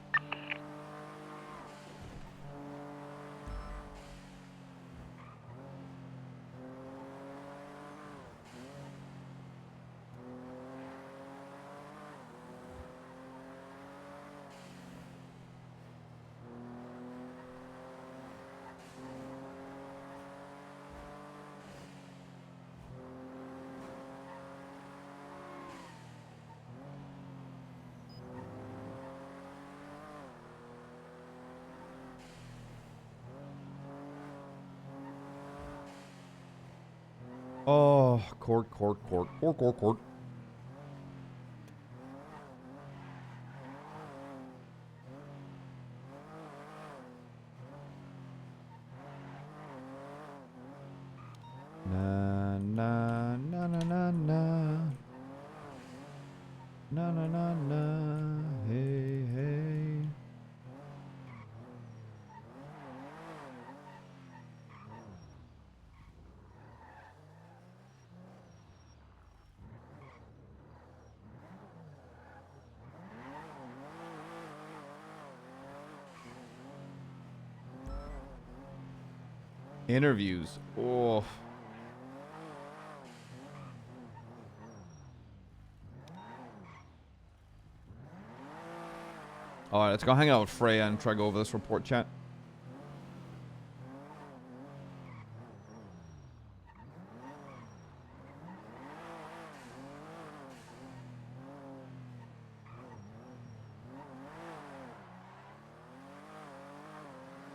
Oh, court. Na na na na na na. Na na na na. Hey hey. Interviews. Oh. Alright, let's go hang out with Freya and try to go over this report, chat.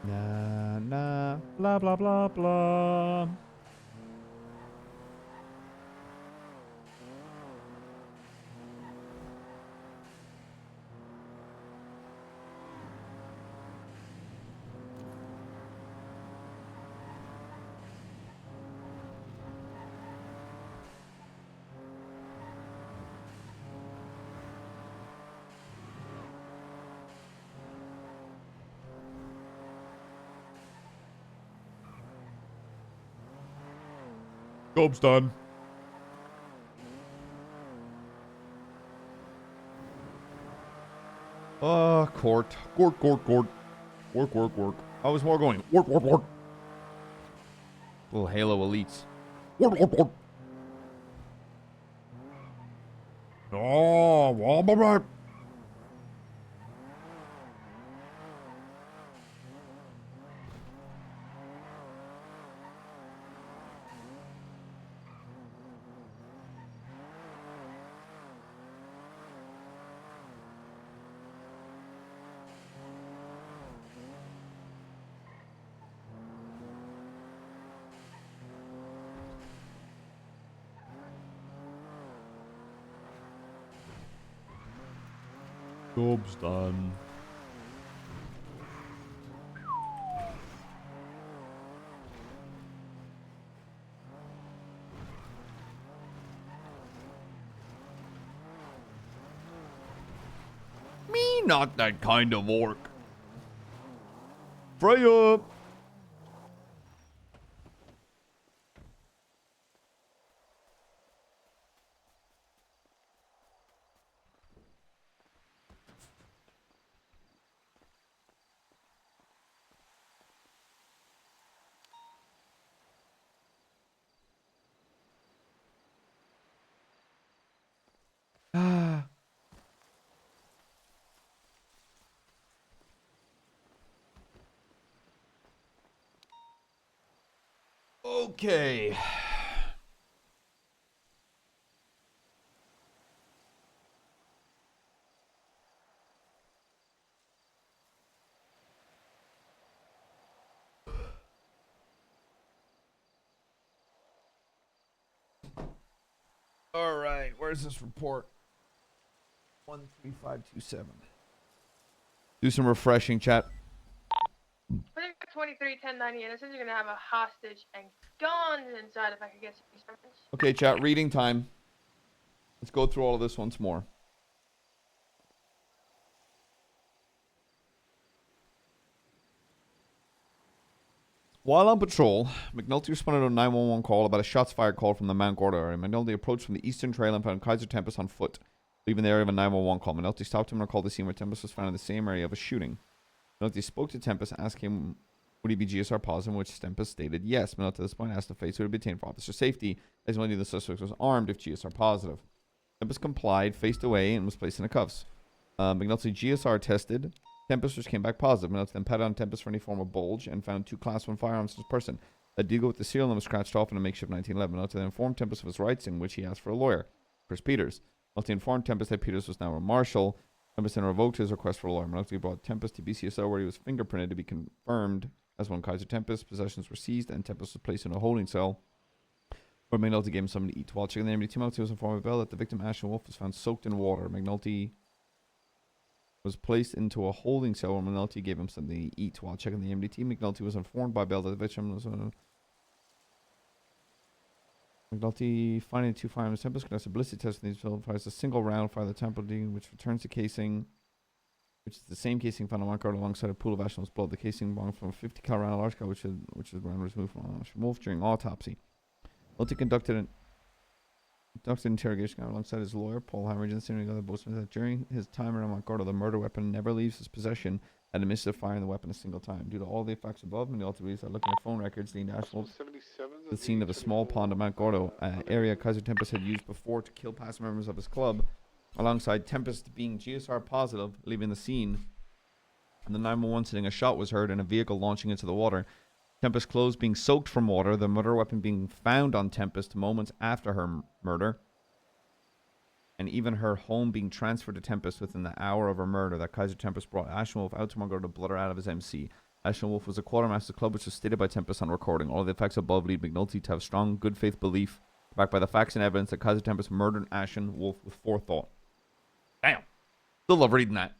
Nah, nah, blah, blah, blah, blah. Job's done. Court. Court, court, court. Work, work, work. How is more going? Work, work, work. Little Halo elites. Work, work, work. Oh, well, bye, bye. Job's done. Me not that kind of orc. Fry up. Ah. Okay. All right, where's this report? 13527. Do some refreshing, chat. 231090, and it says you're gonna have a hostage and guns inside if I could get some instructions. Okay, chat, reading time. Let's go through all of this once more. While on patrol, McNulty responded to a 911 call about a shots fired call from the Mount Gordo area. McNulty approached from the eastern trail and found Kaiser Tempest on foot, leaving the area of a 911 call. McNulty stopped him and recalled the scene where Tempest was found in the same area of a shooting. McNulty spoke to Tempest, asked him would he be GSR positive, in which Tempest stated yes. McNulty at this point asked the face would be detained for officer safety, as he knew the suspect was armed if GSR positive. Tempest complied, faced away, and was placed in the cuffs. McNulty GSR tested. Tempest, which came back positive. McNulty then patted on Tempest for any form of bulge and found 2 Class 1 firearms in his person. A deagle with the serial number scratched off in a makeshift 1911. McNulty then informed Tempest of his rights, in which he asked for a lawyer, Chris Peters. McNulty informed Tempest that Peters was now a marshal. Tempest then revoked his request for a lawyer. McNulty brought Tempest to BCSO, where he was fingerprinted to be confirmed as one Kaiser Tempest. Possessions were seized, and Tempest was placed in a holding cell, where McNulty gave him something to eat. While checking the MD2, McNulty was informed by Bell that the victim, Ashton Wolf, was found soaked in water. McNulty was placed into a holding cell where McNulty gave him something to eat. While checking the MDT, McNulty was informed by Bell that the victim was McNulty finding 2 firearms. Tempest conducts a ballistic test in these fires a single round fire the temple D, which returns the casing, which is the same casing found on one card alongside a pool of Ashton's blood. The casing belonged from a 50 cal round, a large cal, which is round was removed from Wolf during autopsy. McNulty conducted an interrogation alongside his lawyer, Paul Hammer, and the other boastmen that during his time around Mount Gordo, the murder weapon never leaves his possession and admits to firing the weapon a single time. Due to all the facts above, McNulty believes that looking at phone records, the Ashwolf the scene of a small pond in Mount Gordo, area Kaiser Tempest had used before to kill past members of his club, alongside Tempest being GSR positive, leaving the scene, and the 911 saying a shot was heard and a vehicle launching into the water. Tempest's clothes being soaked from water, the murder weapon being found on Tempest moments after her murder, and even her home being transferred to Tempest within the hour of her murder. That Kaiser Tempest brought Ashwolf out to Mount Gordo to blood her out of his MC. Ashen Wolf was a quartermaster club which was stated by 10% recording. All the facts above lead McNulty to have strong, good faith belief, backed by the facts and evidence that Kaiser Tempest murdered Ashen Wolf with forethought. Damn. Still love reading that.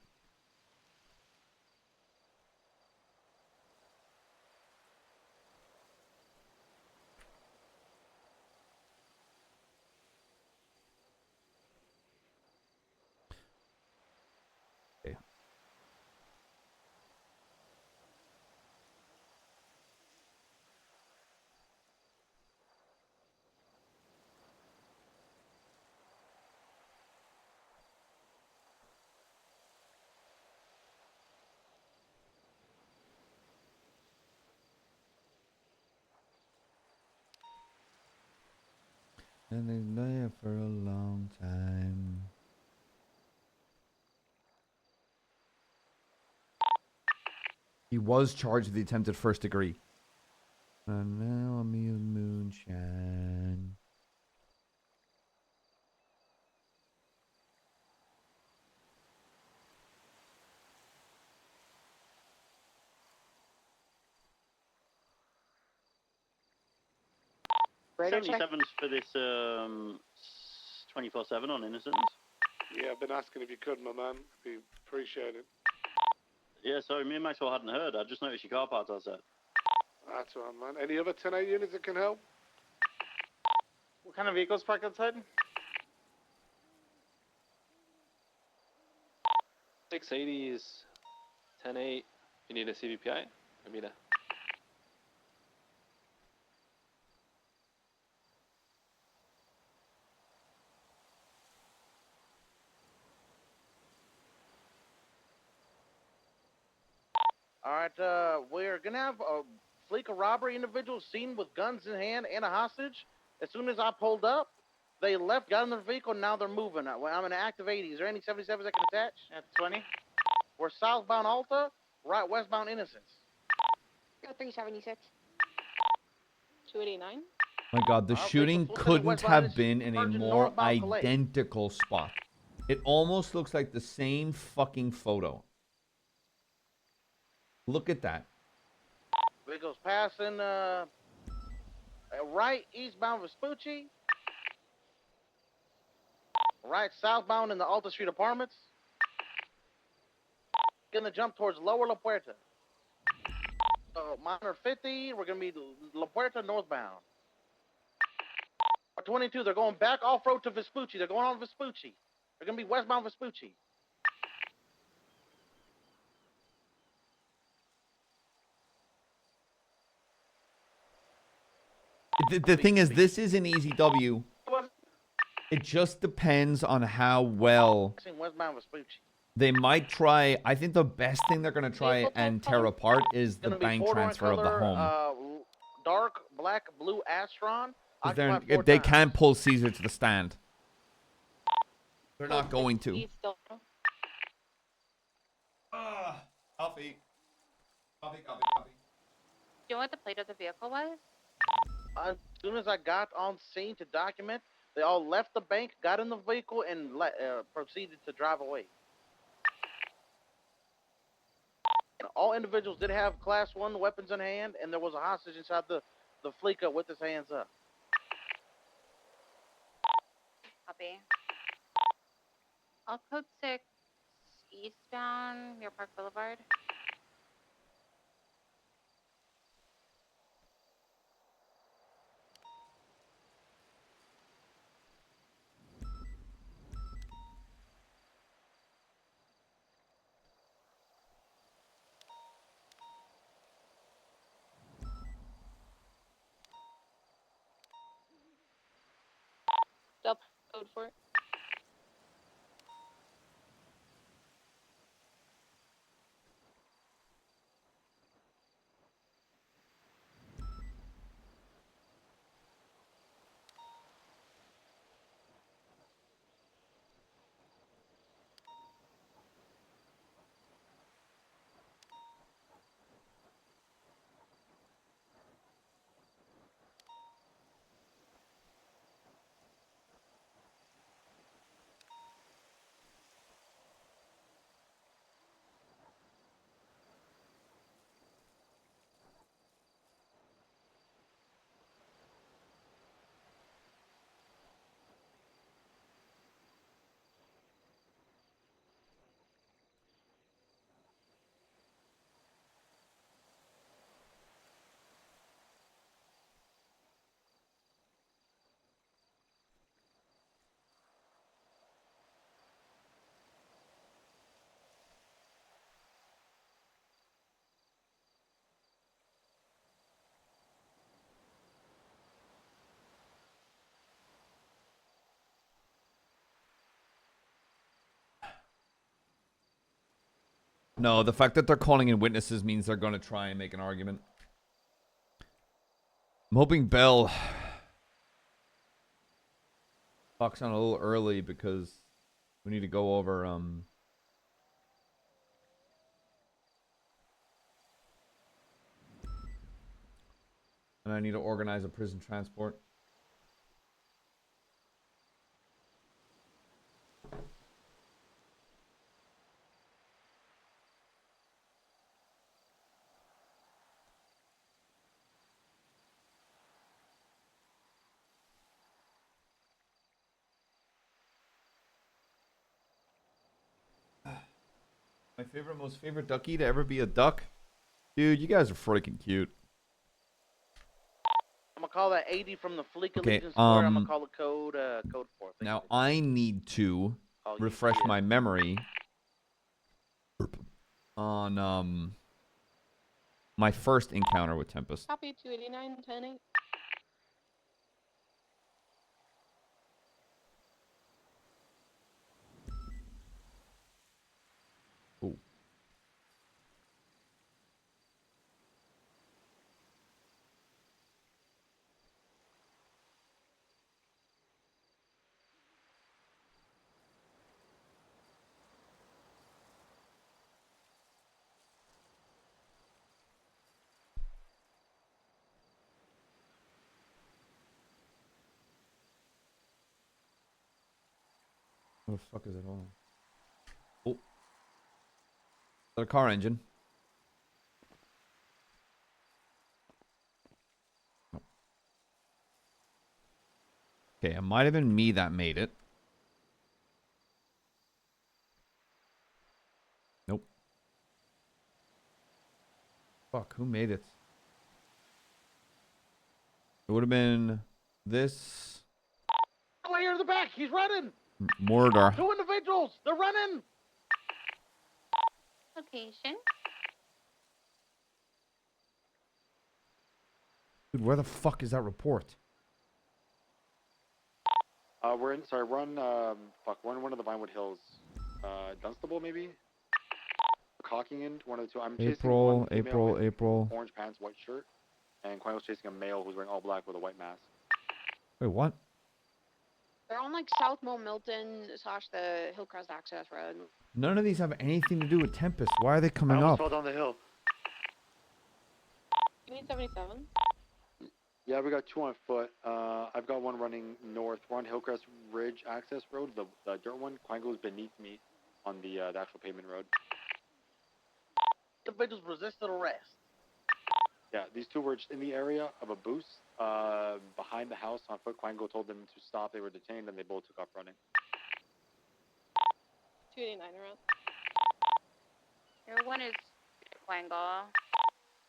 Okay. And they've been there for a long time. He was charged with the attempted first degree. And now I'm in moonshine. Radio check. 77's for this 24/7 on Innocence. Yeah, I've been asking if you could, my man. We appreciate it. Yeah, sorry, me and Maxwell hadn't heard. I just noticed your car parked outside. That's all right, man. Any other 10A units that can help? What kind of vehicles parked outside? 680s, 10-8. You need a CVPI? Amita. All right, we're gonna have a fleet of robbery individuals seen with guns in hand and a hostage. As soon as I pulled up, they left, got in their vehicle, and now they're moving. I'm in an active 80. Is there any 77s that can attach? At 20. We're southbound Alta, right westbound Innocence. 376. 289. My God, the shooting couldn't have been in a more identical spot. It almost looks like the same fucking photo. Look at that. Vehicles passing right eastbound Vespucci. Right southbound in the Alta Street Apartments. Gonna jump towards Lower La Puerta. Minor 50, we're gonna be La Puerta northbound. 22, they're going back off-road to Vespucci. They're going on Vespucci. They're gonna be westbound Vespucci. The thing is, this is an easy W. It just depends on how well Westbound Vespucci. they might try. I think the best thing they're going to try and tear apart is the bank transfer of the home. Dark black blue Astron. 'Cause they can't pull Caesar to the stand. They're not going to. Copy. Do you know what the plate of the vehicle was? As soon as I got on scene to document, they all left the bank, got in the vehicle, and proceeded to drive away. All individuals did have Class 1 weapons in hand, and there was a hostage inside the Fleeca with his hands up. Copy. I'll code 6 eastbound near Park Boulevard. Stop code for it. No, the fact that they're calling in witnesses means they're going to try and make an argument. I'm hoping Bell talks on a little early because we need to go over and I need to organize a prison transport. My most favorite ducky to ever be a duck? Dude, you guys are freaking cute. I'm gonna call that 80 from the Fleek Okay, Allegiance Square. I'm gonna call it code 4. Now, I need to Oh, you refresh did. my memory on my first encounter with Tempest. Copy 289, 10-8. Ooh. What the fuck is it all? Oh. Is that a car engine? No. Okay, it might have been me that made it. Nope. Fuck, who made it? It would have been this. Player in the back. He's running. Mordor. 2 individuals. They're running. Location. Dude, where the fuck is that report? We're in. Sorry, we're on. We're in one of the Vinewood Hills. Dunstable maybe. Clocking in one of the two. I'm chasing one female with April. orange pants, white shirt, and Quang was chasing a male who's wearing all black with a white mask. Wait, what? They're on like South Mo Milton / the Hillcrest Access Road. None of these have anything to do with Tempest. Why are they coming up? Fell down the hill. You need 77. Yeah, we got 2 on foot. I've got one running north. We're on Hillcrest Ridge Access Road, the dirt one. Quango's beneath me on the actual pavement road. Individuals resisted arrest. Yeah, these 2 were just in the area of a boost behind the house on foot. Quango told them to stop. They were detained, and they both took off running. 289 around. Your one is Quango.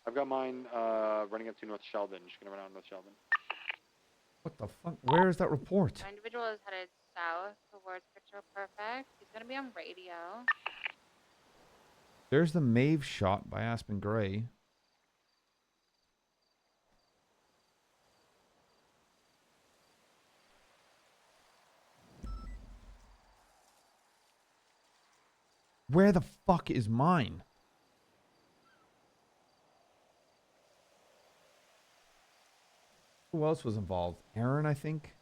I've got mine running up to North Sheldon. She's gonna run out North Sheldon. What the fuck? Where is that report? The individual is headed south towards Picture Perfect. He's gonna be on radio. There's the Maeve shot by Aspen Gray. Where the fuck is mine? Who else was involved? Aaron, I think.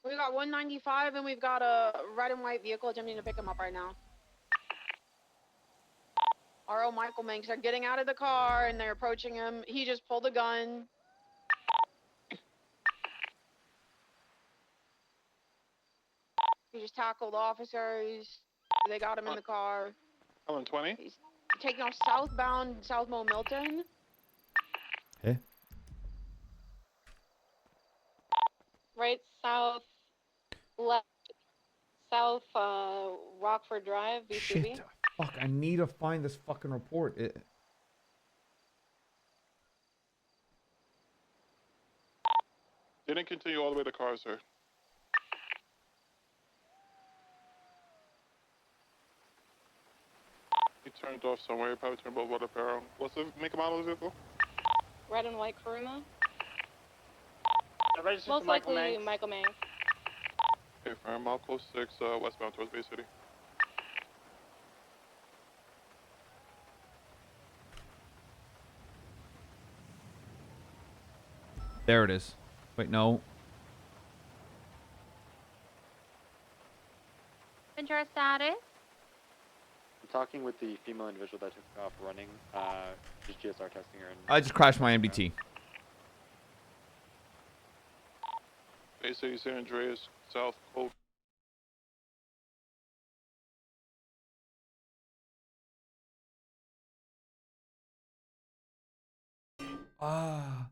We got 195 and we've got a red and white vehicle attempting to pick him up right now. RO Michael Minks, they're getting out of the car and they're approaching him. He just pulled a gun. He just tackled officers. They got him in the car. 120. He's taking off southbound South Mo Milton. Hey. Right south, left, south Rockford Drive, BCB. Shit. Fuck, I need to find this fucking report. Didn't continue all the way to car, sir. turned off somewhere. You probably turned both water power on. What's the make and model of the vehicle? Red and white Karuma. Registered Most to Michael likely Manx. Michael Manx. Okay, firm. Mile close 6, westbound towards Bay City. There it is. Wait, no. Ventura status. I'm talking with the female individual that took off running. Just GSR testing her. And I just crashed my MDT. Bay City, San Andreas, South Cold. Ah.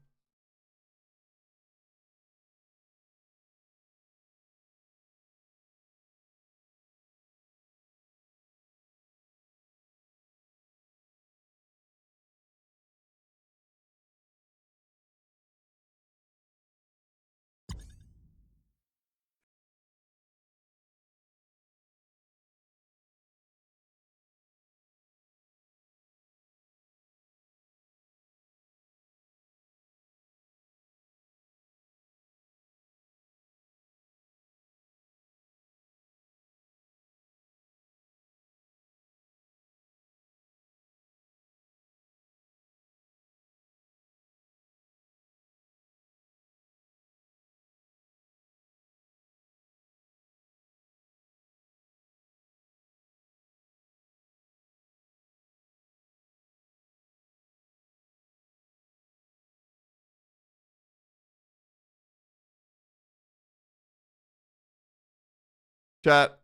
Chat,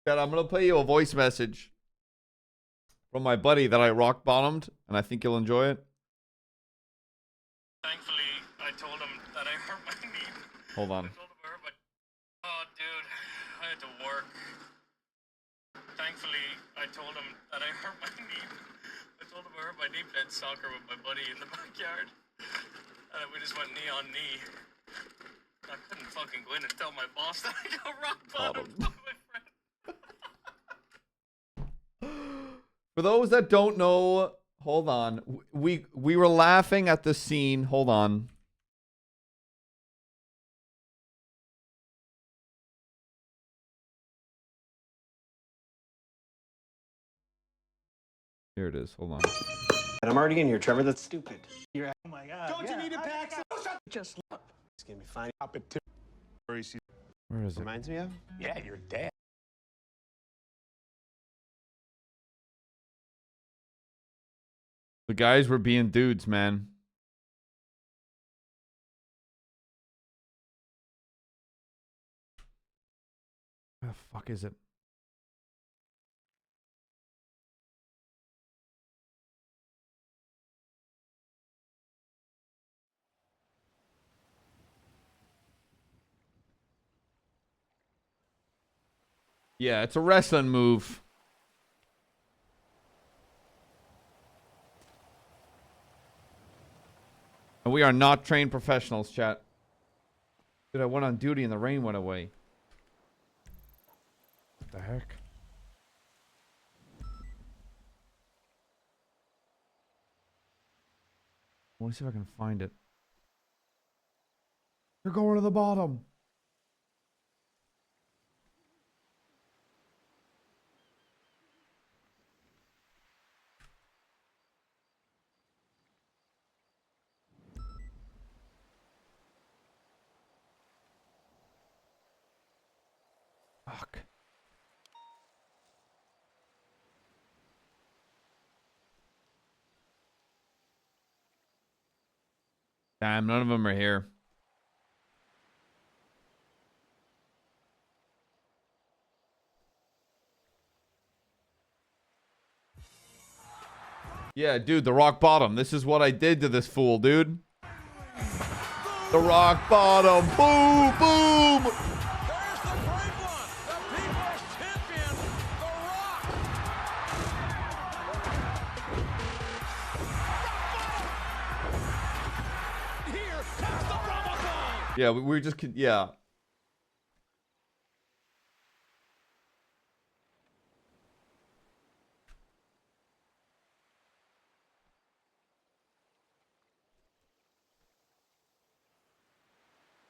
I'm gonna play you a voice message from my buddy that I rock bottomed, and I think you'll enjoy it. Thankfully, I told him that I hurt my knee. Hold on. I told him I hurt my... Oh, dude, I had to work. Thankfully, I told him that I hurt my knee. I told him I hurt my knee playing soccer with my buddy in the backyard. And then we just went knee on knee. I couldn't fucking go in and tell my boss that I got rock bottom by my friend. For those that don't know, hold on. We were laughing at the scene. Hold on. Here it is. Hold on. And I'm already in here, Trevor. That's stupid. You're Oh my god. Don't you need a pack? Just look. It's gonna be fine. Where is it? Reminds me of? Yeah, you're dead. The guys were being dudes, man. Where the fuck is it? Yeah, it's a wrestling move. And we are not trained professionals, chat. Dude, I went on duty and the rain went away. What the heck? Let me see if I can find it. You're going to the bottom. Fuck. Damn, none of them are here. Yeah, dude, the rock bottom. This is what I did to this fool, dude. The rock bottom. Boom, boom. Yeah, we were just, yeah.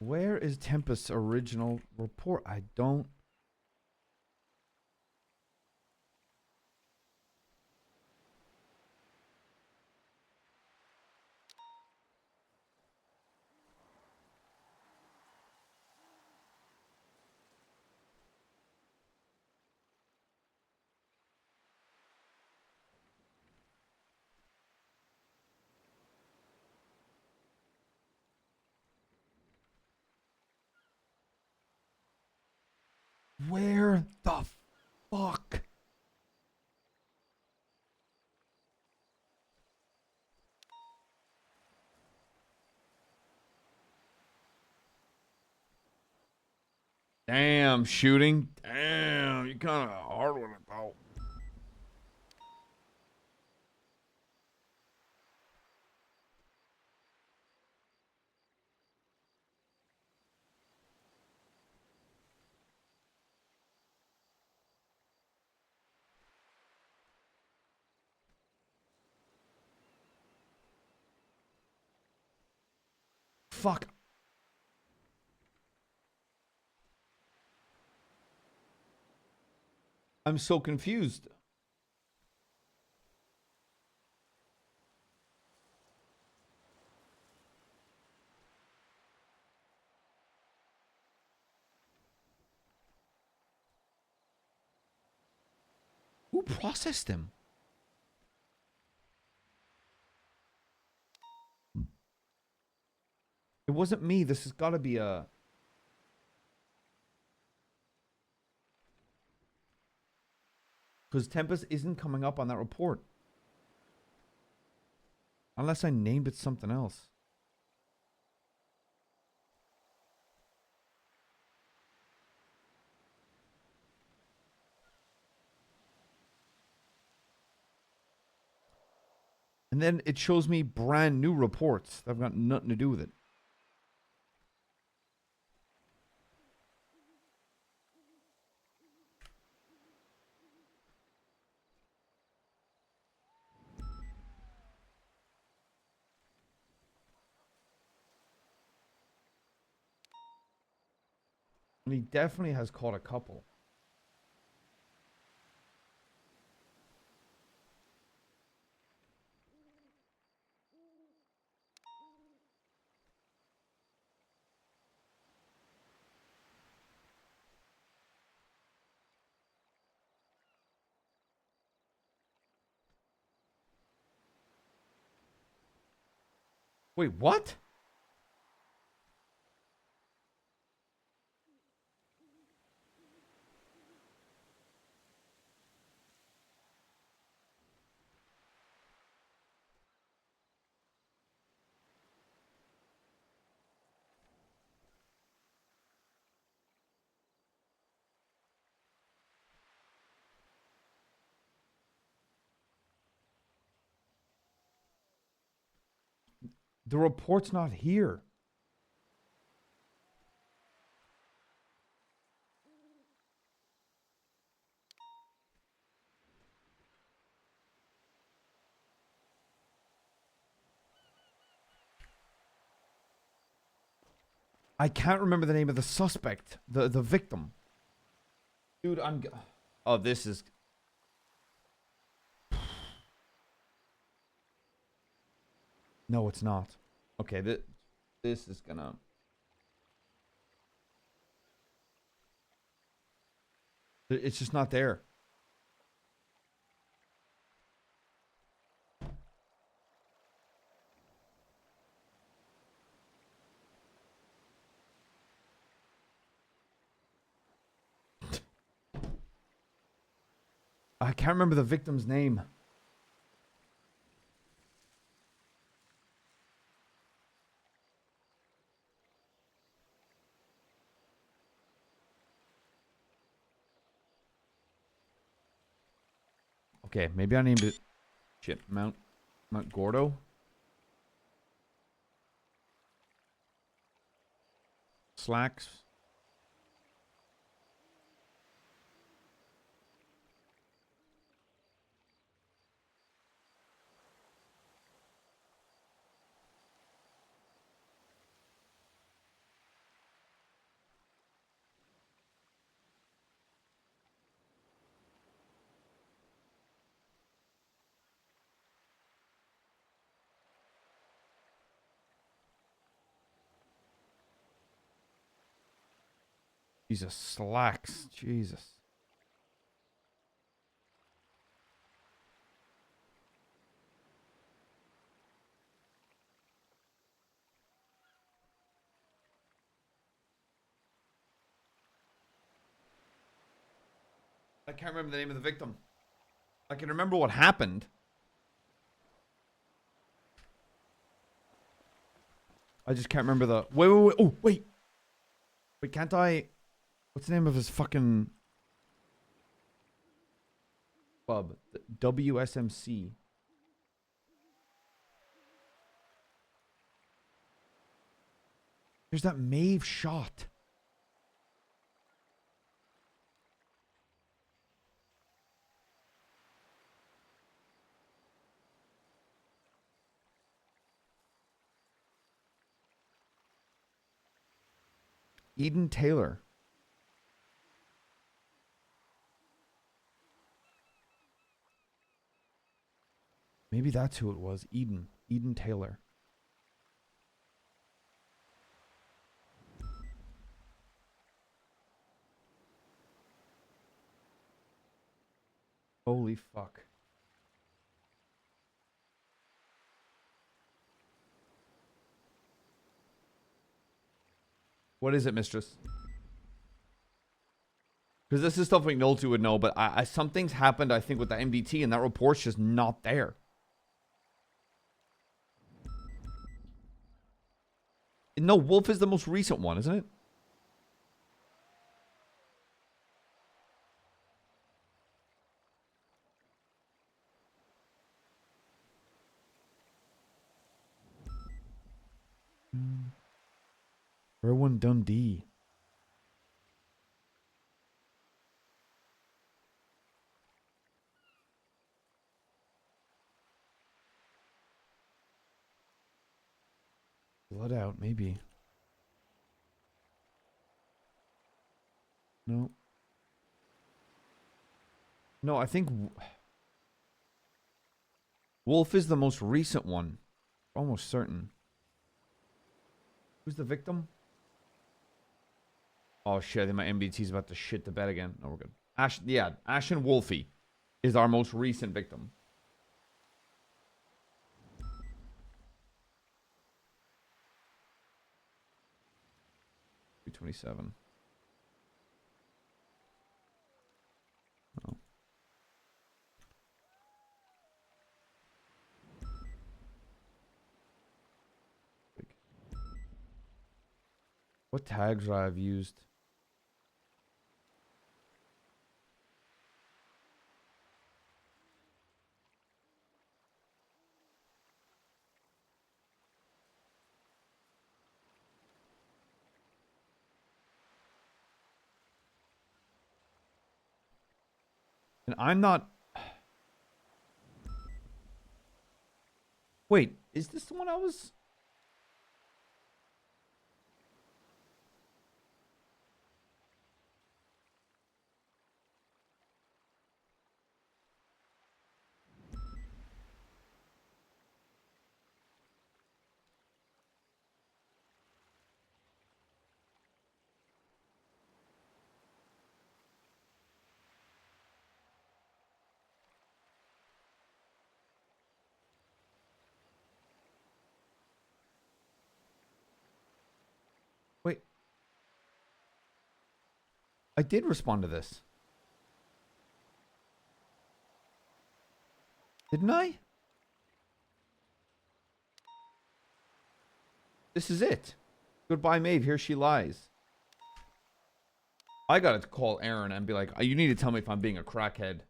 Where is Tempest's original report? I don't. Where the fuck? Damn, shooting. Damn, you kind of hard with it, though. Fuck. I'm so confused. Who processed him? It wasn't me. This has got to be a... Because Tempest isn't coming up on that report. Unless I named it something else. And then it shows me brand new reports that have got nothing to do with it. And he definitely has caught a couple. Wait, what? The report's not here. I can't remember the name of the suspect, the victim. Dude, oh, this is... No, it's not. Okay, this is gonna... It's just not there. I can't remember the victim's name. Okay, maybe I named it... Shit, Mount Gordo? Slacks? Jesus, slacks. Jesus. I can't remember the name of the victim. I can remember what happened. I just can't remember the... Wait, wait, wait. Oh, wait. Wait, can't I... What's the name of his fucking... club? WSMC. There's that Maeve shot. Eden Taylor. Maybe that's who it was. Eden. Eden Taylor. Holy fuck. What is it, mistress? Because this is stuff McNulty would know, but something's happened, I think, with the MDT, and that report's just not there. No, Wolf is the most recent one, isn't it? Erwin Dundee. Blood out, maybe. No. No, I think Wolf is the most recent one. Almost certain. Who's the victim? Oh shit, I think my MBT's about to shit the bed again. No, we're good. Ash and Wolfie is our most recent victim. $227. Oh. What tags would I have used? And I'm not... Wait, is this the one I was... Wait. I did respond to this. Didn't I? This is it. Goodbye, Maeve. Here she lies. I gotta call Aaron and be like, you need to tell me if I'm being a crackhead.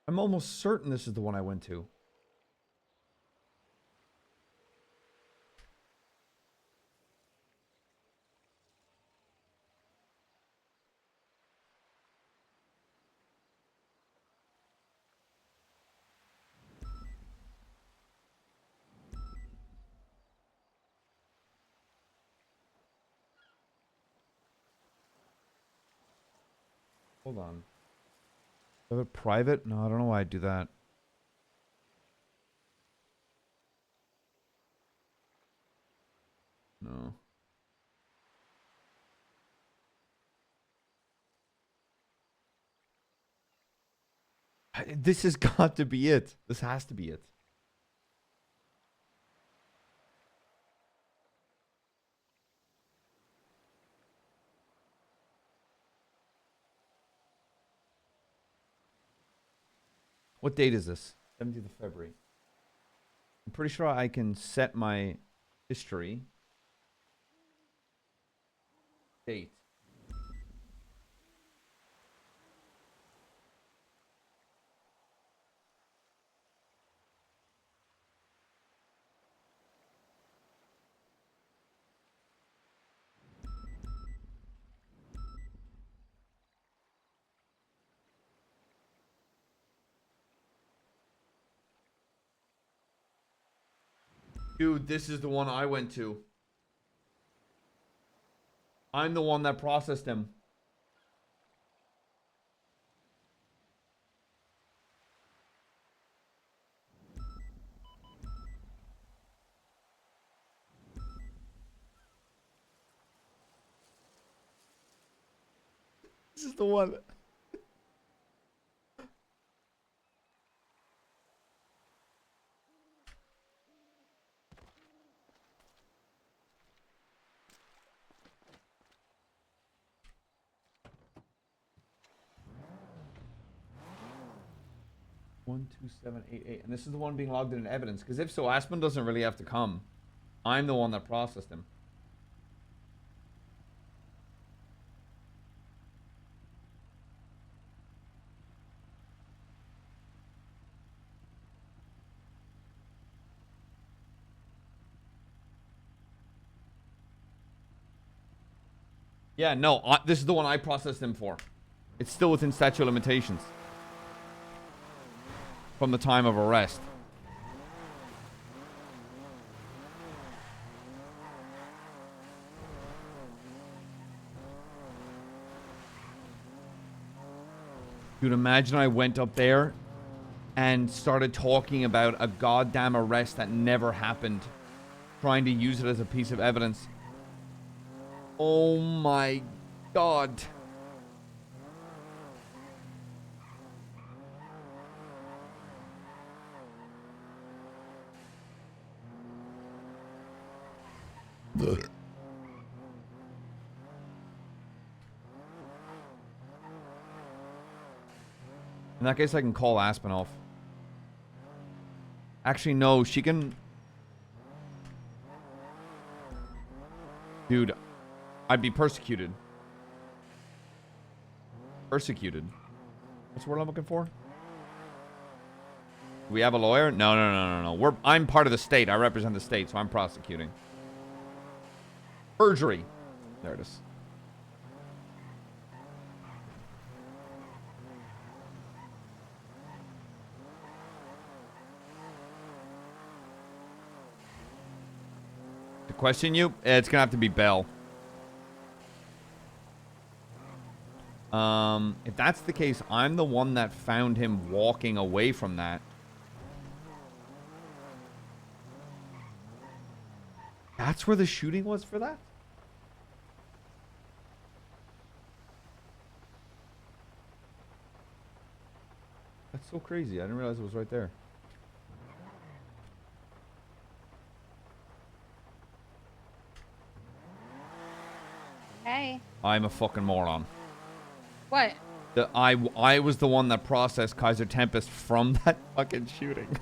I'm almost certain this is the one I went to. Hold on. Have it private? No, I don't know why I'd do that. no. This has got to be it. This has to be it. What date is this? 17th of February. I'm pretty sure I can set my history. Date. Dude, this is the one I went to. I'm the one that processed him. This is the one. One, 2, 7, 8, 8. And this is the one being logged in evidence. Because if so, Aspen doesn't really have to come. I'm the one that processed him. Yeah, no, this is the one I processed him for. It's still within statute of limitations. From the time of arrest. Dude, imagine I went up there and started talking about a goddamn arrest that never happened. Trying to use it as a piece of evidence. Oh my god. In that case, I can call Aspen off. Actually, no, she can... Dude, I'd be persecuted. Persecuted? What's the word I'm looking for? Do we have a lawyer? No. I'm part of the state. I represent the state, so I'm prosecuting. Perjury. There it is. To question you, it's gonna have to be Bell. If that's the case, I'm the one that found him walking away from that. That's where the shooting was for that? That's so crazy. I didn't realize it was right there. Hey. I'm a fucking moron. What? I was the one that processed Kaiser Tempest from that fucking shooting.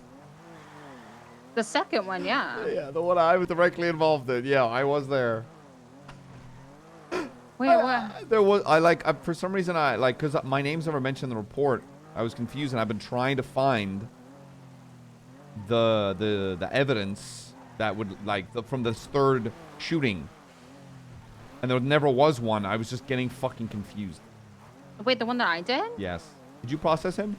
The second one, yeah. Yeah, the one I was directly involved in. Yeah, I was there. Wait, what? There was for some reason because my name's never mentioned in the report. I was confused, and I've been trying to find the evidence that would from this third shooting, and there never was one. I was just getting fucking confused. Wait, the one that I did? Yes. Did you process him?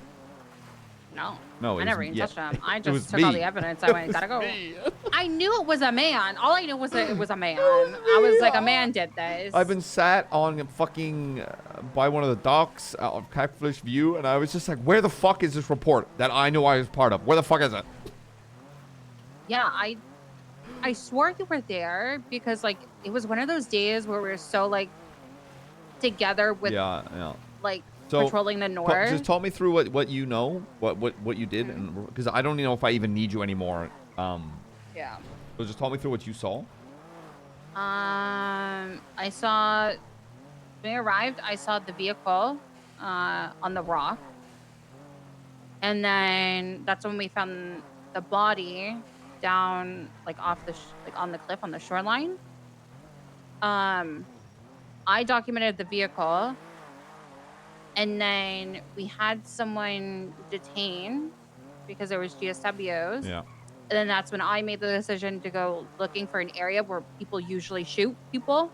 No, I never even touched him. I just took all the evidence. I went, gotta go. Me. I knew it was a man. All I knew was that it was a man. I was like, a man did this. I've been sat on fucking by one of the docks of Catfish View, and I was just like, where the fuck is this report that I know I was part of? Where the fuck is it? Yeah, I swore you were there because like it was one of those days where we were so like together with Yeah. like So patrolling the north. just talk me through what you know, what you did, and because I don't even know if I even need you anymore. Yeah. So just talk me through what you saw. I saw when we arrived. I saw the vehicle on the rock, and then that's when we found the body down like off the like on the cliff on the shoreline. I documented the vehicle, and then we had someone detained because there was GSWs. Yeah. And then that's when I made the decision to go looking for an area where people usually shoot people,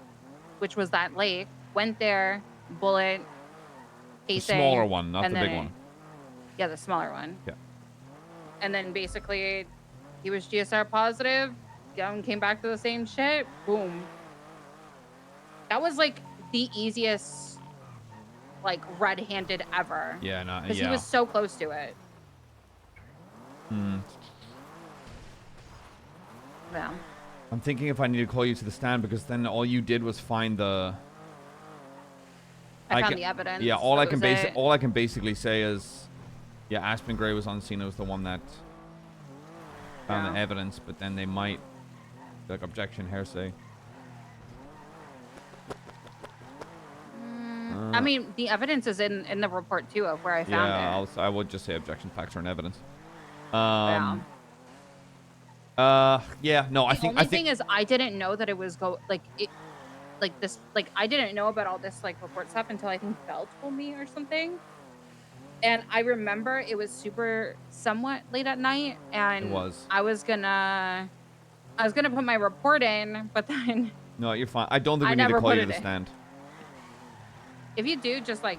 which was that lake. Went there, bullet, The casing. smaller one, not and the then big one. Yeah, the smaller one. Yeah. And then basically, he was GSR positive. Came back to the same shit. Boom. That was like the easiest, like red-handed ever. Yeah, no, Because he yeah. was so close to it. Hmm. Yeah. I'm thinking if I need to call you to the stand because then all you did was find the. I found the evidence. Yeah, all that I can was it. all I can basically say is, yeah, Aspen Gray was on scene. It was the one that found the evidence, but then they might like objection hearsay. I mean, the evidence is in the report too of where I found it. I would just say objection facts are in evidence. Yeah, no, The only thing is, I didn't know that it was I didn't know about all this like report stuff until I think Bell told me or something. And I remember it was somewhat late at night, and It was. I was gonna put my report in, but then No, you're fine. I don't think I we need to never call put you to it the in. stand. if you do, just like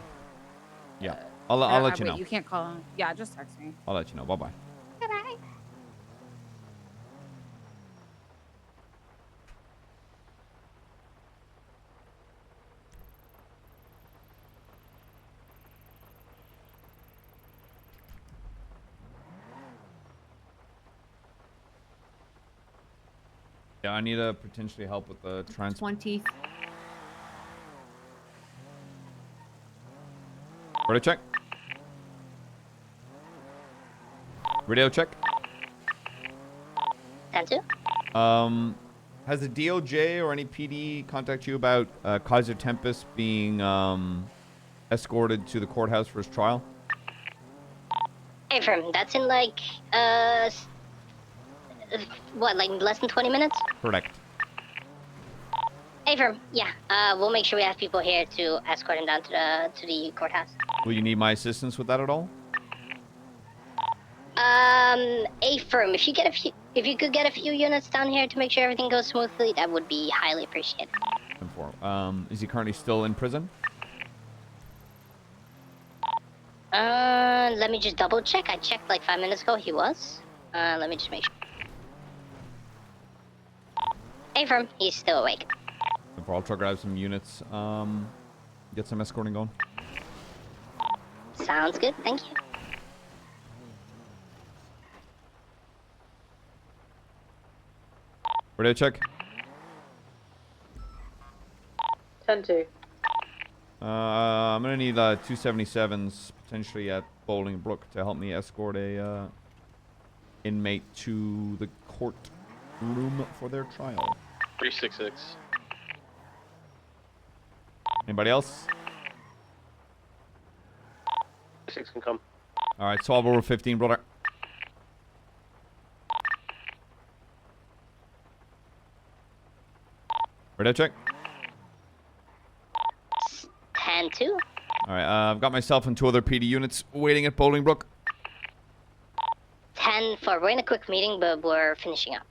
Yeah, I'll let you wait, know. You can't call. Yeah, just text me. I'll let you know. Bye bye. Bye. Yeah, I need to potentially help with the trans. 20. Radio check. Radio check. 10-2. Has the DOJ or any PD contact you about Kaiser Tempest being escorted to the courthouse for his trial? Hey, firm. That's in like what, like less than 20 minutes? Correct. Hey, firm. Yeah. We'll make sure we have people here to escort him down to the courthouse. Will you need my assistance with that at all? Hey, firm. If you could get a few units down here to make sure everything goes smoothly, that would be highly appreciated. Is he currently still in prison? Let me just double check. I checked like 5 minutes ago. He was. Let me just make sure. Hey, firm. He's still awake. I'll try to grab some units. Get some escorting going. Sounds good. Thank you. Radio check. 10-2. I'm gonna need 277s potentially at Bowling Brook to help me escort a inmate to the court room for their trial. 366. Anybody else? 6 can come. All right, solve over 15, brother. Radio check. 10-2. All right, I've got myself and 2 other PD units waiting at Bowling Brook. 10-4. We're in a quick meeting, but we're finishing up.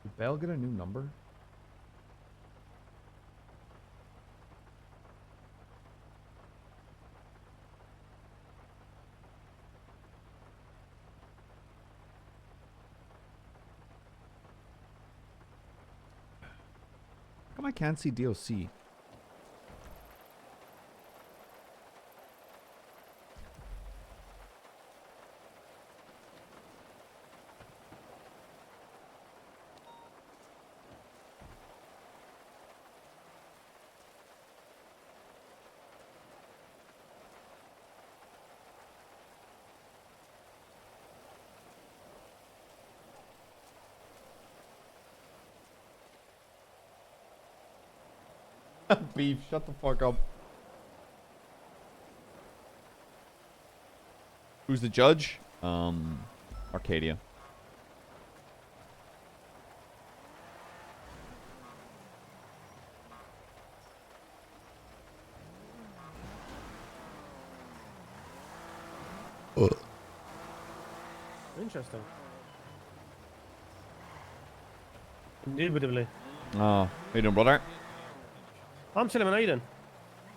Did Bale get a new number? come I can't see DOC? Beef, shut the fuck up. Who's the judge? Arcadia. Interesting. Indubitably. Oh, how you doing, brother? I'm chilling, man. How you doing?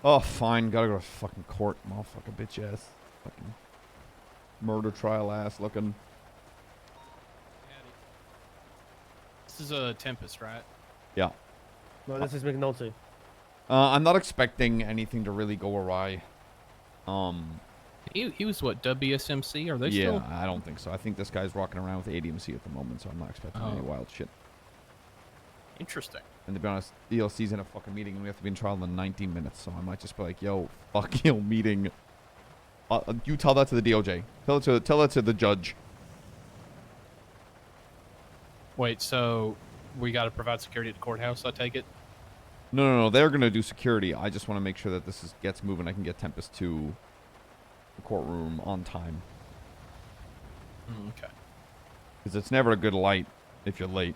Oh, fine. Gotta go to fucking court, motherfucker, bitch ass. Fucking murder trial ass looking. This is a Tempest, right? Yeah. No, this is McNulty. I'm not expecting anything to really go awry. He was what, WSMC? Are they Yeah, still? I don't think so. I think this guy's rocking around with ADMC at the moment, so I'm not expecting any wild shit. Interesting. And to be honest, DLC's in a fucking meeting and we have to be in trial in 19 minutes, so I might just be like, yo, fuck you, meeting. You tell that to the DOJ. Tell that to the judge. Wait, so we got to provide security at the courthouse, I take it? No, they're gonna do security. I just want to make sure that this gets moving. I can get Tempest to the courtroom on time. Okay. Because it's never a good light if you're late.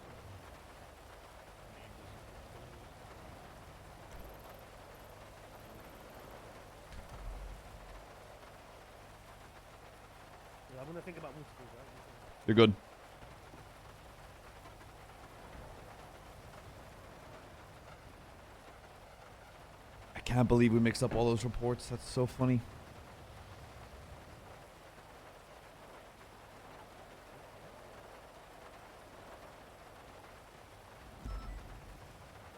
I'm gonna think about multiple, right? You're good. I can't believe we mixed up all those reports. That's so funny.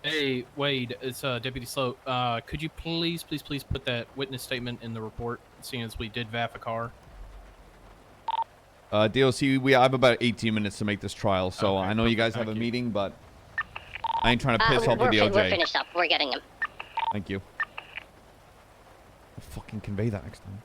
Hey, Wade, it's Deputy Sloat. Could you please put that witness statement in the report, seeing as we did VAF a car? DOC, I have about 18 minutes to make this trial, so Okay, I know you guys have a meeting, but I ain't trying to piss off the DOJ. We're finished up. We're getting him. Thank you. I'll fucking convey that next time.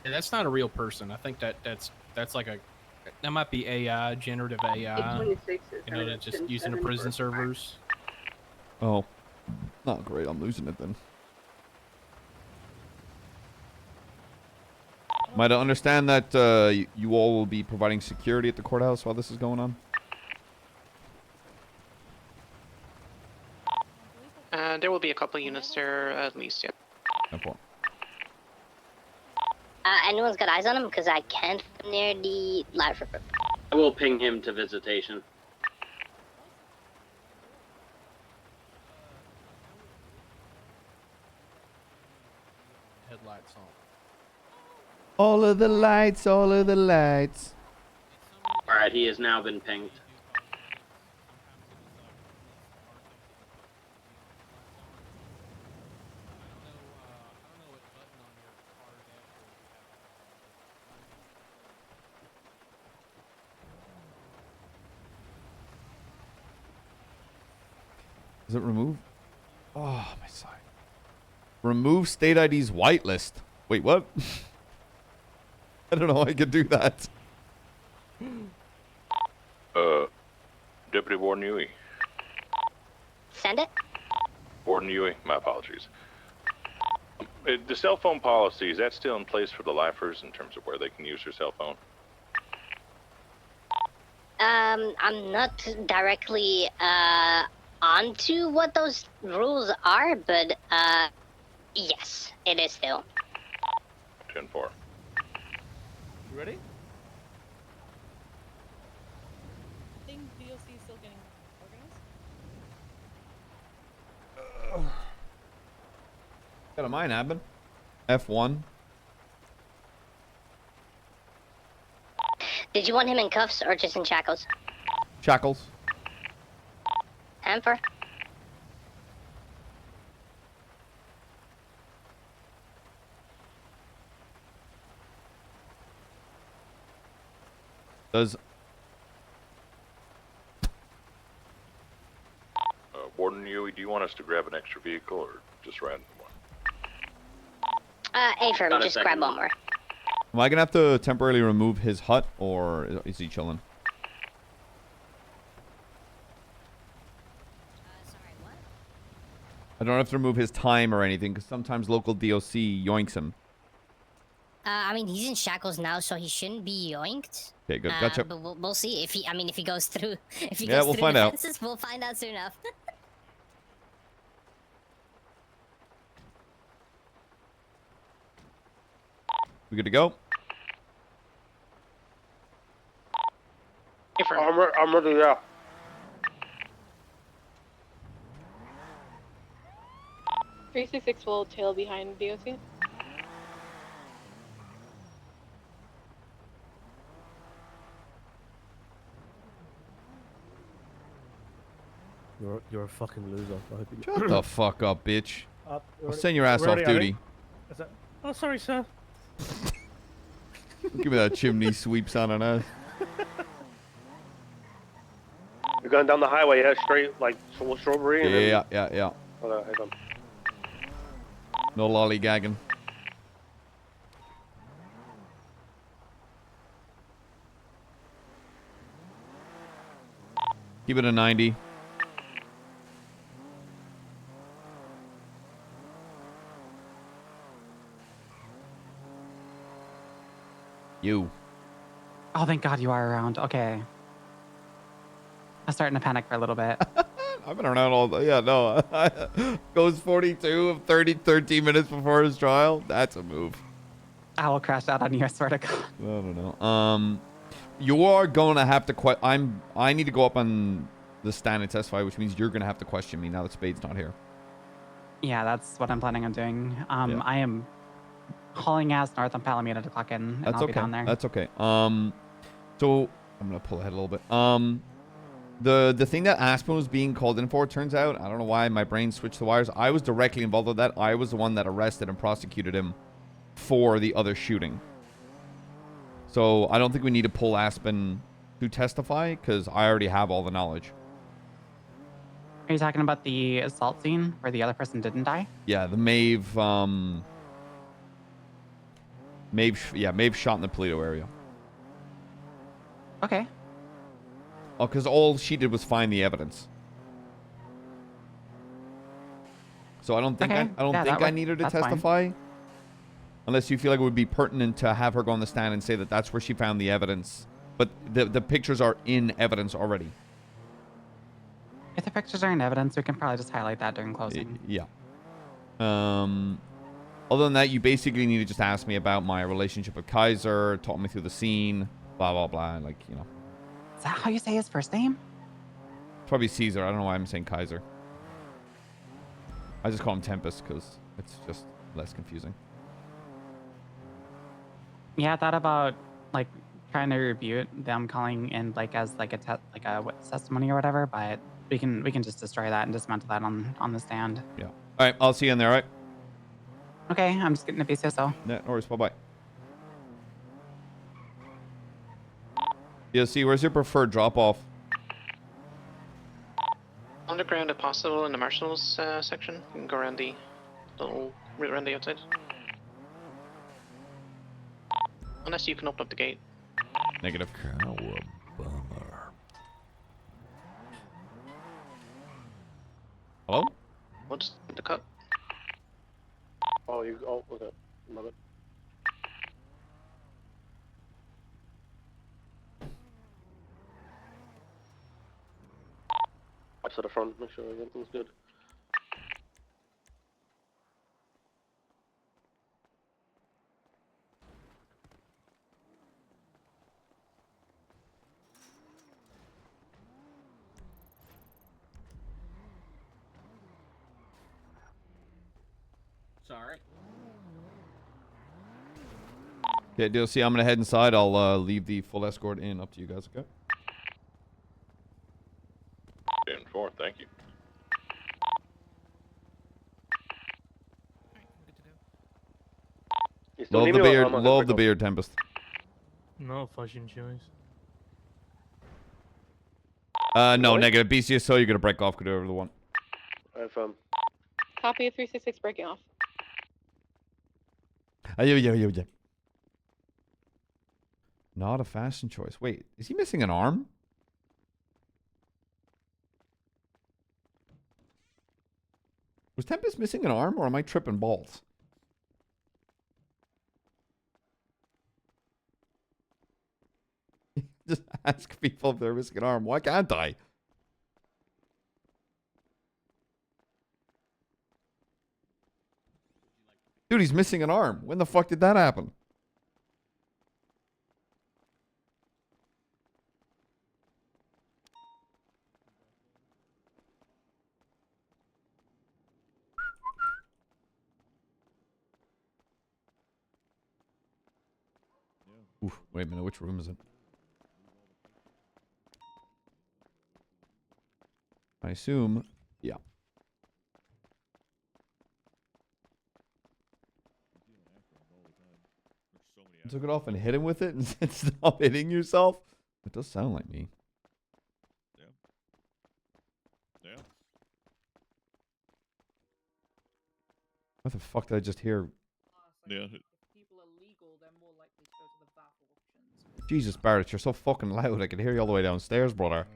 Yeah, that's not a real person. I think that's like that might be AI, generative AI. 26 is You know, that's just using the prison servers. Oh, not great. I'm losing it then. Might I understand that you all will be providing security at the courthouse while this is going on? There will be a couple units there at least, yeah. No problem. Anyone's got eyes on him? Because I can't fit near the live report. I will ping him to visitation. Headlights on. All of the lights, all of the lights. Alright, he has now been pinged. Is it remove? Oh, my side. Remove state ID's whitelist. Wait, what? I don't know how I could do that. Deputy Warden Yui. Send it. Warden Yui, my apologies. The cell phone policy, is that still in place for the lifers in terms of where they can use their cell phone? I'm not directly onto what those rules are, but yes, it is still. 10-4. You ready? I think DLC is still getting organized. Got a mine, Abin. F1. Did you want him in cuffs or just in shackles? Shackles. Hamper? Does Warden Yui, do you want us to grab an extra vehicle or just ride one? A-firm, Got a just second. grab one more. am I gonna have to temporarily remove his hut, or is he chilling? Sorry, what? I don't have to remove his time or anything, because sometimes local DOC yoinks him. I mean, he's in shackles now, so he shouldn't be yoinked. Okay, good. Gotcha. But we'll see if he. I mean, if he goes through, if he Yeah, goes we'll through find the out. fences, we'll find out soon enough. We good to go? I'm ready, yeah. .366 will tail behind DOC. You're a fucking loser. I hope you Shut the fuck up, bitch. You're I'll already- send your ass we're off already at it. duty. Is that... Oh, sorry, sir. Give me that chimney sweep sound on us. You're going down the highway, yeah, straight, like, strawberry? and then- Yeah. Okay, hang on. No lollygagging. Keep it a 90. You. Oh, thank God you are around. Okay. I'm starting to panic for a little bit. I've been around all the... Yeah, no. Goes 42 of 13 minutes before his trial. That's a move. I will crash out on you, I swear to God. I don't know. You are going to have to... I need to go up on the stand and testify, which means you're going to have to question me now that Spade's not here. Yeah, that's what I'm planning on doing. Yeah. I am hauling ass north on Palomino to clock in, and That's I'll okay. be down there. That's okay. So I'm gonna pull ahead a little bit. The thing that Aspen was being called in for, turns out, I don't know why my brain switched the wires. I was directly involved with that. I was the one that arrested and prosecuted him for the other shooting. So I don't think we need to pull Aspen to testify because I already have all the knowledge. Are you talking about the assault scene where the other person didn't die? Yeah, the Maeve. Maeve shot in the Polito area. Okay. Oh, because all she did was find the evidence. So I don't think Okay. I don't Yeah, think that I works. need her to That's fine. testify. Unless you feel like it would be pertinent to have her go on the stand and say that that's where she found the evidence. But the pictures are in evidence already. If the pictures are in evidence, we can probably just highlight that during closing. Yeah. Other than that, you basically need to just ask me about my relationship with Kaiser, talk me through the scene, blah, blah, blah. Like, you know. Is that how you say his first name? Probably Caesar. I don't know why I'm saying Kaiser. I just call him Tempest because it's just less confusing. Yeah, I thought about like trying to review them calling in like as like a witness testimony or whatever, but we can just destroy that and dismantle that on the stand. Yeah. All right. I'll see you in there, all right? Okay, I'm just getting a piece of so. No worries. Bye-bye. Yeah, see, where's your preferred drop-off? Underground if possible in the Marshals section. You can go around the around the outside. Unless you can open up the gate. Negative. Hello? What's the cut? Oh, okay. Love it. Up to the front, make sure everything's good. Sorry. Okay, DLC, I'm gonna head inside. I'll leave the full escort in. Up to you guys, okay? 10-4, thank you. You still Love need the me or beard. I'm not gonna Love break the up? beard, Tempest. No fucking choice. No, Really? negative. BCSO, you're gonna break off. Could do whatever the one. Copy 366 breaking off. Yeah. Not a fashion choice. Wait, is he missing an arm? Was Tempest missing an arm, or am I tripping balls? Just ask people if they're missing an arm. Why can't I? Dude, he's missing an arm. When the fuck did that happen? Oof, wait a minute, which room is it? I assume, yeah. You took it off and hit him with it and said stop hitting yourself? It does sound like me. Yeah. What the fuck did I just hear? Yeah. Jesus, Barrett, you're so fucking loud. I can hear you all the way downstairs, brother.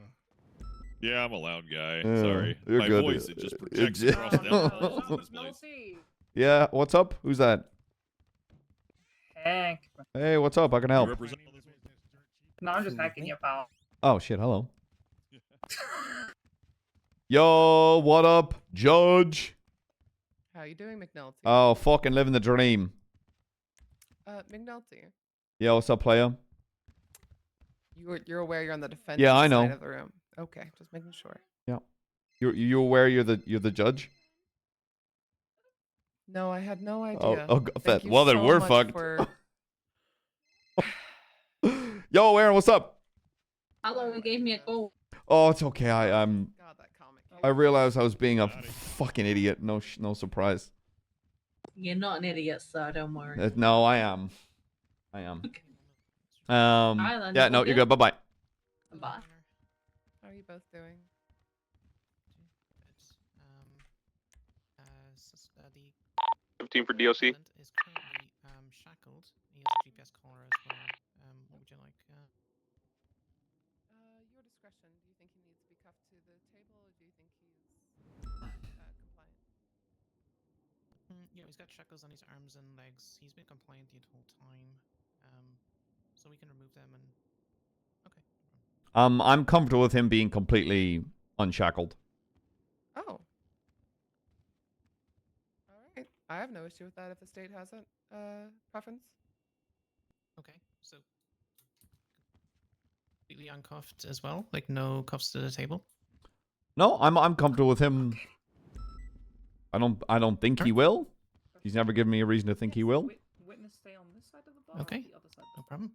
Yeah, I'm a loud guy. Yeah, Sorry. you're My good. voice, it just projects It- across down walls in this place. Yeah, what's up? Who's that? Hank. Hey, what's up? I can help. No, I'm just hacking your pal. Oh, shit, hello. Yo, what up, Judge? How you doing, McNulty? Oh, fucking living the dream. McNulty, Yeah, what's up, player? you're aware you're on the defensive Yeah, I know. side of the room. Okay, just making sure. Yeah. You aware you're the judge? No, I had no idea. Oh, Thank that. you Well, then so we're much fucked. for- Yo, Aaron, what's up? Hello, he gave me a call. Oh, it's okay. I realized I was being a fucking idiot. No surprise. You're not an idiot, sir. Don't worry. No, I am. I am. Alright, then, Yeah, no, all you're good? good. Bye-bye. Bye. How are you both doing? The 15 for DOC. Is currently shackled. He has a GPS collar as well. What would you like? Your discretion. Do you think he needs to be cuffed to the table, or do you think he's compliant? Yeah, he's got shackles on his arms and legs. He's been compliant the whole time. So we can remove them and. Okay. I'm comfortable with him being completely unshackled. Oh. All right. I have no issue with that if the state has it. Preference. Okay, so completely uncuffed as well, like no cuffs to the table. No, I'm comfortable with him. I don't think he will. He's never given me a reason to think he will. Witness stay on this side of the bar. Okay, Or the other side. no problem.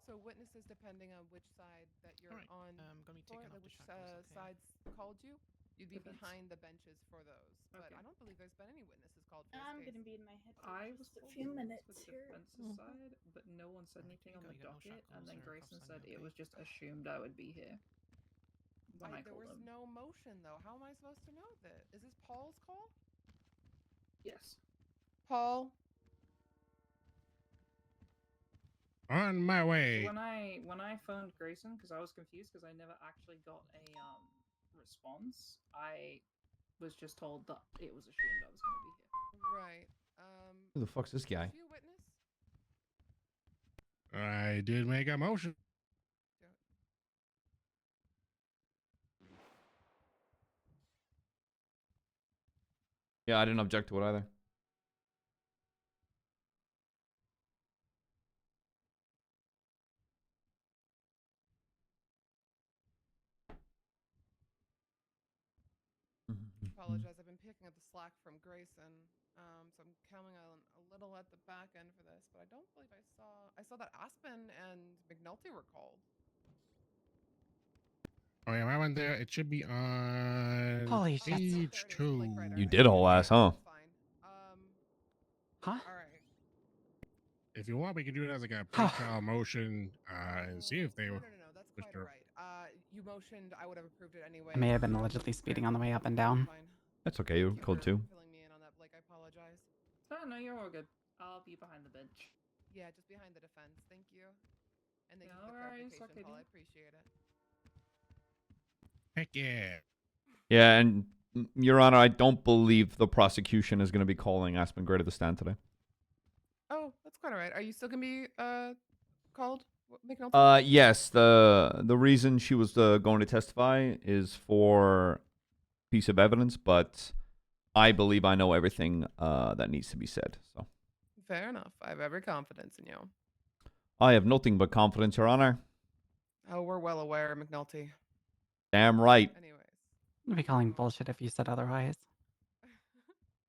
So witnesses, depending on which side that you're on, I'm gonna be taking off the which shackles, okay? sides called you, you'd be Depends. behind the benches for those. But I don't believe there's been any witnesses called for I'm this gonna case. be in my head. I was a few minutes here. Side, but no one said anything on the docket, and then Grayson said it was just assumed I would be here. When I There called was him. no motion though. How am I supposed to know that? Is this Paul's call? Yes. Paul. On my way. So when I phoned Grayson, because I was confused because I never actually got a response, I was just told that it was assumed I was going to be here. Right. Who the fuck's this guy? You witness? I did make a motion. Yeah, I didn't object to it either. Apologize. I've been picking up the slack from Grayson. So I'm coming on a little at the back end for this, but I don't believe I saw that Aspen and McNulty were called. Oh yeah, I went there. It should be on Holy shit. page 2. You did haul ass, huh? Huh? All right. If you want, we can do it as like a pre-trial motion and see if they No, were. that's quite all right. You motioned, I would have approved it anyway. I may have been allegedly speeding on the way up and down. That's okay. You're cold too. Filling me in on that, Blake. I apologize. Oh, no, you're all good. I'll be behind the bench. Yeah, just behind the defense. Thank you. And thank you No for the worries, clarification, okay, Paul. I dude. appreciate it. Heck yeah. Yeah, and Your Honor, I don't believe the prosecution is going to be calling Aspen Gray to the stand today. Oh, that's quite all right. Are you still gonna be called? McNulty? Yes. The reason she was going to testify is for piece of evidence, but I believe I know everything that needs to be said. So Fair enough. I have every confidence in you. I have nothing but confidence, Your Honor. Oh, we're well aware, McNulty. Damn right. Anyways. I'd be calling bullshit if you said otherwise.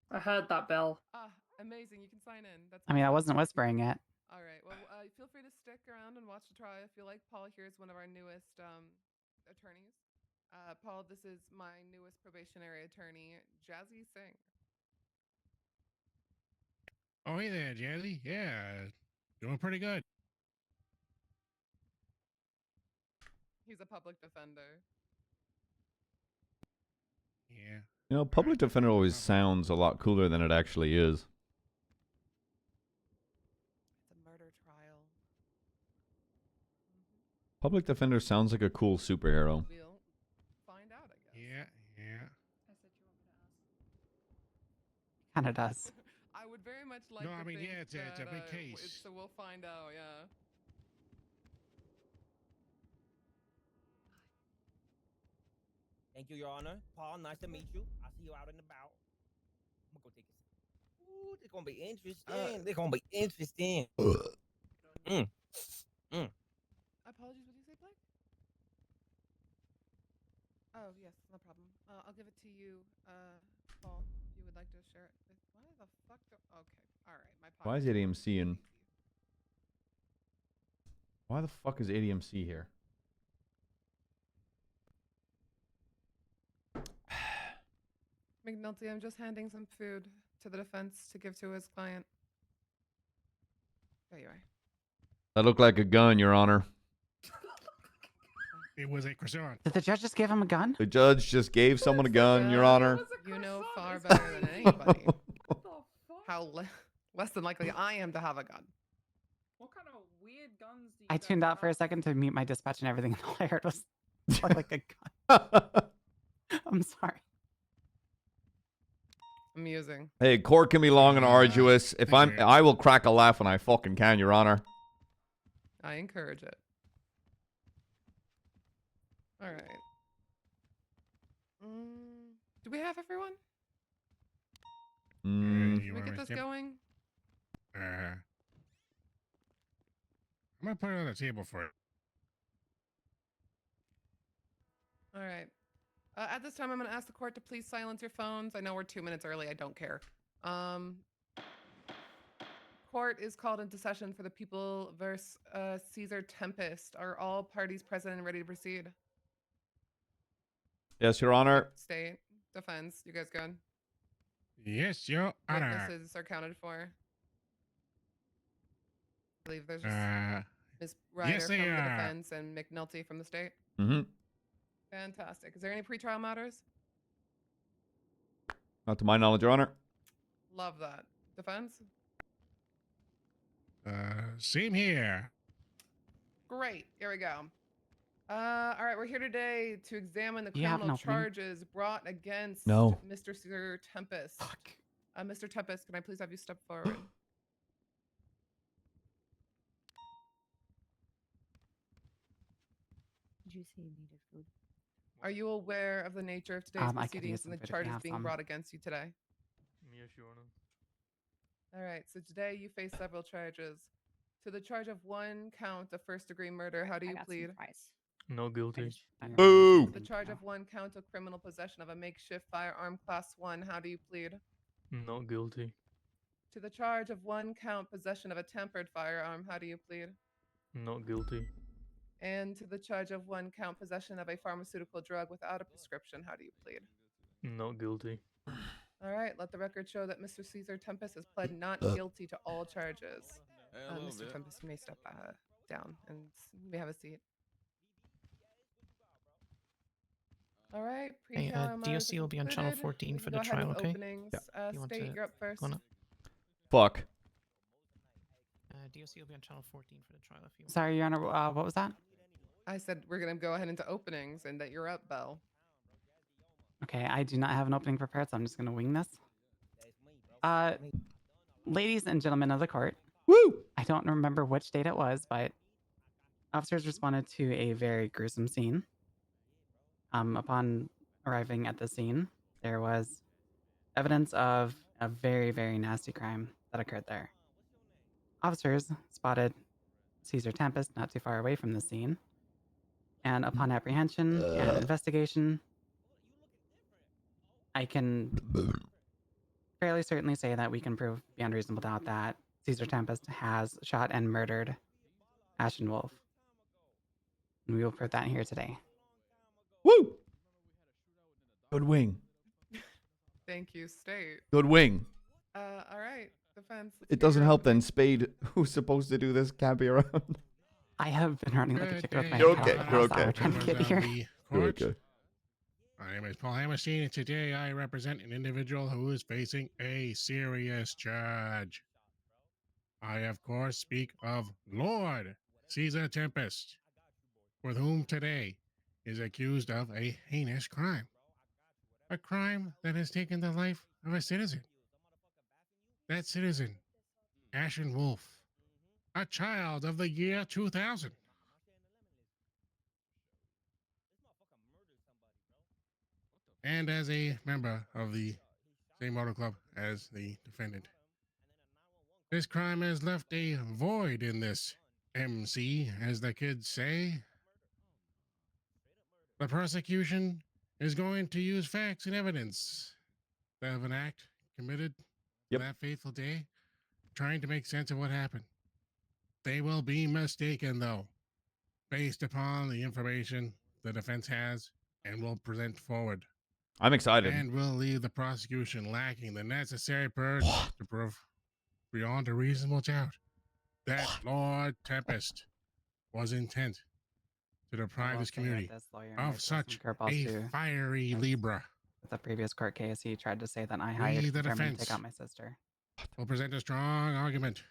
I heard that bell. Amazing. You can sign in. That's I mean, I wasn't whispering it. all right. Well, feel free to stick around and watch the trial. I feel like Paul here is one of our newest attorneys. Paul, this is my newest probationary attorney, Jazzy Singh. Oh, hey there, Jazzy. Yeah, doing pretty good. He's a public defender. Yeah. You know, public defender always sounds a lot cooler than it actually is. It's a murder trial. Public defender sounds like a cool superhero. We'll find out, I guess. Yeah, yeah. I said you want me to ask. Kind of does. I would very much like No, to I mean, think yeah, it's a that, big case. so we'll find out, yeah. Thank you, Your Honor. Paul, nice to meet you. I'll see you out and about. I'm gonna go take a seat. Ooh, they're gonna be interesting. They're gonna be interesting. Apologies, what did you say, Blake? Oh, yes, no problem. I'll give it to you, Paul, if you would like to share it with... Why the fuck do... Okay, all right. My Why is ADMC in? Why the fuck is ADMC here? McNulty, I'm just handing some food to the defense to give to his client. There you are. That looked like a gun, Your Honor. It was a croissant. Did the judge just give him a gun? The judge just gave someone a gun, Your Honor. You know far better than anybody how less than likely I am to have a gun. What kind of weird guns do you I guys tuned out for a have? second to mute my dispatch and everything, and all I heard was looked like a gun. I'm sorry. Amusing. Hey, court can be long and arduous. If I will crack a laugh when I fucking can, Your Honor. I encourage it. All right. Do we have everyone? Can we get this going? I'm gonna put it on the table for you. All right. At this time, I'm going to ask the court to please silence your phones. I know we're 2 minutes early. I don't care. Court is called into session for the people versus Caesar Tempest. Are all parties present and ready to proceed? Yes, Your Honor. State, defense, you guys good? Yes, Your Honor. Witnesses are counted for. I believe there's just Ms. Ryder yes, from they the are. defense and McNulty from the state. Mm-hmm. Fantastic. Is there any pretrial matters? Not to my knowledge, Your Honor. Love that. Defense? Same here. Great. Here we go. All right, we're here today to examine the You have criminal an opening? charges brought against No. Mr. Caesar Tempest. Mr. Tempest, can I please have you step forward? Did you say you needed food? Are you aware of the nature of today's I could use proceedings some and the food if you charges have being some. brought against you today? Yes, Your Honor. All right, so today you face several charges. To the charge of 1 count of first-degree murder, how do you got some plead? fries. No guilty. Boo! To the charge of 1 count of criminal possession of a makeshift firearm class 1, how do you plead? Not guilty. To the charge of 1 count possession of a tempered firearm, how do you plead? Not guilty. And to the charge of 1 count possession of a pharmaceutical drug without a prescription, how do you plead? Not guilty. All right, let the record show that Mr. Caesar Tempest has pled not guilty to all charges. Mr. Tempest, you may step down and you may have a seat. All right, Hey, pre-trial MRs DOC will be on channel concluded. 14 We for can the go ahead trial, with okay? Openings. You want State, to you're up first. go on? Fuck. DOC will be on channel 14 for the trial if you want. Sorry, Your Honor. What was that? I said we're gonna go ahead into openings and that you're up, Belle. Okay, I do not have an opening prepared, so I'm just gonna wing this. Ladies and gentlemen of the court. Woo! I don't remember which date it was, but officers responded to a very gruesome scene. Upon arriving at the scene, there was evidence of a very, very nasty crime that occurred there. Officers spotted Caesar Tempest not too far away from the scene, and upon apprehension and investigation, I can fairly certainly say that we can prove beyond reasonable doubt that Caesar Tempest has shot and murdered Ashen Wolf. And we will prove that here today. Woo! Good wing. Thank you, State. Good wing. All right, defense. It doesn't help then Spade, who's supposed to do this, can't be around. I have been running like a chicken with my You're head okay. cut off You're last okay. hour trying to get here. You're okay. My name is Paul Hammerstein, and today I represent an individual who is facing a serious charge. I, of course, speak of Lord Caesar Tempest, with whom today is accused of a heinous crime. A crime that has taken the life of a citizen. That citizen, Ashen Wolf, a child of the year 2000. And as a member of the same motor club as the defendant. This crime has left a void in this MC, as the kids say. The prosecution is going to use facts and evidence of an act committed that fateful day, trying to make sense of what happened. They will be mistaken, though, based upon the information the defense has and will present forward. I'm excited. And will leave the prosecution lacking the necessary proof to prove beyond a reasonable doubt that Lord Tempest was intent to deprive this community of such a fiery Libra. With the previous court case, he tried to say that I hired We, him the to defense, take out my sister. will present a strong argument,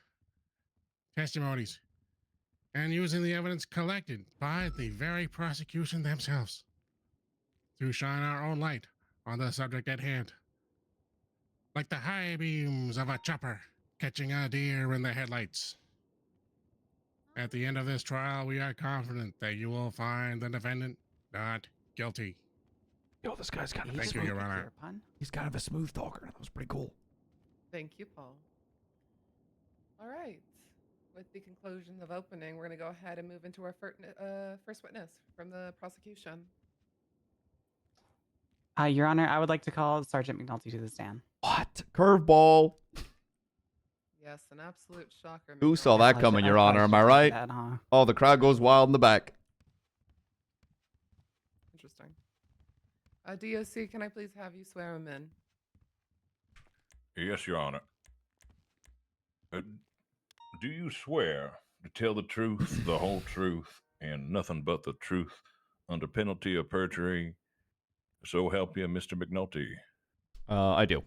testimonies, and using the evidence collected by the very prosecution themselves to shine our own light on the subject at hand. Like the high beams of a chopper catching a deer in the headlights. At the end of this trial, we are confident that you will find the defendant not guilty. Yo, this guy's kind of Thank you, Your Honor. He's kind of a smooth talker. That was pretty cool. Thank you, Paul. All right. With the conclusion of opening, we're going to go ahead and move into our first witness from the prosecution. Your Honor, I would like to call Sergeant McNulty to the stand. What? Curveball. Yes, an absolute shocker. Who saw that coming, Your Honor? Am I should take right? that, huh? Oh, the crowd goes wild in the back. Interesting. DOC, can I please have you swear him in? Yes, Your Honor. Do you swear to tell the truth, the whole truth, and nothing but the truth under penalty of perjury? So help you, Mr. McNulty. I do.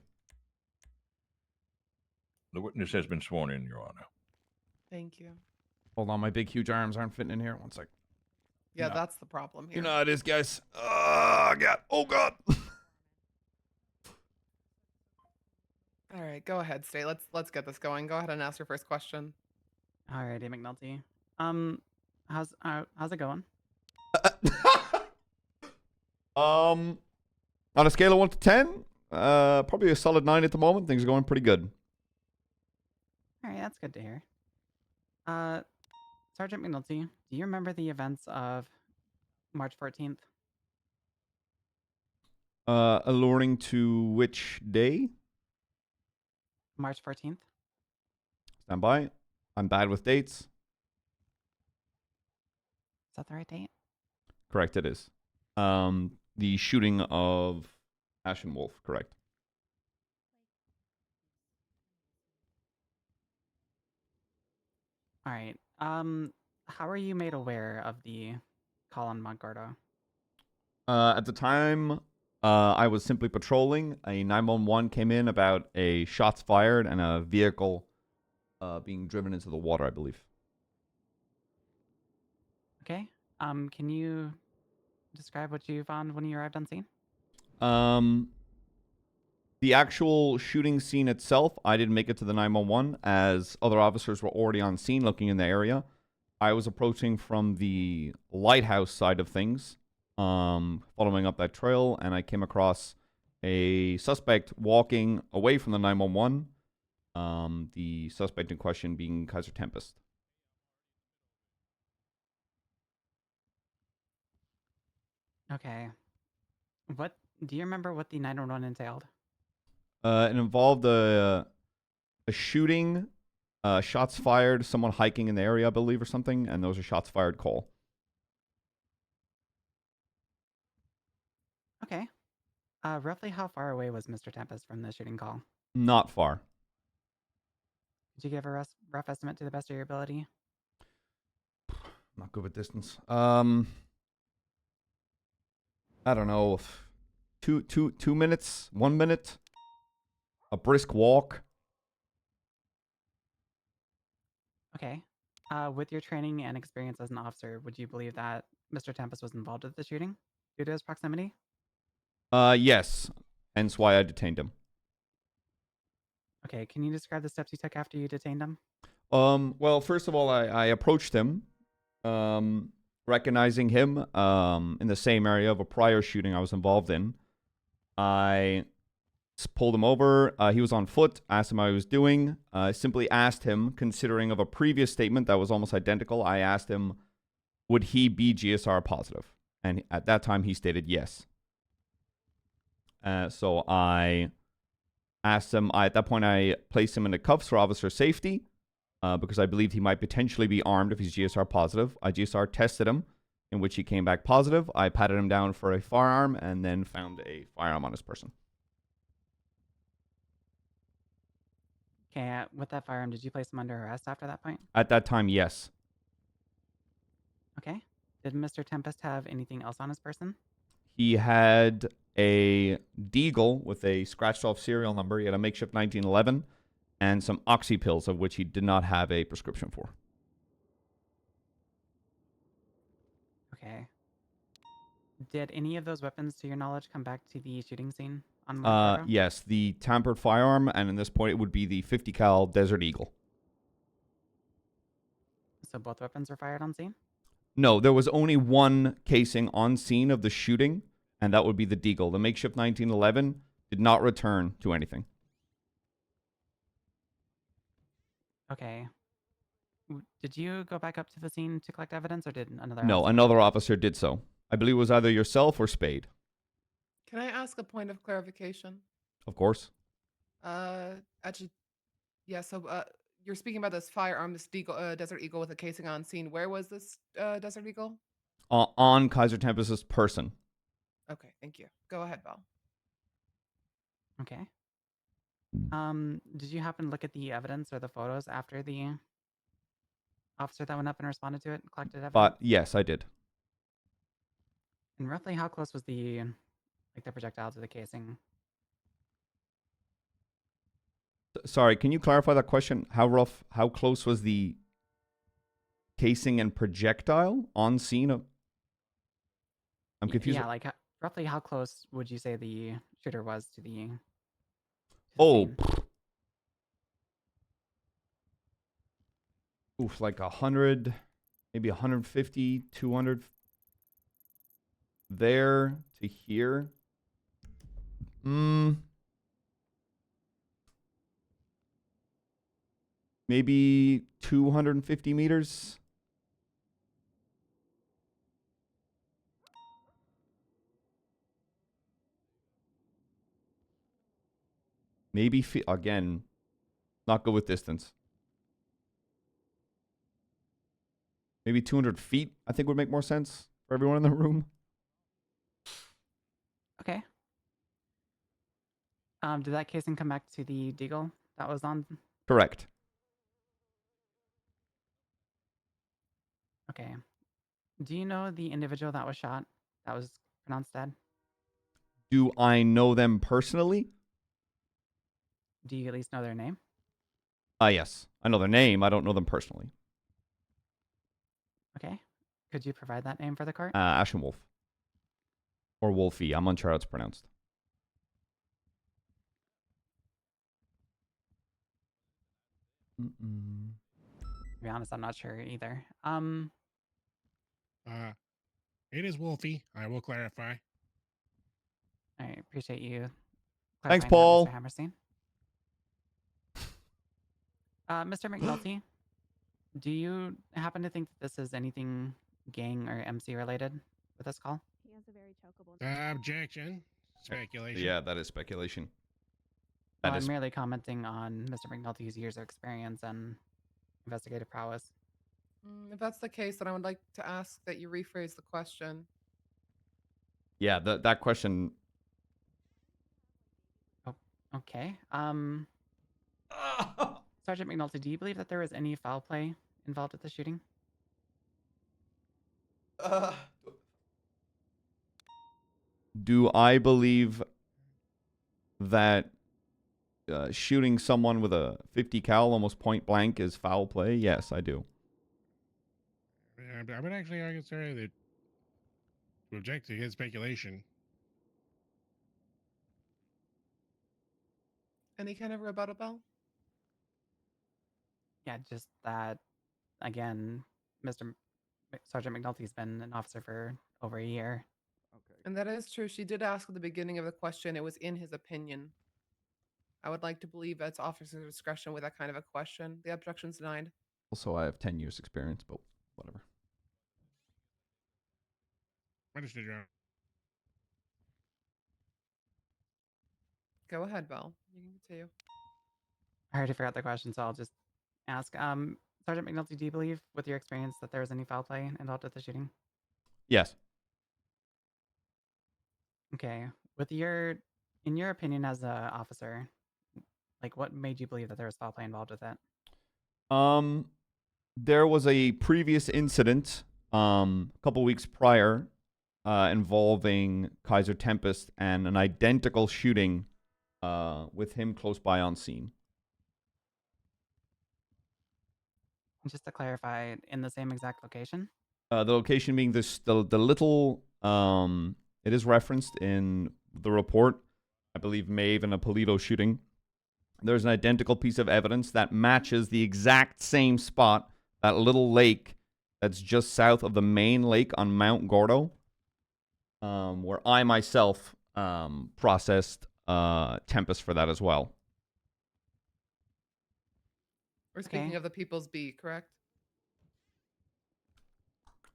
The witness has been sworn in, Your Honor. Thank you. Hold on, my big, huge arms aren't fitting in here. One sec. Yeah, No. that's the problem here. You know how it is, guys. Oh, God. Oh, God. All right, go ahead, State. Let's get this going. Go ahead and ask your first question. Alrighty, McNulty. How's it going? On a scale of 1 to 10, probably a solid 9 at the moment. Things are going pretty good. All right, that's good to hear. Sergeant McNulty, do you remember the events of March 14th. Alluring to which day? March 14th. Stand by. I'm bad with dates. Is that the right date? Correct, it is. The shooting of Ashen Wolf, correct. All right. How are you made aware of the call on Montgordo? At the time, I was simply patrolling. A 911 came in about a shots fired and a vehicle being driven into the water, I believe. Okay. Can you describe what you found when you arrived on scene? The actual shooting scene itself, I didn't make it to the 911 as other officers were already on scene looking in the area. I was approaching from the lighthouse side of things, following up that trail, and I came across a suspect walking away from the 911. The suspect in question being Kaiser Tempest. Okay. What do you remember what the 911 entailed? It involved a shooting, shots fired, someone hiking in the area, I believe, or something, and those are shots fired call. Okay. Roughly how far away was Mr. Tempest from the shooting call? Not far. Did you give a rough estimate to the best of your ability? Not good with distance. I don't know. 2 minutes, 1 minute, a brisk walk. Okay. With your training and experience as an officer, would you believe that Mr. Tempest was involved with the shooting due to his proximity? Yes. Hence why I detained him. Okay. Can you describe the steps you took after you detained him? Well, first of all, I approached him, recognizing him in the same area of a prior shooting I was involved in. I pulled him over. He was on foot, asked him how he was doing. I simply asked him, considering of a previous statement that was almost identical, I asked him, would he be GSR positive? And at that time, he stated yes. So I asked him, at that point, I placed him in the cuffs for officer safety because I believed he might potentially be armed if he's GSR positive. I GSR tested him, in which he came back positive. I patted him down for a firearm and then found a firearm on his person. Okay. With that firearm, did you place him under arrest after that point? At that time, yes. Okay. Did Mr. Tempest have anything else on his person? He had a Deagle with a scratched off serial number. He had a makeshift 1911 and some oxy pills, of which he did not have a prescription for. Okay. Did any of those weapons, to your knowledge, come back to the shooting scene on Montgordo? Yes, the tampered firearm, and in this point, it would be the 50 cal Desert Eagle. So both weapons were fired on scene? No, there was only one casing on scene of the shooting, and that would be the Deagle. The makeshift 1911 did not return to anything. Okay. Did you go back up to the scene to collect evidence, or did another? No, officer? another officer did so. I believe it was either yourself or Spade. Can I ask a point of clarification? Of course. Actually, yeah. So, you're speaking about this firearm, this Desert Eagle with a casing on scene. Where was this Desert Eagle? On Kaiser Tempest's person. Okay, thank you. Go ahead, Val. Okay. Did you happen to look at the evidence or the photos after the officer that went up and responded to it and collected evidence? But yes, I did. And roughly how close was the projectile to the casing? Sorry, can you clarify that question? How close was the casing and projectile on scene? I'm confused. Yeah, like roughly how close would you say the shooter was to the? Oh. Oof, like 100, maybe 150, 200 there to here. Maybe 250 meters. Maybe, again, not good with distance. Maybe 200 feet, I think would make more sense for everyone in the room. Okay. Did that casing come back to the deagle that was on? Correct. Okay. Do you know the individual that was shot that was pronounced dead? Do I know them personally? Do you at least know their name? Yes. I know their name. I don't know them personally. Okay. Could you provide that name for the court? Ashen Wolf. Or Wolfie. I'm unsure how it's pronounced. To be honest, I'm not sure either. It is Wolfie. I will clarify. I appreciate you Thanks, clarifying Paul. that, Mr. Hammerstein. Mr. McNulty, do you happen to think that this is anything gang or MC related with this call? He has a very chokeable. Objection. Speculation. Yeah, that is speculation. Well, I'm merely commenting on Mr. McNulty's years of experience and investigative prowess. If that's the case, then I would like to ask that you rephrase the question. Yeah, that question. Oh, okay. Sergeant McNulty, do you believe that there was any foul play involved with the shooting? Do I believe that shooting someone with a 50 cal almost point blank is foul play? Yes, I do. I would actually argue, sir, that to object to his speculation. Any kind of rebuttal, Bell? Yeah, just that, again, Sergeant McNulty's been an officer for over a year. And that is true. She did ask at the beginning of the question. It was in his opinion. I would like to believe that's officer discretion with that kind of a question. The objection's denied. Also, I have 10 years experience, but whatever. Understood, Your Honor. Go ahead, Bell. You can continue. I already forgot the question, so I'll just ask. Sergeant McNulty, do you believe, with your experience, that there was any foul play involved with the shooting? Yes. Okay. In your opinion as an officer, like, what made you believe that there was foul play involved with it? There was a previous incident, a couple weeks prior, involving Kaiser Tempest and an identical shooting, with him close by on scene. Just to clarify, in the same exact location? The location being the little, it is referenced in the report, I believe Maeve and a Polito shooting. There's an identical piece of evidence that matches the exact same spot, that little lake that's just south of the main lake on Mount Gordo, where I myself processed Tempest for that as well. We're speaking of the People's Beat, correct?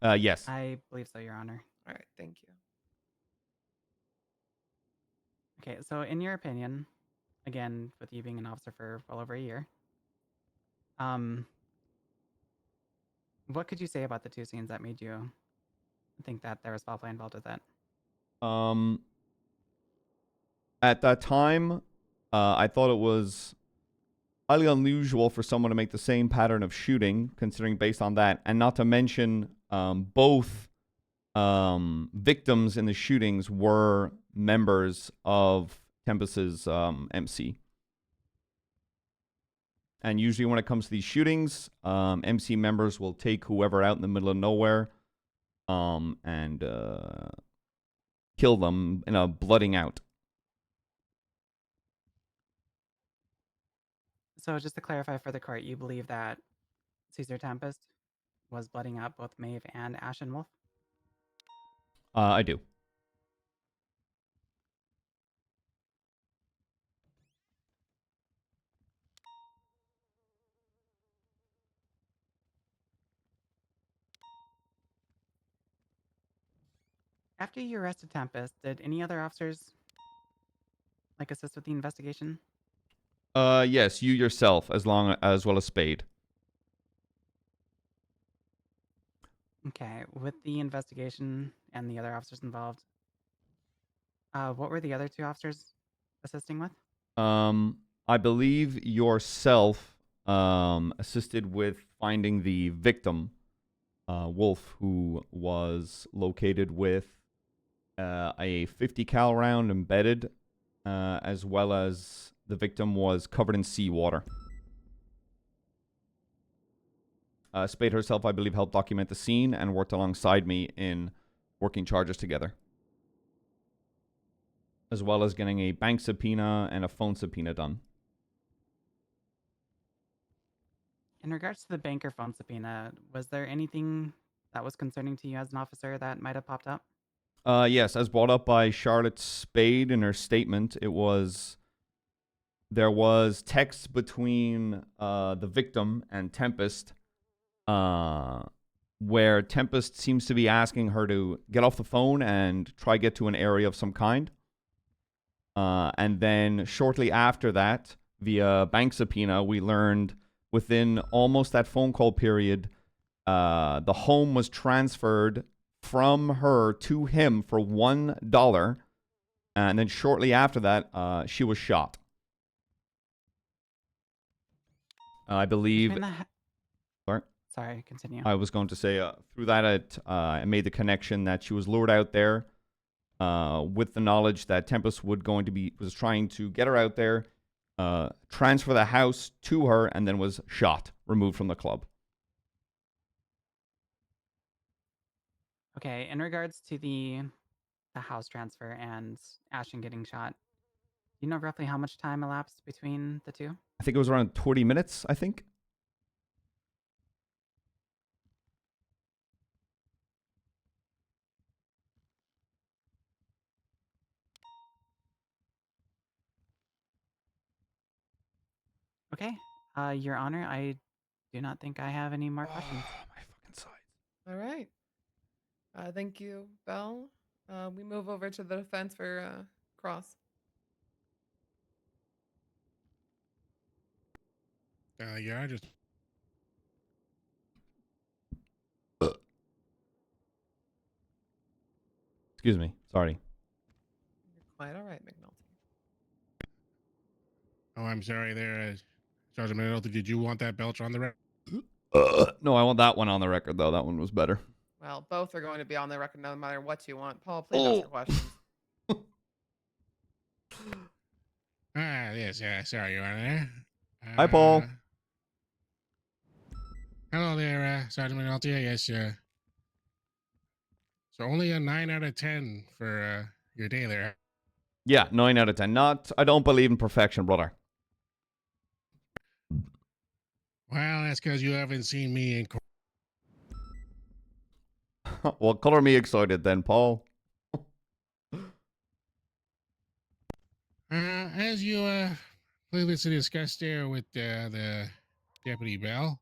Yes. I believe so, Your Honor. All right, thank you. Okay, so in your opinion, again, with you being an officer for well over a year, what could you say about the two scenes that made you think that there was foul play involved with that? At that time, I thought it was highly unusual for someone to make the same pattern of shooting, considering based on that, and not to mention both victims in the shootings were members of Tempest's MC. And usually when it comes to these shootings, MC members will take whoever out in the middle of nowhere and kill them in a blooding out. So just to clarify for the court, you believe that Caesar Tempest was blooding out both Maeve and Ashen Wolf? I do. After you arrested Tempest, did any other officers assist with the investigation? Yes, you yourself, as well as Spade. Okay, with the investigation and the other officers involved, what were the other two officers assisting with? I believe yourself assisted with finding the victim, Wolf, who was located with a 50 cal round embedded, as well as the victim was covered in seawater. Spade herself, I believe, helped document the scene and worked alongside me in working charges together, as well as getting a bank subpoena and a phone subpoena done. In regards to the banker phone subpoena, was there anything that was concerning to you as an officer that might have popped up? Yes, as brought up by Charlotte Spade in her statement, there was text between the victim and Tempest, where Tempest seems to be asking her to get off the phone and try get to an area of some kind. And then shortly after that, via bank subpoena, we learned within almost that phone call period, the home was transferred from her to him for $1. And then shortly after that, she was shot. I believe... Sorry, continue. I was going to say, through that, I made the connection that she was lured out there with the knowledge that Tempest was trying to get her out there, transfer the house to her, and then was shot, removed from the club. Okay, in regards to the house transfer and Ashton getting shot, do you know roughly how much time elapsed between the two? I think it was around 20 minutes, I think. Okay, Your Honor, I do not think I have any more questions. All right. Thank you, Belle. We move over to the defense for Cross. Yeah, I just. Excuse me. Sorry. Quite all right, McNulty. Oh, I'm sorry there, Sergeant McNulty. Did you want that belch on the record? No, I want that one on the record, though. That one was better. Well, both are going to be on the record no matter what you want. Paul, please ask the questions. Yes, sorry, Your Honor. Hi, Paul. Hello there, Sergeant McNulty. Yes, so only a 9 out of 10 for your day there. Yeah, 9 out of 10. I don't believe in perfection, brother. Well, that's because you haven't seen me in court. Well, color me excited then, Paul. As you previously discussed there with the Deputy Bell,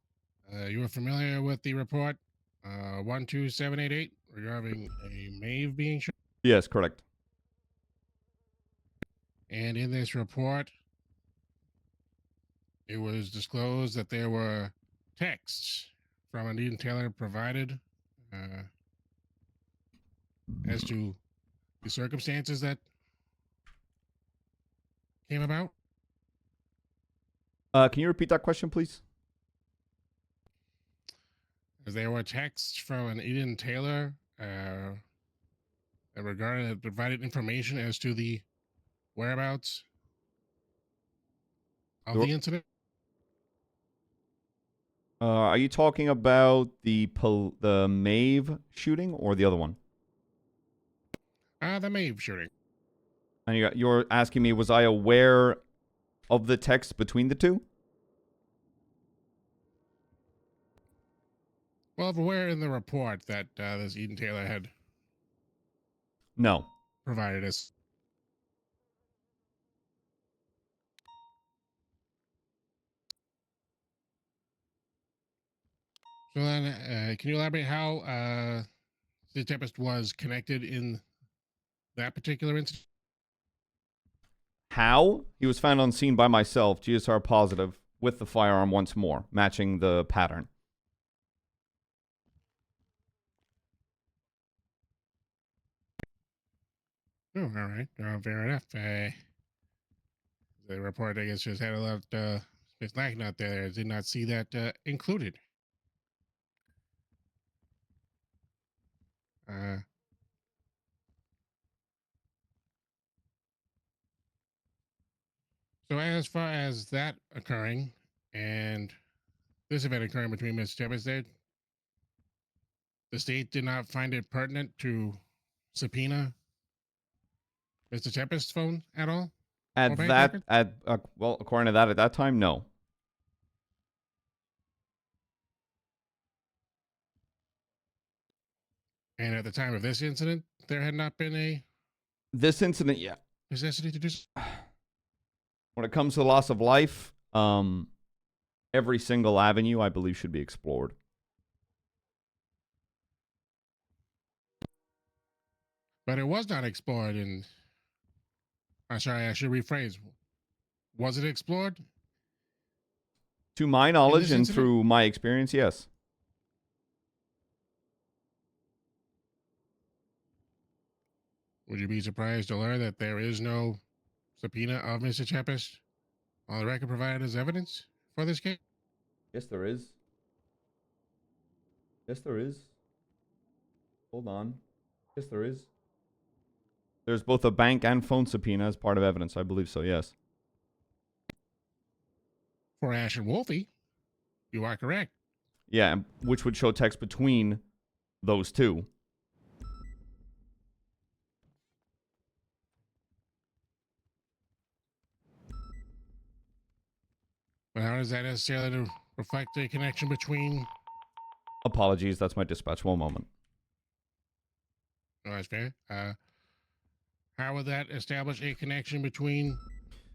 you were familiar with the report 12788 regarding a Maeve being shot. Yes, correct. And in this report, it was disclosed that there were texts from an Eden Taylor provided as to the circumstances that came about. Can you repeat that question, please? There were texts from an Eden Taylor that provided information as to the whereabouts of the incident. Are you talking about the Maeve shooting or the other one? The Maeve shooting. And you're asking me, was I aware of the text between the two? Well, where in the report that this Eden Taylor had No. provided us. So then, can you elaborate how the Tempest was connected in that particular incident? How? He was found on scene by myself, GSR positive, with the firearm once more, matching the pattern. Oh, all right. Fair enough. The report, I guess, just had a lot it's lacking out there. I did not see that included. So as far as that occurring and this event occurring between Ms. Tempest there, the state did not find it pertinent to subpoena Mr. Tempest's phone at all? Or bank record? Well, according to that, at that time, no. And at the time of this incident, there had not been a This incident, yeah. necessity to do. When it comes to loss of life, every single avenue, I believe, should be explored. But it was not explored I'm sorry, I should rephrase. Was it explored? To my knowledge and incident? through my experience, yes. Would you be surprised to learn that there is no subpoena of Mr. Tempest on the record provided as evidence for this case? Yes, there is. Yes, there is. Hold on. Yes, there is. There's both a bank and phone subpoena as part of evidence. I believe so, yes. For Ash and Wolfie, you are correct. Yeah, which would show text between those two. But how does that necessarily reflect a connection between... Apologies, that's my dispatch. One moment. Oh, that's fair. How would that establish a connection between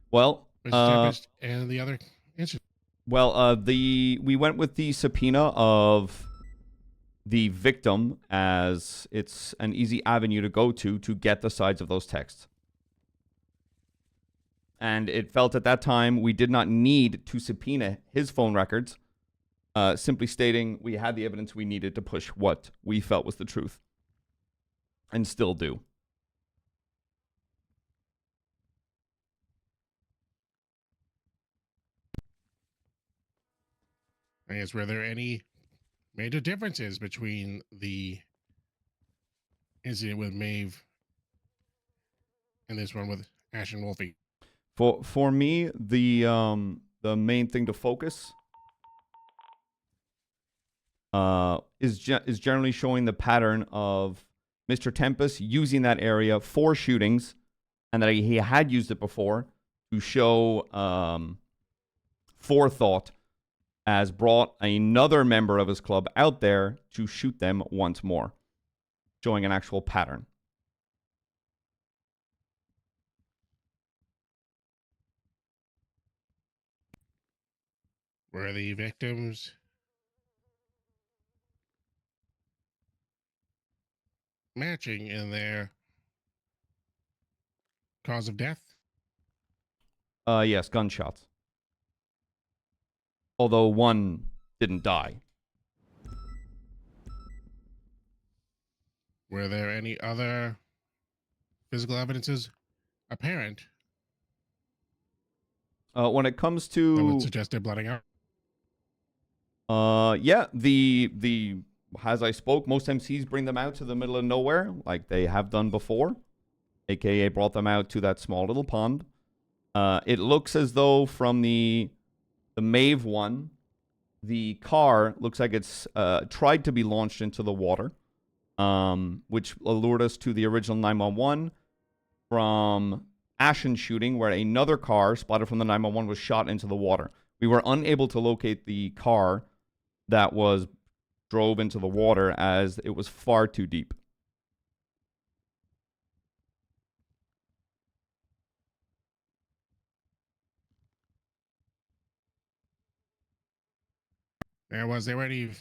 Well, Mr. Tempest and the other incident? Well, we went with the subpoena of the victim as it's an easy avenue to go to get the sides of those texts. And it felt at that time we did not need to subpoena his phone records, simply stating we had the evidence we needed to push what we felt was the truth. And still do. I guess, were there any major differences between the incident with Maeve and this one with Ash and Wolfie? For me, the main thing to focus is generally showing the pattern of Mr. Tempest using that area for shootings, and that he had used it before to show forethought, as brought another member of his club out there to shoot them once more, showing an actual pattern. Were the victims matching in their cause of death? Yes, gunshots. Although one didn't die. Were there any other physical evidences apparent When it comes that to would suggest they're blooding out? yeah, the as I spoke, most MCs bring them out to the middle of nowhere, like they have done before, aka brought them out to that small little pond. It looks as though from the Maeve one, the car looks like it's tried to be launched into the water, which allured us to the original 911 from Ashen shooting, where another car spotted from the 911 was shot into the water. We were unable to locate the car that was drove into the water as it was far too deep. Was there any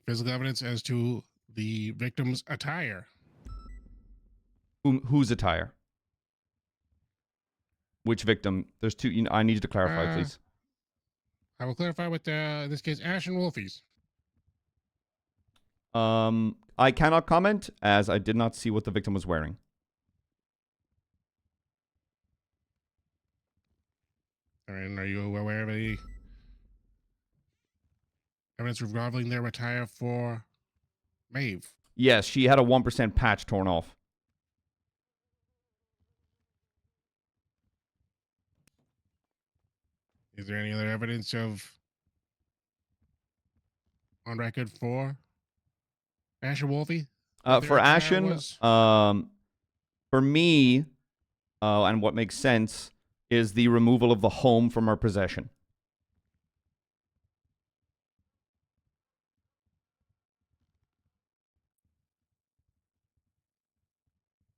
physical evidence as to the victim's attire? Whose attire? Which victim? There's two. I need you to clarify, please. I will clarify with, in this case, Ash and Wolfies. I cannot comment as I did not see what the victim was wearing. And are you aware of any evidence revolving their attire for Maeve? Yes, she had a 1% patch torn off. Is there any other evidence of on record for Ash or Wolfie? For Ashen, for me, and what makes sense is the removal of the home from her possession.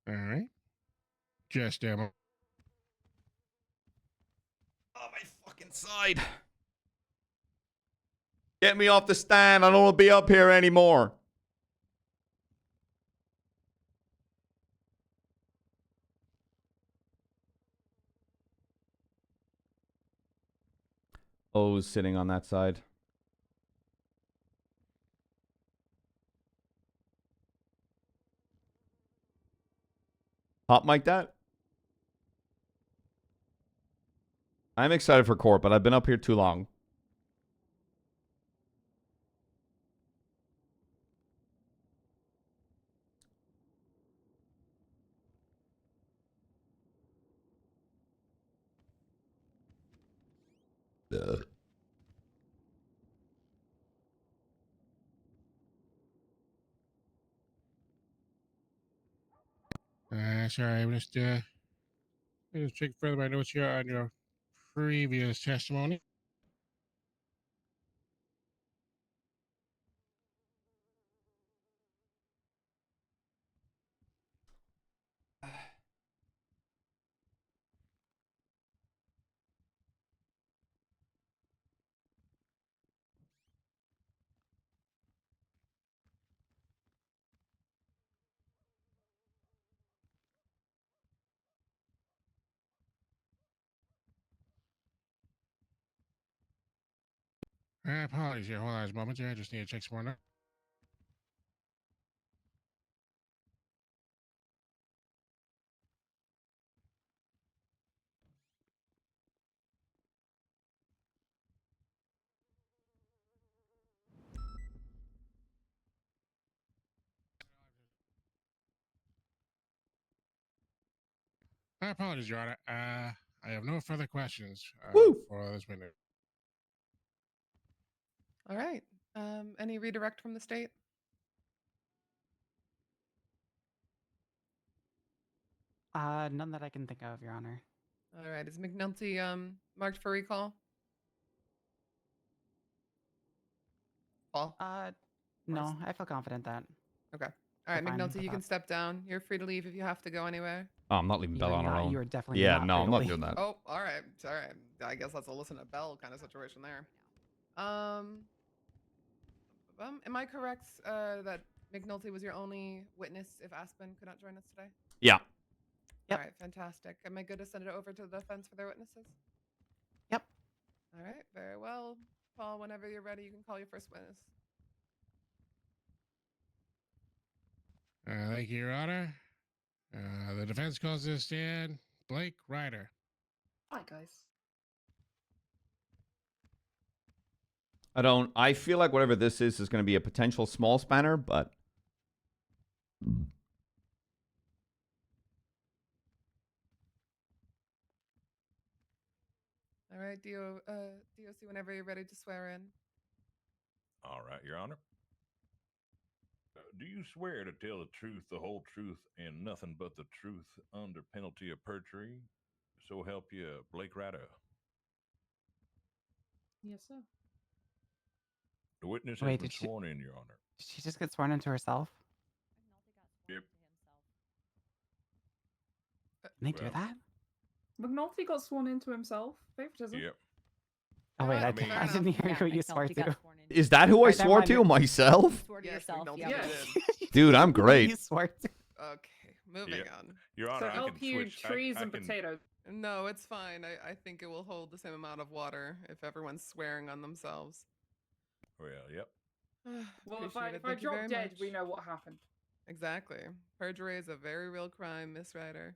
All right. Just demo. Oh, my fucking side. Get me off the stand. I don't want to be up here anymore. O's sitting on that side. Hot mic that? I'm excited for court, but I've been up here too long. Sorry, I'm just check further my notes here on your previous testimony. Apologies here. Hold on a moment. I just need to check some more notes. My apologies, Your Honor. I have no further questions for this witness. All right. Any redirect from the state? None that I can think of, Your Honor. All right. Is McNulty marked for recall? Paul? No, I feel confident that. Okay. All right, We're fine McNulty, with you can that. step down. You're free to leave if you have to go anywhere. Oh, I'm not leaving You Bella are on her not- own. you are definitely Yeah, not no, free I'm to not leave. doing that. Oh, all right. All right. I guess that's a listen to Bell kind of situation there. Am I correct that McNulty was your only witness if Aspen could not join us today? Yeah. Yep. All right, fantastic. Am I good to send it over to the defense for their witnesses? Yep. All right, very well. Paul, whenever you're ready, you can call your first witness. Thank you, Your Honor. The defense calls this stand Blake Ryder. Hi, guys. I feel like whatever this is going to be a potential small spanner, but All right, DOC, whenever you're ready to swear in. All right, Your Honor. Do you swear to tell the truth, the whole truth, and nothing but the truth under penalty of perjury? So help you, Blake Ryder. Yes, sir. The witness has Wait, been did she- sworn in, Your Honor. Did she just get sworn into herself? Yep. Can they do Well, that? McNulty got sworn into himself. Favoritism. Yep. Oh wait, I, mean- I didn't hear who you swore to. is that who I Alright, never swore mind. to? Myself? Swore to Yes, yourself. McNulty Yeah. did. Dude, I'm You great. swore to. Okay, moving Yep. on. Your Honor, So I help can you switch. trees I and can, potatoes. No, it's fine. I think it will hold the same amount of water if everyone's swearing on themselves. Well, yep. Well, if Appreciate it. I Thank you drop very dead, much. we know what happened. Exactly. Perjury is a very real crime, Miss Ryder.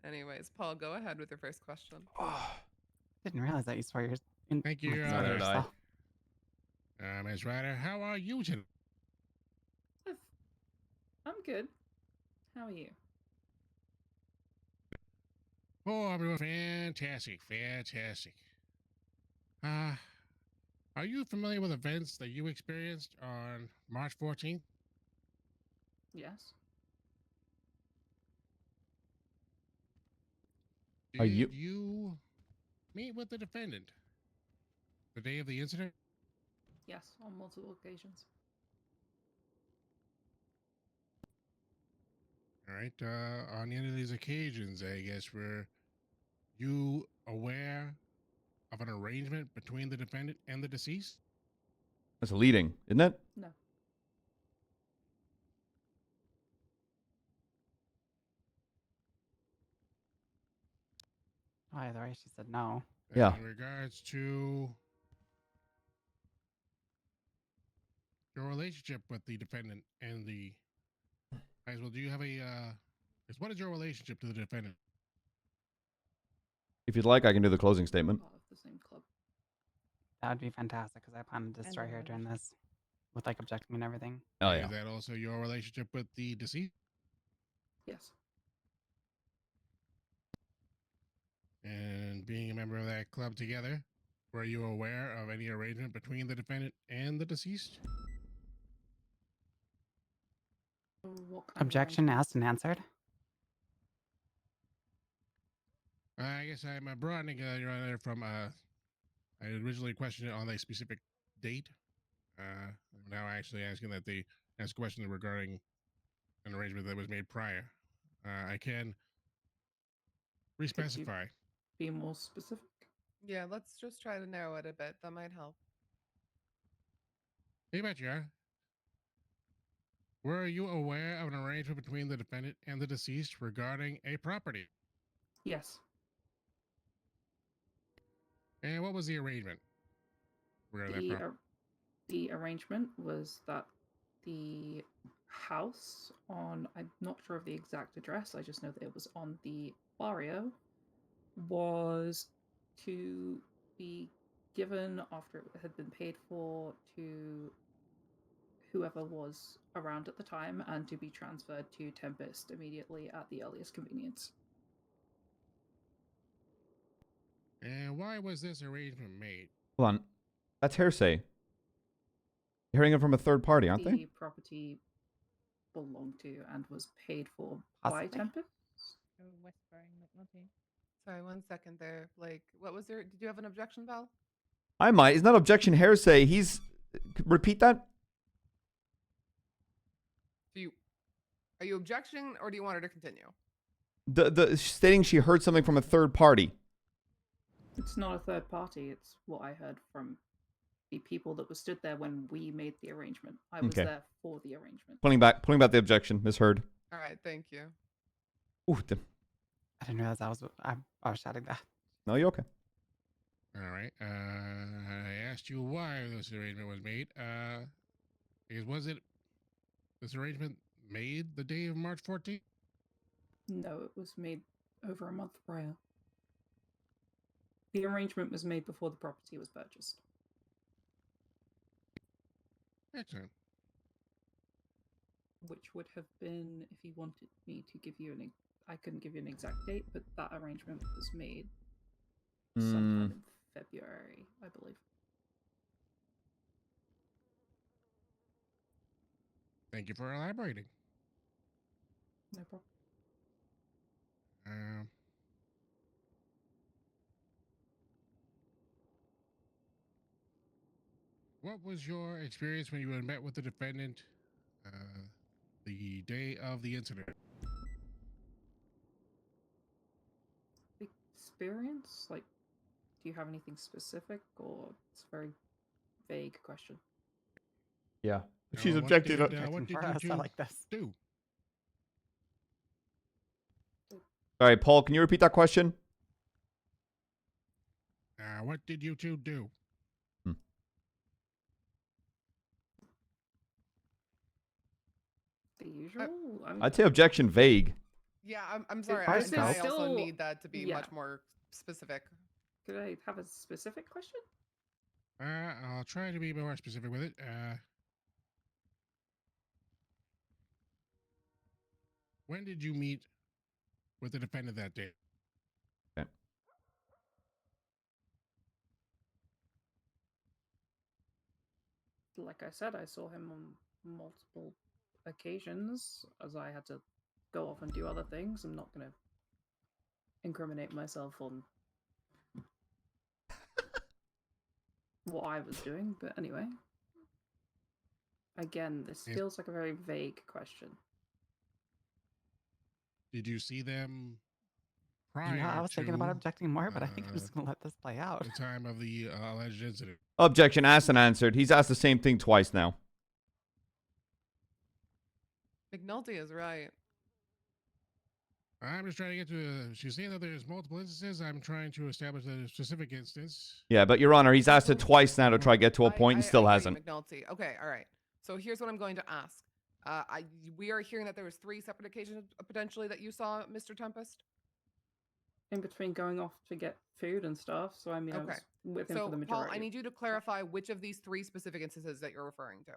Anyways, Paul, go ahead with your first question. Didn't realize that you swore your Thank you, Your swore Honor. yourself. Ms. Ryder, how are you tonight? I'm good. How are you? Oh, everyone, fantastic, fantastic. Are you familiar with events that you experienced on March 14th? Yes. Are you- Did you meet with the defendant the day of the incident? Yes, on multiple occasions. All right. On any of these occasions, I guess, were you aware of an arrangement between the defendant and the deceased? That's leading, isn't it? No. Oh, either way, she said no. Yeah. In regards to your relationship with the defendant and the... As well, do you have a... what is your relationship to the defendant? If you'd like, I can do the closing statement. Part of the same club. That would be fantastic because I plan to destroy her during this with like objecting and everything. Oh, yeah. Is that also your relationship with the deceased? Yes. And being a member of that club together, were you aware of any arrangement between the defendant and the deceased? What kind of Objection asked and answered. I guess I'm broadening, Your Honor, from I originally questioned it on a specific date. I'm now actually asking that they ask questions regarding an arrangement that was made prior. I can re-specify. Be more specific? Yeah, let's just try to narrow it a bit. That might help. You bet you are. Were you aware of an arrangement between the defendant and the deceased regarding a property? Yes. And what was the arrangement? The arrangement was that the house on, I'm not sure of the exact address, I just know that it was on the barrio, was to be given after it had been paid for to whoever was around at the time and to be transferred to Tempest immediately at the earliest convenience. And why was this arrangement made? Hold on. That's hearsay. You're hearing it from a third party, aren't The they? property belonged to and was paid for by Tempest. Whispering McNulty. Sorry, 1 second there. Like, what was your? Did you have an objection, Val? I might. It's not objection hearsay. Repeat that? Are you objecting or do you want her to continue? The stating she heard something from a third party. It's not a third party. It's what I heard from the people that were stood there when we made the arrangement. I was Okay. there for the arrangement. Pulling back the objection, misheard. All right, thank you. Ooh, I didn't realize I was shouting that. no, you're okay. All right. I asked you why this arrangement was made. Because was this arrangement made the day of March 14th? No, it was made over a month prior. The arrangement was made before the property was purchased. Excellent. Which would have been, if you wanted me to give you I couldn't give you an exact date, but that arrangement was made sometime in February, I believe. Thank you for elaborating. No problem. What was your experience when you had met with the defendant the day of the incident? Experience? Like, do you have anything specific, or it's a very vague question? Yeah. Now, She's what objected. did you I like this. do? All right, Paul, can you repeat that question? What did you two do? The usual. I mean, I'd say objection vague. Yeah, I'm sorry. Is I this also still- need that to be yeah. much more specific. Could I have a specific question? I'll try to be more specific with it. When did you meet with the defendant that day? Okay. Like I said, I saw him on multiple occasions as I had to go off and do other things. I'm not going to incriminate myself on what I was doing, but anyway. Again, this feels like a very vague question. Did you see them prior Yeah, I was thinking about to, objecting more, but I think I'm just gonna let this play out. the time of the alleged incident? Objection asked and answered. He's asked the same thing twice now. McNulty is right. I'm just trying to get to. She's saying that there's multiple instances. I'm trying to establish a specific instance. Yeah, but Your Honor, he's asked it twice now to try to get to a point and still I hear you, hasn't. McNulty. Okay, all right. So here's what I'm going to ask. We are hearing that there was 3 separate occasions potentially that you saw Mr. Tempest. In between going off to get food and stuff, so I mean, I was Okay. with him So for the Paul, majority. I need you to clarify which of these 3 specific instances that you're referring to.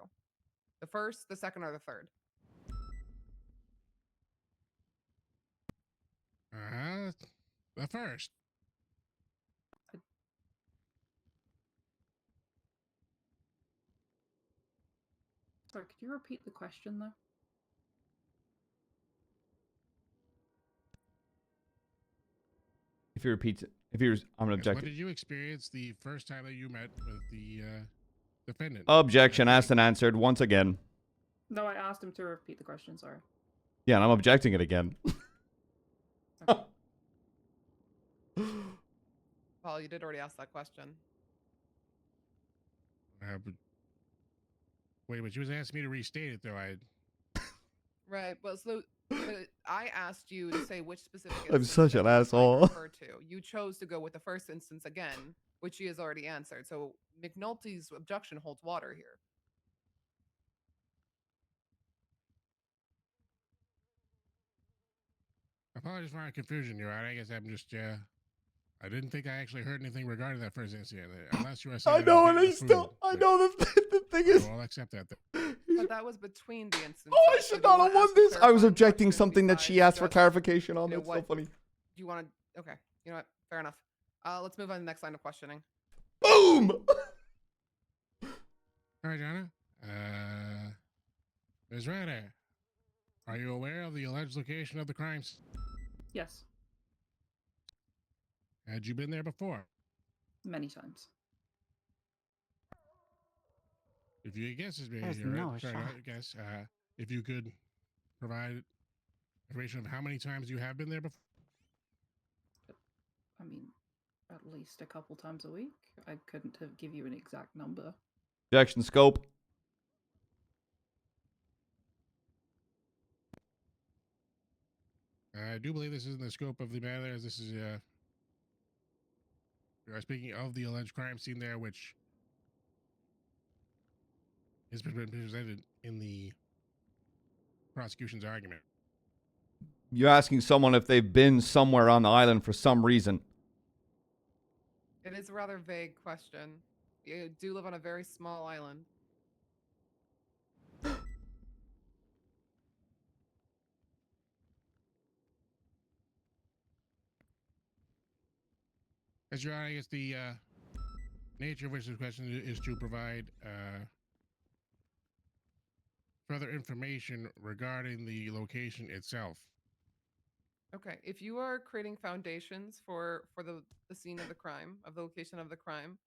The first, the second, or the third. The first. Sorry, could you repeat the question though? If he repeats it, I'm gonna Yes, object. what did you experience the first time that you met with the defendant? Objection asked and answered once again. No, I asked him to repeat the question, sorry. Yeah, and I'm objecting it again. Paul, you did already ask that question. But, wait, but you was asking me to restate it though. Right. Well, so but I asked you to say which specific. I'm instance such that an you might asshole. refer to. You chose to go with the first instance again, which he has already answered. So McNulty's objection holds water here. Apologies for my confusion, Your Honor. I guess I'm just I didn't think I actually heard anything regarding that first incident. Unless you were saying I know, and I know the thing is. I'll accept that. But that was between the instances. Oh, I should not have won this. I was objecting something that she asked for clarification on. That's so funny. Do you want to? Okay. You know what? Fair enough. Let's move on to the next line of questioning. Boom. All right, Jonna. Ms. Ryder, are you aware of the alleged location of the crimes? Yes, Had you been there before? many times. If you guess is There's being no sorry, shot. I guess if you could provide information of how many times you have been there before. I mean, at least a couple times a week. I couldn't give you an exact number. Objection scope. I do believe this is in the scope of the matter, as this is we are speaking of the alleged crime scene there, which has been presented in the prosecution's argument. You're asking someone if they've been somewhere on the island for some reason. It is a rather vague question. You do live on a very small island. As Your Honor, I guess the nature of which this question is to provide further information regarding the location itself. Okay, if you are creating foundations for the scene of the crime, of the location of the crime,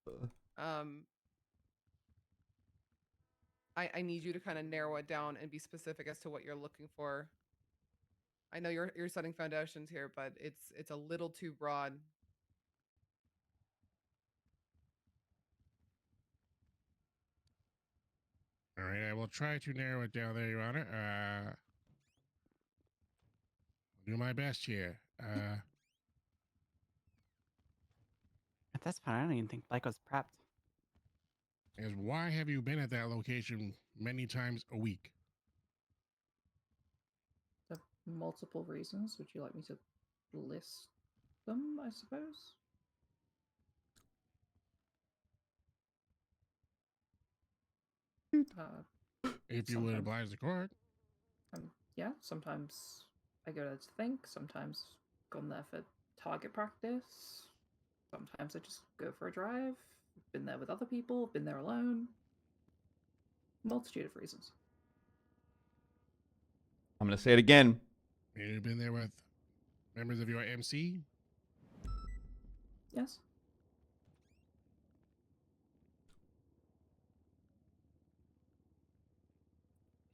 I need you to kind of narrow it down and be specific as to what you're looking for. I know you're setting foundations here, but it's a little too broad. All right, I will try to narrow it down there, Your Honor. do my best here. At this point, I don't even think Blake was prepped. Is why have you been at that location many times a week? There are multiple reasons. Would you like me to list them, I suppose? If you would oblige the court. Yeah, sometimes I go there to think, sometimes gone there for target practice, sometimes I just go for a drive, been there with other people, been there alone. Multitude of reasons. I'm going to say it again. You've been there with members of your MC? Yes.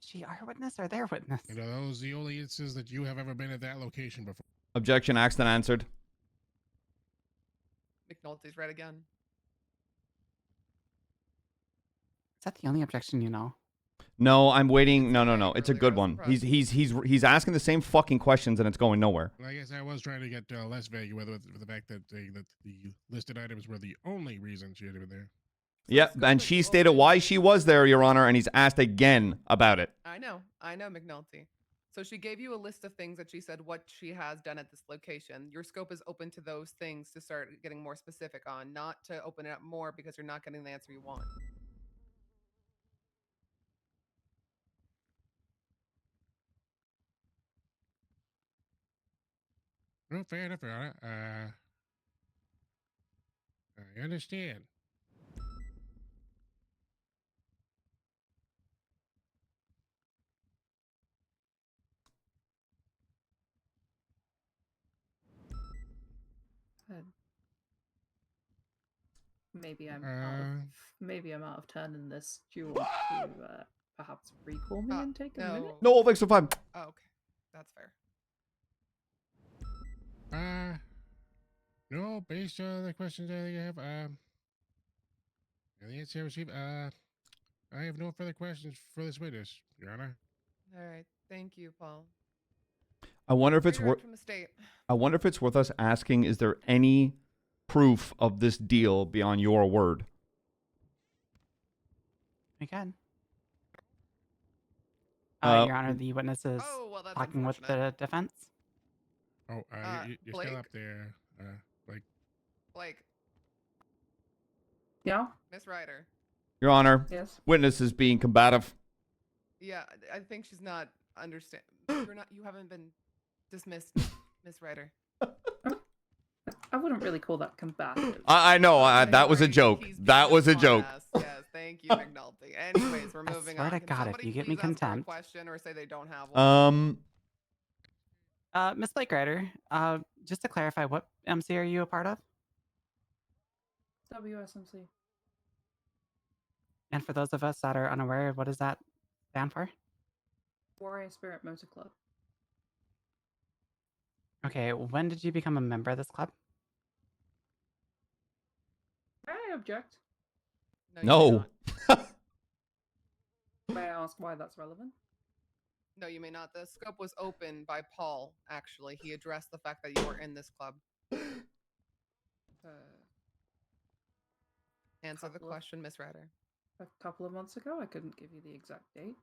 Is she our witness or their witness? And are those the only instances that you have ever been at that location before? Objection, accident answered. McNulty's right again. Is that the only objection you know? No, I'm waiting. No. It's a good one. He's asking the same fucking questions and it's going nowhere. Well, I guess I was trying to get less vague with the fact that the listed items were the only reason she had been there. Yep, and she stated why she was there, Your Honor, and he's asked again about it. I know, McNulty. So she gave you a list of things that she said what she has done at this location. Your scope is open to those things to start getting more specific on, not to open it up more because you're not getting the answer you want. No, fair enough, Your Honor. I understand. Maybe I'm out of turn in this. Do you want to perhaps recall me and take a minute? No, extra time. Oh, okay. That's fair. No, based on the questions I think I have, and the answer I received, I have no further questions for this witness, Your Honor. All right. Thank you, Paul. I wonder if it's Redirect worth. from the state. I wonder if it's worth us asking. Is there any proof of this deal beyond your word? We can. Uh, Your Honor, the witness is talking with the defense. Oh, you're still up there, Blake. Yeah. Miss Ryder. Your Honor, Yes. witness is being combative. Yeah, I think she's not understand. You haven't been dismissed, Miss Ryder. I wouldn't really call that combative. I know. That was a joke. That was a joke. Yes, thank you, McNulty. Anyways, we're moving on. Swear to Can God, if somebody you get me please ask her a contempt. question or say they don't have one. Miss Blake Ryder, just to clarify, what MC are you a part of? WSMC. And for those of us that are unaware, what does that stand for? Warrior Spirit Motor Club. Okay, when did you become a member of this club? May I object? No. May I ask why that's relevant? No, you may not. The scope was opened by Paul, actually. He addressed the fact that you were in this club. Answer the question, Miss Ryder. A couple of months ago, I couldn't give you the exact date.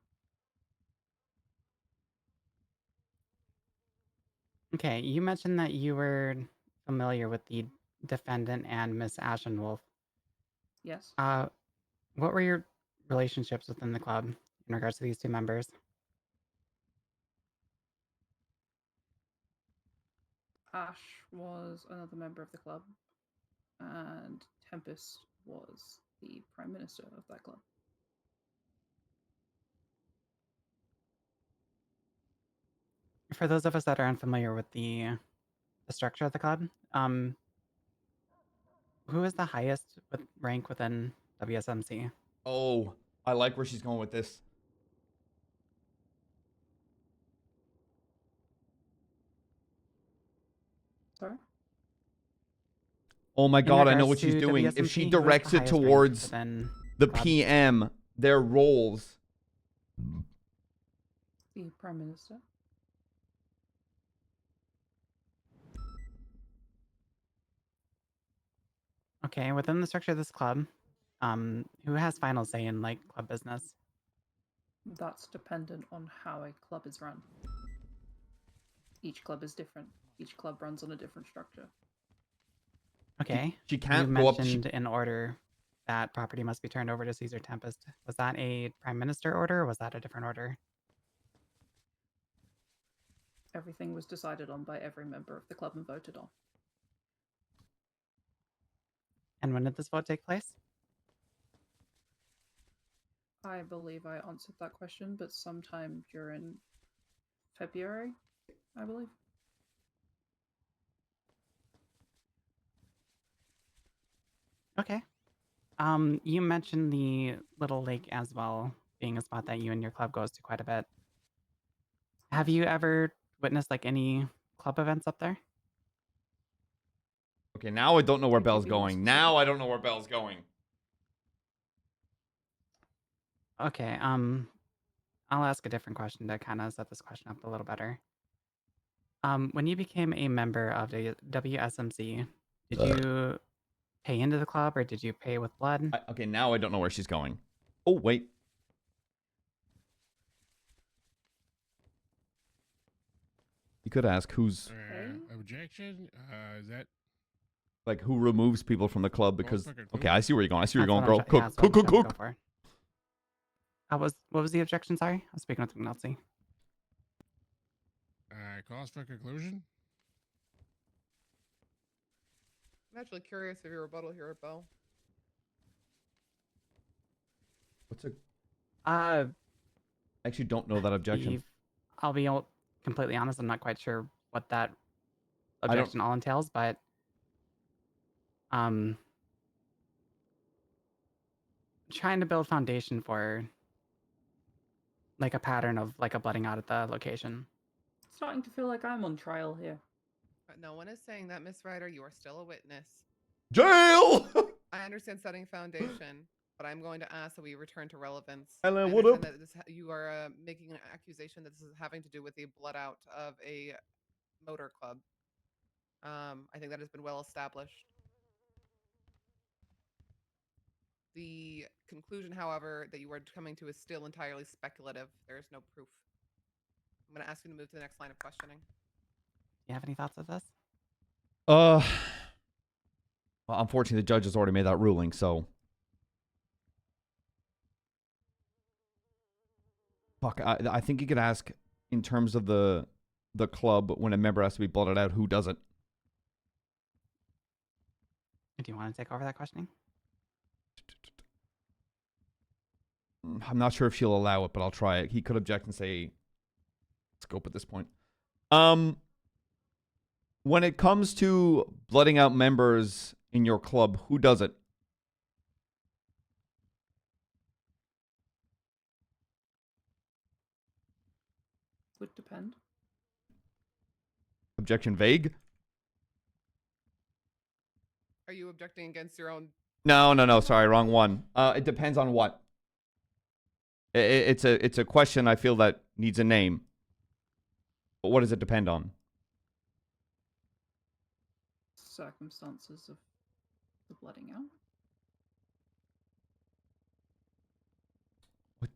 Okay, you mentioned that you were familiar with the defendant and Miss Ashenwolf. Yes. What were your relationships within the club in regards to these two members? Ash was another member of the club, and Tempest was the prime minister of that club. For those of us that are unfamiliar with the structure of the club, who is the highest rank within WSMC? Oh, I like where she's going with this. Sorry? Oh my In God, I know regards what she's to doing. If WSMC, she who is the directs it highest rank towards within the club? PM, their roles. The prime minister. Okay, within the structure of this club, who has final say in like club business? That's dependent on how a club is run. Each club is different. Each club runs on a different structure. Okay. She You can't go up. mentioned in order that property must be turned over to Caesar Tempest. Was that a prime minister order or was that a different order? Everything was decided on by every member of the club and voted on. And when did this vote take place? I believe I answered that question, but sometime during February, I believe. Okay. You mentioned the little lake as well, being a spot that you and your club goes to quite a bit. Have you ever witnessed like any club events up there? Okay, now I don't know where Belle's be more going. Now I don't know where Belle's going. Okay, I'll ask a different question to kind of set this question up a little better. When you became a member of the WSMC, did you pay into the club or did you pay with blood? Okay, now I don't know where she's going. Oh, wait. You could ask who's... Objection? Is that... Like, who removes people from the club because... for Okay, I see where you're going. I see where you're going, That's girl. what I'm Cook, trying to cook. go for. What was the objection? Sorry, I was speaking with McNulty. Cause for conclusion? I'm actually curious of your rebuttal here, Belle. What's a... Uh, I actually don't know that objection. I'll be completely honest. I'm not quite sure what that don't- objection all entails, but trying to build foundation for like a pattern of like a blooding out at the location. Starting to feel like I'm on trial here. But no one is saying that, Miss Ryder. You are still a witness. Jail! I understand setting foundation, but I'm going to ask that we return to relevance. Ellen, I what understand up? that you are making an accusation that this is having to do with the blood out of a motor club. I think that has been well established. The conclusion, however, that you are coming to is still entirely speculative. There is no proof. I'm going to ask you to move to the next line of questioning. Do you have any thoughts of this? Well, unfortunately, the judge has already made that ruling, so... Fuck, I think you could ask, in terms of the club, when a member has to be blooded out, who does it? Do you want to take over that questioning? I'm not sure if she'll allow it, but I'll try it. He could object and say, scope at this point. When it comes to blooding out members in your club, who does it? Would depend. Objection vague? Are you objecting against your own? No. Sorry, wrong one. It depends on what. It's a question I feel that needs a name. But what does it depend on? Circumstances of the blooding out. What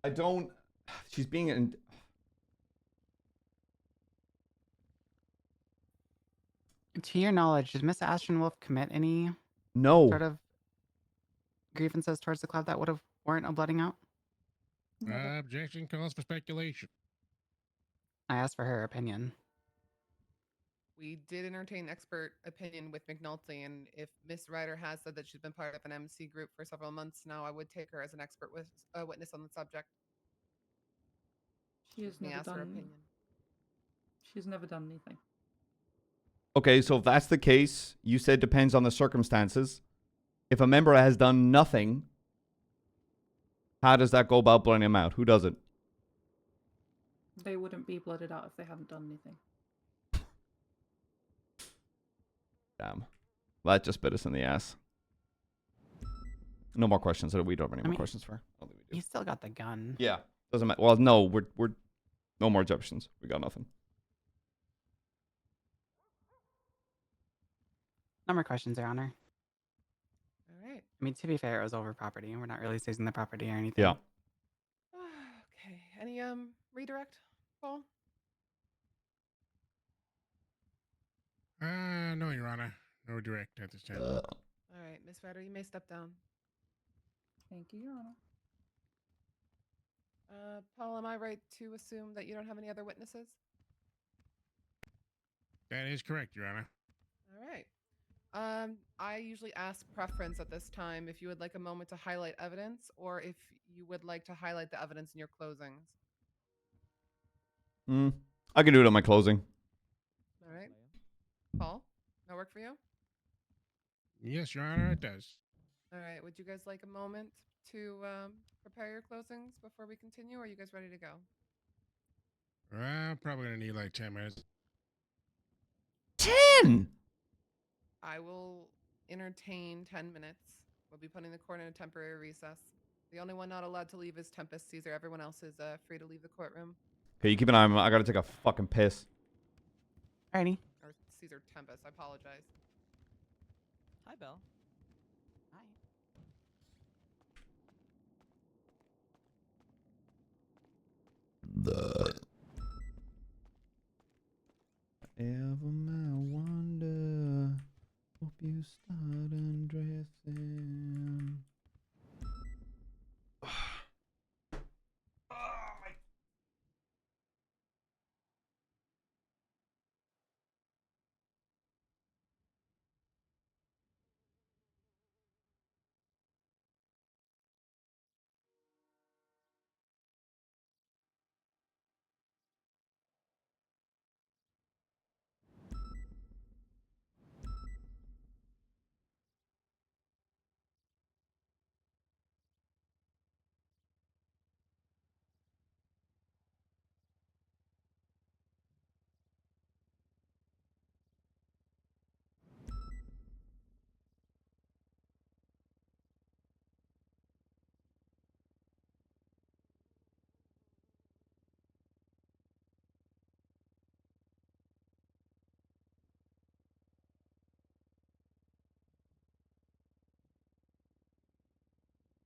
I don't... She's being... To your knowledge, did Miss Ashton Wolf commit any No. sort of grievances towards the club that would have warrant a blooding out? Objection calls for speculation. I asked for her opinion. We did entertain expert opinion with McNulty, and if Miss Ryder has said that she's been part of an MC group for several months now, I would take her as an expert witness on the subject. She has never done. Opinion. She's never done anything. Okay, so if that's the case, you said depends on the circumstances. If a member has done nothing, how does that go about blooding him out? Who does it? They wouldn't be blooded out if they hadn't done anything. Damn. That just bit us in the ass. No more questions. We don't have any more questions for her. I don't think we do. You still got the gun. Yeah. Doesn't matter. Well, no, we're no more objections. We got nothing. No more questions, Your Honor. All right. I mean, to be fair, it was over property. We're not really seizing the property or anything. Yeah. Okay. Any redirect, Paul? No, Your Honor. No direct at this time. All right, Miss Ryder, you may step down. Thank you, Your Honor. Paul, am I right to assume that you don't have any other witnesses? That is correct, Your Honor. All right. I usually ask preference at this time if you would like a moment to highlight evidence or if you would like to highlight the evidence in your closings. I can do it on my closing. All right. Paul, that work for you? Yes, Your Honor, it does. All right. Would you guys like a moment to prepare your closings before we continue, or are you guys ready to go? Probably gonna need like 10 minutes. 10? I will entertain 10 minutes. We'll be putting the court in a temporary recess. The only one not allowed to leave is Tempest Caesar. Everyone else is free to leave the courtroom. Okay, you keep an eye on me. I gotta take a fucking piss. Alrighty. Or Caesar Tempest. I apologize. Hi, Belle. Ever my wonder, hope you start undressing.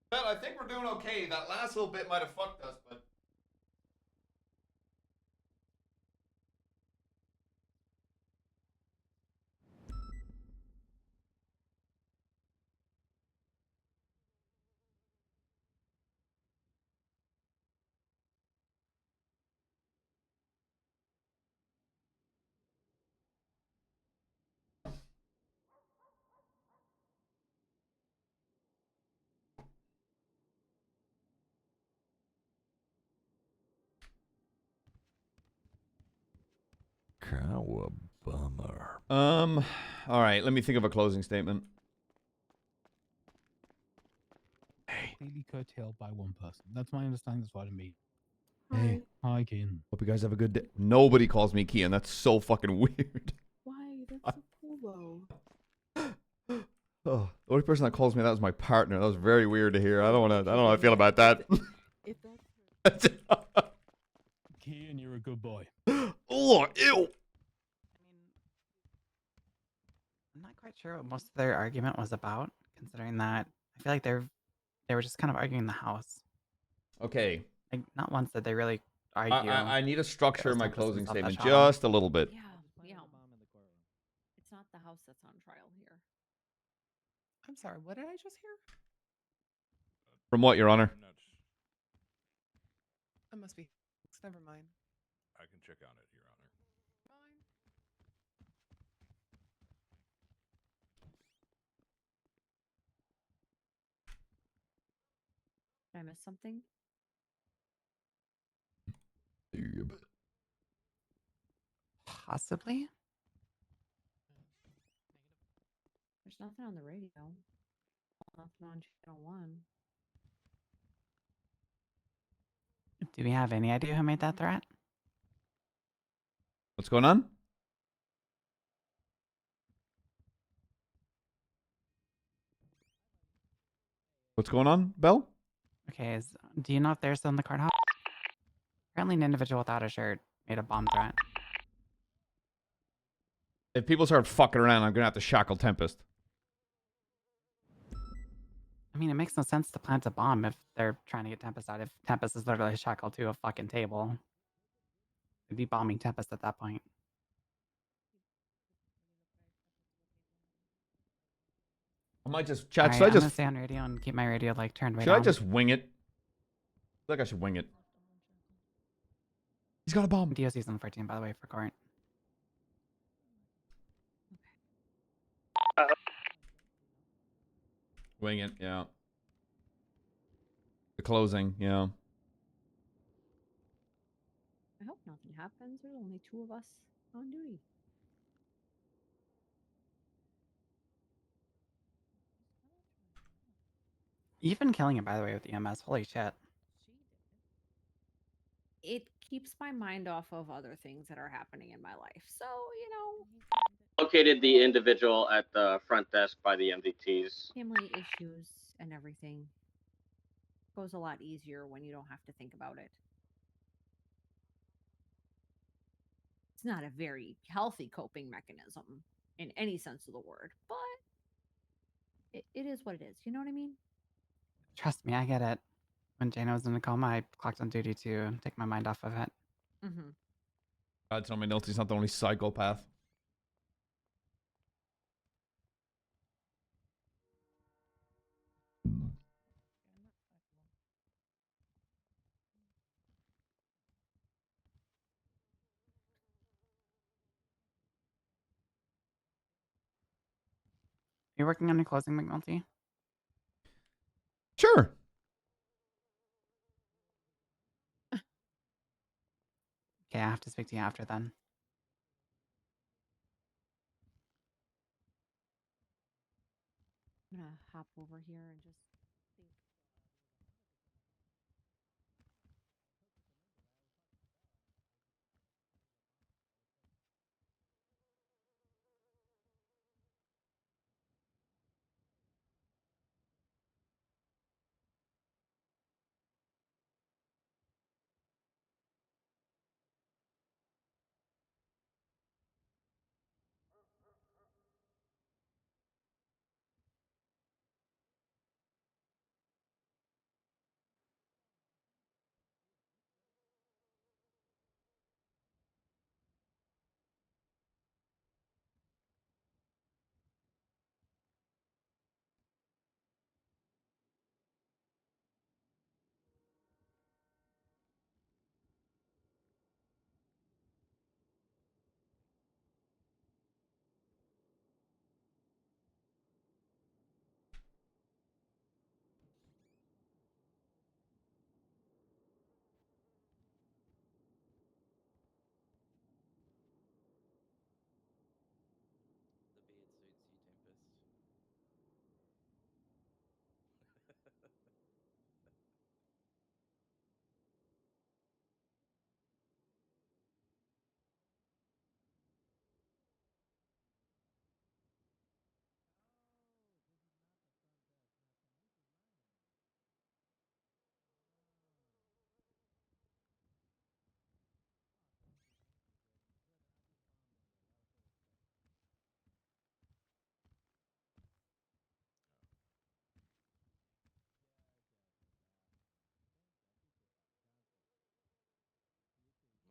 Well, I think we're doing okay. That last little bit might have fucked us, but... Cowabummer. All right, let me think of a closing statement. Completely curtailed by one person. That's my understanding. That's what I mean. Hey. Hi, Kian. Hope you guys have a good day. Nobody calls me Kian. That's so fucking weird. Why? That's so cool, though. Oh, the only person that calls me that was my partner. That was very weird to hear. I don't know how I feel about that. If that's Kian, you're a good boy. Oh, ew. I'm not quite sure what most of their argument was about, considering that I feel like they were just kind of arguing the house. Okay. Like, not once did they really argue. I need a structure in my closing Tempest himself that statement, shot him. just a little bit. Yeah. It's not the house that's on trial here. I'm sorry, what did I just hear? From what, Your Honor? That must be. Never mind. I can check on it, Your Honor. Fine. Did I miss something? Possibly. There's nothing on the radio. Nothing on channel 1. Do we have any idea who made that threat? What's going on? What's going on, Belle? Okay, do you know if they're still in the courthouse? Apparently an individual without a shirt made a bomb threat. If people start fucking around, I'm gonna have to shackle Tempest. I mean, it makes no sense to plant a bomb if they're trying to get Tempest out. If Tempest is literally shackled to a fucking table, they'd be bombing Tempest at that point. I might just chat. Alright, Should I I'm gonna just stay on radio and keep my radio like turned way should I down. just wing it? I feel like I should wing it. He's got a bomb. DOC's on 14, by the way, for Court. Wing it, yeah. The closing, yeah. I hope nothing happens. There's only 2 of us on duty. You've been killing it, by the way, with EMS. Holy shit. It keeps my mind off of other things that are happening in my life. So, you know, Located the individual at the front desk by the MDTs. family issues and everything goes a lot easier when you don't have to think about it. It's not a very healthy coping mechanism in any sense of the word, but it is what it is. You know what I mean? Trust me, I get it. When Jane was in a coma, I clocked on duty to take my mind off of it. Mm-hmm. God, tell me McNulty's not the only psychopath. You working on your closing, McNulty? Sure. Okay, I have to speak to you after then. I'm gonna hop over here and just think.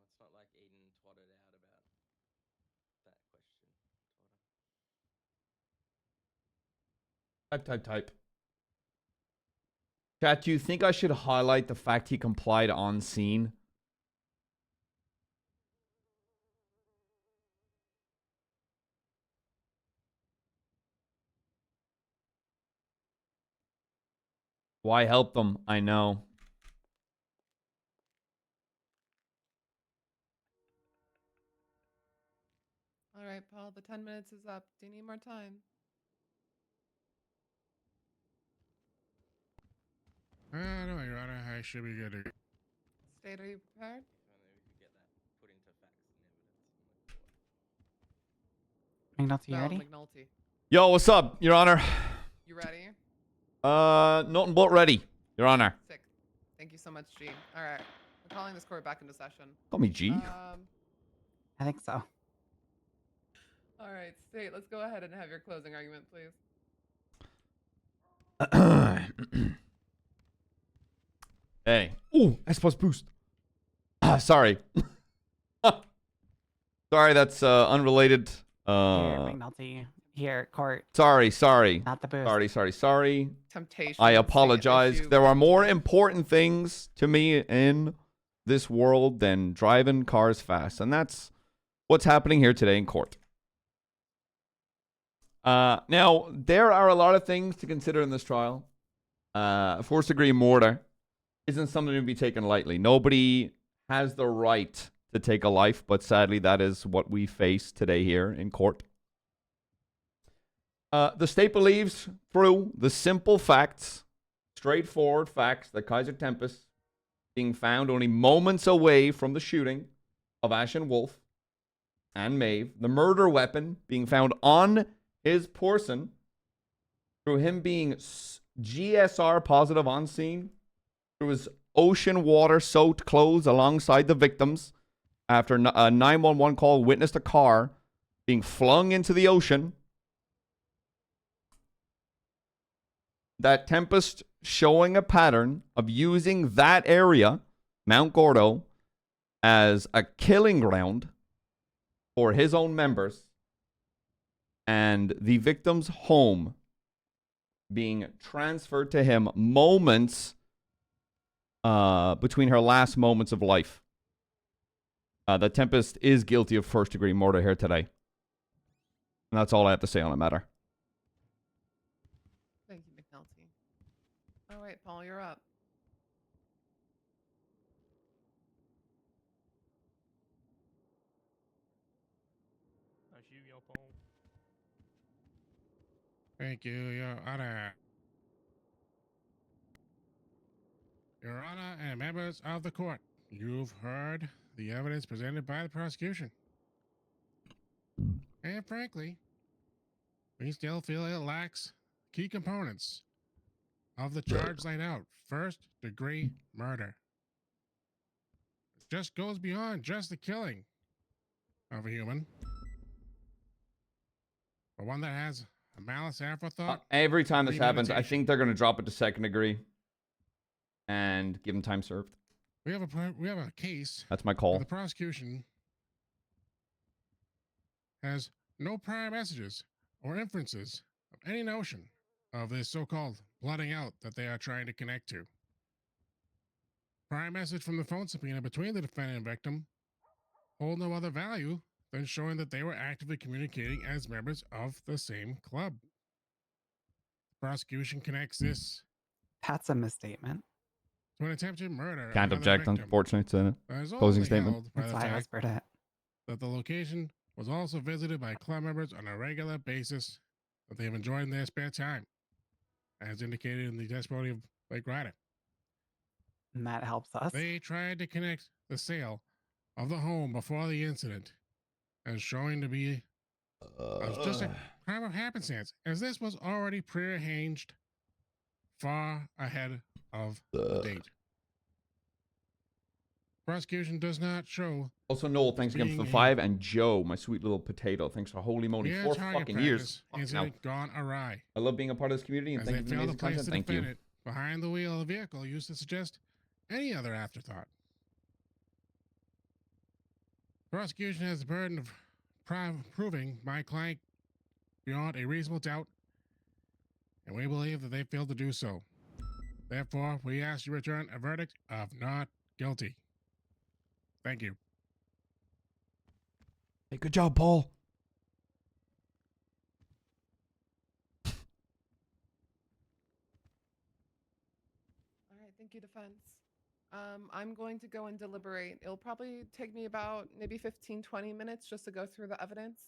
It's not like Aiden twatted out about that question. Type. Chat, do you think I should highlight the fact he complied on scene? Why help them? I know. All right, Paul, the 10 minutes is up. Do you need more time? No, Your Honor, I should be good. State, are you prepared? McNulty, you Bell, ready? McNulty. Yo, what's up, Your Honor? You ready? Nothing but ready, Your Honor. Sick. Thank you so much, G. All right. We're calling this court back into session. Call me G. I think so. All right, State, let's go ahead and have your closing argument, please. Hey. Ooh, S plus boost. Sorry. Sorry, that's unrelated. Here, McNulty. Here, court. Sorry. Not the boost. Sorry. Temptation. I seeing an apologize. issue There are with more time. important things to me in this world than driving cars fast. And that's what's happening here today in court. Now, there are a lot of things to consider in this trial. First degree murder isn't something to be taken lightly. Nobody has the right to take a life, but sadly, that is what we face today here in court. The state believes through the simple facts, straightforward facts, that Kaiser Tempest being found only moments away from the shooting of Ashen Wolf and Maeve, the murder weapon being found on his person, through him being GSR positive on scene, through his ocean water soaked clothes alongside the victims, after a 911 call witnessed a car being flung into the ocean, that Tempest showing a pattern of using that area, Mount Gordo, as a killing ground for his own members, and the victim's home being transferred to him moments between her last moments of life. The Tempest is guilty of first-degree murder here today. And that's all I have to say on the matter. Thank you, McNulty. All right, Paul, you're up. That's you, yo, Paul. Thank you, Your Honor. Your Honor and members of the court, you've heard the evidence presented by the prosecution. And frankly, we still feel it lacks key components of the charge laid out. First-degree murder. It just goes beyond just the killing of a human. But one that has a malice aforethought. Every time this happens, I premeditation. think they're going to drop it to second degree and give him time served. We have a case. That's my where call. the prosecution has no prior messages or inferences of any notion of this so-called blotting out that they are trying to connect to. Prior message from the phone subpoena between the defendant and victim hold no other value than showing that they were actively communicating as members of the same club. The prosecution connects this That's a misstatement. to an attempted murder. Can't of another object, victim. unfortunately, to That is closing only statement. held by That's the why I fact whispered it. that the location was also visited by club members on a regular basis that they have enjoyed in their spare time, as indicated in the testimony of Blake Ryder. And that helps us. They tried to connect the sale of the home before the incident as showing to be just a crime of happenstance, as this was already prearranged far ahead of the date. Prosecution does not show. Also, Noel, thanks again for the being 5. And Joe, my sweet little potato, thanks for holy moly, mere 4 target fucking years. practice Fucking incident hell. gone awry. I love being a part of this community, and As thank they you for the failed to amazing place content. the Thank you. defendant behind the wheel of the vehicle used to suggest any other afterthought. Prosecution has the burden of proving my client beyond a reasonable doubt, and we believe that they failed to do so. Therefore, we ask you return a verdict of not guilty. Thank you. Hey, good job, Paul. All right, thank you, defense. I'm going to go and deliberate. It'll probably take me about maybe 15, 20 minutes just to go through the evidence.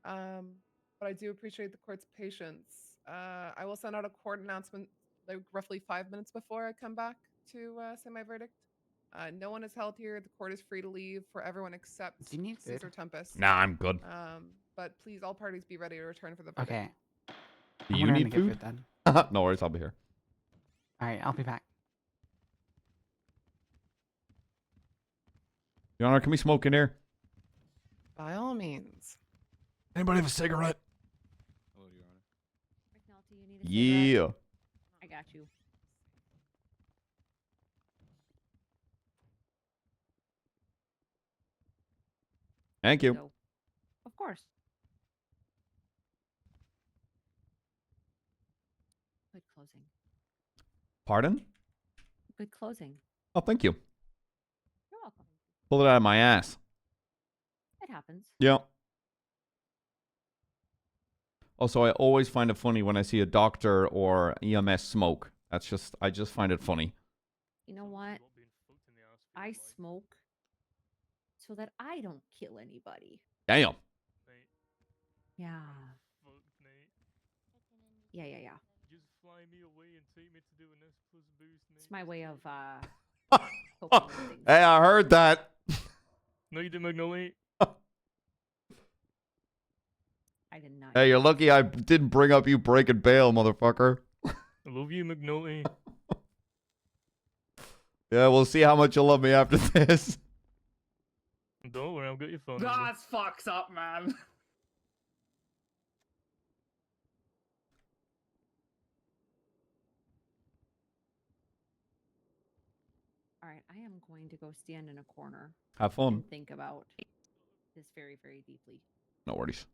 But I do appreciate the court's patience. I will send out a court announcement like roughly 5 minutes before I come back to say my verdict. No one is held here. The court is free to leave for everyone except Do you need food? Caesar Tempest. Nah, I'm good. But please, all parties be ready to return for the verdict. Okay. Do I'm you gonna need get food? then. No worries, I'll be here. All right, I'll be back. Your Honor, can we smoke in here? By all means. Anybody have a cigarette? McNulty, you need a cigarette? Yeah. I got you. Thank you. So, of course. Good closing. Pardon? Good closing. Oh, thank you. You're welcome. Pull it out of my ass. It happens. Yeah. Also, I always find it funny when I see a doctor or EMS smoke. I just find it funny. You know what? I smoke so that I don't kill anybody. Damn. Yeah. Yeah. Just fly me away and take me to do an S plus boost, Nate. It's my way of Hey, I heard that. No, you didn't, McNulty. I did not. Hey, you're lucky I didn't bring up you breaking bail, motherfucker. I love you, McNulty. Yeah, we'll see how much you love me after this. Don't worry, I'll get your phone number. That's fucked up, man. All right, I am going to go stand in a corner. Have fun. And think about this very, very deeply. No worries.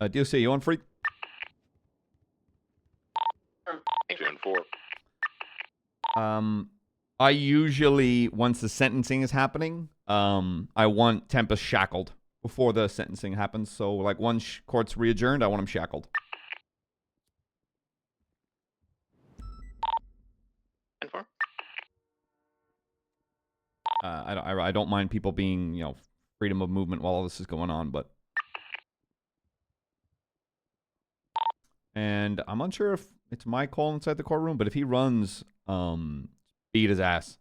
DLC, you on free? 10-4. I usually, once the sentencing is happening, I want Tempest shackled before the sentencing happens. So, like, once court's re-adjourned, I want him shackled. 10-4. I don't mind people being, you know, freedom of movement while all this is going on, but... And I'm unsure if it's my call inside the courtroom, but if he runs, beat his ass.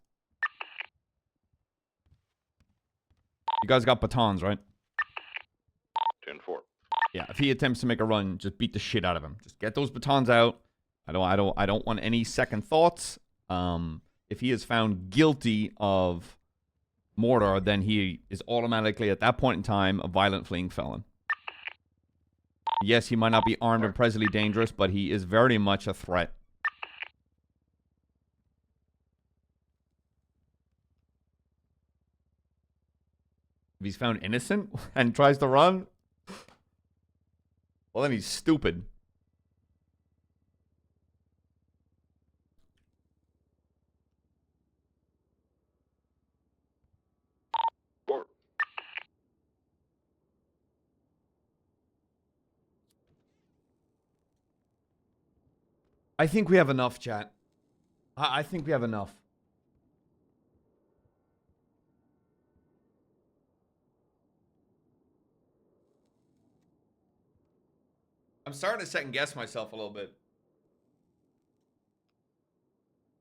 You guys got batons, right? 10-4. Yeah, if he attempts to make a run, just beat the shit out of him. Just get those batons out. I don't want any second thoughts. If he is found guilty of murder, then he is automatically, at that point in time, a violent fleeing felon. Yes, he might not be armed and presently dangerous, but he is very much a threat. If he's found innocent and tries to run, well, then he's stupid. I think we have enough, chat. I think we have enough. I'm starting to second guess myself a little bit.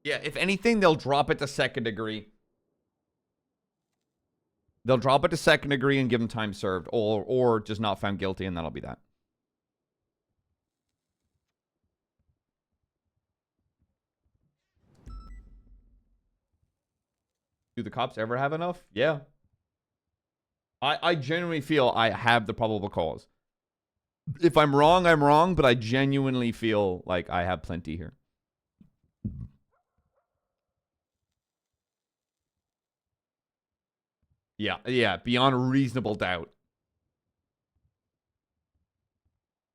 Yeah, if anything, they'll drop it to second degree. They'll drop it to second degree and give him time served, or just not found guilty, and that'll be that. Do the cops ever have enough? Yeah. I genuinely feel I have the probable cause. If I'm wrong, I'm wrong, but I genuinely feel like I have plenty here. Yeah, beyond reasonable doubt.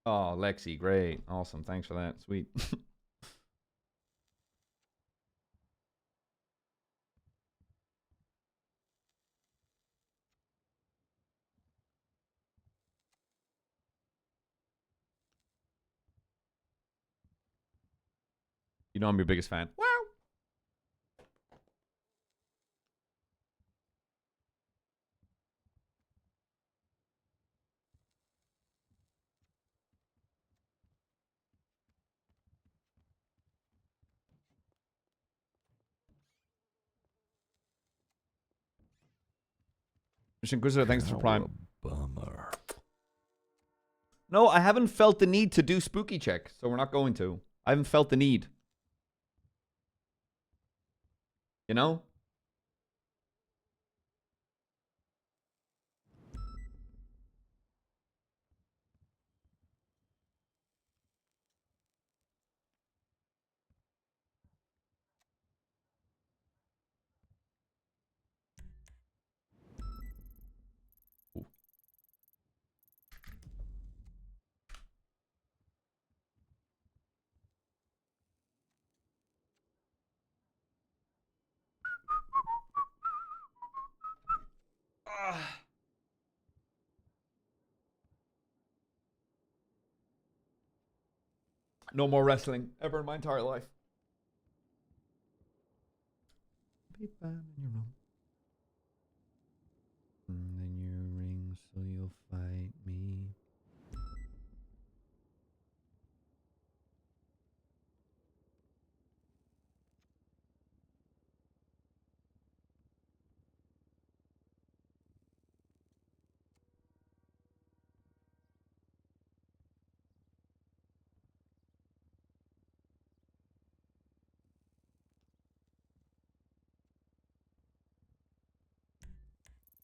Oh, Lexi, great. Awesome, thanks for that. Sweet. You know I'm your biggest fan. Wow. Mission Inquisitor, thanks for Prime. Bummer. No, I haven't felt the need to do spooky check, so we're not going to. I haven't felt the need. You know? No more wrestling ever in my entire life. Be fine in your room. And then your ring, so you'll fight me.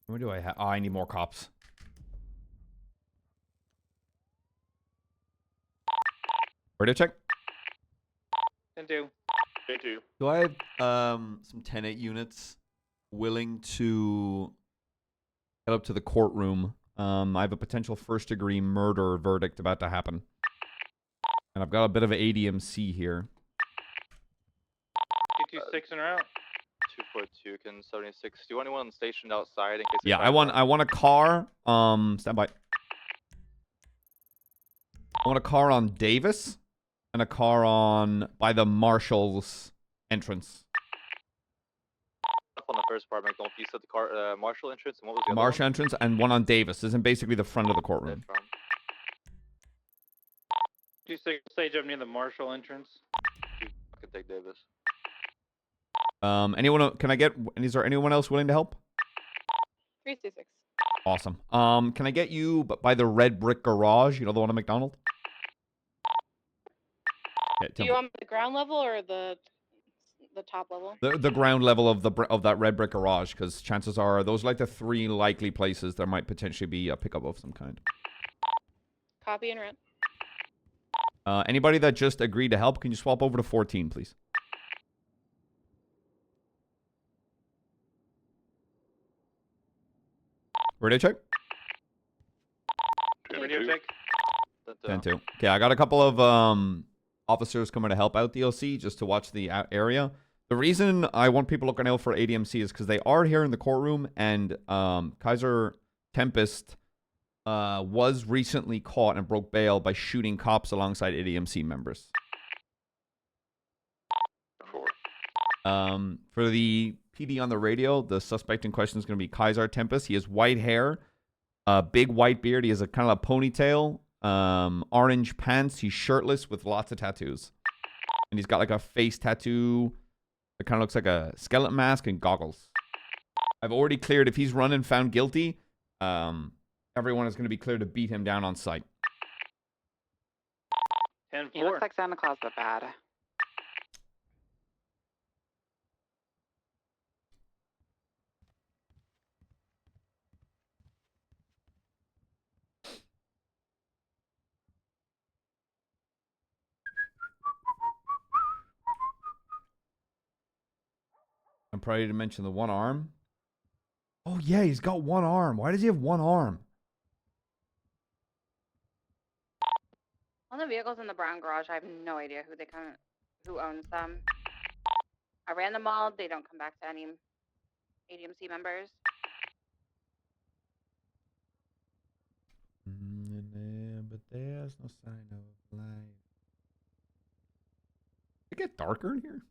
Where do I have? Oh, I need more cops. Where do I check? 10-2. 10-2. Do I have some 10-8 units willing to head up to the courtroom? I have a potential first-degree murder verdict about to happen. And I've got a bit of an ADMC here. 226 en route. 242 can 76. Do you want anyone stationed outside in case? Yeah, I want a car. Stand by. I want a car on Davis and a car on by the Marshall's entrance. Up on the first part, McNulty. You said the car Marshall entrance, and what was the other Marshall entrance and one on Davis. This is basically the front of the courtroom. 26 stage up near the Marshall entrance. I can take Davis. Anyone? Can I get? Is there anyone else willing to help? 326. Awesome. Can I get you by the red brick garage? You know the one at McDonald? Okay, Do you want the ground level or the top level? the ground level of that red brick garage, because chances are those are like the 3 likely places there might potentially be a pickup of some kind. Copy and rent. Anybody that just agreed to help, can you swap over to 14, please? Ready to check? Radio check. 10-2. Okay, I got a couple of officers coming to help out DLC just to watch the area. The reason I want people looking out for ADMC is because they are here in the courtroom, and Kaiser Tempest was recently caught and broke bail by shooting cops alongside ADMC members. For the PD on the radio, the suspect in question is going to be Kaiser Tempest. He has white hair, a big white beard. He has a kind of a ponytail, orange pants. He's shirtless with lots of tattoos. And he's got like a face tattoo that kind of looks like a skeleton mask and goggles. I've already cleared. If he's running found guilty, everyone is going to be cleared to beat him down on sight. 10-4. He looks like Santa Claus, but bad. I'm probably to mention the one arm. Oh, yeah, he's got one arm. Why does he have one arm? On the vehicles in the brown garage, I have no idea who owns them. I ran them all. They don't come back to any ADMC members. But there's no sign of life. Did it get darker in here?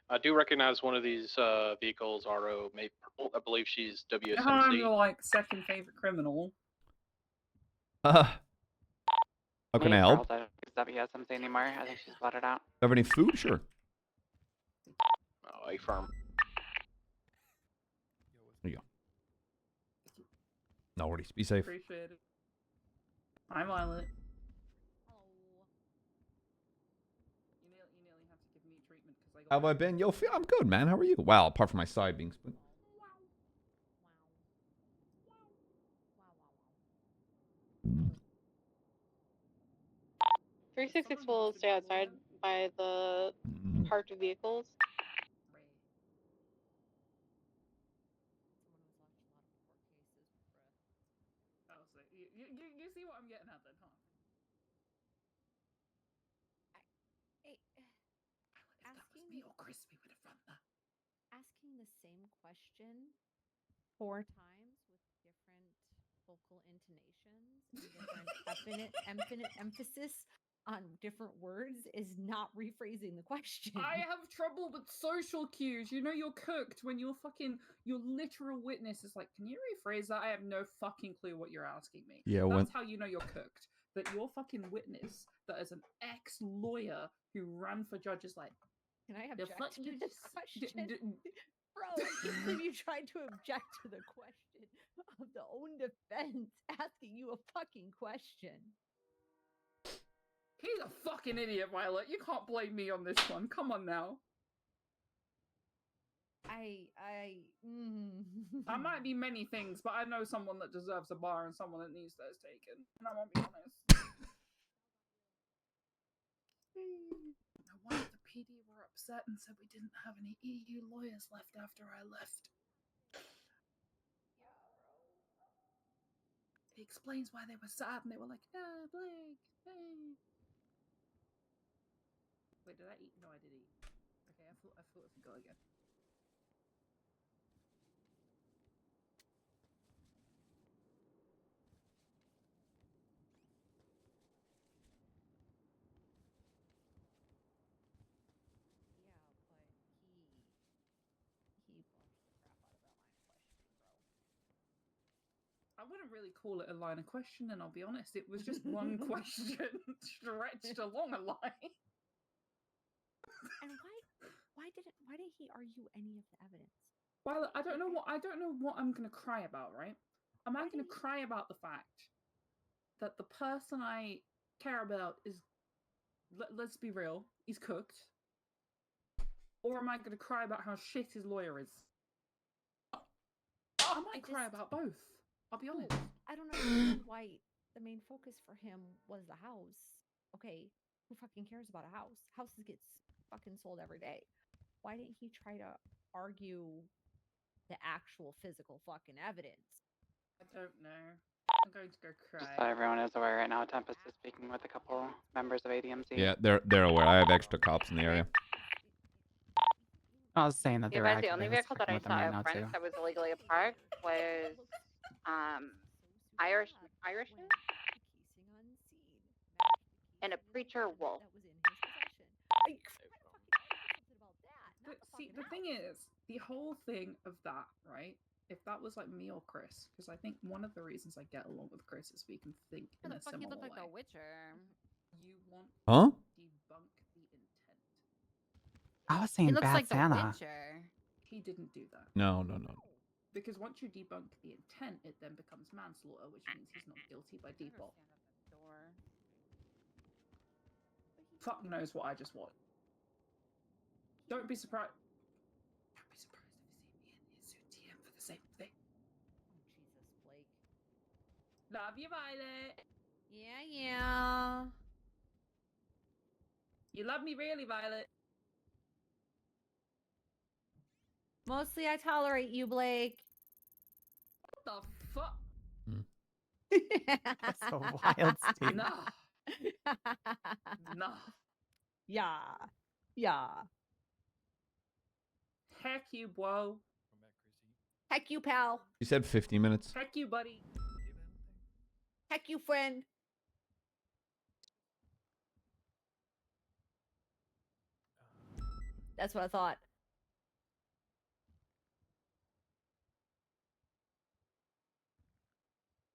I do recognize one of these vehicles, RO May Purple. I believe she's I'm WSMC. your like second favorite criminal. How can I help? Girl doesn't use WSMC anymore. I think she's bought it out. Have any food? Sure. Oh, a firm. There you go. No worries. Be safe. Appreciate it. Hi, Violet. How have I been? Yo, I'm good, man. How are you? Wow, apart from my side being split. 366 will stay outside by the parked vehicles. You see what I'm getting at then, huh? crispy with a front there. Asking the same question 4 times with different vocal intonations and different emphasis on different words is not rephrasing the question. I have trouble with social cues. You know you're cooked when your literal witness is like, can you rephrase that? I have no fucking clue what you're asking me. Yeah, That's when- how you know you're cooked. That your fucking witness that is an ex-lawyer who ran for judge is like, Can I the object fuck to you this just- question? Bro, I can't believe you tried to object to the question of the own defense asking you a fucking question. He's a fucking idiot, Violet. You can't blame me on this one. Come on now. I might be many things, but I know someone that deserves a bar and someone that needs theirs taken. And I won't be honest. No wonder the PD were upset and said we didn't have any EU lawyers left after I left. It explains why they were sad and they were like, no, Blake, hey. Wait, did I eat? No, I did eat. Okay, I thought I could go again. He botched the crap out of that line of questioning, bro. I wouldn't really call it a line of questioning, I'll be honest. It was just one question stretched along a line. And why did he argue any of the evidence? Well, I don't know what I'm gonna cry about, right? Am I gonna cry about the fact that the person I care about is, let's be real, he's cooked? Or am I gonna cry about how shit his lawyer is? I might cry about both. I'll be honest. I don't understand why the main focus for him was the house. Okay, who fucking cares about a house? Houses get fucking sold every day. Why didn't he try to argue the actual physical fucking evidence? I don't know. I'm going to go cry. Just so everyone is aware right now, Tempest is speaking with a couple members of ADMC. Yeah, they're aware. I have extra cops in the area. I was saying that they Yeah, were but the only actively vehicle that I with them saw right out now front too. that was illegally parked was Irishman and a preacher wolf. See, the thing is, the whole thing of that, right? If that was like me or Chris, because I think one of the reasons I get along with Chris is we can think in a similar look like way. the Witcher. You want Huh? to debunk the intent. I was saying He looks Bad like the Santa. Witcher. He didn't do that. No. Because once you debunk the intent, it then becomes manslaughter, which means he's not guilty by default. Fuck knows what I just watched. Don't be surprised. Don't be surprised if you see me in his TM for the same thing. Oh, Jesus, Blake. Love you, Violet. Yeah. You love me really, Violet. Mostly I tolerate you, Blake. What the fuck? That's a wild statement. No. No. Yeah. Heck you, bro. Heck you, pal. You said 50 minutes. Heck you, buddy. Heck you, friend. That's what I thought.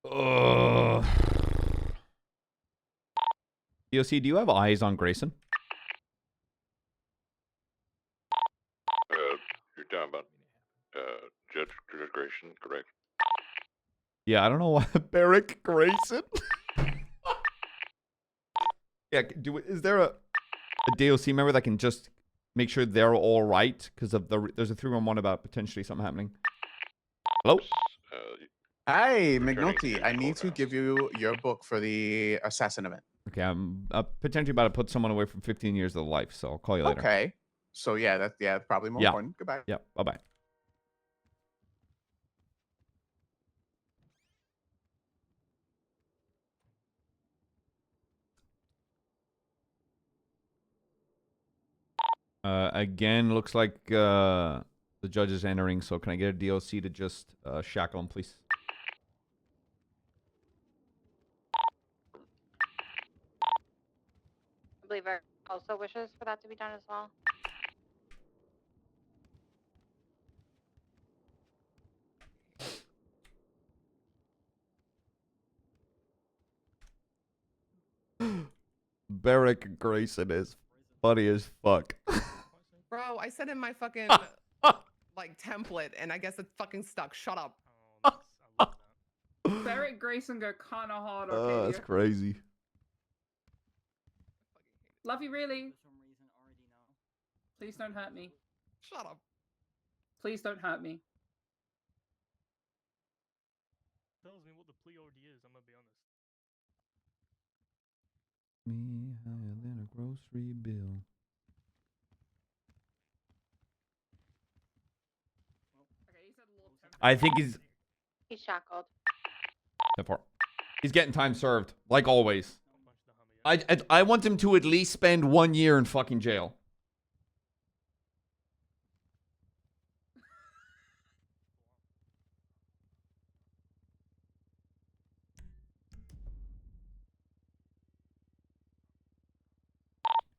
Ugh. DOC, do you have eyes on Grayson? You're talking about Judge Grayson, correct? Yeah, I don't know why. Barrick Grayson? Yeah, is there a DOC member that can just make sure they're all right? Because of there's a 311 about potentially something happening. Hello? Hi, McNulty. I need to give you your book for the assassin event. Okay, I'm potentially about to put someone away from 15 years of life, so I'll call you later. Okay. So yeah, that's probably more important. Goodbye. Yeah, bye-bye. Again, looks like the judge is entering, so can I get a DOC to just shackle him, please? I believe Eric also wishes for that to be done as well. Barrick Grayson is funny as fuck. Bro, I sent in my fucking like template, and I guess it fucking stuck. Shut up. Barrett Grayson go kind of hard, That's Arcadia. crazy. Love you, really. Please don't hurt me. Shut up. Please don't hurt me. Tells me what the plea already is, I'm gonna be honest. Me higher than a grocery bill. I think he's shackled. he's getting time served, like always. I want him to at least spend 1 year in fucking jail.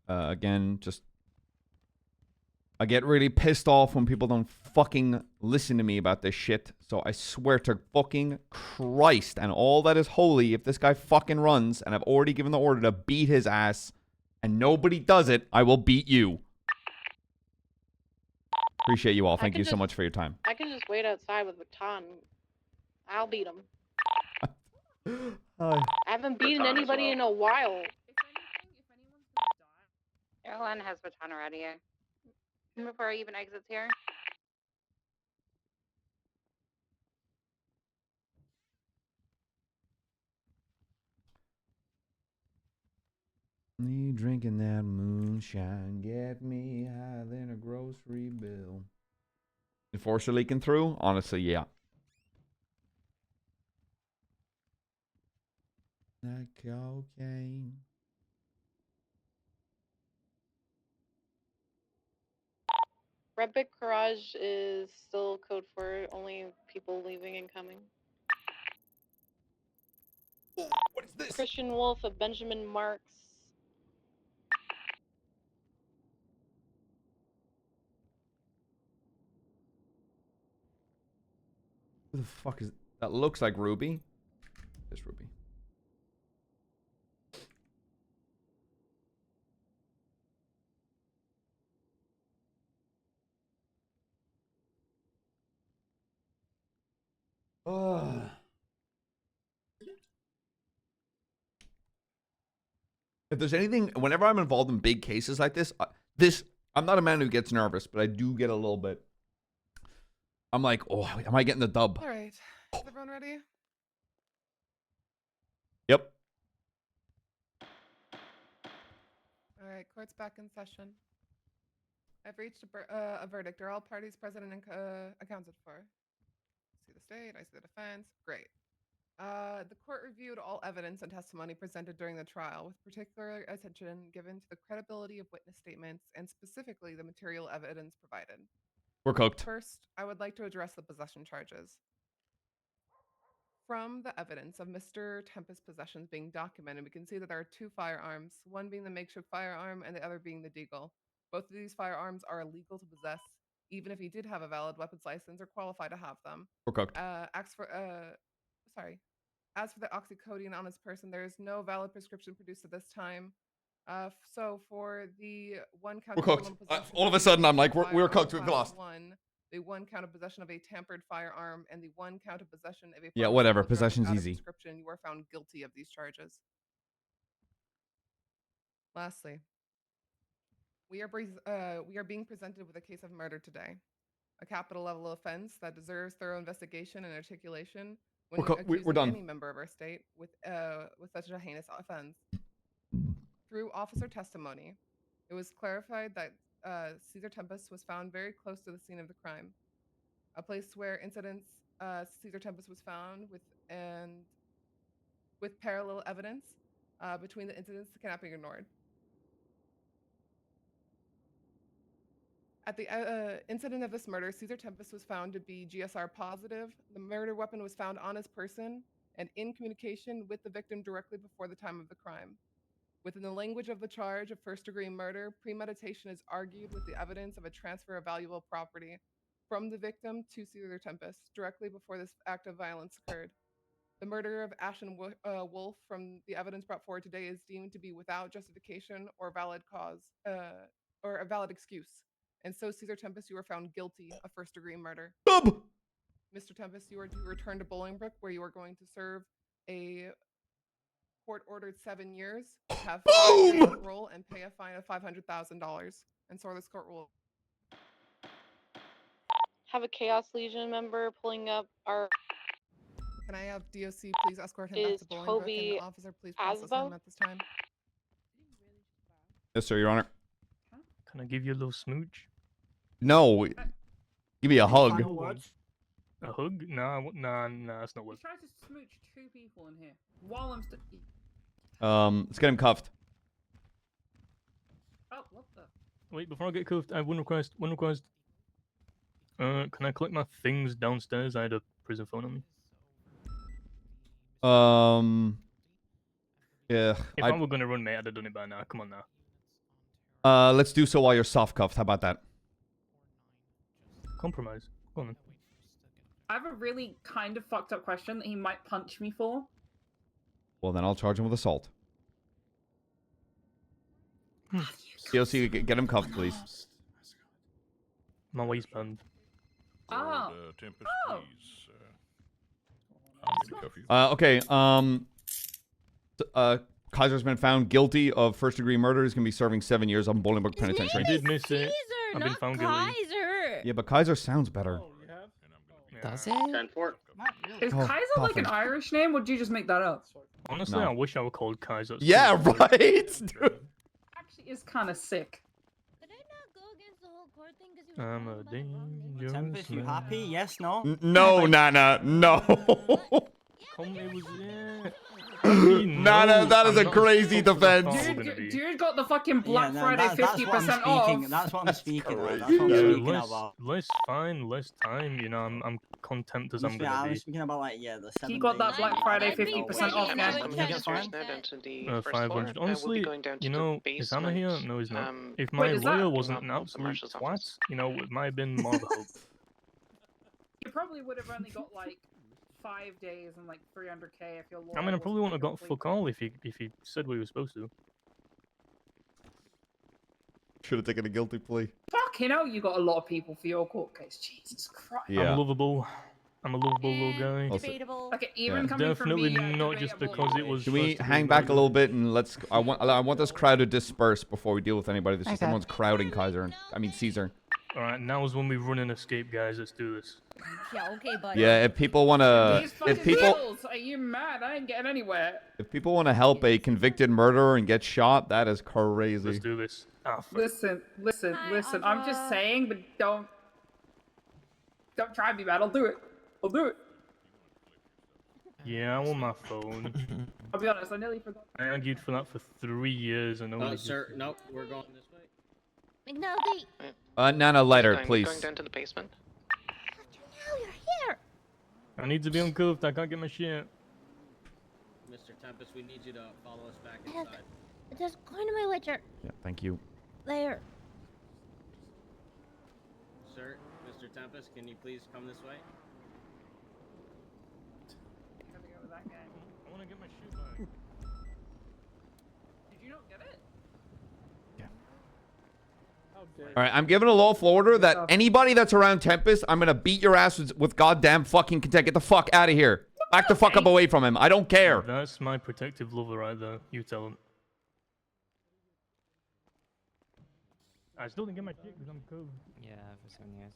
Again, just I get really pissed off when people don't fucking listen to me about this shit. So I swear to fucking Christ and all that is holy, if this guy fucking runs, and I've already given the order to beat his ass, and nobody does it, I will beat you. Appreciate you all. Thank you so much for your time. I can just wait outside with baton. I'll beat him. I haven't beaten Baton as anybody well. in a while. Airline has baton already. Before he even exits here. Me drinking that moonshine get me higher than a grocery bill. Enforcer leaking through? Honestly, yeah. Like cocaine. Red Brick Garage is still code for only people leaving and coming. What is this? Christian Wolf of Benjamin Marks. Who the fuck is that? Looks like Ruby. It's Ruby. If there's anything, whenever I'm involved in big cases like this, I'm not a man who gets nervous, but I do get a little bit. I'm like, oh, am I getting the dub? All right. Is everyone ready? Yep. All right. Court's back in session. I've reached a verdict. Are all parties present and accounted for? I see the state. I see the defense. Great. The court reviewed all evidence and testimony presented during the trial, with particular attention given to the credibility of witness statements and specifically the material evidence provided. We're cooked. First, I would like to address the possession charges. From the evidence of Mr. Tempest's possessions being documented, we can see that there are two firearms, one being the makeshift firearm and the other being the deagle. Both of these firearms are illegal to possess, even if he did have a valid weapons license or qualify to have them. We're cooked. As for the oxycodone on his person, there is no valid prescription produced at this time. So for the one count We're of cooked. criminal possession All of a of sudden, I'm like, we're firearm cooked. We've class lost. 1, the one count of possession of a tampered firearm, and the one count of possession of a Yeah, whatever. pharmaceutical drug Possession's without a easy. prescription, you are found guilty of these charges. Lastly, we are being presented with a case of murder today, a capital level offense that deserves thorough investigation and articulation when We're done. any member of our state with such a heinous offense. Through officer testimony, it was clarified that Caesar Tempest was found very close to the scene of the crime, a place where Caesar Tempest was found with parallel evidence between the incidents that cannot be ignored. At the incident of this murder, Caesar Tempest was found to be GSR positive. The murder weapon was found on his person and in communication with the victim directly before the time of the crime. Within the language of the charge of first-degree murder, premeditation is argued with the evidence of a transfer of valuable property from the victim to Caesar Tempest directly before this act of violence occurred. The murder of Ashton Wolf, from the evidence brought forward today, is deemed to be without justification or valid cause or a valid excuse. And so, Caesar Tempest, you are found guilty of first-degree murder. Mr. Tempest, you are to return to Bolingbrook, where you are going to serve a court-ordered 7 years, have 5 years on parole, and pay a fine of $500,000. And so this court will Have a Chaos Legion member pulling up our. Can I have DOC please escort him back Is to Bolingbrook, Toby and officer please process Asbo? him at this time? Yes, sir, Your Honor. Can I give you a little smooch? No. Give me a hug. A hug? Nah, nah, that's not He's what. trying to smooch 2 people in here while I'm still. Let's get him cuffed. Oh, what the? Wait, before I get cuffed, I have one request. One request. Can I collect my things downstairs? I had a prison phone on me. Yeah. If I were gonna run, mate, I'd have done it by now. Come on now. Let's do so while you're soft cuffed. How about that? Compromise. Go on then. I have a really kind of fucked up question that he might punch me for. Well, then I'll charge him with assault. DOC, get him cuffed, please. My waistband. Oh. Tempest, Oh. please. I'm gonna cuff you. Kaiser's been found guilty of first-degree murder. He's going to be serving 7 years on Bolingbrook Penitentiary. I did miss it. I've been found guilty. Kaiser. Yeah, but Kaiser sounds better. Does it? 10-4. Is Oh, Kaiser like an Puffin. Irish name, or did you just make that up? Honestly, No. I wish I were called Kaiser. Yeah, right? Dude. Actually, is kind of sick. I'm a dangerous Tempest, you man. happy? Yes, no? No, Nana, no. Come, it was yeah. Nana, that is a crazy defense. Dude got the fucking Black no, Friday that's what I'm 50% speaking. off. That's what I'm speaking about. crazy. That's what I'm Yeah, speaking less, about. less fine, less time. You know, I'm content as I'm Yeah, gonna I be. was speaking about like the 7 He got that days. Black Friday I'd be 50% off, willing man. to Can we try get to fine? push that into the 500. Honestly, you know, is Anna here? No, he's not. If my Wait, is that- lawyer wasn't an absolute twat, you know, it might have been more of a hope. You probably would have only got like 5 days and like 300k if your lawyer. I mean, I probably wasn't wouldn't have got complete- fuck all if he said what he was supposed to. Should have taken a guilty plea. Fucking hell, you got a lot of people for your court case. Jesus Christ. Yeah. I'm lovable. I'm a lovable little guy. Also- Debatable. Okay, even Yeah. coming Definitely from me, not just debatable because it anyway. was. Should we first hang degree back a murder. little bit and let's? I want this crowd to disperse before we deal with anybody. There's just Okay. everyone's crowding Kaiser. And, I mean Caesar. All right, now is when we run and escape, guys. Let's do this. Yeah, okay, but Yeah, if people want to, These fucking if people, bills, are you mad? I ain't getting anywhere. if people want to help a convicted murderer and get shot, that is Let's crazy. do this. Ah, fuck. Listen. Hi, I'm just Audra. saying, but don't try me, man. I'll do it. Yeah, I want my phone. I'll be honest. I nearly forgot. I argued for that for 3 years and only. Sir, no, we're going this way. McNulty. Nana, lighter, please. Going down to the basement. Now you're here. I need to be uncuffed. I can't get my shit. Mr. Tempest, we need you to follow us back I have inside. Just go into my witcher. Yeah, thank you. There. Sir, Mr. Tempest, can you please come this way? I want to get my shit back. Did you not get it? All right, I'm giving a lawful order that anybody that's around Tempest, I'm gonna beat your ass with goddamn fucking contempt. Get the fuck out of here. Back the fuck up away from him. I don't care. That's my protective lover right there. You tell him. I still didn't get my shit because I'm cool. Yeah, for 7 years.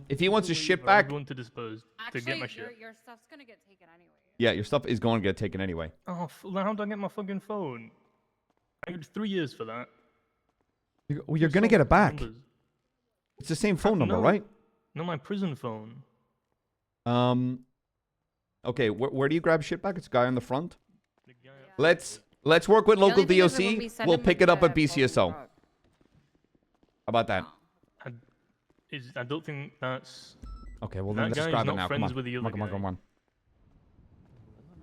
If he wants his shit I'm back, going to dispose to get my shit. Your stuff's gonna get taken anyway. yeah, your stuff is going to get taken anyway. Oh, how do I get my fucking phone? I got 3 years for that. Well, you're gonna get it back. Numbers. It's the same phone number, No. right? No, my prison phone. Okay, where do you grab shit back? It's a guy on the front. The guy up- Let's work with The only local thing is that when we DOC. send We'll him pick it up to at BCSO. Bolingbrook- How about that? I don't think that's. Okay, well that then guy's describe it not now. Come friends on. with the Come other on, come on, guy. come on.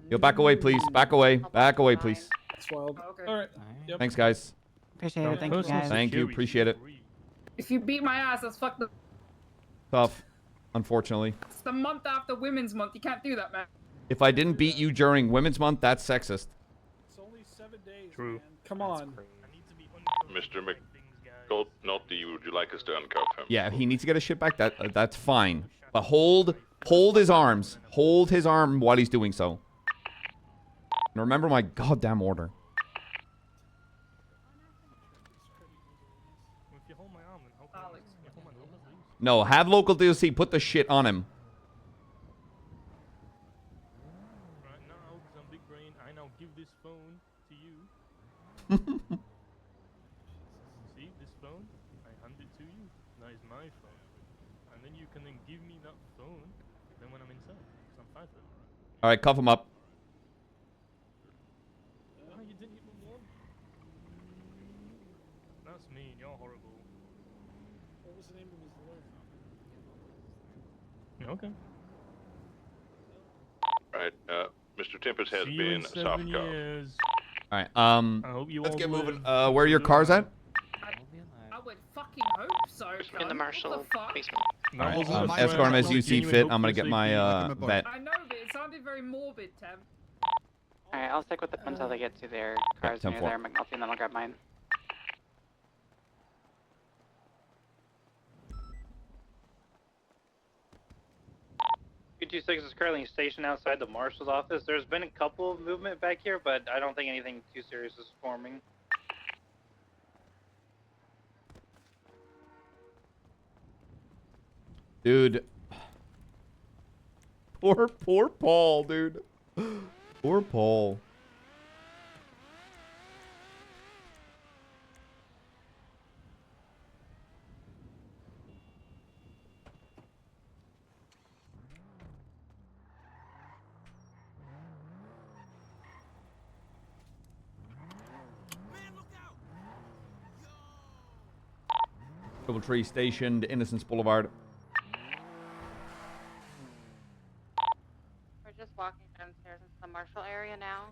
Yo, back away, please. Back away. Back away, please. That's wild. Okay. All right. Yep. Thanks, guys. Appreciate it. Thank you, guys. Thank you. Appreciate it. If you beat my ass, that's fucked up. Tough, unfortunately. It's the month after Women's Month. You can't do that, man. If I didn't beat you during Women's Month, that's sexist. It's only 7 days. True. Man. Come on. Mr. McNulty, would you like us to uncuff him? Yeah, he needs to get his shit back. That's fine. But hold his arms. Hold his arm while he's doing so. And remember my goddamn order. If you hold my arm, then hopefully you hold my arm, please. No, have local DLC put the shit on him. Right now, because I'm big brain, I now give this phone to you. See this phone? I hand it to you. That is my phone. And then you can then give me that phone. Then when I'm inside, because I'm 5 foot. All right, cuff him up. Oh, you didn't even want. That's mean. You're horrible. What was the name of his lawyer? Okay. Right. Mr. Tempest has See you in been 7 soft cuffed. years. All right. I hope you Let's all get moving. live. Where are your cars at? I would fucking hope so. In the Marshall basement. All right. Escort him as you see fit. I'm gonna get my vet. I know, but it sounded very morbid, Tem. Alright, I'll stick with them until they get to their cars near 10-4. their McNulty, and then I'll grab mine. Two six is currently stationed outside the marshal's office. There's been a couple of movement back here, but I don't think anything too serious is forming. Dude. Poor Paul, dude. Poor Paul. Tree stationed, Innocence Boulevard. We're just walking downstairs into the Marshall area now.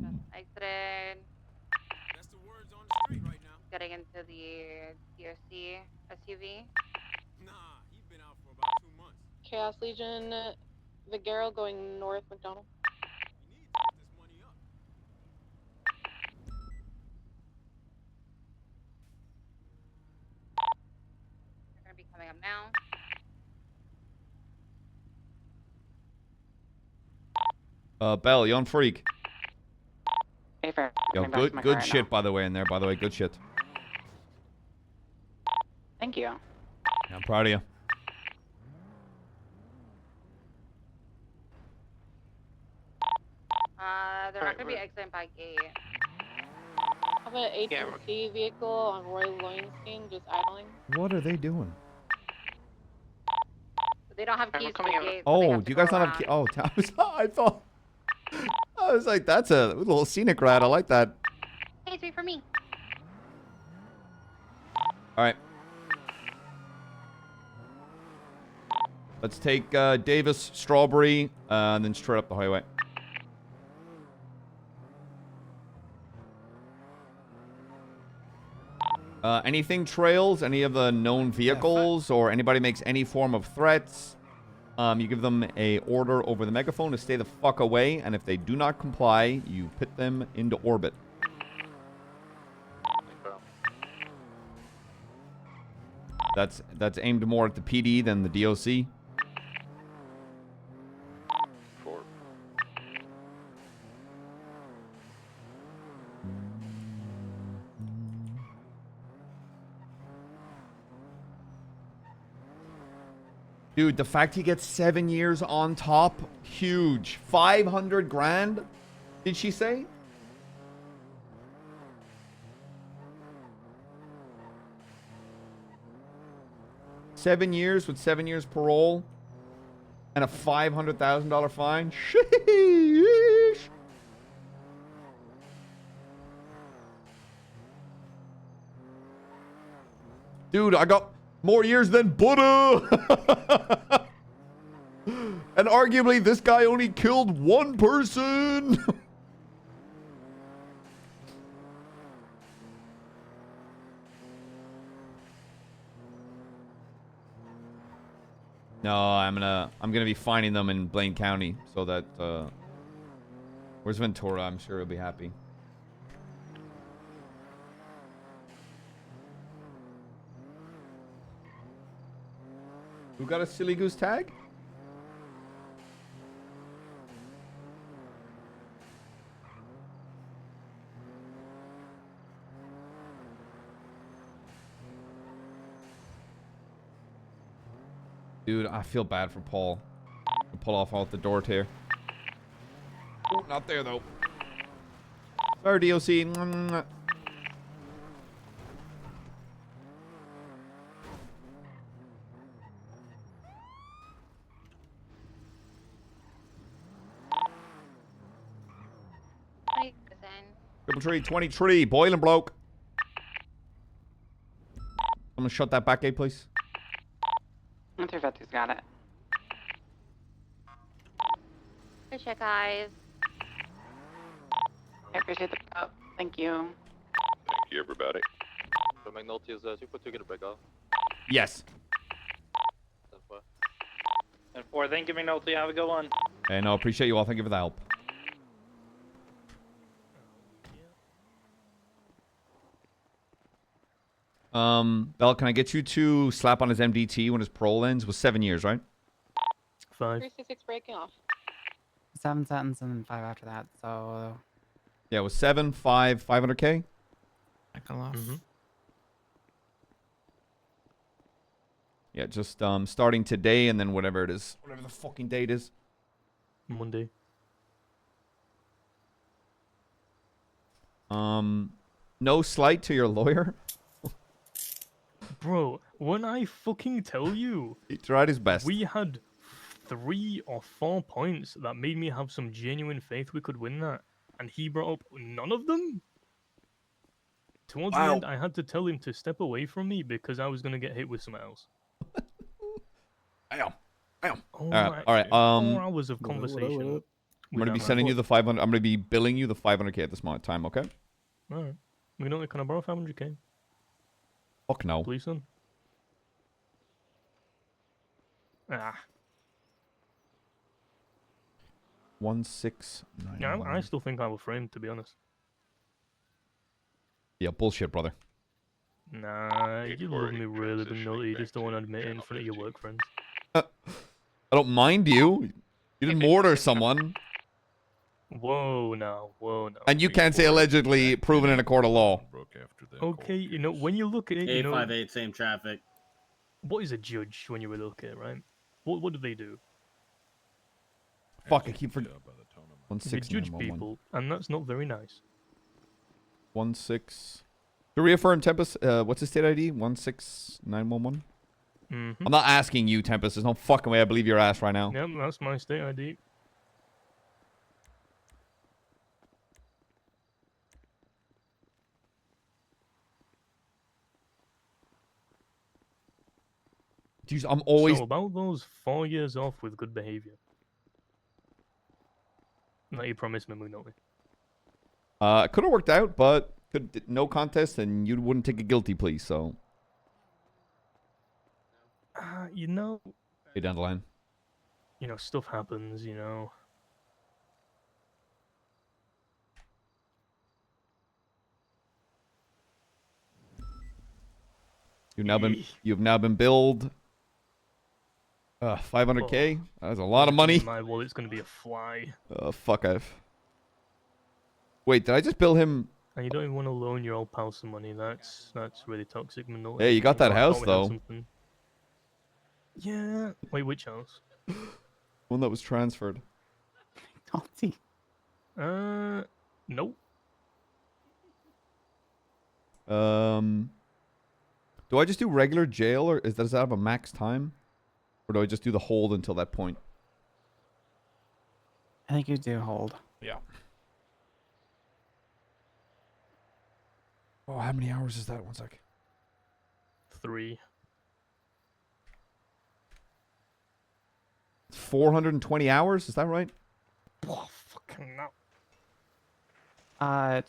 Just exited. That's the words on the street right now. Getting into the DOC SUV. Nah, he's been out for about 2 months. Chaos Legion, Vigero going north McDonald. We need to get this money up. They're gonna be coming up now. Bell, you on freak? Hey, fair. Yo, Coming back to my car good right shit, now. by the way, in there. By the way, good shit. Thank you. Yeah, I'm proud of you. They're not gonna be exiting by gate. How about an agency vehicle on Roy Lowenstein just idling? What are they doing? They don't have keys to the coming out. gate. so they Oh, have do to you go guys not have around. key? Oh, I thought. I was like, that's a little scenic ride. I like that. Hey, it's wait for me. All right. Let's take Davis, Strawberry, and then straight up the highway. Anything trails, any of the known vehicles, or anybody makes any form of threats, you give them a order over the megaphone to stay the fuck away, and if they do not comply, you put them into orbit. That's aimed more at the PD than the DOC. Dude, the fact he gets 7 years on top, huge. 500 grand, did she say? Seven years with 7 years parole and a $500,000 fine. Sheesh. Dude, I got more years than Buddha. And arguably, this guy only killed one person. No, I'm gonna be finding them in Blaine County so that where's Ventura? I'm sure he'll be happy. Who got a silly goose tag? Dude, I feel bad for Paul. I'll pull off out the door tear. Oh, not there though. Sorry, DOC. Triple tree, 20 tree, boiling bloke. I'm gonna shut that back gate, please. 350's got it. Good shit, guys. I appreciate the prep. Thank you. Thank you, everybody. So McNulty is 2.2 get a break off. Yes. And 4, thank you, McNulty. Have a good one. Hey, no, appreciate you all. Thank you for the help. Bell, can I get you to slap on his MDT when his parole ends? Was 7 years, right? 5. 366 breaking off. 7 sentence and then 5 after that. So Yeah, it was 7, 5, 500K. Yeah, just starting today and then whatever it is, whatever the fucking date is. Monday. No slight to your lawyer. Bro, when I fucking tell you, He tried his best. we had 3 or 4 points that made me have some genuine faith we could win that, and he brought up none of them. Towards the end, I had to tell him to step away from me because I was gonna get hit with something else. Damn. Oh, All right. 4 hours of conversation. I'm with gonna that be man. sending you the 500. I'm gonna be billing you the 500K at this moment in time. Okay? Alright. We know can I borrow 500K? Fuck no. Please, son. Ah. 1691. Yeah, I still think I was framed, to be honest. Yeah, bullshit, brother. Nah, you love me really, but no, you just don't want to admit it in front of your work friends. I don't mind you. You didn't murder someone. Whoa, no. And you can't say allegedly proven in a court of law. Okay, you know, when you look at it, you know... 858, same traffic. What is a judge when you look at it, right? What do they do? Fuck, I keep forgetting. They judge people, and that's not very nice. 16. To reaffirm Tempest, what's his state ID? 16911? Mm-hmm. I'm not asking you, Tempest. There's no fucking way I believe your ass right now. Yep, that's my state ID. Jeez, I'm always... So about those 4 years off with good behavior. That you promised me, McNulty. It could have worked out, but no contest, and you wouldn't take a guilty plea, so... You know... Hey, down the line. You know, stuff happens, you know. You've now been billed 500K. That's a lot of money. My wallet's gonna be a fly. Fuck Wait, did I just bill him? And you don't even want to loan your old pal some money. That's really toxic, McNulty. Hey, you got that house though. Something. Yeah. Wait, which house? One that was transferred. McNulty. Nope. Do I just do regular jail, or does that have a max time? Or do I just do the hold until that point? I think you do hold. Yeah. Oh, how many hours is that? 1 sec. 3. 420 hours, is that right? Oh, fucking no.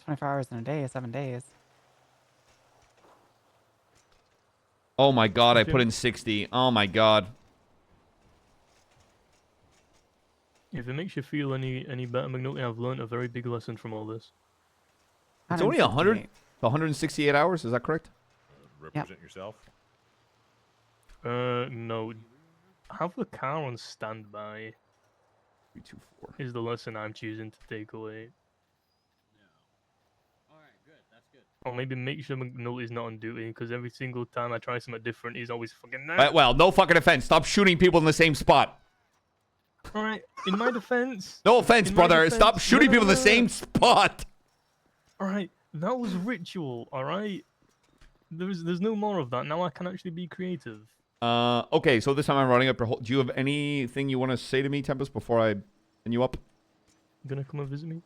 24 hours in a day, 7 days. Oh my god, I Okay. put in 60. Oh my god. If it makes you feel any better, McNulty, I've learned a very big lesson from all this. It's only 100, 168. 168 hours, is that correct? Represent yourself. No. Have the car on standby 324. is the lesson I'm choosing to take away. Or maybe make sure McNulty's not on duty, because every single time I try something different, he's always fucking there. Well, no fucking offense. Stop shooting people in the same spot. Alright, in my defense. No offense, in my brother. defense- Stop shooting people in the same spot. Alright, that was ritual, alright? There's no more of that. Now I can actually be creative. Okay, so this time I'm running up your whole... Do you have anything you want to say to me, Tempest, before I send you up? Gonna come and visit me?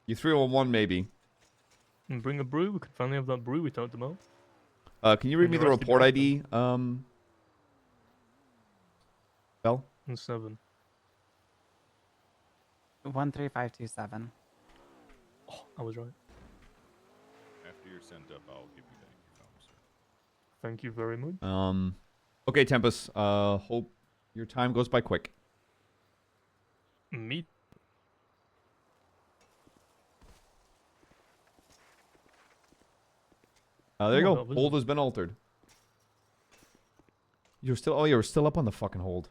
You 301 maybe. And bring a brew? We could finally have that brew we talked about. Can you read me the Arrested report driver. ID? Bell? And 7. 13527. Oh, I was right. After you're sent up, I'll give you back your phone, sir. Thank you very much. Okay, Tempest. Hope your time goes by quick. Me? There you Oh, go. that was- Hold has been altered. You're still... Oh, you're still up on the fucking hold.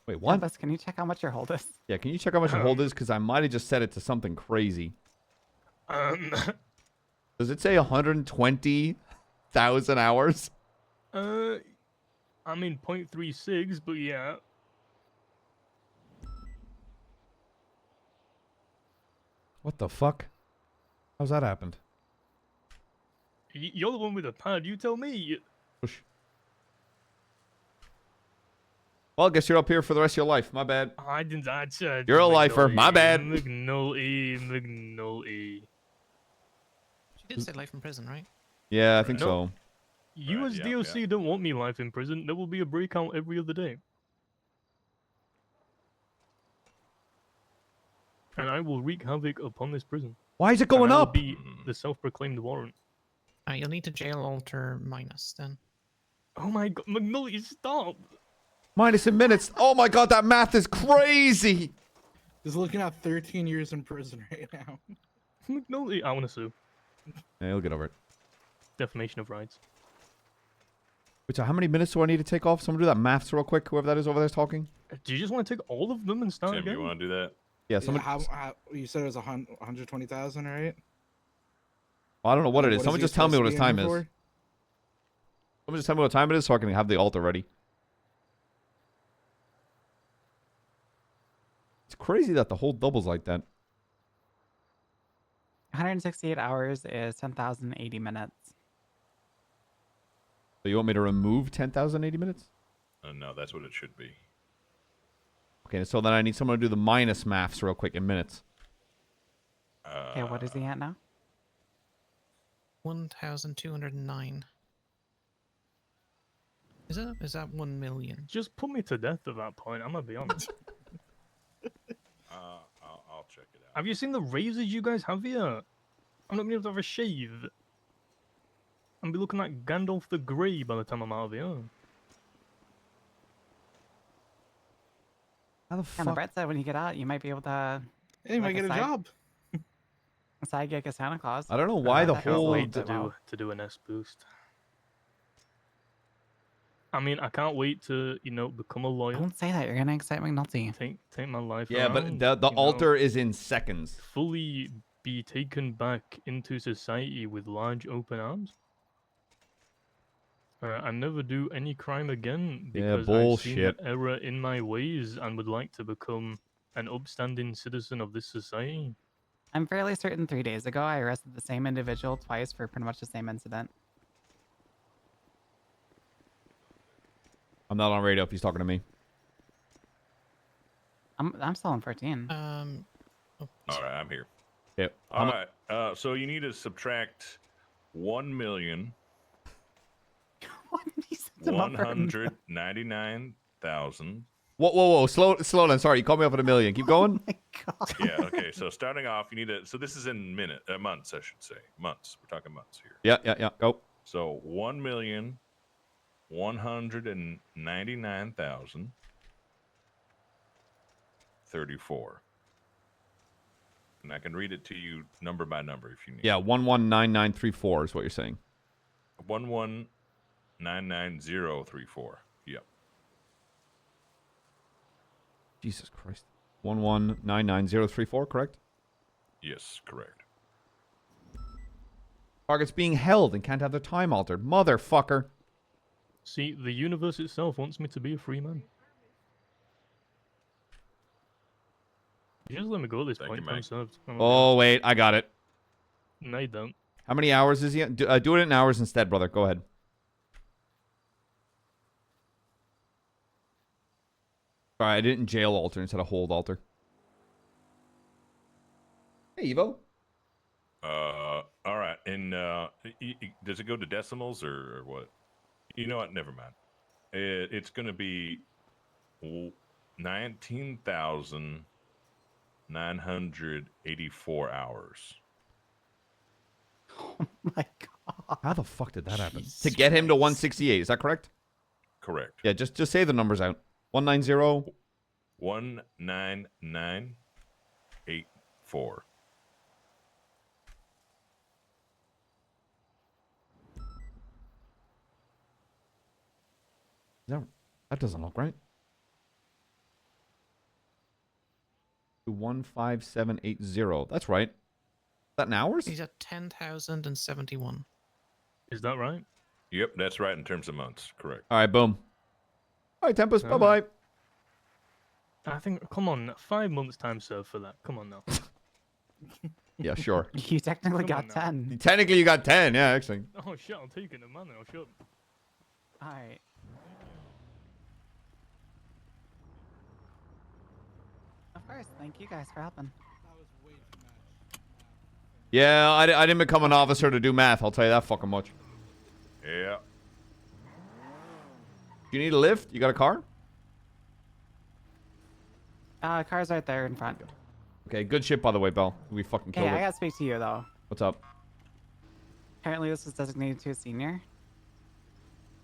Wait, what? Tempest, can you check how much your hold is? Yeah, can you check how much your hold is? Because I might have just set it to something crazy. Does it say 120,000 hours? I mean 0.36, but yeah. What the fuck? How's that happened? You're the one with the pad. You tell me. Push. Well, I guess you're up here for the rest of your life. My bad. I didn't. I said. You're a lifer. My bad. McNulty. She did say life in prison, right? Yeah, I think No. so. You as DOC don't want me life in prison. There will be a breakout every other day. And I will wreak havoc upon this prison. Why is it And going I will up? be the self-proclaimed warrant. You'll need to jail alter minus then. Oh my god, McNulty, stop! Minus in minutes. Oh my god, that math is crazy. He's looking at 13 years in prison right now. McNulty, I want to sue. Yeah, he'll get over it. Defamation of rights. Wait, so how many minutes do I need to take off? Someone do that maths real quick, whoever that is over there talking. Do you just want to take all of them and start Tim, again? you want to do that? Yeah, someone... How, you said it was 120,000, right? I don't know what it is. What Someone he just tell me supposed what to his be in time here is. for? Someone just tell me what time it is so I can have the altar ready. It's crazy that the whole doubles like that. 168 hours is 10,080 minutes. So you want me to remove 10,080 minutes? No, that's what it should be. Okay, so then I need someone to do the minus maths real quick in minutes. Okay, what is he at now? 1,209. Is that 1 million? Just put me to death at that point, I'm gonna be honest. I'll check it out. Have you seen the razors you guys have here? I'm not gonna be able to have a shave. I'll be looking like Gandalf the Grey by the time I'm out of here. How the And the fuck? Brett said when you get out, you might be able to. Hey, you might get a job. A side gig as Santa Claus. I don't know Or why the that Can't whole... wait but no. to do an S boost. I mean, I can't wait to become a lawyer. Don't say that. You're gonna excite McNulty. Take my life. Yeah, but around, the you know, altar is in seconds. fully be taken back into society with large open arms. I never do any crime again Yeah, because I've seen bullshit. the error in my ways and would like to become an upstanding citizen of this society. I'm fairly certain 3 days ago I arrested the same individual twice for pretty much the same incident. I'm not on radio if he's talking to me. I'm still on 14. Oh, All right, I'm here. Yeah. All right. So you need to subtract 1,199,000. Whoa. Slow down. Sorry, you called me up at $1 million. Keep going. Yeah. Okay. So starting off, you need to. So this is in months, I should say. Months. We're talking months here. Yeah. Go. So 1,199,034. And I can read it to you number by number if you need. Yeah, 119934 is what you're saying. 1199034. Yep. Jesus Christ. 1199034, correct? Yes, correct. Target's being held and can't have their time altered. Motherfucker. See, the universe itself wants me to be a free man. You just let me go at this point. I'm served. Oh, wait. I got it. No, you don't. How many hours is he? Do it in hours instead, brother. Go ahead. Sorry, I didn't jail alter instead of hold alter. Hey, Evo. All right. And does it go to decimals or what? You know what? Never mind. It's going to be 19,984 hours. Oh my god. How the fuck did that happen? To get him to 168, is that correct? Correct. Yeah, just say the numbers out. 190. 19984. That doesn't look right. 15780. That's right. Is that in hours? He's at 10,071. Is that right? Yep, that's right in terms of months. Correct. All right, boom. All right, Tempest, All bye-bye. I think, come on, 5 months time served for that. Come on now. Yeah, sure. You technically Come on got now. 10. Technically, you got 10. Yeah, actually. Oh shit, I'll take it, man. I'll shut. Alright. Of course, thank you guys for helping. Yeah, I didn't become an officer to do math. I'll tell you that fucking much. Yeah. Do you need a lift? You got a car? Car's right there in front. Okay, good shit, by the way, Bell. We fucking Hey, killed I it. gotta speak to you, though. What's up? Apparently this was designated to a senior.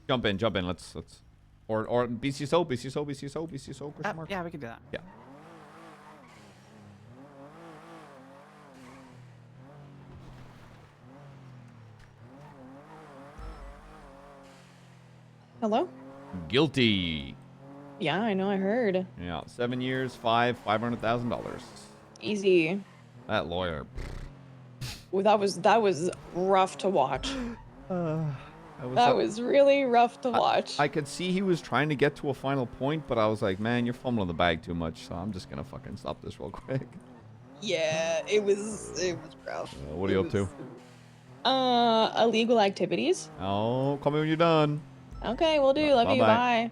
Jump in. Let's. Or BCSO, question mark? Yeah, we can do that. Yeah. Hello? Guilty. Yeah, I know, I heard. Yeah, 7 years, $500,000. Easy. That lawyer. Well, that was rough to watch. That was up. really rough to watch. I could see he was trying to get to a final point, but I was like, man, you're fumbling the bag too much, so I'm just gonna fucking stop this real quick. Yeah, it was rough. What are you up to? Illegal activities. Oh, call me when you're done. Okay, we'll do. Love you. Bye-bye. Bye.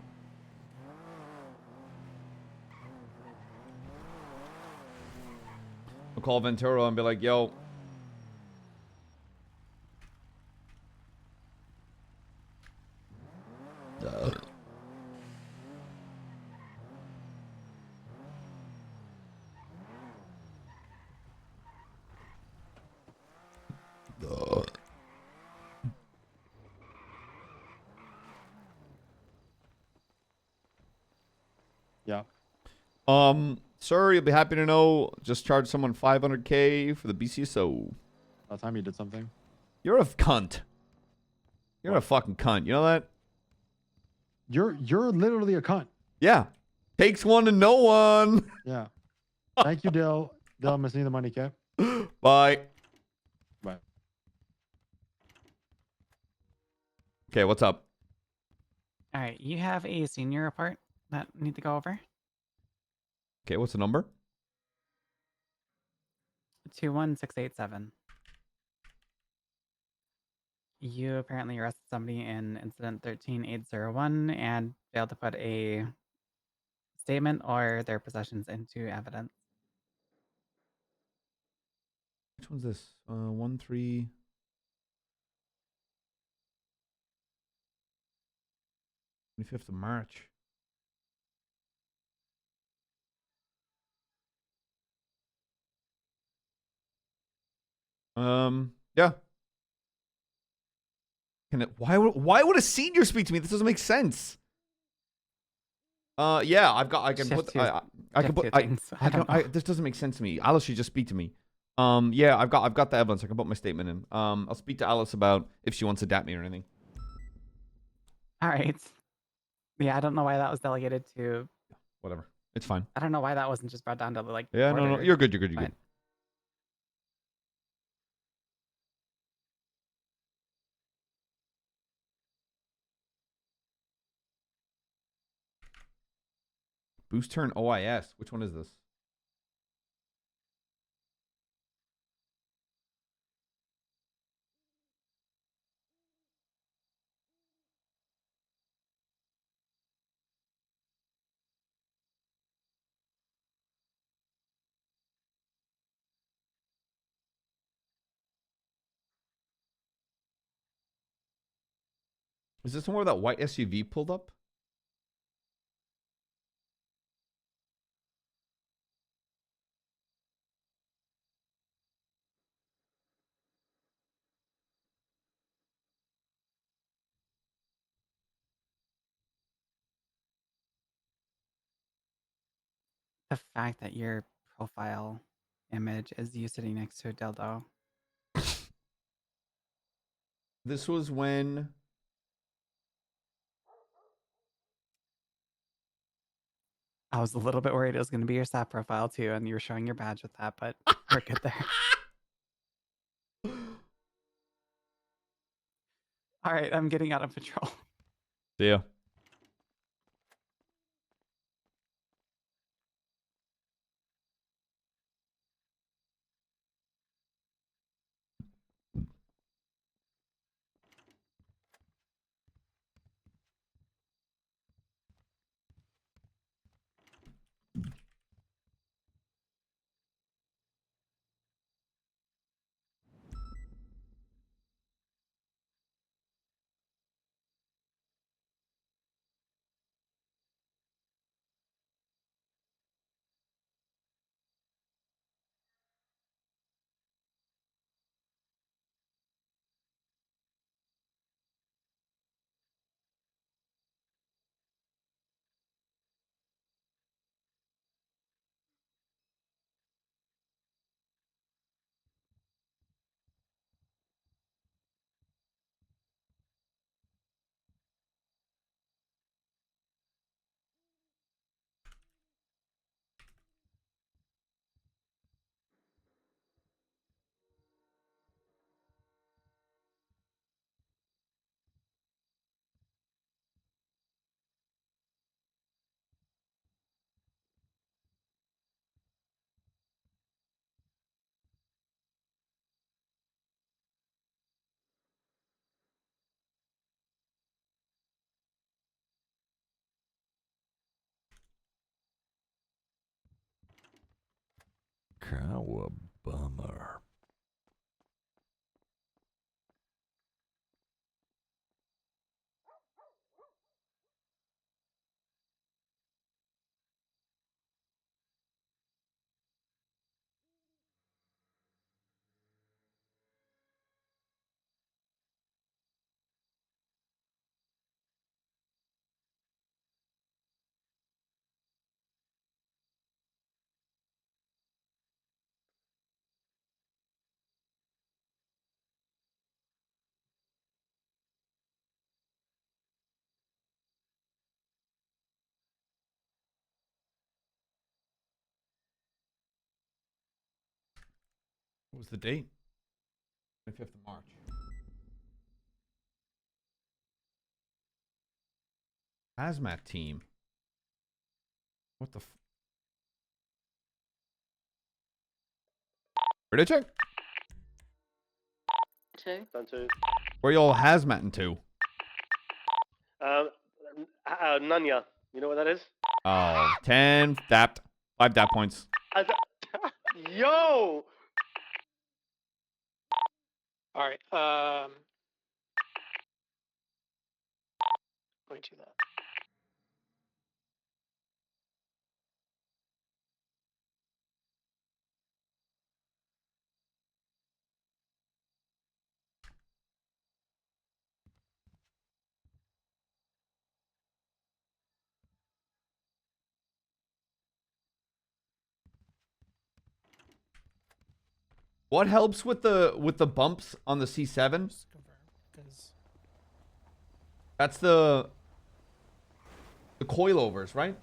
I'll call Ventura and be like, yo. Yeah. Sir, you'll be happy to know, just charged someone $500K for the BCSO. Last time you did something. You're a cunt. You're a fucking cunt. You know that? You're literally a cunt. Yeah. Takes one to know one. Yeah. Thank you, Dill. Dill, I'm missing the money, okay? Bye. Bye. Okay, what's up? Alright, you have a senior report that we need to go over. Okay, what's the number? 21687. You apparently arrested somebody in incident 13801 and failed to put a statement or their possessions into evidence. Which one's this? 1, 3. Fifth of March. Yeah. Can it? Why would a senior speak to me? This doesn't make sense. Yeah, I can put. I can put. This doesn't make sense to me. Alice should just speak to me. Yeah, I've got the evidence. I can put my statement in. I'll speak to Alice about if she wants to dap me or anything. All right. Yeah, I don't know why that was delegated to. Whatever. It's fine. I don't know why that wasn't just brought down to like. Yeah, no, you're good. You're good. You're good. Boost turn OIS. Which one is this? Is this one where that white SUV pulled up? The fact that your profile image is you sitting next to a dildo. This was when. I was a little bit worried it was going to be your SAP profile too, and you were showing your badge with that, but we're good there. All right, I'm getting out of patrol. See ya. Cowabummer. What was the date? 25th of March. Hazmat team. What the f... Ready to check? Done two. Where y'all hazmatting to? Nunya. You know what that is? Oh, 10 dapped. 5 dap points. Yo! All right. Going to that. What helps with the bumps on the C7? That's the coilovers, right?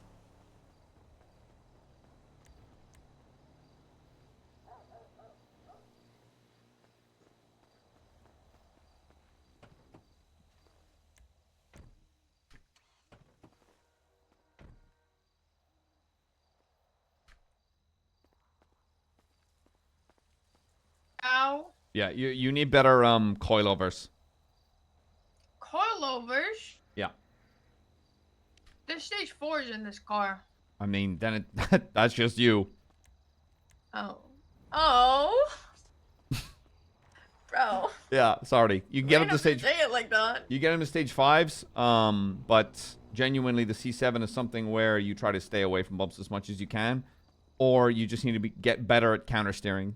Ow. Yeah, you need better coilovers. Coilovers? Yeah. There's stage 4s in this car. I mean, then that's just you. Oh. Oh. Bro. Yeah, sorry. You can get up to stage. Say it like that. You get him to stage 5s, but genuinely the C7 is something where you try to stay away from bumps as much as you can, or you just need to get better at counter steering.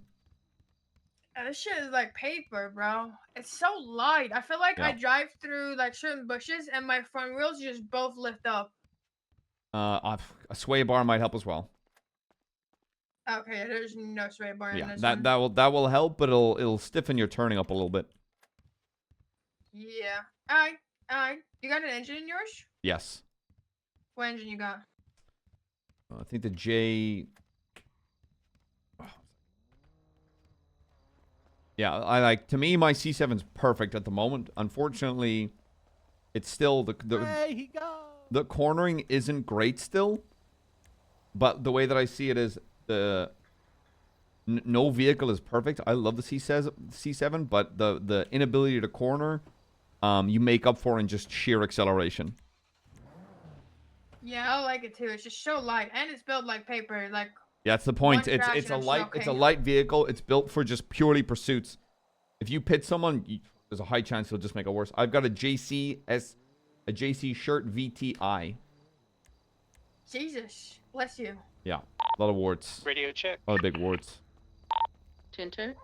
This shit is like paper, bro. It's so light. I feel like I Yeah. drive through like certain bushes and my front wheels just both lift up. A sway bar might help as well. Okay, there's no sway bar in Yeah, this that one. that will help, but it'll stiffen your turning up a little bit. Yeah. Alright. You got an engine in yours? Yes. What engine you got? I think the J. Yeah, to me my C7's perfect at the moment. Unfortunately, it's still the cornering isn't great still. But the way that I see it is no vehicle is perfect. I love the C7, but the inability to corner, you make up for in just sheer acceleration. Yeah, I like it too. It's just so light, and it's built like paper. Like Yeah, that's the point. one crash It's a and light okay. light vehicle. It's built for just purely pursuits. If you pit someone, there's a high chance you'll just make it worse. I've got a JC shirt VTI. Jesus, bless you. Yeah, a lot of warts. Radio check. A lot of big warts. Tinter.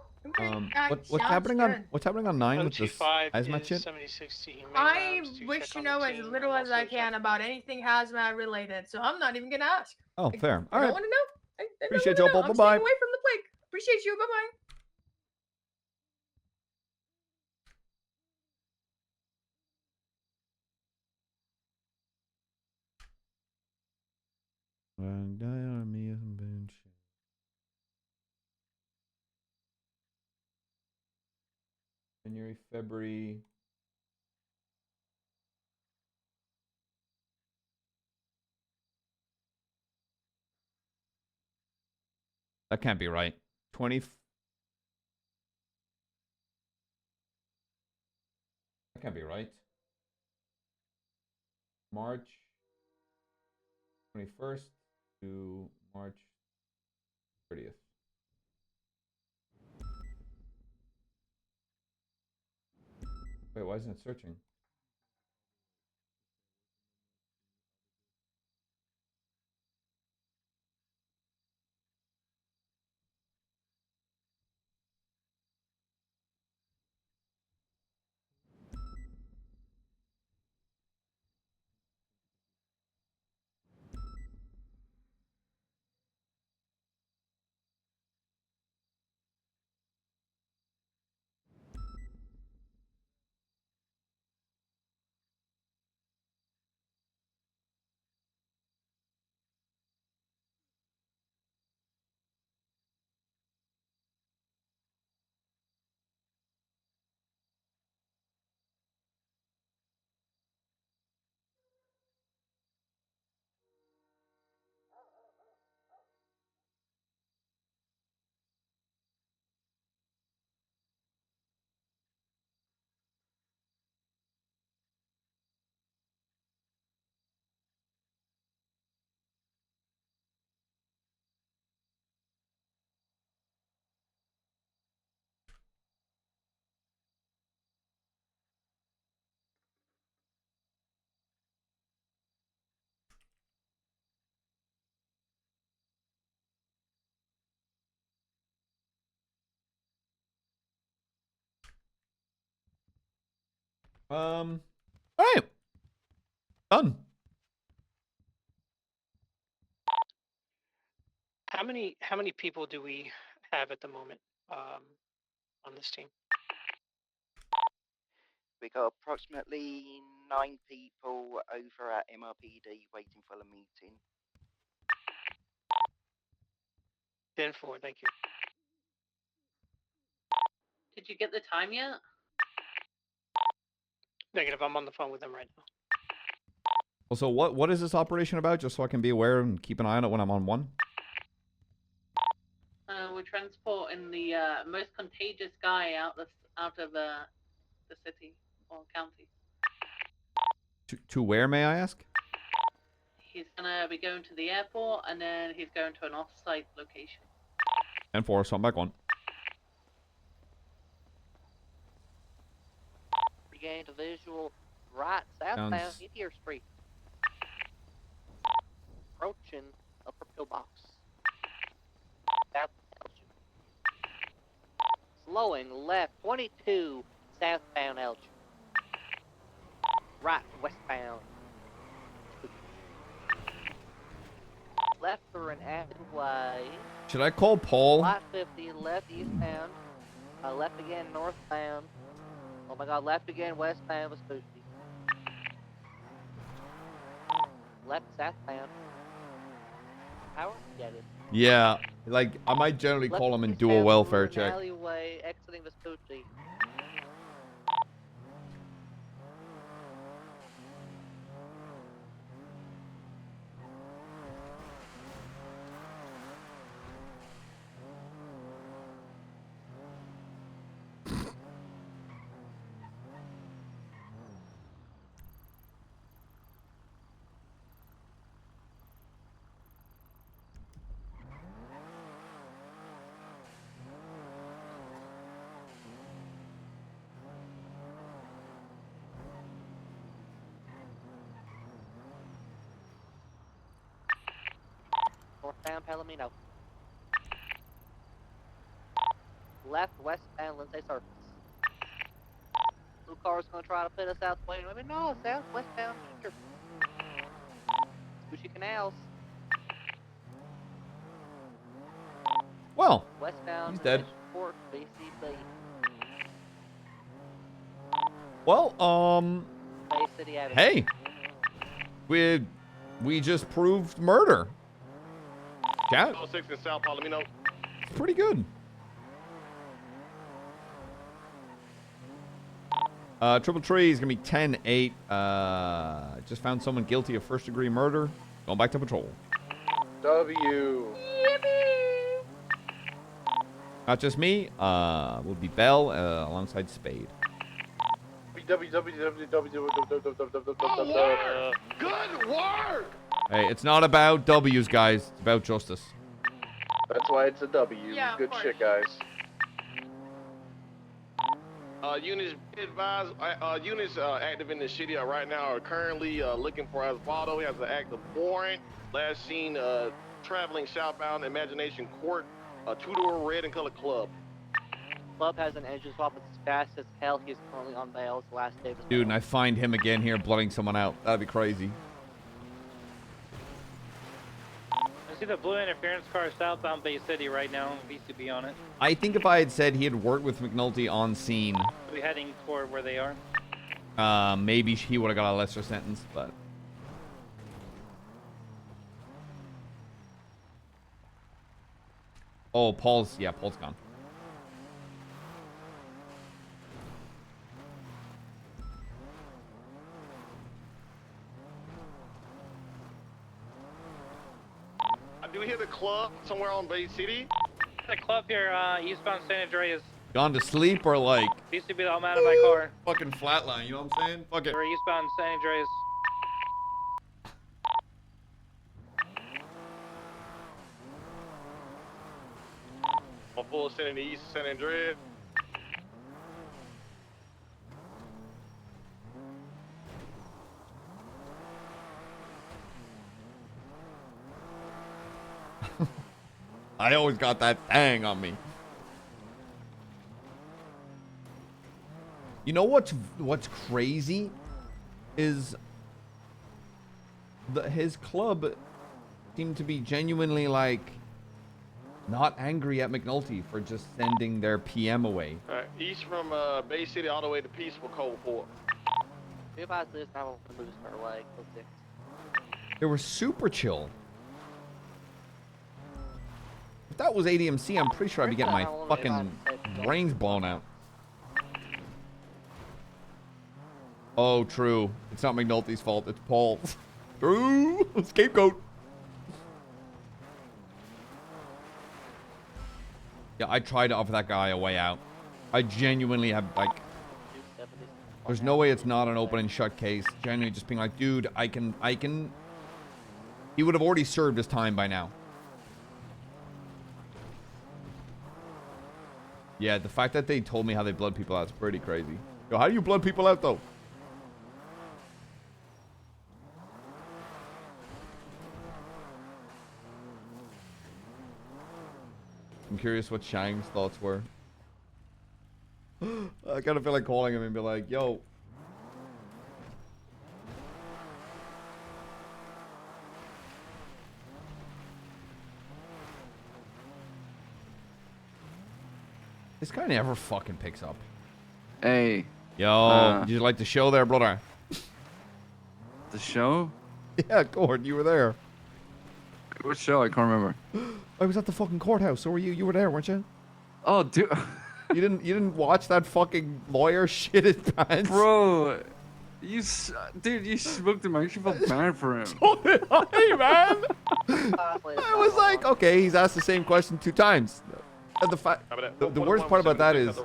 What's happening on 9 with this 025 hazmat is shit? 7060. I wish to know as little as I can about anything hazmat related, so I'm not even gonna ask. Oh, fair. I All don't right. want to know. I Appreciate don't you, wanna know. Opal. I'm Bye-bye. staying away from the plague. Appreciate you. Bye bye. January, February. That can't be right. 20. That can't be right. March 21st to March 30th. Wait, why isn't it searching? All right. Done. How many people do we have at the moment on this team? We got approximately 9 people over at MRPD waiting for the meeting. 10-4, thank you. Did you get the time yet? Negative, I'm on the phone with them right now. Also, what is this operation about? Just so I can be aware and keep an eye on it when I'm on one. We're transporting the most contagious guy out of the city or county. To where, may I ask? He's gonna be going to the airport, and then he's going to an off-site location. 10-4, so I'm back on. Regained a visual right southbound Sounds- Etier Street. Approaching upper pillbox. South Elgin. Slowing left 22 southbound Elgin. Right westbound. Left through an alleyway. Should I call Paul? Light 50 left eastbound. Left again northbound. Oh my god, left again westbound was Custy. Left southbound. How are we getting? Yeah, like I might generally call him and do a welfare check. Alleyway exiting Vespucci. Northbound Palomino. Left westbound Lindsay Surface. Blue car's gonna try to put us out the way. I mean, no, south westbound Ginger. Squishy Canals. Well, Westbound he's dead. Port BCB. Well, Bay City Avenue. hey, we just proved murder. Yeah, 06 in South Palomino. it's pretty good. Triple Tree is gonna be 10-8. Just found someone guilty of first-degree murder. Going back to patrol. W. Not just me. Would be Bell alongside Spade. Good work! Hey, it's not about W's, guys. It's about justice. That's why it's a W. Yeah, of Good course. shit, guys. Units advised. Units active in the city right now are currently looking for Osvaldo. He has an active warrant. Last seen traveling southbound Imagination Court, a two-door red and color club. Club has an engine swap. It's fast as hell. He's currently on bail. It's the last day of his Dude, and bail. I find him again here blooding someone out. That'd be crazy. I see the blue interference car southbound Bay City right now. VCB on it. I think if I had said he had worked with McNulty on scene, We'll be heading toward where they are. maybe he would have got a lesser sentence, but... Oh, Paul's gone. Do we hear the club somewhere on Bay City? The club here, eastbound San Andreas. Gone to sleep or like VCB, I'm out of my car. fucking flatline, you know what I'm saying? Fuck it. We're eastbound San Andreas. On full San East, San Andreas. I always got that thing on me. You know what's crazy is his club seemed to be genuinely like not angry at McNulty for just sending their PM away. East from Bay City all the way to Peaceful Cold Port. If I lose, I will lose our way. Okay. They were super chill. If that was ADMC, I'm pretty sure I'd be getting my fucking brains blown out. Oh, true. It's not McNulty's fault. It's Paul's. True. Scapegoat. Yeah, I tried to offer that guy a way out. I genuinely have, like... There's no way it's not an open and shut case. Genuinely just being like, dude, I can... He would have already served his time by now. Yeah, the fact that they told me how they blood people out is pretty crazy. Yo, how do you blood people out, though? I'm curious what Shang's thoughts were. I kind of feel like calling him and be like, yo. This guy never fucking picks up. Hey. Yo, did you like the show there, brother? The show? Yeah, Gord, you were there. What show? I can't remember. I was at the fucking courthouse. So were you? You were there, weren't you? Oh, dude. You didn't watch that fucking lawyer shit his pants? Bro. Dude, you smoked him. I actually felt bad for him. So did I, man. I was like, okay, he's asked the same question 2 times. And the worst part about that is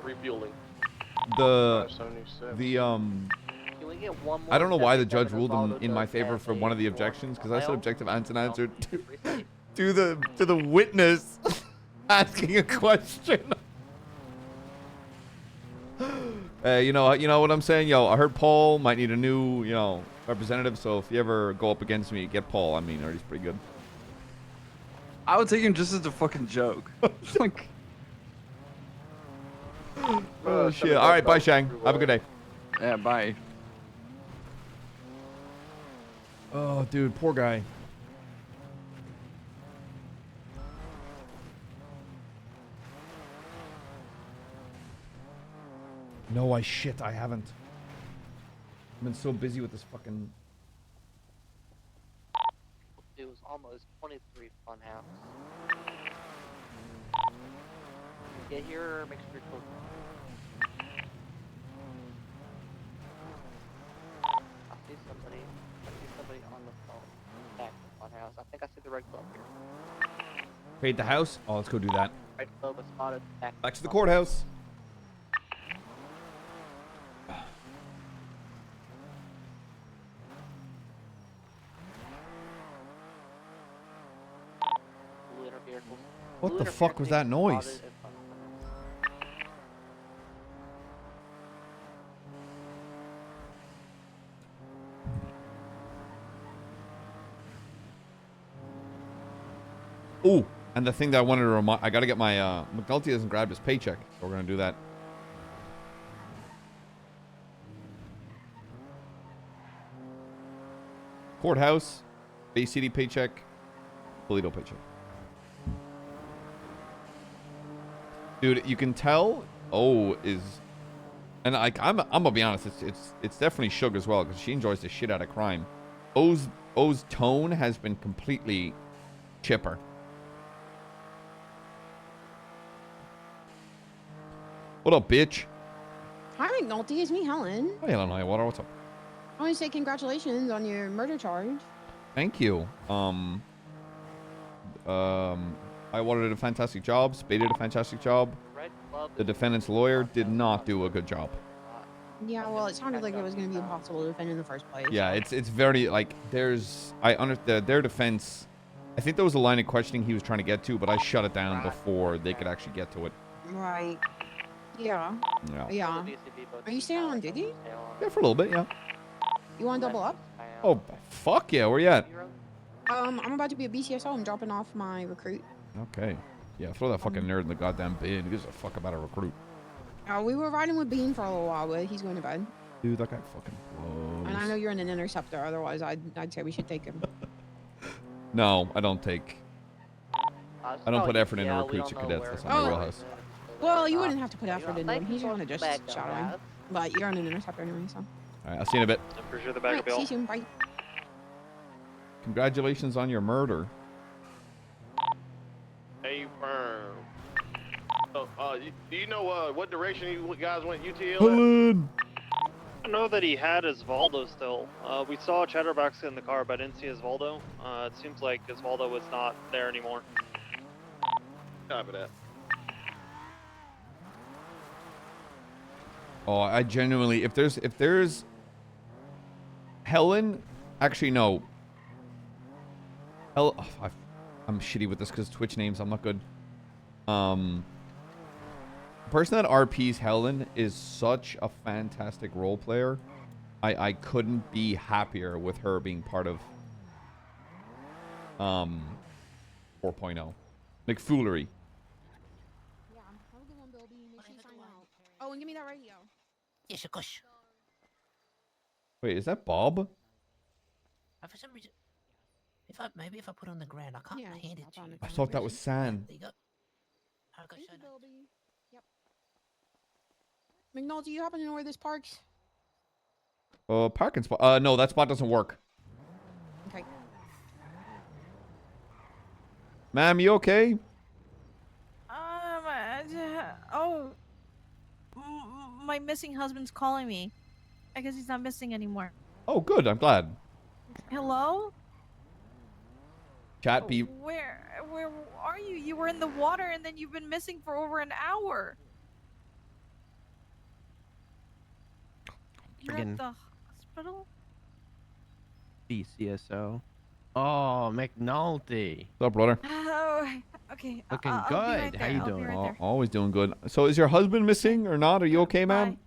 I don't know why the judge ruled him in my favor for one of the objections, because I said objective answer to the witness asking a question. You know what I'm saying? Yo, I heard Paul might need a new, representative, so if you ever go up against me, get Paul. I mean, he's pretty good. I would take him just as a fucking joke. Like, oh shit. All right, bye, Shang. Have a good day. Yeah, bye. Oh, dude, poor guy. No, I haven't. I've been so busy with this fucking... It was almost 23 Funhouse. Get here, make sure you're close. I see somebody on the phone. Back to Funhouse. I think I see the red glove here. Paid the house? Oh, let's go do that. Red glove is spotted. Back to the courthouse. What the fuck was that noise? Oh, and the thing that I wanted to remind, I gotta get my, McNulty hasn't grabbed his paycheck, so we're gonna do that. Courthouse, Bay City paycheck, Toledo paycheck. Dude, you can tell O is, and I'm gonna be honest, it's definitely Suge as well, because she enjoys the shit out of crime. O's tone has been completely chipper. What up, bitch? Hi, McNulty. It's me, Helen. Hey, Helen Highwater. What's up? I want to say congratulations on your murder charge. Thank you. Highwater did a fantastic job. Spade did a fantastic job. The defendant's lawyer did not do a good job. Yeah, well, it sounded like it was going to be impossible to defend in the first place. Yeah, it's very, like, their defense, I think there was a line of questioning he was trying to get to, but I shut it down before they could actually get to it. Right. Yeah. Yeah. Are you staying on duty? Yeah, for a little bit, yeah. You want to double up? Oh, fuck yeah, where you at? I'm about to be a BCSO. I'm dropping off my recruit. Okay. Yeah, throw that fucking nerd in the goddamn bin. Who gives a fuck about a recruit? We were riding with Bean for a little while, but he's going to bed. Dude, that guy fucking blows. And I know you're in an interceptor. Otherwise, I'd say we should take him. No, I don't take. I don't put effort into yeah, we recruits don't or know cadets. where That's on my Oh. wheelhouse. Well, you wouldn't have to put effort into Thank him. you He's for going to the just backup, shadow him. guys. But you're in an interceptor anyway, so. All right, I'll see you in a bit. I'm pretty sure the Alright, backup see you bill. soon. Bye. Congratulations on your murder. Hey, firm. So, do you know what direction you guys went UTL at? Helen! I know that he had Osvaldo still. We saw Chatterbox in the car, but I didn't see Osvaldo. It seems like Osvaldo was not there anymore. Copy that. Oh, I genuinely, if there's Helen, actually no. I'm shitty with this because Twitch names. I'm not good. The person that RPs Helen is such a fantastic role player. I couldn't be happier with her being part of 4.0. McFoolery. Yeah, have a good one, Bill B. Make sure you sign out. Oh, and give me that radio. Yes, of course. Wait, is that Bob? For some reason, maybe if I put it on the ground, I can't hand it to you. I thought that was San. There you go. I'll go Thank show you, you. Bill B. Yep. McNulty, you happen to know where this parks? Parking spot. No, that spot doesn't work. Okay. Ma'am, you okay? My missing husband's calling me. I guess he's not missing anymore. Oh, good. I'm glad. Hello? Chat be. Where are you? You were in the water and then you've been missing for over an hour. You're Friggin- at the hospital? BCSO. Oh, McNulty. What's up, brother? Oh, okay. Looking I'll be good. right How there. you I'll be doing? right there. Always doing good. So is your husband missing or not? Are you okay, ma'am?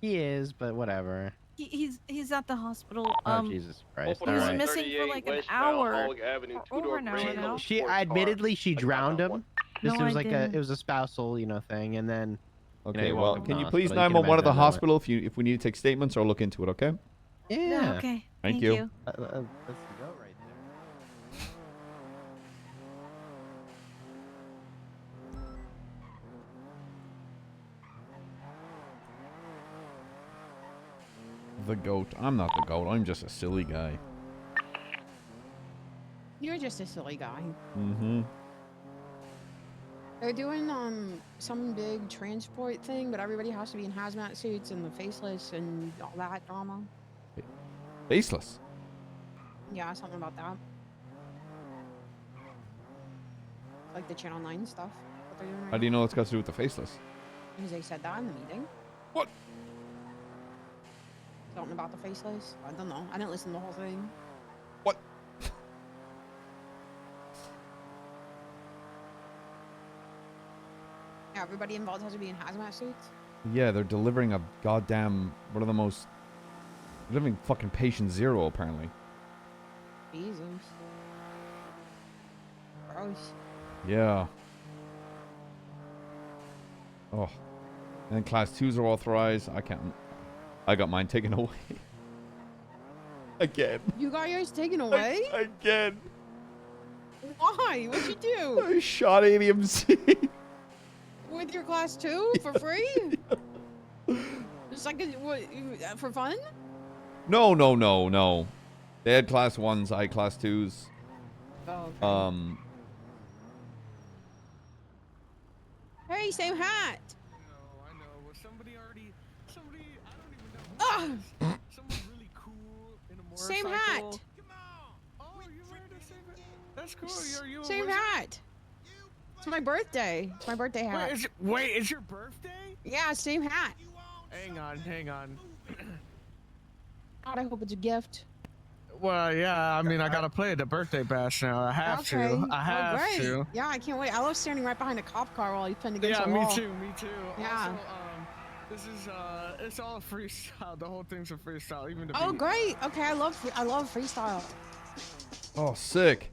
He is, but whatever. He's at the hospital. Oh, Jesus Christ. He was Alright. missing for like an hour. Over an hour now. She admittedly she drowned him. This No, was I like didn't. it was a spousal, thing, and then Okay, he well, walked can to you the please hospital. 911 at the imagine how that hospital if we need to take statements or look into it, okay? went. Yeah. Okay. Thank you. Let's go right there. The goat. I'm not the goat. I'm just a silly guy. You're just a silly guy. Mm-hmm. They're doing some big transport thing, but everybody has to be in hazmat suits and the faceless and all that drama. Faceless. Yeah, something about that. Like the Channel 9 stuff. What they're doing right How do you know it's got to do with the faceless? Because they said that in the meeting. What? Something about the faceless. I don't know. I didn't listen to the whole thing. What? Yeah, everybody involved has to be in hazmat suits. Yeah, they're delivering a goddamn one of the most living fucking patient zero apparently. Jesus. Gross. Yeah. Oh. And then class 2s are authorized. I got mine taken away. Again. You got yours taken away? Again. Why? What'd you do? I shot ADMC. With your class 2 for free? Just like for fun? No. They had class 1s, I had class 2s. Oh, okay. Hey, same hat. I know. Was somebody I don't even know. Ah! Someone really cool in a motorcycle. Same hat. Oh, you wearing the same hat? That's cool. You're Same hat. It's my birthday. It's my birthday hat. Wait, it's your birthday? Yeah, same hat. Hang on. God, I hope it's a gift. Well, yeah, I mean, I gotta play the birthday bash now. I have to. I have great. to. Yeah, I can't wait. I love standing right behind a cop car while he's pinned against Yeah, a wall. me too. Yeah. Also, this is it's all freestyle. The whole thing's a freestyle, even the Oh, beat. great. Okay, I love freestyle. Oh, sick.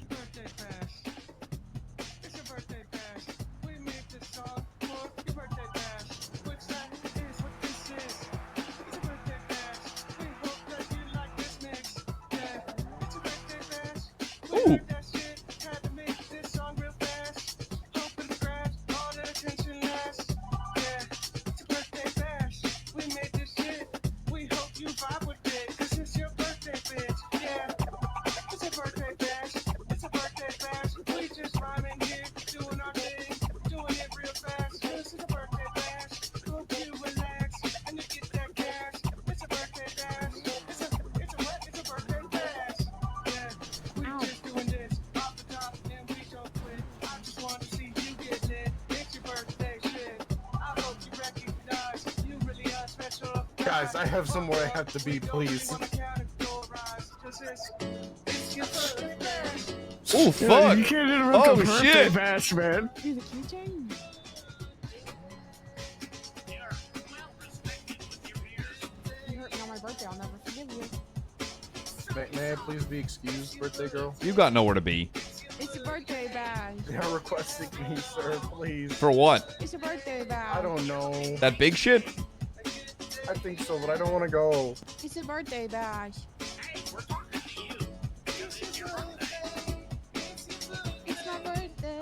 Birthday bash. Ooh. Guys, I have somewhere I have to be, please. Oh fuck! You can't interrupt Oh a birthday shit! bash, man. Dude, the keychain. You hurt me on my birthday. I'll never forgive you. May I please be excused, birthday girl? You got nowhere to be. It's a birthday bash. They're requesting me, sir, please. For what? It's a birthday bash. I don't know. That big shit? I think so, but I don't want to go. It's a birthday bash. It's my birthday.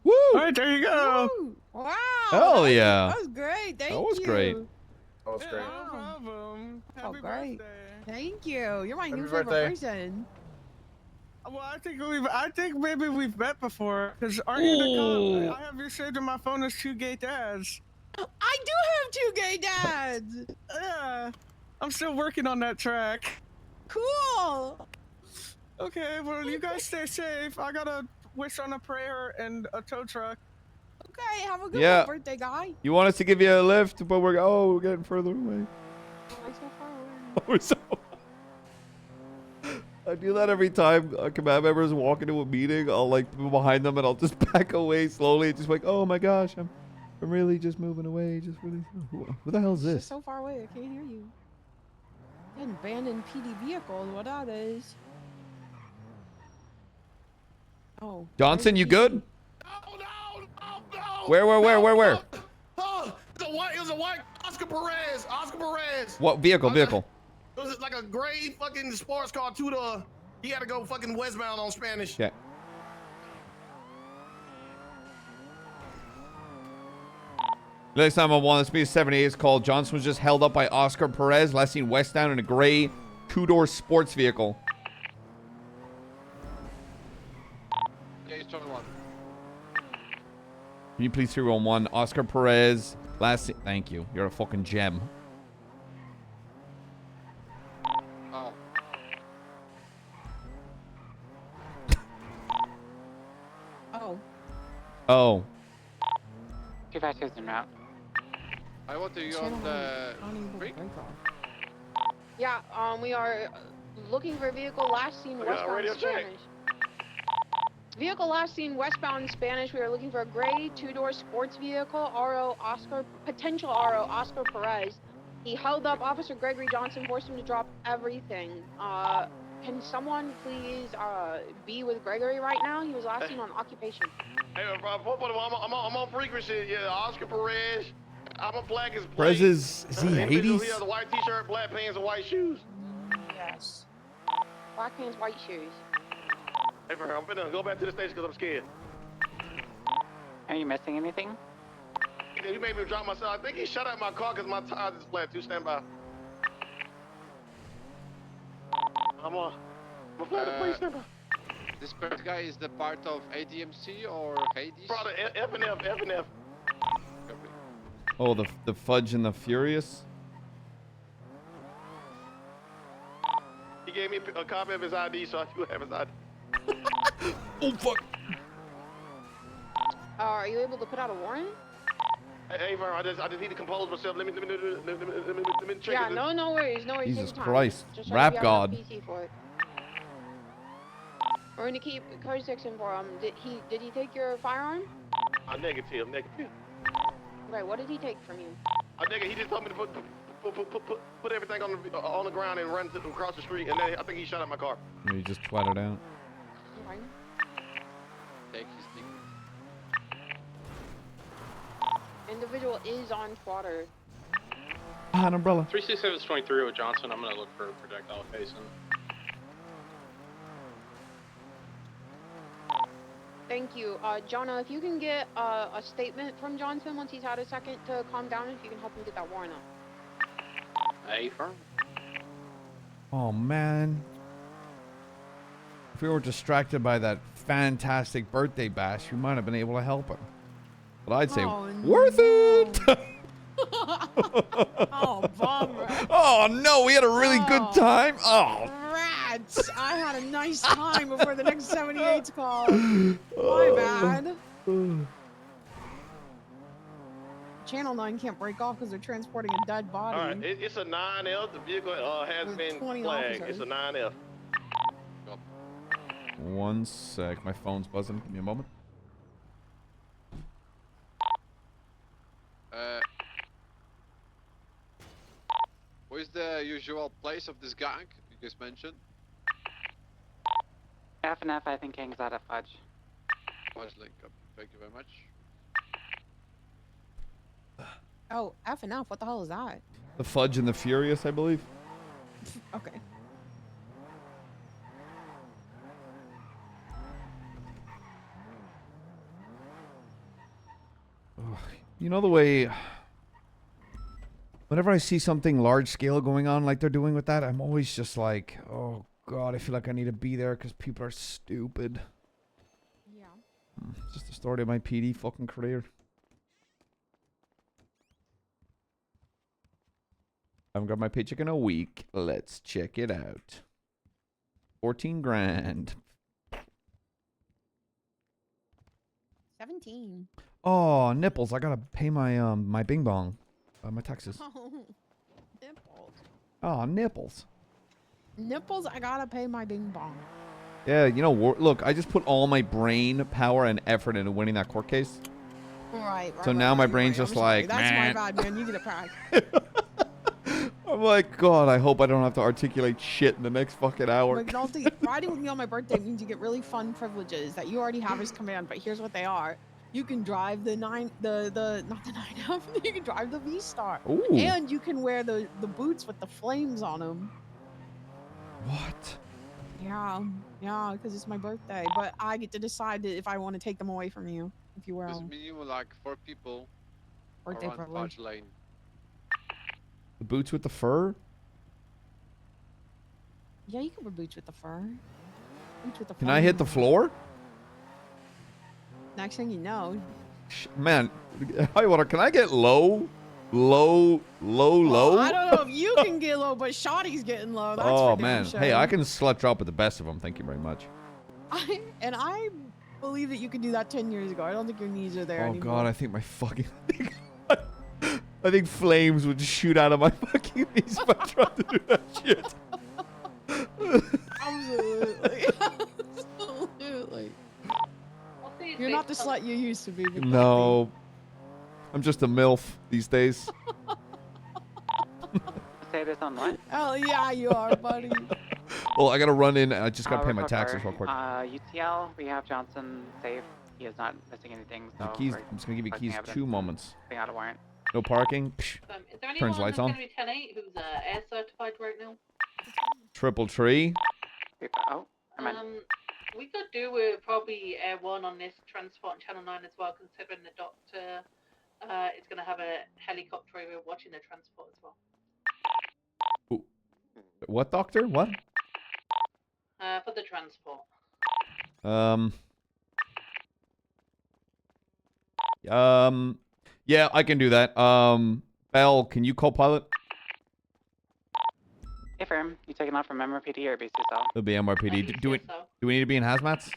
Woo! All right, there you go. Woo! Wow. Hell yeah. That was great. Thank you. That was great. That was great. Wow. problem. Oh, great. Thank you. You're my Happy new favorite birthday. person. Well, I think maybe we've met before. Cause aren't you the cop? I have you saved in my phone as 2 gay dads. I do have 2 gay dads. Yeah, I'm still working on that track. Cool. Okay, well you guys stay safe. I gotta wish on a prayer and a tow truck. Okay, have a good Yeah. one, birthday guy. You want us to give you a lift, but we're getting further away. Oh, so far away. We're so. I do that every time a command member is walking to a meeting. I'll like be behind them and I'll just back away slowly, just like, oh my gosh, I'm really just moving away, just really. Who the hell is You're this? so far away, I can't hear you. An abandoned PD vehicle, what that is. Oh. Johnson, you RIP. good? Where? It was a white Oscar Perez. What vehicle? It was like a gray fucking sports car, 2-door. He had to go fucking westbound on Spanish. Yeah. Next time I want this to be a 78 call. Johnson was just held up by Oscar Perez, last seen westbound in a gray 2-door sports vehicle. Can you please 311 Oscar Perez? Thank you. You're a fucking gem. Oh. Oh. Oh. 256 en route. I want to you on the break. Yeah, we are looking for a vehicle last seen westbound radio check. Spanish. Vehicle last seen westbound Spanish. We are looking for a gray 2-door sports vehicle, potential RO Oscar Perez. He held up Officer Gregory Johnson, forced him to drop everything. Can someone please be with Gregory right now? He was last seen on occupation. Hey, I'm on frequency. Yeah, Oscar Perez. I'm gonna flag his plate. Perez is he Individual, 80s? He has a white t-shirt, black pants, and white shoes. Yes. Black pants, white shoes. Hey, bro, I'm finna go back to the station because I'm scared. Are you missing anything? You made me drop myself. I think he shut out my car because my tires is flat too. Stand by. I'm flat. Please stand by. This bird guy is the part of ADMC or Hades? Bro, the F and F. Oh, the Fudge and the Furious? He gave me a copy of his ID, so I do have his ID. Oh, fuck. Are you able to put out a warrant? Hey, Vern, I just need to compose myself. Let me check Yeah, it. no worries. No worries. Jesus Take your time. Christ. Just try to Rap be out God. of PC for it. We're gonna keep code 6 in for him. Did he take your firearm? Negative. Okay, what did he take from you? He just told me to put everything on the ground and run across the street, and then I think he shot at my car. You just twatted out. Okay. Take his thing. individual is on spotter. An umbrella. 367 is 23 with Johnson. I'm gonna look for a projectile facing. Thank you. Jonah, if you can get a statement from Johnson once he's had a second to calm down, if you can help him get that warrant up. A firm. Oh man. If we were distracted by that fantastic birthday bash, we might have been able to help him. But I'd say, worth it! Oh, bummer. Oh no, we had a really good time. Oh. Rats! I had a nice time before the next 78's call. My bad. Channel 9 can't break off because they're transporting a dead body. All right, it's a 9F. The vehicle has With been 20 flagged. officers. It's a 9F. One sec, my phone's buzzing. Give me a moment. Where's the usual place of this gang you just mentioned? F and F, I think hangs out at Fudge. Fudge link up. Thank you very much. Oh, F and F, what the hell is that? The Fudge and the Furious, I believe. Okay. You know the way, whenever I see something large scale going on like they're doing with that, I'm always just like, oh God, I feel like I need to be there because people are stupid. Yeah. It's just the story of my PD fucking career. I haven't got my paycheck in a week. Let's check it out. 14 grand. 17. Oh, nipples. I gotta pay my my bing bong. My taxes. Oh, nipples. Oh, nipples. Nipples, I gotta pay my bing bong. Yeah, you know, look, I just put all my brain power and effort into winning that court case. Right. So now my brain's just I'm sorry. like, That's man. my bad, man. You get a pack. I'm like, God, I hope I don't have to articulate shit in the next fucking hour. McNulty, riding with me on my birthday means you get really fun privileges that you already have as command, but here's what they are. You can drive the not the 9F, you can drive the V-Star. Ooh. And you can wear the boots with the flames on them. What? Yeah, because it's my birthday, but I get to decide if I want to take them away from you, if you wear There's them. minimum like 4 people Birthday around privilege. Fudge Lane. The boots with the fur? Yeah, you can wear boots with the fur. Boots with the Can I hit the flames. floor? Next thing you know. Man, high water, can I get low? Low? I don't know if you can get low, but Shotty's getting low. That's Oh, for damn man. sure. Hey, I can slut drop with the best of them. Thank you very much. I believe that you could do that 10 years ago. I don't think your knees are there Oh, anymore. God, I think my fucking... I think flames would shoot out of my fucking knees if I tried to do that shit. Absolutely. Absolutely. You're not the slut you used to be. McNulty. No. I'm just a MILF these days. Say this on what? Oh, yeah, you are, buddy. Well, I gotta run in. I just gotta pay my Recover. taxes real quick. UTL, we have Johnson safe. He is not missing anything. The So keys. we're I'm just gonna give you collecting keys evidence 2 and moments. putting out a warrant. No parking. Psh. Is there anyone Turns lights who's on. going to be 10-8 who's air certified right now? Triple tree. Oh, We could do with probably Air 1 on this transport on Channel 9 as well, considering the doctor is going to have a helicopter over watching the transport as well. Ooh. What doctor? What? For the transport. Yeah, I can do that. Bell, can you co-pilot? Hey, firm. You taking off from MRPD or BCSL? It'll be MRPD. Do we need to be in hazmats?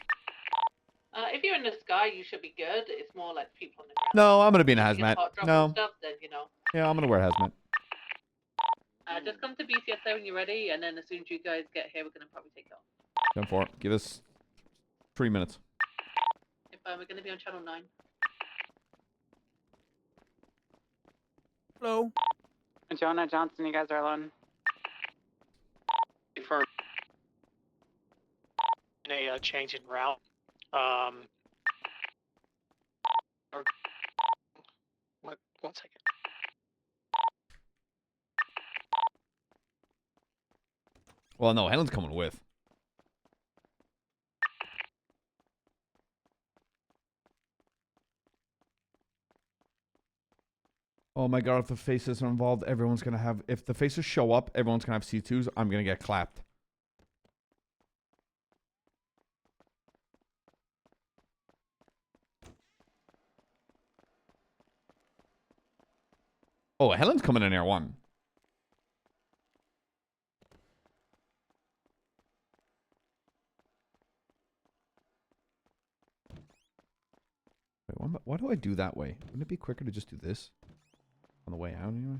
If you're in the sky, you should be good. It's more like people on the ground. No, I'm gonna be in a If you're hazmat. hot drop No. and stuff, then, you know. Yeah, I'm gonna wear hazmat. Just come to BCSO when you're ready, and then as soon as you guys get here, we're going to probably take it off. 10-4. Give us 3 minutes. If we're going to be on Channel 9. Hello. Jonah, Johnson, you guys are alone. Confirm. In a change in route. 1 second. Well, no, Helen's coming with. Oh my god, if the faces are involved, everyone's gonna have... If the faces show up, everyone's gonna have C2s. I'm gonna get clapped. Oh, Helen's coming in Air 1. Wait, why do I do that way? Wouldn't it be quicker to just do this? On the way out, anyway?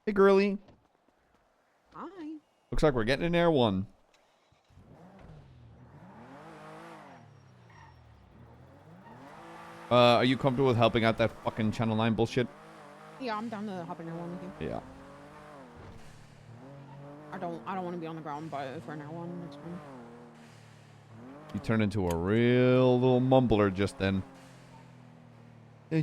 Hey, girly. Hi. Looks like we're getting in Air 1. Are you comfortable with helping out that fucking Channel 9 bullshit? Yeah, I'm down to hop in one with you. Yeah. I don't want to be on the ground, but for an hour one, it's fine. You turned into a real little mumbler just then. Belle,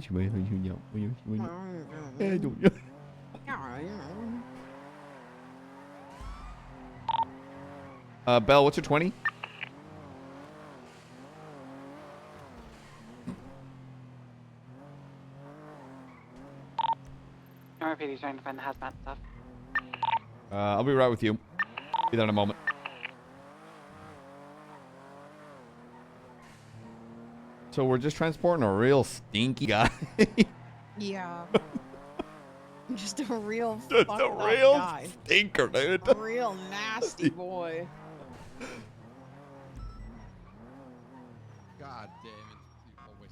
what's your 20? RPD's trying to find the hazmat stuff. I'll be right with you. Be there in a moment. So we're just transporting a real stinky guy. Yeah. Just a real Just fucked a up real guy. stinker, dude. A real nasty boy. God damn it. You always...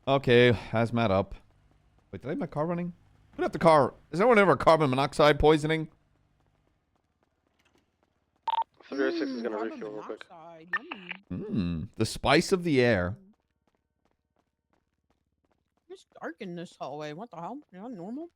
Okay, hazmat up. Wait, did I have my car running? Put up the car. Is anyone ever carbon monoxide poisoning? 306 is gonna refuel real quick. The spice of the air. It's dark in this hallway. What the hell? Is that normal?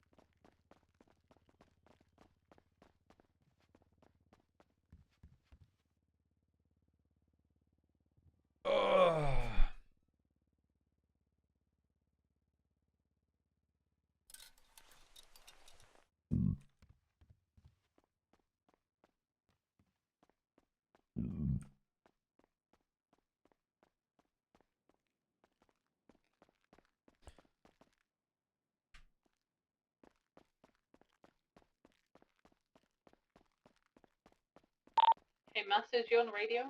Hey, Masters, you on the radio?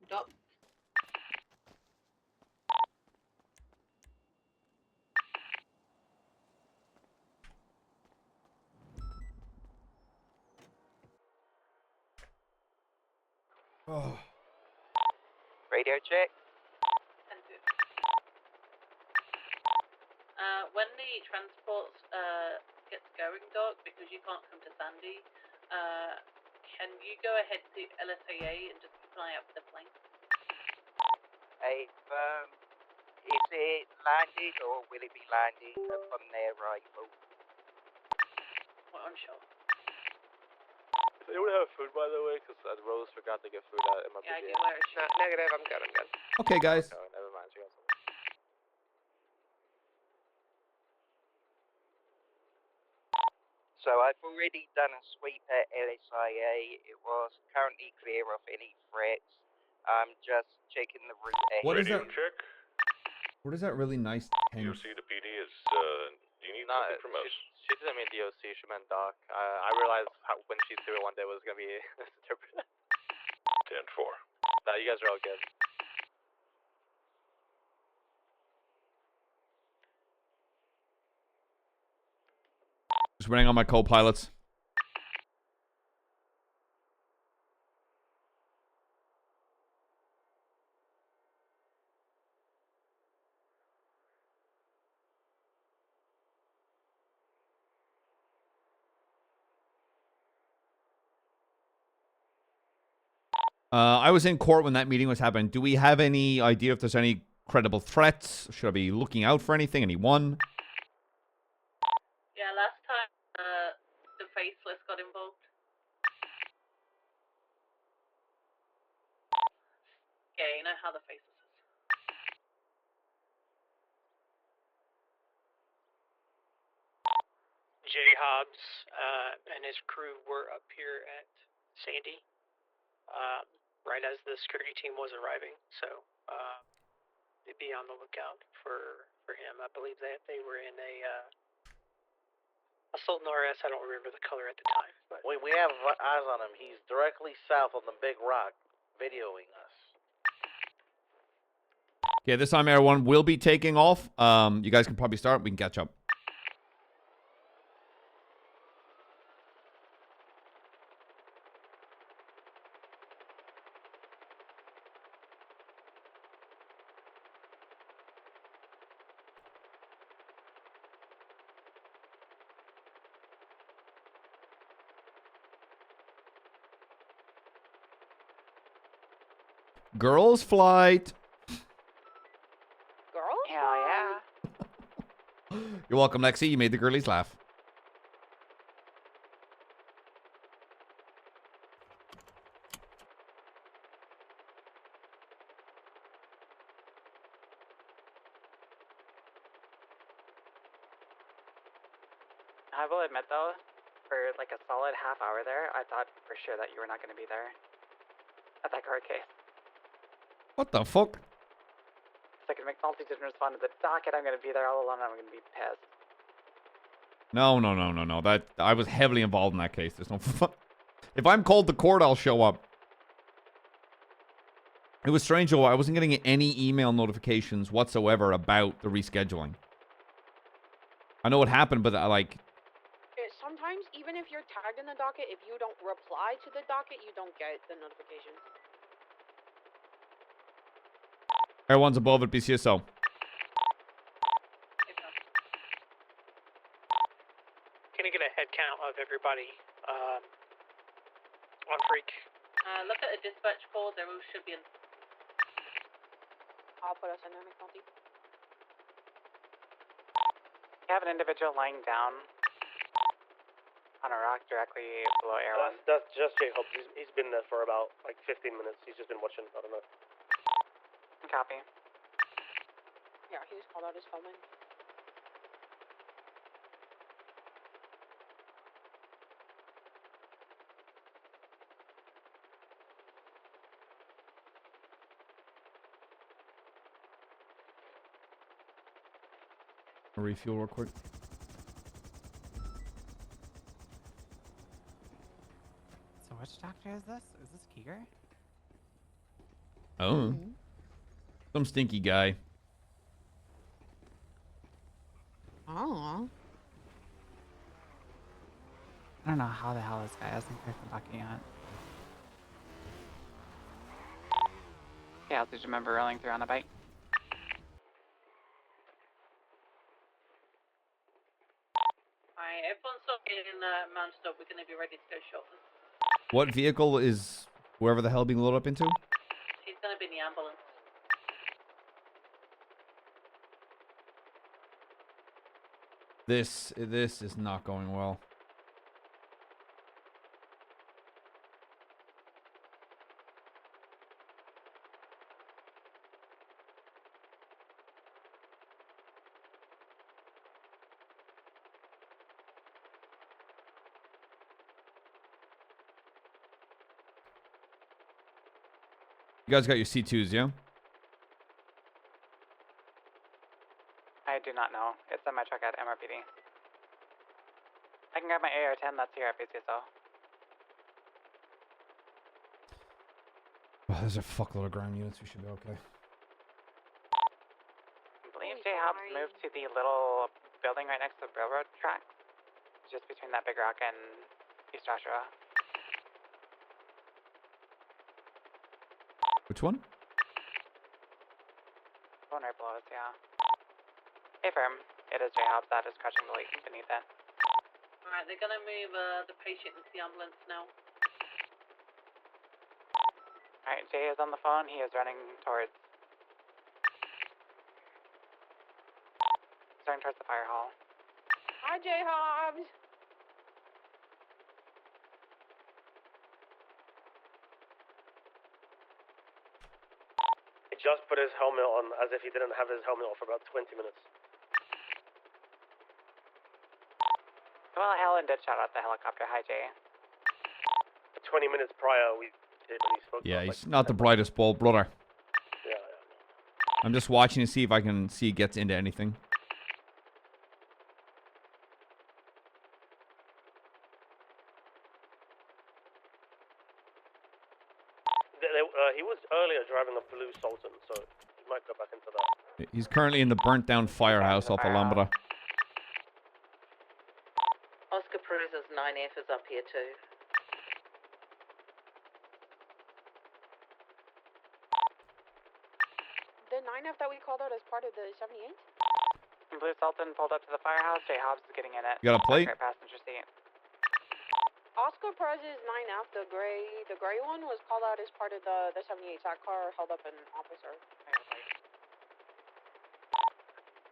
Doc. Oh. Radio check. When the transport gets going, Doc, because you can't come to Sandy, can you go ahead to LSAA and just keep an eye out for the plane? Is it landed or will it be landing from their rifle? We're unsure. Does anyone have food, by the way? Because Rose forgot to get food at MLB. Yeah, I do. Where is she? Negative, I'm good. Okay, guys. Oh, never mind. She got something. So I've already done a sweep at LSIA. It was currently clear of any threats. I'm just checking the route ahead. What is that? Check. What is that really nice tent? DOC to PD is, do you need something from us? She didn't mean DOC, she meant Doc. I realized when she threw it one day it was going to be misinterpreted. 10-4. No, you guys are all good. Just waiting on my co-pilots. I was in court when that meeting was happening. Do we have any idea if there's any credible threats? Should I be looking out for anything? Anyone? Yeah, last time the faceless got involved. Yeah, you know how the faceless is. Jay Hobbs and his crew were up here at Sandy right as the security team was arriving. So be on the lookout for him. I believe that they were in a assault and RS. I don't remember the color at the time. But We have eyes on him. He's directly south on the big rock, videoing us. Okay, this time everyone will be taking off. You guys can probably start. We can catch up. Girls flight. Girls? Hell yeah. You're welcome, Lexi. You made the girlies laugh. I will admit though, for like a solid half hour there, I thought for sure that you were not going to be there at that court case. What the fuck? It's like if McNulty didn't respond to the docket, I'm going to be there all alone. I'm going to be pissed. No. That I was heavily involved in that case. There's no fun. If I'm called to court, I'll show up. It was strange though. I wasn't getting any email notifications whatsoever about the rescheduling. I know what happened, but Sometimes, even if you're tagged in the docket, if you don't reply to the docket, you don't get the notification. Everyone's above at BCSO. can I get a head count of everybody on Freak? Look at the dispatch call. There should be. I'll put us in there, McNulty. You have an individual lying down on a rock directly below Air 1. That's just Jay Hobbs. He's been there for about like 15 minutes. He's just been watching. I don't know. Copy. Yeah, he just called out his phone. Refuel real quick. So which doctor is this? Is this Keeger? Oh. Some stinky guy. Oh. I don't know how the hell this guy hasn't cleared the bucket yet. Yeah, did you remember rolling through on the bike? Alright, everyone's getting mounted up. We're going to be ready to go shortly. What vehicle is whoever the hell being loaded up into? He's going to be in the ambulance. This is not going well. You guys got your C2s, yeah? I do not know. It's in my truck at MRPD. I can grab my AR-10 that's here at BCSO. Oh, there's a fuckload of ground units. We should be okay. I believe J Hobbs moved to the little building right next to the railroad tracks. Just between that big rock and East Joshua. Which one? One right below us, yeah. Hey, firm. It is J Hobbs that is crouching beneath it. Alright, they're going to move the patient into the ambulance now. Alright, Jay is on the phone. He is running towards the fire hall. Hi, J Hobbs. He just put his helmet on as if he didn't have his helmet on for about 20 minutes. Well, Helen did shout out the helicopter. Hi, Jay. 20 minutes prior, we did when he spoke. Yeah, about, he's not the brightest bulb, brother. Yeah. I'm just watching to see if I can see he gets into anything. He was earlier driving a blue Sultan, so he might go back into that. He's currently in the burnt down firehouse off Alhambra. Oscar Perusa's 9F is up here too. The 9F that we called out as part of the 78? Blue Sultan pulled up to the firehouse. Jay Hobbs is getting in it. You got a plate? Right passenger seat. Oscar Perez's 9F, the gray one, was called out as part of the 78. That car held up an officer.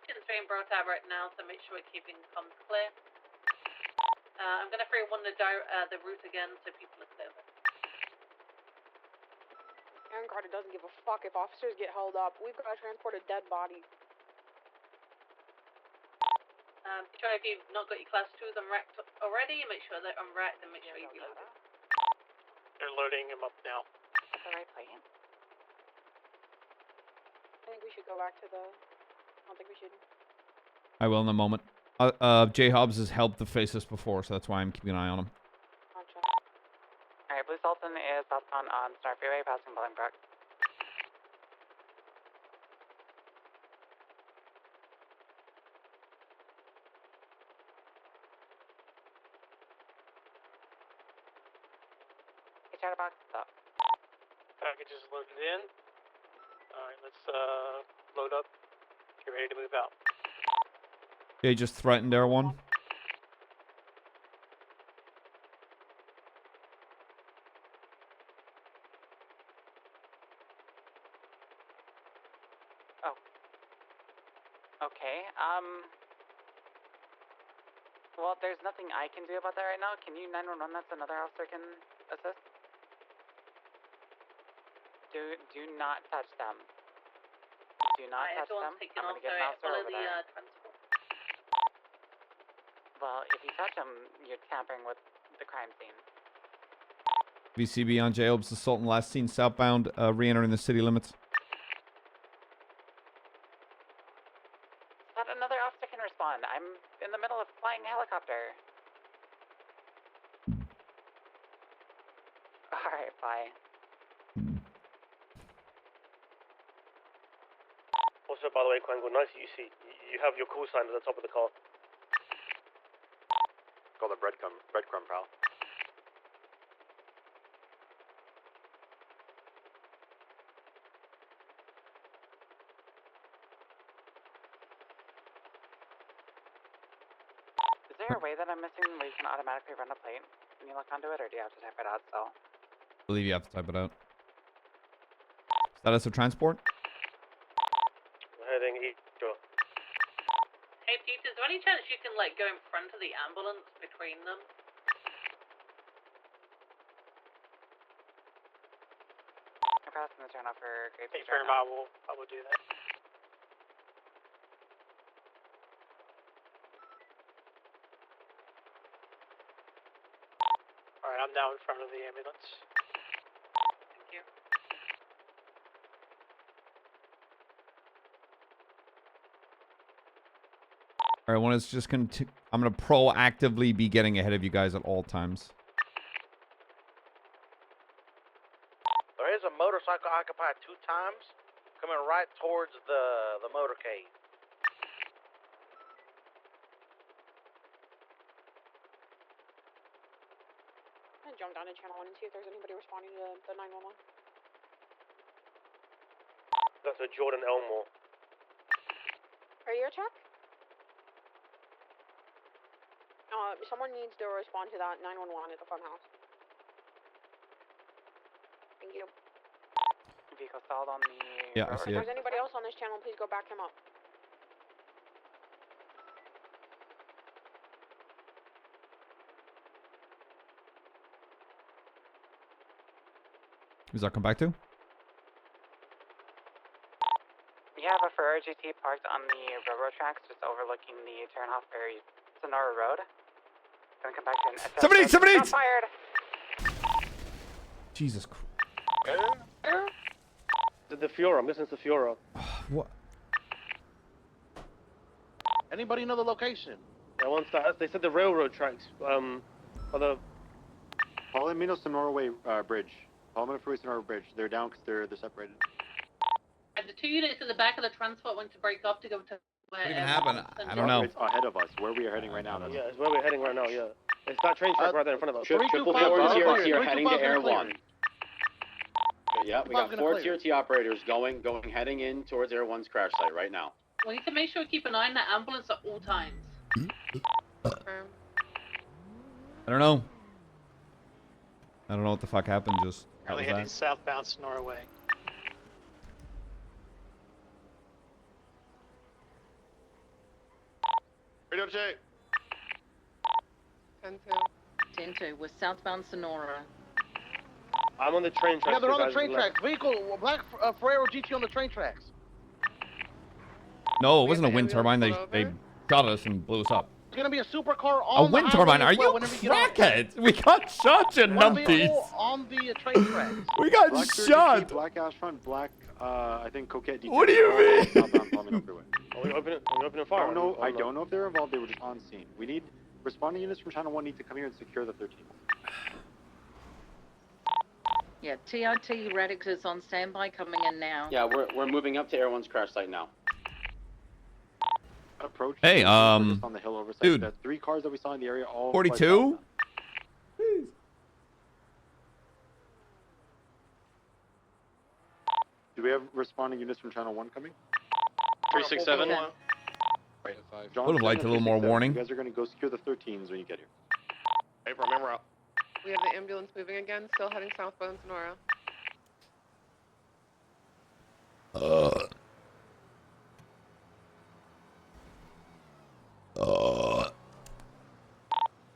Getting straight in bro tab right now, so make sure we're keeping comms clear. I'm gonna free one the route again so people are clear. Aaron Carter doesn't give a fuck if officers get held up. We've got to transport a dead body. Try if you've not got your class 2s unracked already, make sure they're unracked and make sure you reload it. They're loading him up now. That's the right plate. I think we should go back to the... I don't think we should. I will in a moment. Jay Hobbs has helped the face us before, so that's why I'm keeping an eye on him. Gotcha. Alright, Blue Sultan is southbound on Star Freeway, passing Bolingbrook. Chatterbox, up. Package is loaded in. Alright, let's load up. Get ready to move out. They just threatened Air 1. Oh. Okay, well, there's nothing I can do about that right now. Can you 911? That's another officer can assist. Do not touch them. Do not touch them. I'm gonna get an officer over there. Well, if you touch them, you're tampering with the crime scene. VCB on J. Hobbs, the Sultan last seen southbound, re-entering the city limits. Not another officer can respond. I'm in the middle of flying a helicopter. Alright, bye. Also, by the way, Quango, nice that you see. You have your call sign at the top of the car. Call the breadcrumb pal. Is there a way that I'm missing where you can automatically run a plate when you look onto it, or do you have to type it out still? I believe you have to type it out. Status of transport? Heading east. Sure. Hey Pete, is there any chance you can like go in front of the ambulance between them? I'm passing the turn off for Grape Hey, firm, I will do that. Alright, I'm now in front of the ambulance. Thank you. Alright, one is just I'm gonna proactively be getting ahead of you guys at all times. There is a motorcycle occupied 2 times, coming right towards the motorcade. I'm gonna jump down to channel 1 and see if there's anybody responding to the 911. That's a Jordan Elmore. Radio check? Someone needs to respond to that 911 at the front house. Thank you. vehicle stalled on the. Yeah, I road. see If it. there's anybody else on this channel, please go back him up. Who's that come back to? We have a Ferrari GT parked on the railroad tracks, just overlooking the turnoff for Sonora Road. Gonna come back to an SS. Somebody! Shot fired! Jesus Christ. The Fiora, I'm guessing it's the Fiora. What? Anybody know the location? Yeah, once that, they said the railroad tracks, or the... Palomino Sonora Way Bridge. Palomino Freeway Sonora Bridge. They're down because they're separated. And the two units at the back of the transport went to break up to go to where... What even happened? I don't know. It's ahead of us. Where we are heading right now. Yeah, it's where we're heading right now, yeah. It's that train track right there in front of us. Triple 4 is here heading to Air 1. Yeah, we got 4 TRT operators heading in towards Air 1's crash site right now. We need to make sure we keep an eye on that ambulance at all times. I don't know. I don't know what the fuck happened just. That was Currently heading that. southbound Sonora Way. Radio check. 10-2, we're southbound Sonora. I'm on the train tracks. Yeah, they're on the guys train to left. tracks. Vehicle, black Ferrero GT on the train tracks. No, it wasn't a wind turbine. They shot us and blew us up. It's gonna be a supercar A on the wind highway turbine? as Are well you whenever get on. crackhead? We got shot, you One numpties. vehicle on the train tracks. We got Black shot. Black Ashfront, black, I think Coquette detail. What do you mean? Southbound Palomino Freeway. Are we opening fire? I don't know if they're involved. They were just on scene. We need responding units from Channel 1 need to come here and secure the 13. Yeah, TRT Radix is on standby coming in now. Yeah, we're moving up to Air 1's crash site now. Approach. Hey, just on the hill oversight. dude. The 3 cars that we saw in the area all. 42? Do we have responding units from Channel 1 coming? 367. John, Would have liked a little more 367. warning. You guys are going to go secure the 13s when you get here. Hey, from remember out. We have the ambulance moving again, still heading southbound Sonora.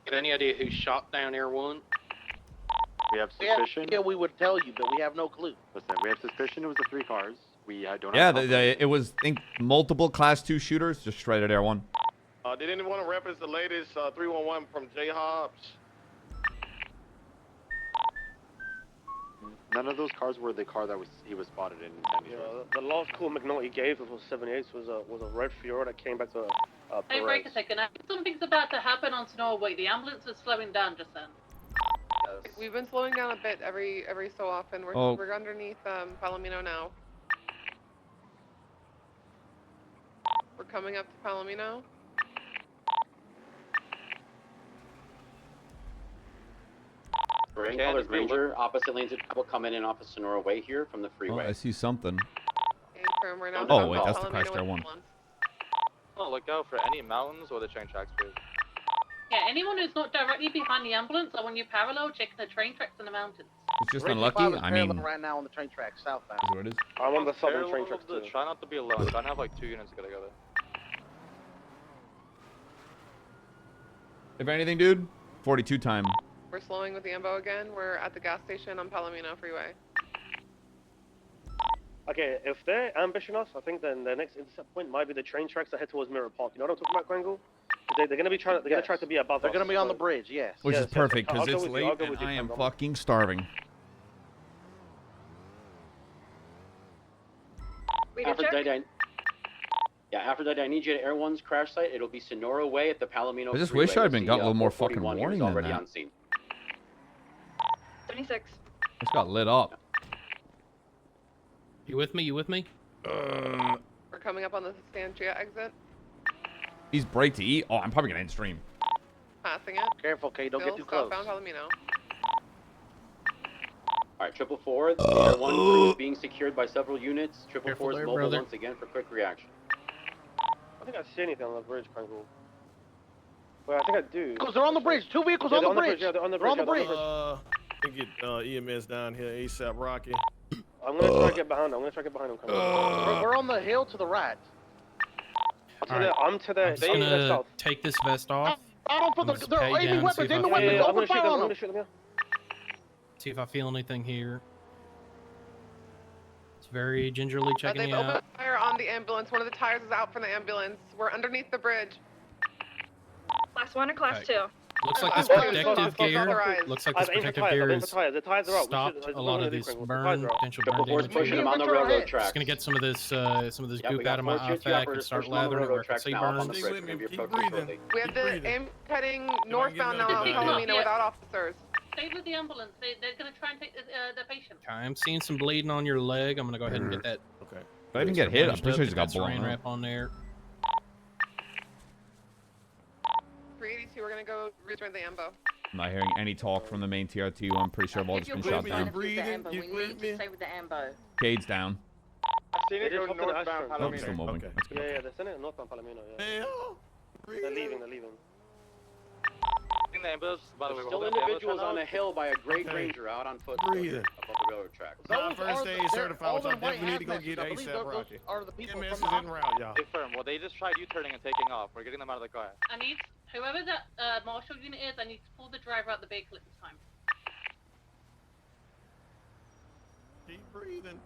Get any idea who shot down Air 1? We have suspicion. Yeah, we would tell you, but we have no clue. Listen, we have suspicion it was the 3 cars. We don't Yeah, have it was multiple Class 2 shooters just straight at Air 1. Did anyone reference the latest 311 from J. Hobbs? None of those cars were the car that he was spotted in. Yeah, the last call McNulty gave was 78 was a red Fiora that came back to Hey, Perez. break a second. I think something's about to happen on Sonora Way. The ambulance is slowing down just then. We've been slowing down a bit every so often. We're underneath Palomino now. We're coming up to Palomino. Green colors Ranger, opposite lanes of travel coming in off of Sonora Way here from the Oh, freeway. I see something. Firm right now. Oh, wait, that's the crash Air 1. Oh, look out for any mountains or the train tracks, please. Yeah, anyone who's not directly behind the ambulance, I want you parallel, check the train tracks in the mountains. It's just Range unlucky. 5 is I parallel mean, right now on the train track southbound. is what it is. I'm on the southern Parallel train tracks to- too. Try not to be alone. Try to have like 2 units go together. If anything, dude, 42 time. We're slowing with the ambo again. We're at the gas station on Palomino Freeway. Okay, if they're ambushing us, I think then the next intercept point might be the train tracks that head towards Mirror Park. You know what I'm talking about, Grangle? They're gonna be trying. They're gonna try to be above They're us. going to be on the bridge, yes. Which Yes, is yes, perfect I'll because go it's with you, late I'll go and with you, I am Grangle. fucking starving. Aphrodite, I need you to Air 1's crash site. It'll be Sonora Way at the Palomino I just freeway. wish I'd been The, got a little more 441 fucking here is warning than already that. on scene. 76. Just got lit up. You with me? You with me? We're coming up on the Santria exit. He's break to eat. Oh, I'm probably gonna end stream. Passing it. Careful, Kay. Don't Still get too close. southbound Palomino. All right, 444. The Air 1 crew is being secured by several units. 444 is there, mobile brother. once again for quick reaction. I think I see anything on the bridge, Grangle. Well, I think I do. Because they're on the bridge. 2 vehicles Yeah, on they're the bridge. Yeah, they're on the They're bridge. on the bridge. yeah, they're on the bridge. Get EMS down here ASAP, Rocky. I'm gonna try to get behind him. We're on the hill to the right. I'm to the. I'm just gonna take this vest off. I don't put I'm just the. There are pat you any down, weapons. see if Any I weapons. feel- Open fire on them. See if I feel anything here. It's very gingerly checking They've you out. opened fire on the ambulance. One of the tires is out from the ambulance. We're underneath the bridge. Class 1 or Class 2? Looks like this Class two, protective close gear. authorized. Looks like this protective gear has stopped a lot of this burn, potential burn damage. Pushing them on the railroad tracks. Just gonna get some of this we goop got out of my 4 eye TRT fact and operators start pushing on the lathering it railroad where I can tracks see now up on burns. the bridge. We're gonna be approaching shortly. We have the aim cutting northbound now on Palomino without officers. Stay with the ambulance. They're going to try and take the patient. I'm seeing some bleeding on your leg. I'm gonna go ahead and get that. Okay. If I didn't get hit, I'm pretty sure he's got blown saran up. wrap on there. 382, we're gonna go return the ambo. I'm not hearing any talk from the main TRT. I'm pretty sure I've all just been shot down. We need to stay with the ambo. Cade's down. I've seen it They go just hopped in northbound Ashburn. Oh, still Palomino. moving. That's good. Yeah, they're sending it northbound Palomino. Yeah. They're leaving. In the ambulance, by the way, Still individuals on a hill by a great ranger out on foot above the railroad tracks. Not first aid certified, which I definitely need to go get ASAP, Rocky. Are the people MS is from en route, y'all. Confirm. Well, they just tried U-turning and taking off. We're getting them out of the car. I need whoever that marshal unit is. I need to pull the driver out the vehicle at this time. Keep breathing.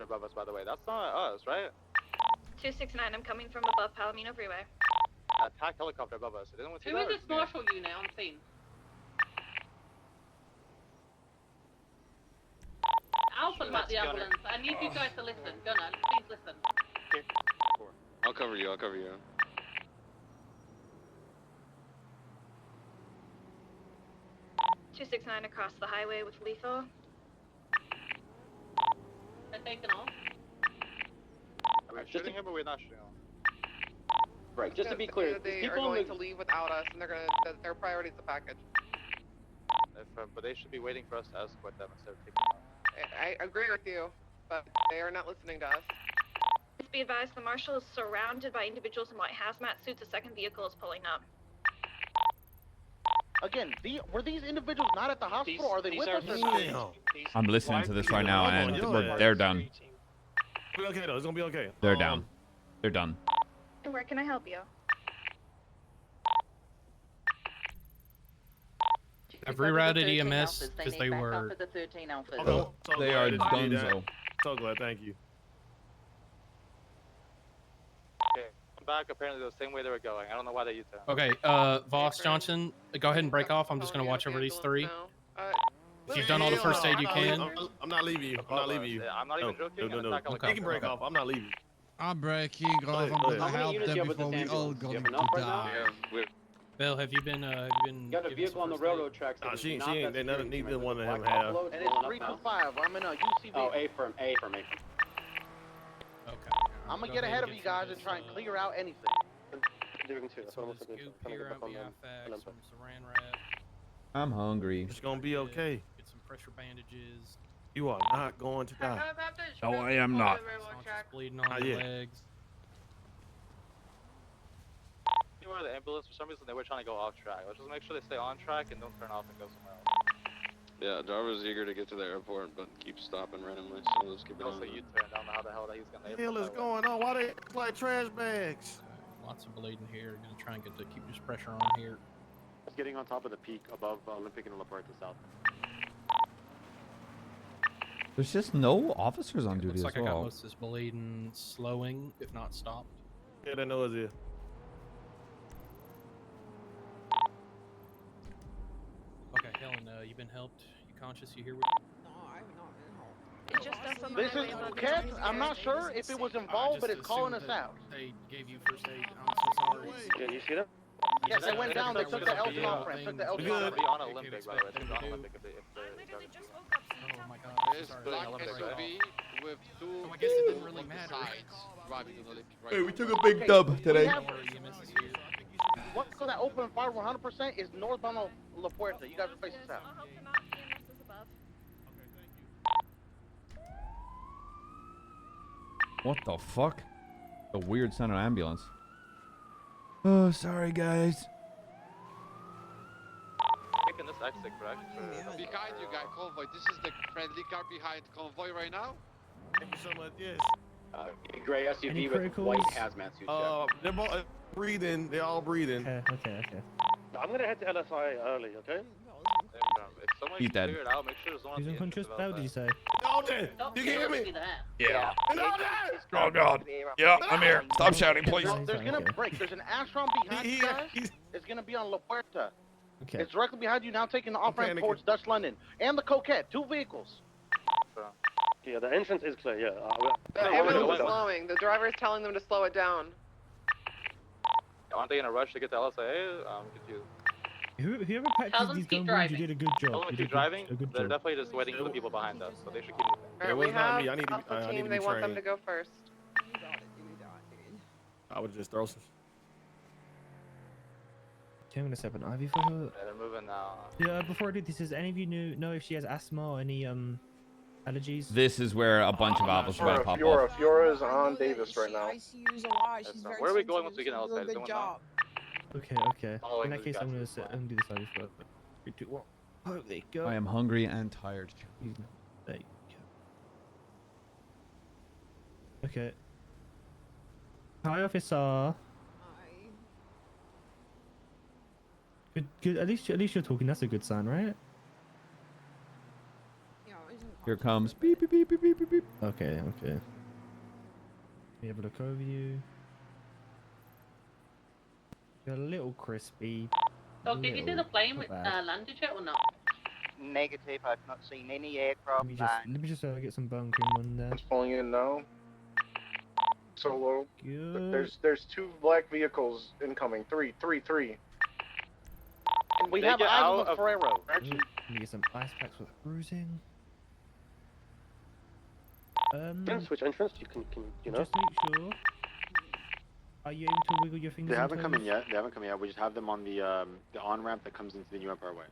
Above us, by the way. That's not us, right? 269, I'm coming from above Palomino Freeway. Attack helicopter above us. Didn't we see Who that? is this marshal unit on scene? Alpha's at the ambulance. I need you guys to listen. Gunner, please listen. I'll cover you. 269 across the highway with lethal. They're taking off. Are we shooting him or we're not shooting him? Right, just to be clear, They these are people going to leave without us, and their priority is the package. But they should be waiting for us to escort them instead of taking off. I agree with you, but they are not listening to us. Please be advised, the marshal is surrounded by individuals in white hazmat suits. A second vehicle is pulling up. Again, were these individuals not at the hospital? Are they with us? I'm listening to this right now, and they're done. It'll be okay, though. It's gonna be okay. They're down. They're done. Where can I help you? I've rerouted EMS because they were. Off of the 13 alphas. Oh, they are done, so. So glad, thank you. Okay, come back. Apparently, the same way they were going. I don't know why they U-turned. Okay, Voss Johnson, go ahead and break off. I'm just gonna watch over these three. If you've done all the first aid you can. I'm not leaving you. I'm not leaving you. I'm not even joking. No. Okay. You can break off. I'm not leaving you. I'm breaking off. I'm gonna help them before we all go to die. Bill, have you been? You got a vehicle on the railroad tracks. Nah, she ain't. They neither one of them have. And it's 325. I'm in a UCV. Oh, A firm. Okay. I'm gonna get ahead of you guys and try and clear out anything. Doing two. That's what I'm looking for. I'm hungry. It's gonna be okay. Get some pressure bandages. You are not going to die. No, I am not. Bleeding on the legs. You were the ambulance. For some reason, they were trying to go off track. Let's just make sure they stay on track and don't turn off and go somewhere else. Yeah, driver's eager to get to the airport, but keeps stopping randomly, so let's keep it on. Also, U-turned. I don't know how the hell that he's gonna. What the hell is going on? Why they act like trash bags? Lots of bleeding here. Gonna try and keep this pressure on here. It's getting on top of the peak above Olympic and LaPorte South. There's just no officers on duty Looks as like I got well. most of this bleeding slowing, if not stopped. Yeah, they know it's here. Okay, Helen, you been helped? You conscious? You here with me? No, I have not been helped. It's just us on the This is highway above Cat. the I'm not sure if it was involved, but it's calling us out. They gave you first aid. I'm so sorry. Did you see that? Yes, they went down. They took the Elton off ramp. Took the Elton off ramp. Be on Olympic, by the way. It's on Olympic if the Oh my God. There's Sorry. black Olympic, SUV right? with two So I guess it didn't really matter. sides driving to the Olympic right Hey, we now. took a big dub today. What's that open fire 100% is northbound La Puerta. You guys are facing south. I'll help them out. EMS is above. What the fuck? A weird sound of ambulance. Oh, sorry guys. Picking this exit, correct? Behind you, guy, convoy. This is the friendly car behind convoy right now. Thank you so much. Yes. Gray SUV with white hazmat suit. They're both breathing. They're all breathing. Okay. I'm gonna head to LSI early, okay? If someone He's can dead. figure it out, make sure there's one He's on the unconscious. entrance How did you say? Alden, you can hear me? Yeah. Alden! Oh God. Yeah, I'm here. Stop shouting, please. There's gonna break. There's an Astron behind you guys. It's gonna be on La Puerta. Okay. It's directly behind you now, taking the off-ramp towards Dutch London. And the Coquette, 2 vehicles. Yeah, the entrance is clear, yeah. The ambulance is slowing. The driver is telling them to slow it down. Aren't they in a rush to get to LSA? I'm confused. Whoever Tell practiced them these keep gun rules, you driving. did a good job. Tell them You to did keep driving. a good They're job. definitely just waiting for the people behind us, so they should keep moving. It was not me. I need to be. I Alpha need to team, be they want them trained. to go first. I would just throw some. Okay, I'm gonna set up an IV for her. Yeah, they're moving now. Yeah, before I do this, does any of you know if she has asthma or any allergies? This is where a bunch of apples are about to pop off. Fiora's on Davis right now. ICU's a lot. She's very Where are we going once sensitive. we get She's doing a outside? Is good someone job. Okay. Following In that these case, I'm guys gonna do this IV first. 3, 2, 1. Oh, there you go. I am hungry and tired. There you go. Okay. Hi, officer. Good. At least you're talking. That's a good sign, right? Here comes beep beep beep beep beep beep beep. Okay. We have a look over you. You're a little crispy. So did you see the plane Not bad. landed yet or not? Negative, I've not seen any aircraft Let me just get some bone cream on there. It's pulling in now. Solo. Good. There's 2 black vehicles incoming. 3. And we They have get eyes out on the of- Ferrero. Let me get some ice packs with bruising. Which entrance? You know? Just make sure. Are you able to wiggle your fingers? They and haven't come in toes? yet. They haven't come in yet. We just have them on the on-ramp that comes into the New Empire Way.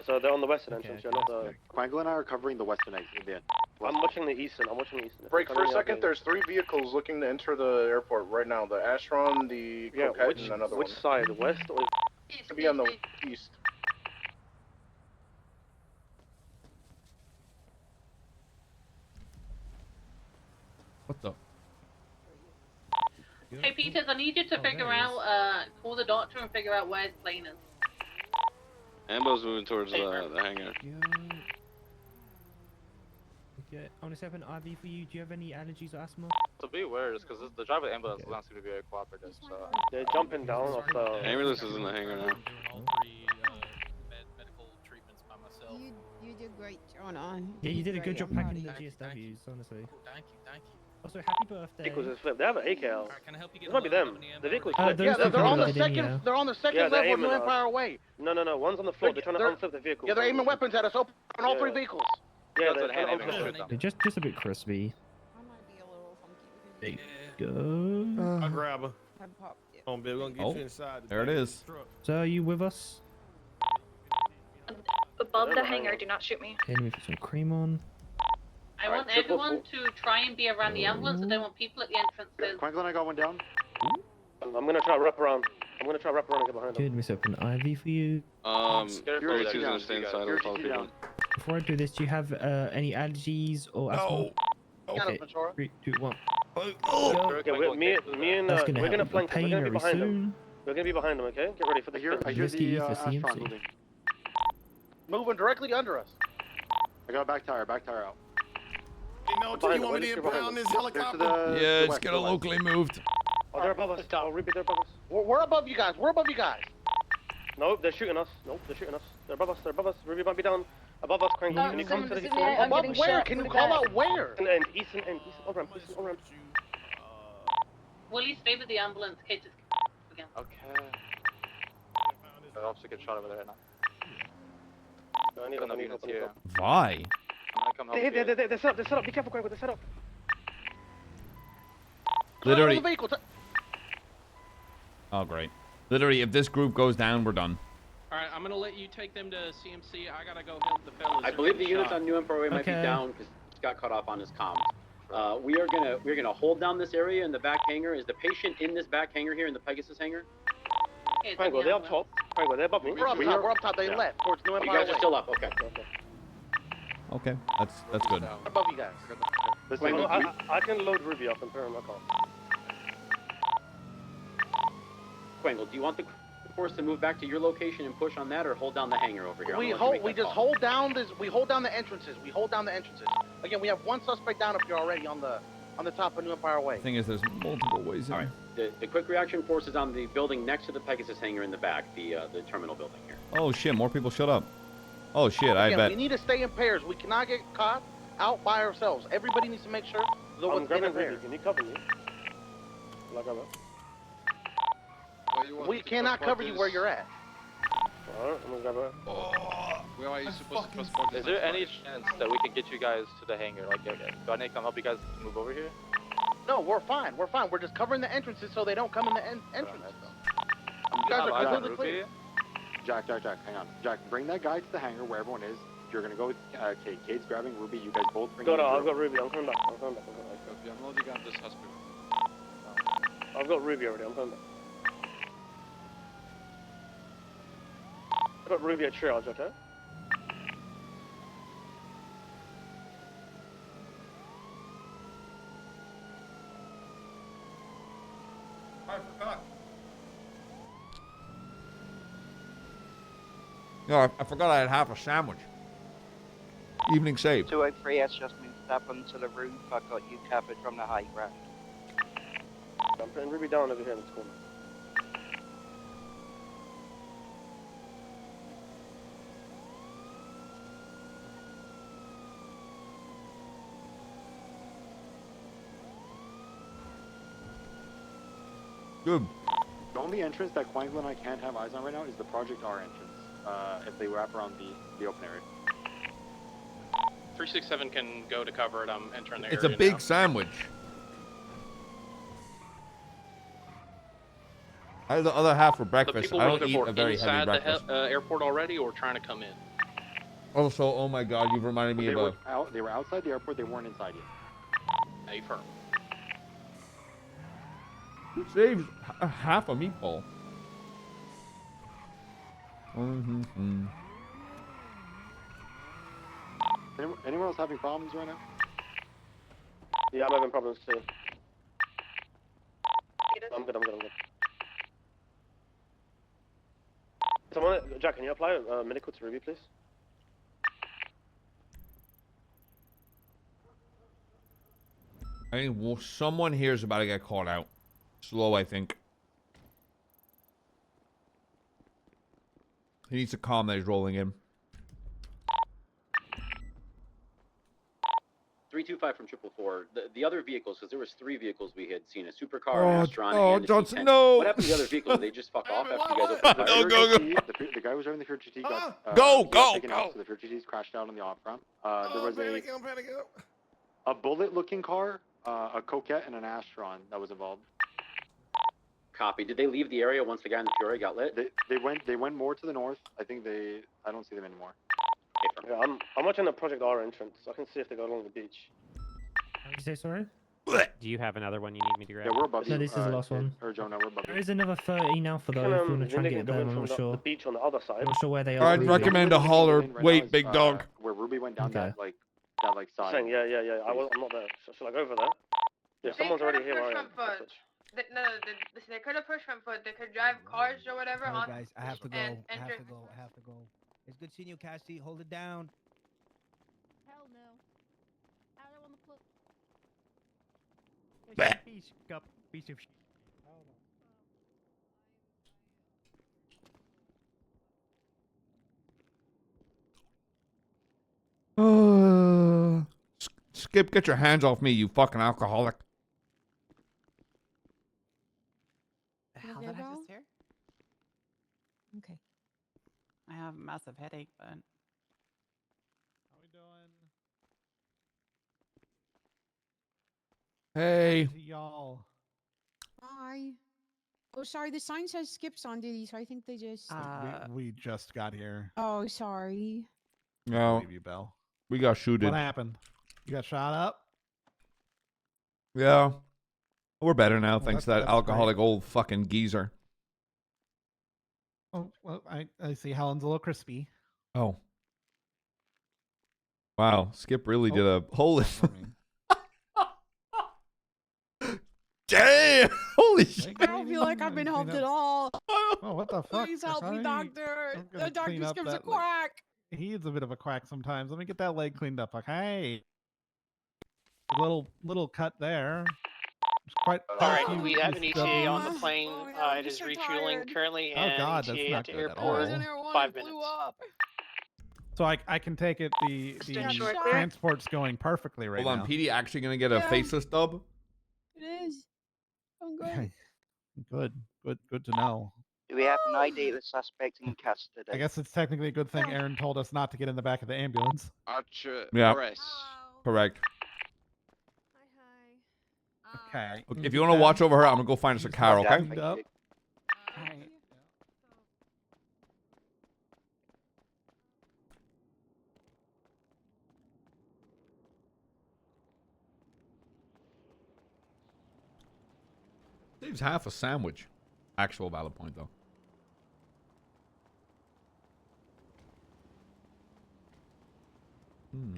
So they're on the western entrance, yeah, not the... Quangle and I are covering the western exit at the end. I'm watching the eastern. Break for a second. There's 3 vehicles looking to enter the airport right now. The Astron, the Coquette, and another which one. side? West or... To be on the east. What the? Hey Peters, I need you to figure out, call the doctor and figure out where the plane is. Ambo's moving towards the hangar. Okay, I'm gonna set up an IV for you. Do you have any allergies or asthma? So be aware, just because the driver of the ambulance doesn't seem to be very cooperative. So They're jumping down off the... Ambulance is in the hangar now. You did great, Jonah. Yeah, you did a good great. job I'm proud packing the of you. GSWs, honestly. Thank you. Also, happy birthday. Vehicles is flipped. They have an AKL. Can I help you get It might be them. The vehicle's flipped. those Yeah, they're on the people are second. They're on the second level of New Empire Way. No. One's on the floor. They're trying to unflip the vehicle. Yeah, they're aiming weapons at us. Open all 3 vehicles. Yeah, they're trying to unflip it. They're just a bit crispy. There you go. I'll grab her. On, Bill. We're gonna get Oh, you inside. there it is. So, are you with us? Above the hangar, do not shoot me. Okay, let me put some cream on. I want everyone to try and be around the ambulance. I don't want people at the entrances. Quangle and I got one down. I'm gonna try to wrap around. and get behind them. Okay, let me set up an IV for you. 32's gonna stay inside. I'll follow people. Before I do this, do you have any allergies or asthma? Okay, 3, 2, 1. Okay, me and That's gonna we're gonna help flank them. pain We're gonna be very behind them. soon. We're gonna be behind them. Okay, get ready for the. I hear the Astron moving. Moving directly under us. I got a back tire out. Hey, no, do you want me to impound this helicopter? Yeah, it's gonna locally moved. Oh, they're above us. Oh, repeat, they're above us. We're above you guys. We're above you guys. Nope, they're shooting us. They're above us. Ruby might be down. Above us, Kringle. Can you come to the east? Above where? Can you call out where? And eastern on-ramp. Willie, stay with the ambulance. Kate just again. Okay. The officer gets shot over there now. I need help. Here. Why? I'm gonna come help you. They're set up. Be careful, Kringle. They're set up. Literally. Oh, great. Literally, if this group goes down, we're done. Alright, I'm gonna let you take them to CMC. I gotta go help the fellas. I believe the units on New Empire Way might be down because he got cut off on his comms. We're gonna hold down this area in the back hangar. Is the patient in this back hangar here in the Pegasus hangar? Kringle, they up top. Quango, they're above me. We're up top. We're up top. They left towards New You Empire guys are Way. still up. Okay. Okay, that's good. We're above you guys. Listen, I can load Ruby up and put her in my car. Quangle, do you want the force to move back to your location and push on that, or hold down the hangar over here? We just hold down this. We hold down the entrances. We hold down the entrances. Again, we have one suspect down up here already on the top of New Empire Way. The thing is, there's multiple ways in. All right. The quick reaction force is on the building next to the Pegasus hangar in the back, the terminal building here. Oh shit, more people shut up. Oh shit, I bet. We need to stay in pairs. We cannot get caught out by ourselves. Everybody needs to make sure that we're in a pair. Can you cover me? We cannot cover you where you're at. Alright, I'm gonna grab her. Where are you supposed to transport? Is there any chance that we can get you guys to the hangar? Like, do I need to come help you guys move over here? No, we're fine. We're fine. We're just covering the entrances so they don't come in the entrance. You guys are completely clear. Jack, hang on. Jack, bring that guy to the hangar where everyone is. You're gonna go with Kate. Kate's grabbing Ruby. You guys both bring. I've got Ruby. I'm coming back. I'm loading on this hospital. I've got Ruby already. I'm coming back. I've got Ruby at triage, okay? I forgot. No, I forgot I had half a sandwich. Evening save. 203S just moved up onto the roof. I've got you covered from the high ground. I'm putting Ruby down over here in this corner. Good. The only entrance that Quango and I can't have eyes on right now is the Project R entrance. If they wrap around the open area. 367 can go to cover it. I'm entering the It's area a big now. sandwich. I have the other half for The breakfast. people I we're don't looking eat for a very heavy inside breakfast. the airport already, or trying to come in? Also, oh my god, you've reminded me of a... They were outside the airport. They weren't inside yet. A firm. Who saves half a meatball? Anyone else having problems right now? Yeah, I'm having problems too. I'm good. Someone, Jack, can you apply medical to Ruby, please? I think someone here is about to get caught out. Slow, I think. He needs to calm that he's rolling in. 325 from 444. The other vehicles, because there was 3 vehicles we had seen: a supercar, an Astron, and a Johnson, C10. no! What happened to the other vehicles? Did they just fuck off after you guys opened fire? Go. The guy who was driving the Fiat GT got taken out, so the Fiat GT's crashed out on the off ramp. There was a bullet-looking car, a Coquette, and an Astron that was involved. Copy. Did they leave the area once the guy in the Fury got lit? They went more to the north. I don't see them anymore. Yeah, I'm watching the Project R entrance. I can see if they go along the beach. What did you say, sorry? Do you have another one you need me to grab? Yeah, we're above No, you. this is the last one. Or Joe, no, we're above you. There is another 30 now for those if you want to try and get them. I'm not sure. The beach on the other side. I'm not sure where they are. I'd recommend a holler. Wait, big dog. Where Ruby went down Okay. that side. Saying, yeah. I'm not there. Should I go over there? Yeah, someone's already here. Listen, they could have pushed front foot. They could drive cars or whatever. Hey guys, I have to go. and I have enter- to go. It's good seeing you, Custy. Hold it down. Hell no. I don't want to put. Piece of shit. Skip, get your hands off me, you fucking alcoholic. The hell did I just hear? Okay. I have a massive headache, but... How we doing? Hey. Y'all. Hi. Oh, sorry. The sign says Skip's on duty, so I think they just. We just got here. Oh, sorry. No. Baby Bell. We got shooted. What happened? You got shot up? Yeah. We're better now, thanks to that that's alcoholic old fucking geezer. Oh, well, I see Helen's a little crispy. Oh. Wow, Skip really did a holy. Damn! Holy shit! I don't feel like I've been helped at all. Oh, what the fuck? Please help me, doctor. I'm gonna The doctor clean up Skip's a that, quack. He's a bit of a quack sometimes. Let me get that leg cleaned up. Okay. A little cut there. It's quite. All right, we have an ETA on the plane. It is refueling currently, Oh and God, that's ETA not at the good at airport. all. 5 minutes. So I can take it the transport's going perfectly right Hold now. on, PD actually gonna get a faceless dub? It is. I'm good. Good to know. Do we have an ID of the suspect in custody? I guess it's technically a good thing Aaron told us not to get in the back of the ambulance. Archer, Yeah. arrest. Correct. Okay. Okay, if you want to watch over her, I'm gonna go find us a car, okay? Alright. Saves half a sandwich. Actual valid point, though. Hmm.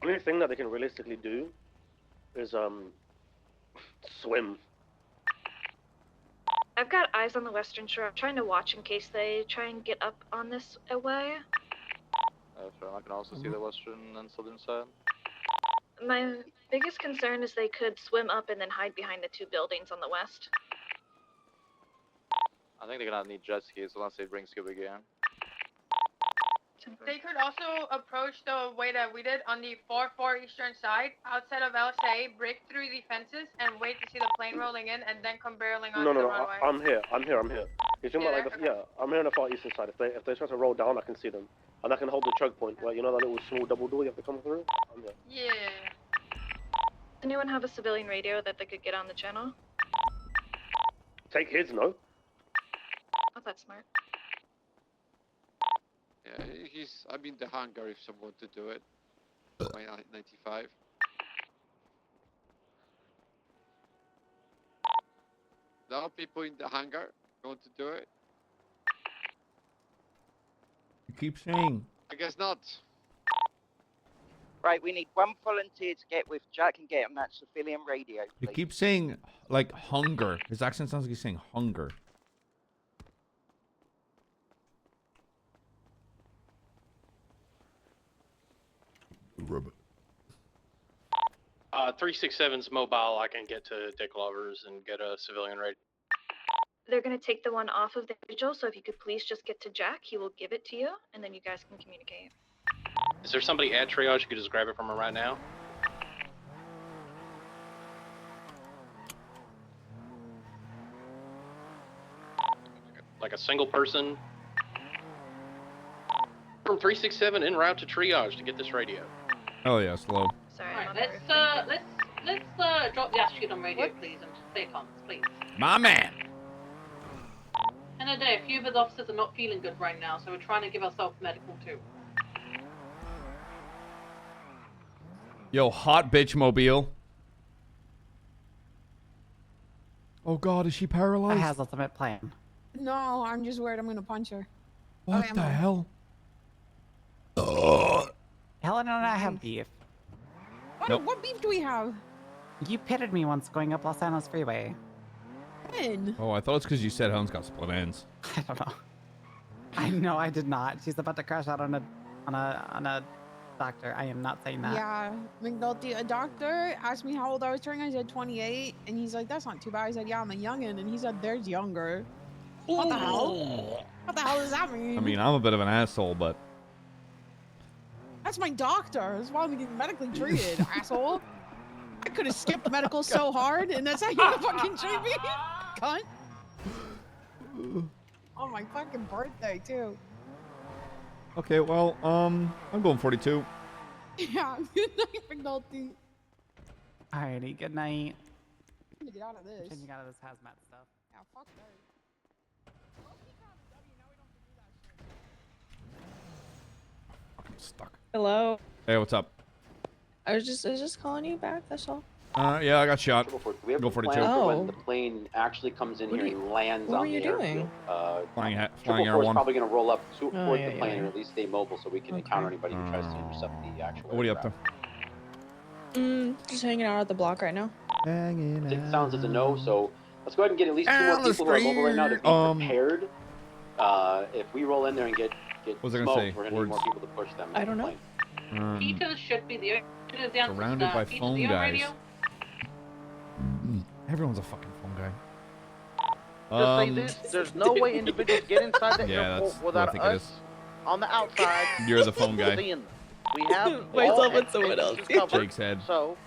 The only thing that they can realistically do is swim. I've got eyes on the western shore. I'm trying to watch in case they try and get up on this way. Sure, I can also see the western and southern side. My biggest concern is they could swim up and then hide behind the two buildings on the west. I think they're gonna need jet skis unless they bring scuba gear. They could also approach the way that we did on the 4-4 eastern side, outside of LSA, break through the fences, and wait to see the plane rolling in, and then come barreling onto the runway. I'm here. You're talking about I'm here on the far eastern side. If they try to roll down, I can see them, and I can hold the choke point. Right, you know that little small double door you have to come through. I'm here. Yeah. Does anyone have a civilian radio that they could get on the channel? Take his, no? Oh, that's smart. Yeah, I'm in the hangar if someone to do it. My 95. There are people in the hangar going to do it. You keep saying. I guess not. Right, we need one volunteer to get with Jack and get on that civilian radio. You Please. keep saying, like, hunger. His accent sounds like he's saying hunger. Robot. 367's mobile. I can get to Dick Lovers and get a civilian rate. They're gonna take the one off of the individual, so if you could please just get to Jack, he will give it to you, and then you guys can communicate. Is there somebody at triage who could just grab it from her right now? Like a single person? From 367 en route to triage to get this radio. Oh yeah, slow. Sorry. Alright, let's drop the attitude on radio, please, and just clear comments, please. My man. End of the day, a few of the officers are not feeling good right now, so we're trying to give ourselves medical too. Yo, hot bitch mobile. Oh God, is she paralyzed? I has ultimate plan. No, I'm just worried I'm gonna punch her. What Okay, the hell? Helen and I have beef. What beef do we have? You pitted me once going up Los Angeles Freeway. When? Oh, I thought it's because you said Helen's got split ends. I don't know. I know I did not. She's about to crash out on a doctor. I am not saying that. Yeah, McNulty, a doctor asked me how old I was turning. I said 28, and he's like, "That's not too bad." I said, "Yeah, I'm a youngin'," and he said, "There's younger." What the hell? What the hell does that mean? I mean, I'm a bit of an asshole, but That's my doctor. That's why I'm getting medically treated, asshole. I could have skipped medical so hard, and that's how you fucking treat me, cunt. On my fucking birthday too. okay. Well, I'm going 42. Yeah, good night, McNulty. Alrighty, good night. I'm gonna get out of this. Changing out of this hazmat stuff. Yeah, fuck that. stuck. Hello. Hey, what's up? I was just calling you back. That's all. Yeah, I got shot. We have Go a 42. plan for when Oh. the plane actually comes in What here are you- and lands what on were the you doing? airfield. Flying Triple Air Four is 1. probably going to roll up towards Oh, the yeah, plane yeah. or at least stay mobile so we can encounter anybody who tries to intercept the actual What are you up to? Just hanging out at the block right now. Hanging I think it sounds as a no, so let's go ahead and get at least 2 more Down the people who are mobile right now to be street. prepared. If we roll in there and get What was I gonna smoked, say? we're going to need Words. more people to push them. I don't know. Peter should be the answer. Surrounded by Peter's phone the guys. radio. Everyone's a fucking phone guy. Just say this: there's no way individuals get inside the Yeah, airport that's what I without think it us on the outside. You're the phone guy. seeing them. We have Myself all and someone else. entrances covered, Jake's head. So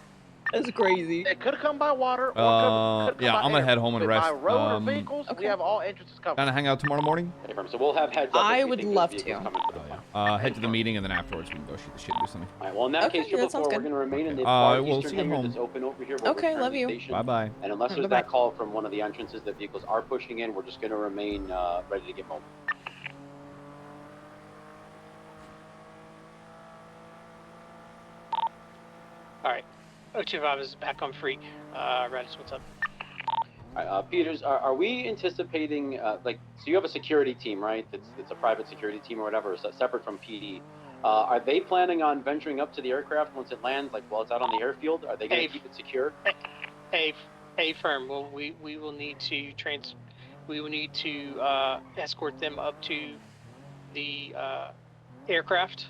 that's crazy. it could come by water or could come Yeah, by I'm gonna air. head home and But rest. by road or vehicles, we have all entrances covered. Gonna hang out tomorrow morning. So we'll have heads up. I if we would think love there's to. vehicles coming for the plane. Head to the meeting and then afterwards we can go shoot the shit and do something. All right. Well, in that Okay, case, yeah, that Triple sounds Four, we're good. going to remain in the We'll far see eastern you hangar home. that's open over here. Where Okay, we're love you. stationed. Bye bye. And unless there's Bye-bye. that call from one of the entrances that vehicles are pushing in, we're just going to remain ready to get mobile. Alright. 025 is back on Freak. Radis, what's up? All right, Peters, are we anticipating, so you have a security team, right? It's a private security team or whatever, so separate from PD. Are they planning on venturing up to the aircraft once it lands, like while it's out on the airfield? Are they going to keep it secure? Hey, firm. Well, we will need to escort them up to the aircraft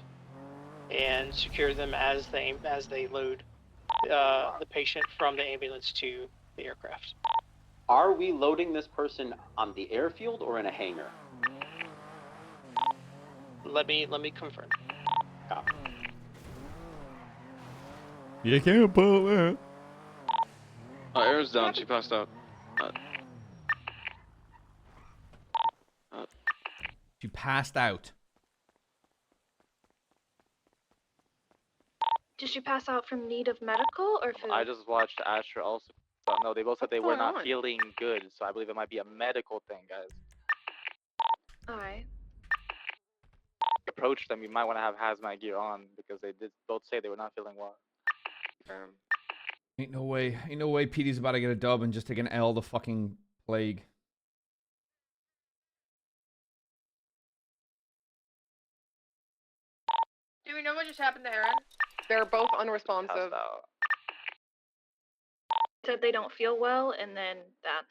and secure them as they load the patient from the ambulance to the aircraft. Are we loading this person on the airfield or in a hangar? Let me confirm. You can't pull it. Aaron's down. She passed out. She passed out. Did she pass out from need of medical or food? I just watched Astra also. No, they both said they were going not on? feeling good, so I believe it might be a medical thing, guys. Alright. Approach them, you might want to have hazmat gear on because they did both say they were not feeling well. Ain't no way PD's about to get a dub and just take an L the fucking plague. Do we know what just happened to Aaron? They're both unresponsive. Said they don't feel well, and then that.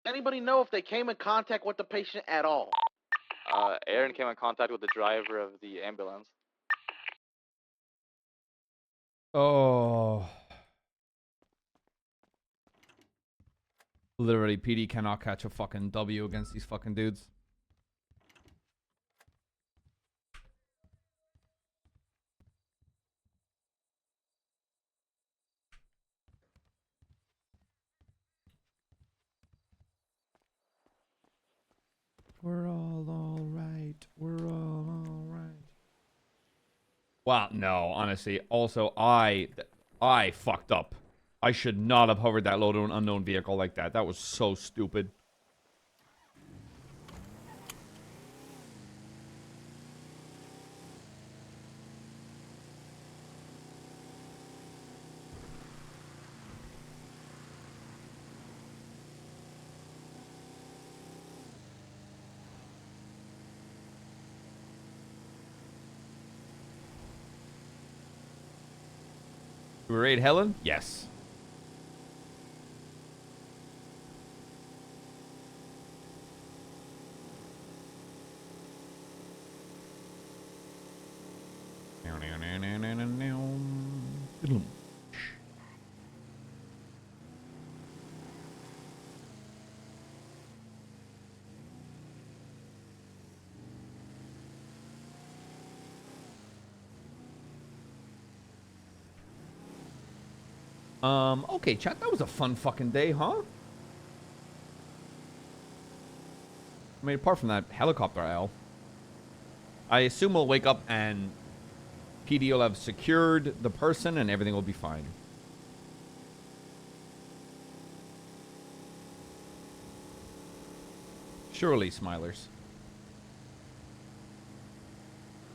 Anybody know if they came in contact with the patient at all? Aaron came in contact with the driver of the ambulance. Oh. Literally, PD cannot catch a fucking W against these fucking dudes. We're all alright. We're all alright. Wow, no, honestly. Also, I fucked up. I should not have hovered that low to an unknown vehicle like that. That was so stupid. We raid Helen? Yes. Okay, chat, that was a fun fucking day, huh? I mean, apart from that helicopter owl, I assume we'll wake up and PD will have secured the person and everything will be fine. Surely, Smilers.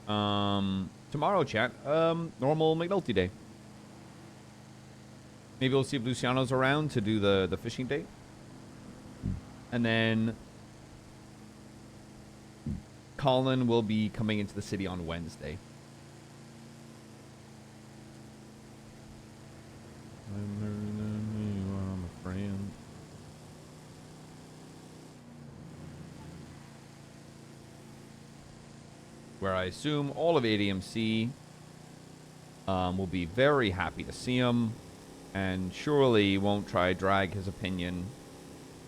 Tomorrow, chat. Normal McNulty day. Maybe we'll see if Luciano's around to do the fishing date. And then Colin will be coming into the city on Wednesday. I'm a friend. Where I assume all of ADMC will be very happy to see him, and surely won't try drag his opinion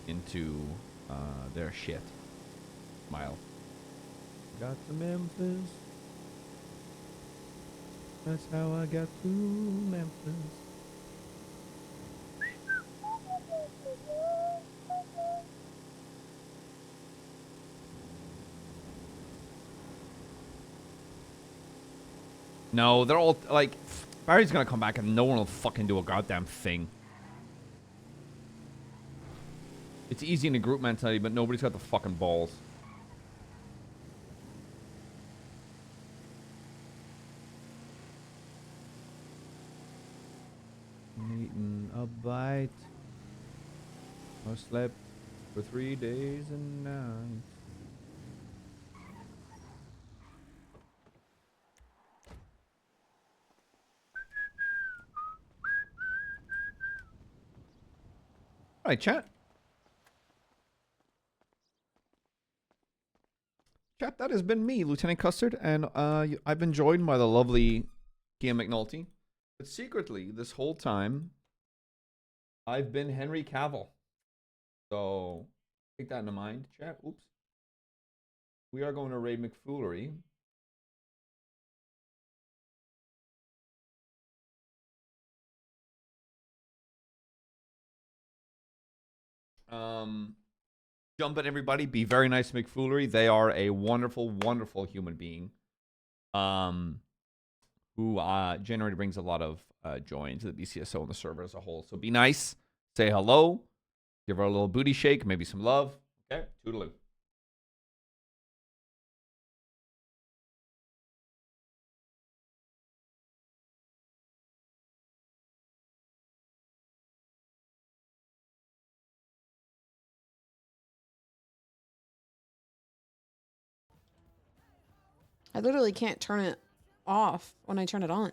into their shit. Smile. Got to Memphis. That's how I got to Memphis. No, they're all like, Barry's gonna come back and no one will fucking do a goddamn thing. It's easy in a group mentality, but nobody's got the fucking balls. Eating a bite. I slept for 3 days and nights. All right, chat. Chat, that has been me, Lieutenant Custard, and I've been joined by the lovely Kian McNulty. But secretly, this whole time, I've been Henry Cavill. So, take that into mind, chat. Oops. We are going to raid McFoolery. Jump at everybody. Be very nice to McFoolery. They are a wonderful, wonderful human being. Who generally brings a lot of joy into the BCSO and the server as a whole. So be nice. Say hello. Give her a little booty shake. Maybe some love. Okay. Toodaloo. I literally can't turn it off when I turn it on.